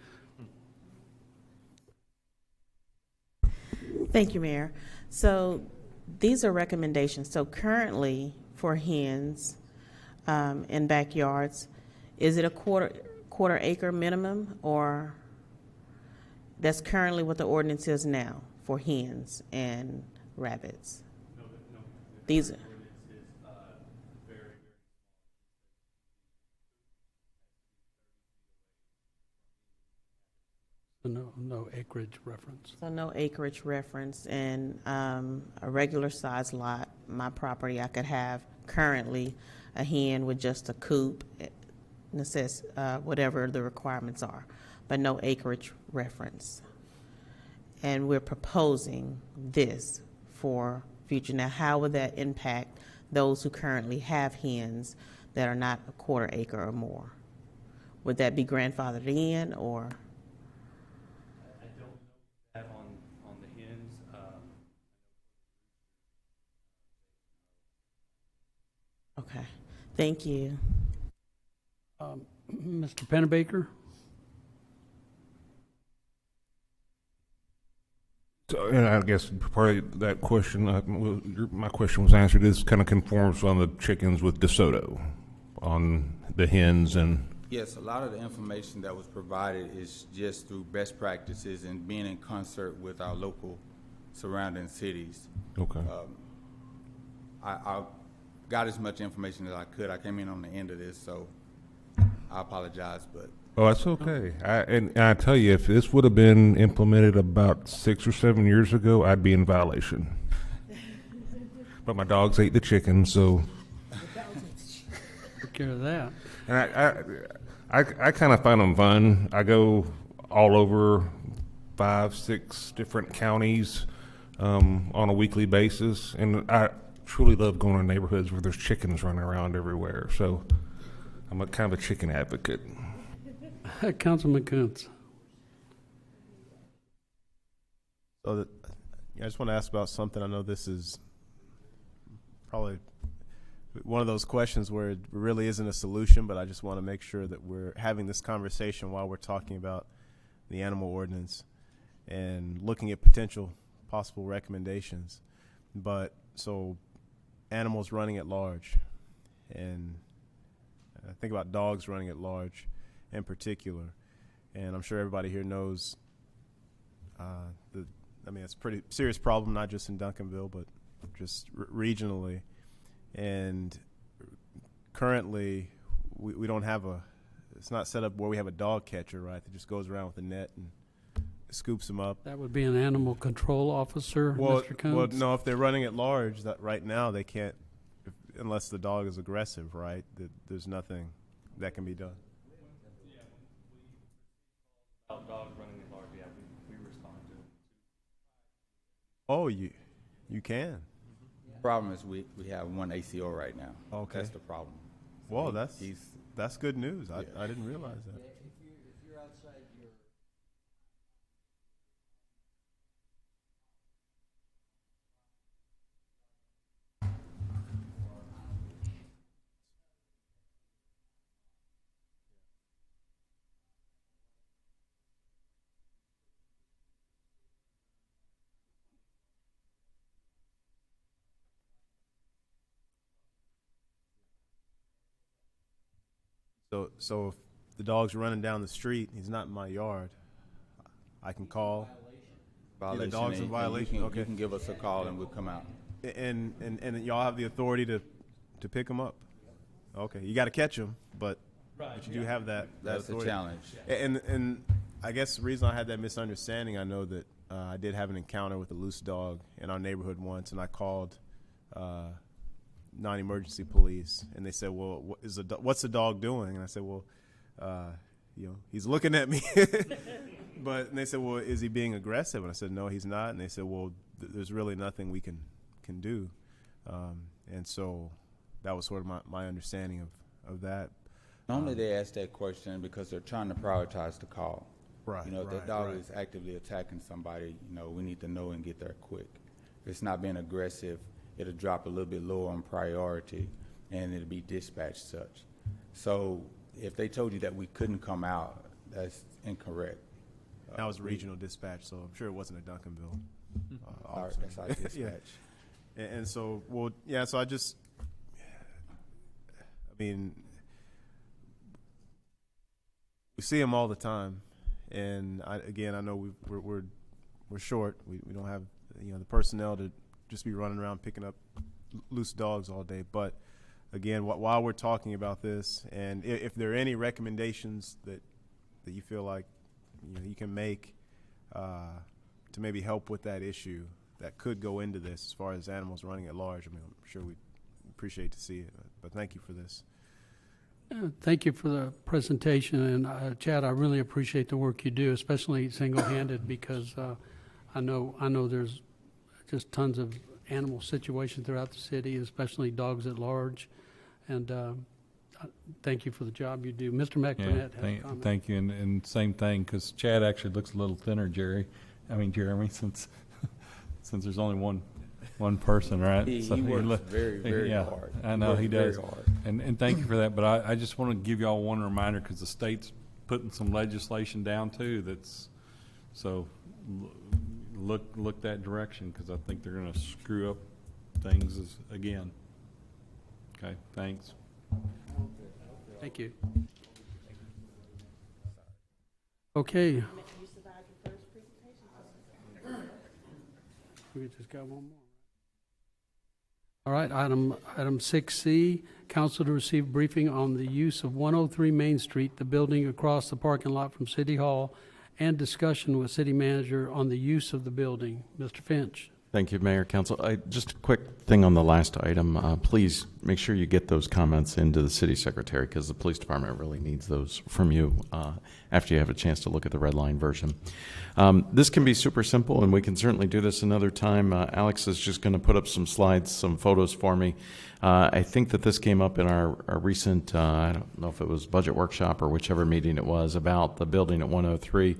Thank you, Mayor. So these are recommendations. So currently for hens in backyards, is it a quarter acre minimum, or that's currently what the ordinance is now for hens and rabbits? No. These ordinance is very No acreage reference. So no acreage reference, and a regular size lot, my property, I could have currently a hen with just a coop, whatever the requirements are, but no acreage reference. And we're proposing this for future. Now, how would that impact those who currently have hens that are not a quarter acre or more? Would that be grandfathered in, or? I don't know that on the hens. Okay, thank you. Mr. Pennebaker? So, and I guess part of that question, my question was answered. This kind of conforms on the chickens with DeSoto on the hens and. Yes, a lot of the information that was provided is just through best practices and being in concert with our local surrounding cities. Okay. I got as much information as I could. I came in on the end of this, so I apologize, but. Oh, that's okay. And I tell you, if this would have been implemented about 6 or 7 years ago, I'd be in violation. But my dogs ate the chicken, so. Take care of that. And I kind of find them fun. I go all over 5, 6 different counties on a weekly basis, and I truly love going to neighborhoods where there's chickens running around everywhere. So I'm a kind of a chicken advocate. Councilman Kuntz. So I just want to ask about something. I know this is probably one of those questions where it really isn't a solution, but I just want to make sure that we're having this conversation while we're talking about the animal ordinance and looking at potential possible recommendations. But so animals running at large, and I think about dogs running at large in particular, and I'm sure everybody here knows it's a pretty serious problem, not just in Duncanville, but just regionally. And currently, we don't have it's not set up where we have a dog catcher, right, that just goes around with a net and scoops them up. That would be an animal control officer, Mr. Kuntz? Well, no, if they're running at large, that right now they can't, unless the dog is aggressive, right? There's nothing that can be done. About dogs running at large, yeah, we respond to it. Oh, you can. The problem is we have one ACO right now. Okay. That's the problem. Well, that's good news. I didn't realize that. If you're outside your So if the dog's running down the street, he's not in my yard, I can call. Violation. The dog's in and violation. You Okay. can give us a call and we'll come out. And y'all have the authority to pick them up. Okay, you got to catch them, but you do have that That's the authority. challenge. And I guess the reason I had that misunderstanding, I know that I did have an encounter with a loose dog in our neighborhood once, and I called non-emergency police, and they said, "Well, what's the dog doing?" And I said, "Well, he's looking at me." And they said, "Well, is he being aggressive?" And I said, "No, he's not." And they said, "Well, there's really nothing we can do." And so that was sort of my understanding of that. Normally they ask that question because they're trying to prioritize the call. Right. If that dog is actively attacking somebody, we need to know and get there quick. If it's not being aggressive, it'll drop a little bit lower on priority, and it'll be dispatched such. So if they told you that we couldn't come out, that's incorrect. That was regional dispatch, so I'm sure it wasn't a Duncanville officer. That's our dispatch. Yeah. And so, so we see them all the time, and I know we're short. We don't have the personnel to just be running around picking up loose dogs all day. But again, while we're talking about this, and if there are any recommendations that you feel like you can make to maybe help with that issue that could go into this as far as animals running at large. I mean, I'm sure we'd appreciate to see it, but thank you for this. Thank you for the presentation, and Chad, I really appreciate the work you do, especially single-handed, because I know there's just tons of animal situations throughout the city, especially dogs at large, and thank you for the job you do. Mr. McBurnett has a comment. Thank you, and same thing, because Chad actually looks a little thinner, Jeremy, since there's only one person, right? He works very yeah, hard. I know he does. Very hard. And thank you for that. But I just want to give y'all one reminder, because the state's putting some legislation down too. Look that direction, because I think they're going to screw up things again. Okay, thanks. Thank you. Okay. We just got one more. All right, item 6C, council to receive briefing on the use of 103 Main Street, the building across the parking lot from City Hall, and discussion with city manager on the use of the building. Mr. Finch. Thank you, Mayor, Council. Just a quick thing on the last item. Please make sure you get those comments into the city secretary, because the police department really needs those from you after you have a chance to look at the red line version. This can be super simple, and we can certainly do this another time. Alex is just going to put up some slides, some photos for me. I think that this came up in our recent, I don't know if it was budget workshop or whichever meeting it was, about the building at 103.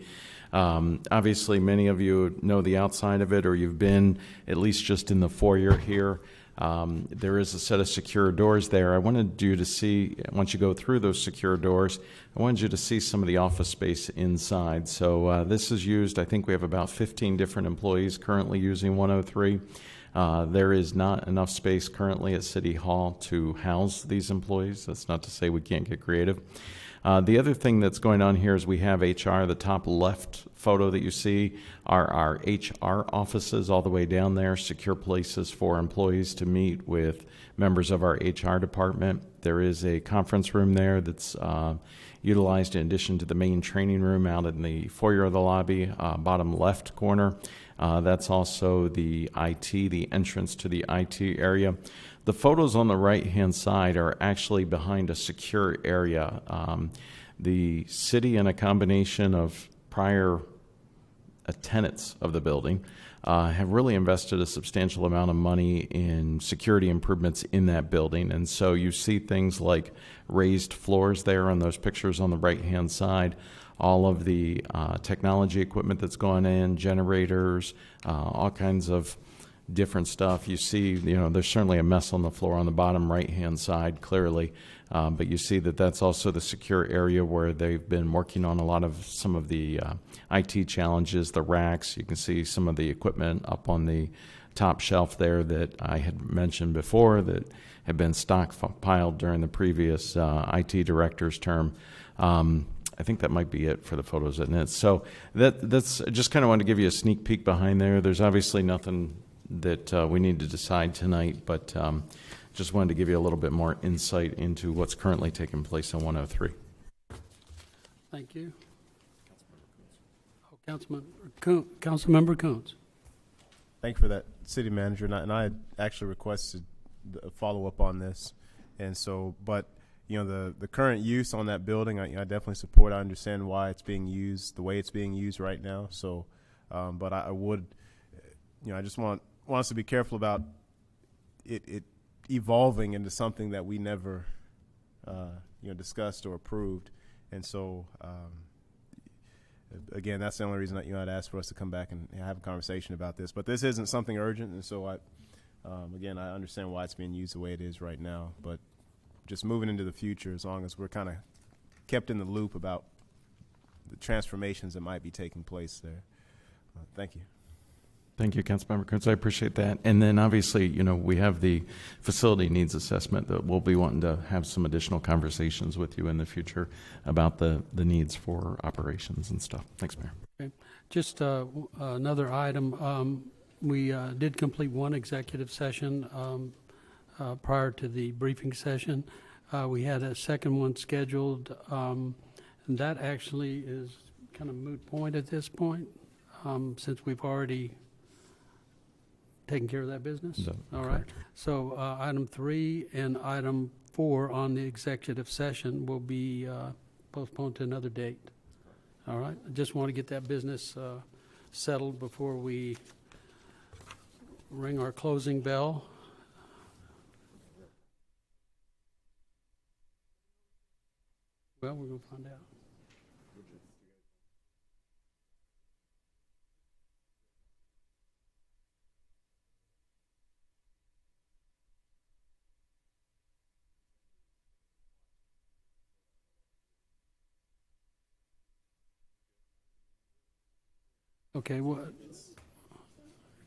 Obviously, many of you know the outside of it, or you've been at least just in the foyer here. There is a set of secure doors there. I wanted you to see, once you go through those secure doors, I wanted you to see some of the office space inside. So this is used, I think we have about 15 different employees currently using 103. There is not enough space currently at City Hall to house these employees. That's not to say we can't get creative. The other thing that's going on here is we have HR. The top left photo that you see are our HR offices all the way down there, secure places for employees to meet with members of our HR department. There is a conference room there that's utilized in addition to the main training room out in the foyer of the lobby, bottom left corner. That's also the IT, the entrance to the IT area. The photos on the right-hand side are actually behind a secure area. The city, and a combination of prior tenants of the building, have really invested a substantial amount of money in security improvements in that building. And so you see things like raised floors there on those pictures on the right-hand side, all of the technology equipment that's gone in, generators, all kinds of different stuff. You see, there's certainly a mess on the floor on the bottom right-hand side, clearly, but you see that that's also the secure area where they've been working on some of the IT challenges, the racks. You can see some of the equipment up on the top shelf there that I had mentioned before that had been stockpiled during the previous IT director's term. I think that might be it for the photos, isn't it? So that's just kind of wanted to give you a sneak peek behind there. There's obviously nothing that we need to decide tonight, but just wanted to give you a little bit more insight into what's currently taking place on 103. Thank you. Councilmember Coons. Thank you for that, City Manager. And I actually requested a follow-up on this. And so, but, the current use on that building, I definitely support. I understand why it's being used the way it's being used right now. So, but I would, I just want us to be careful about it evolving into something that we never, discussed or approved. And so, again, that's the only reason that I'd ask for us to come back and have a conversation about this. But this isn't something urgent, and so again, I understand why it's being used the way it is right now. But just moving into the future, as long as we're kind of kept in the loop about the transformations that might be taking place there. Thank you. Thank you, Councilmember Kurtz. I appreciate that. And then obviously, we have the facility needs assessment that we'll be wanting to have some additional conversations with you in the future about the needs for operations and stuff. Thanks, Mayor. Okay. Just another item. We did complete one executive session prior to the briefing session. We had a second one scheduled, and that actually is kind of moot point at this point, since we've already taken care of that business? No, All right. correct. So item 3 and item 4 on the executive session will be postponed to another date. All right. I just want to get that business settled before we ring our closing bell. Well, we're going to find out. Okay, well,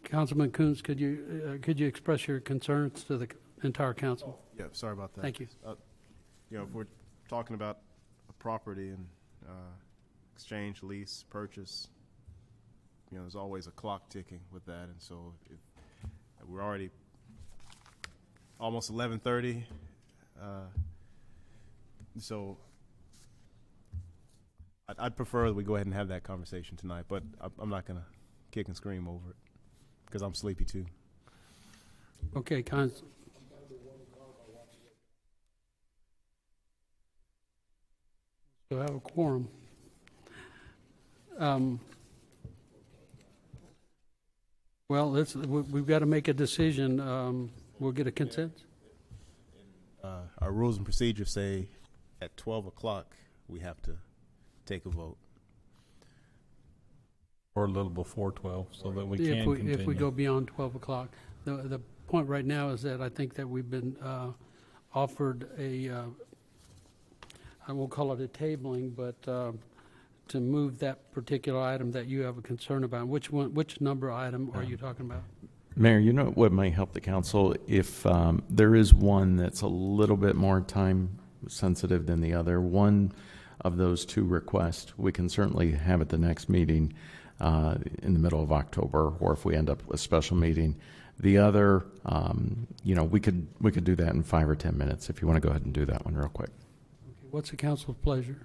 Councilman Coons, could you express your concerns to the entire council? Yeah, sorry about that. Thank you. You know, if we're talking about a property and exchange, lease, purchase, you know, there's always a clock ticking with that, and so we're already almost 11:30, so I'd prefer that we go ahead and have that conversation tonight, but I'm not going to kick and scream over it because I'm sleepy too. Okay, so have a quorum. Well, we've got to make a decision. We'll get a consent. Our rules and procedures say at 12 o'clock we have to take a vote. Or a little before 12, so that we can If we continue. go beyond 12 o'clock. The point right now is that I think that we've been offered I won't call it a tabling, but to move that particular item that you have a concern about. Which number item are you talking about? Mayor, you know what might help the council? If there is one that's a little bit more time sensitive than the other, one of those two requests, we can certainly have at the next meeting in the middle of October, or if we end up with a special meeting. The other, you know, we could do that in 5 or 10 minutes if you want to go ahead and do that one real quick. Okay, what's the council's pleasure?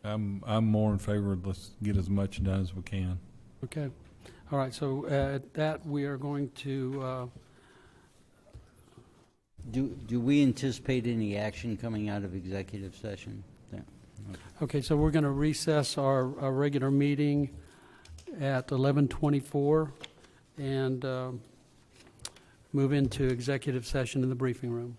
I'm more in favor of let's get as much done as we can. Okay. All right, so at that, we are going to, Do we anticipate any action coming out of executive session? Yeah. okay, so we're going to recess our regular meeting at 11:24 and move into executive session in the briefing room.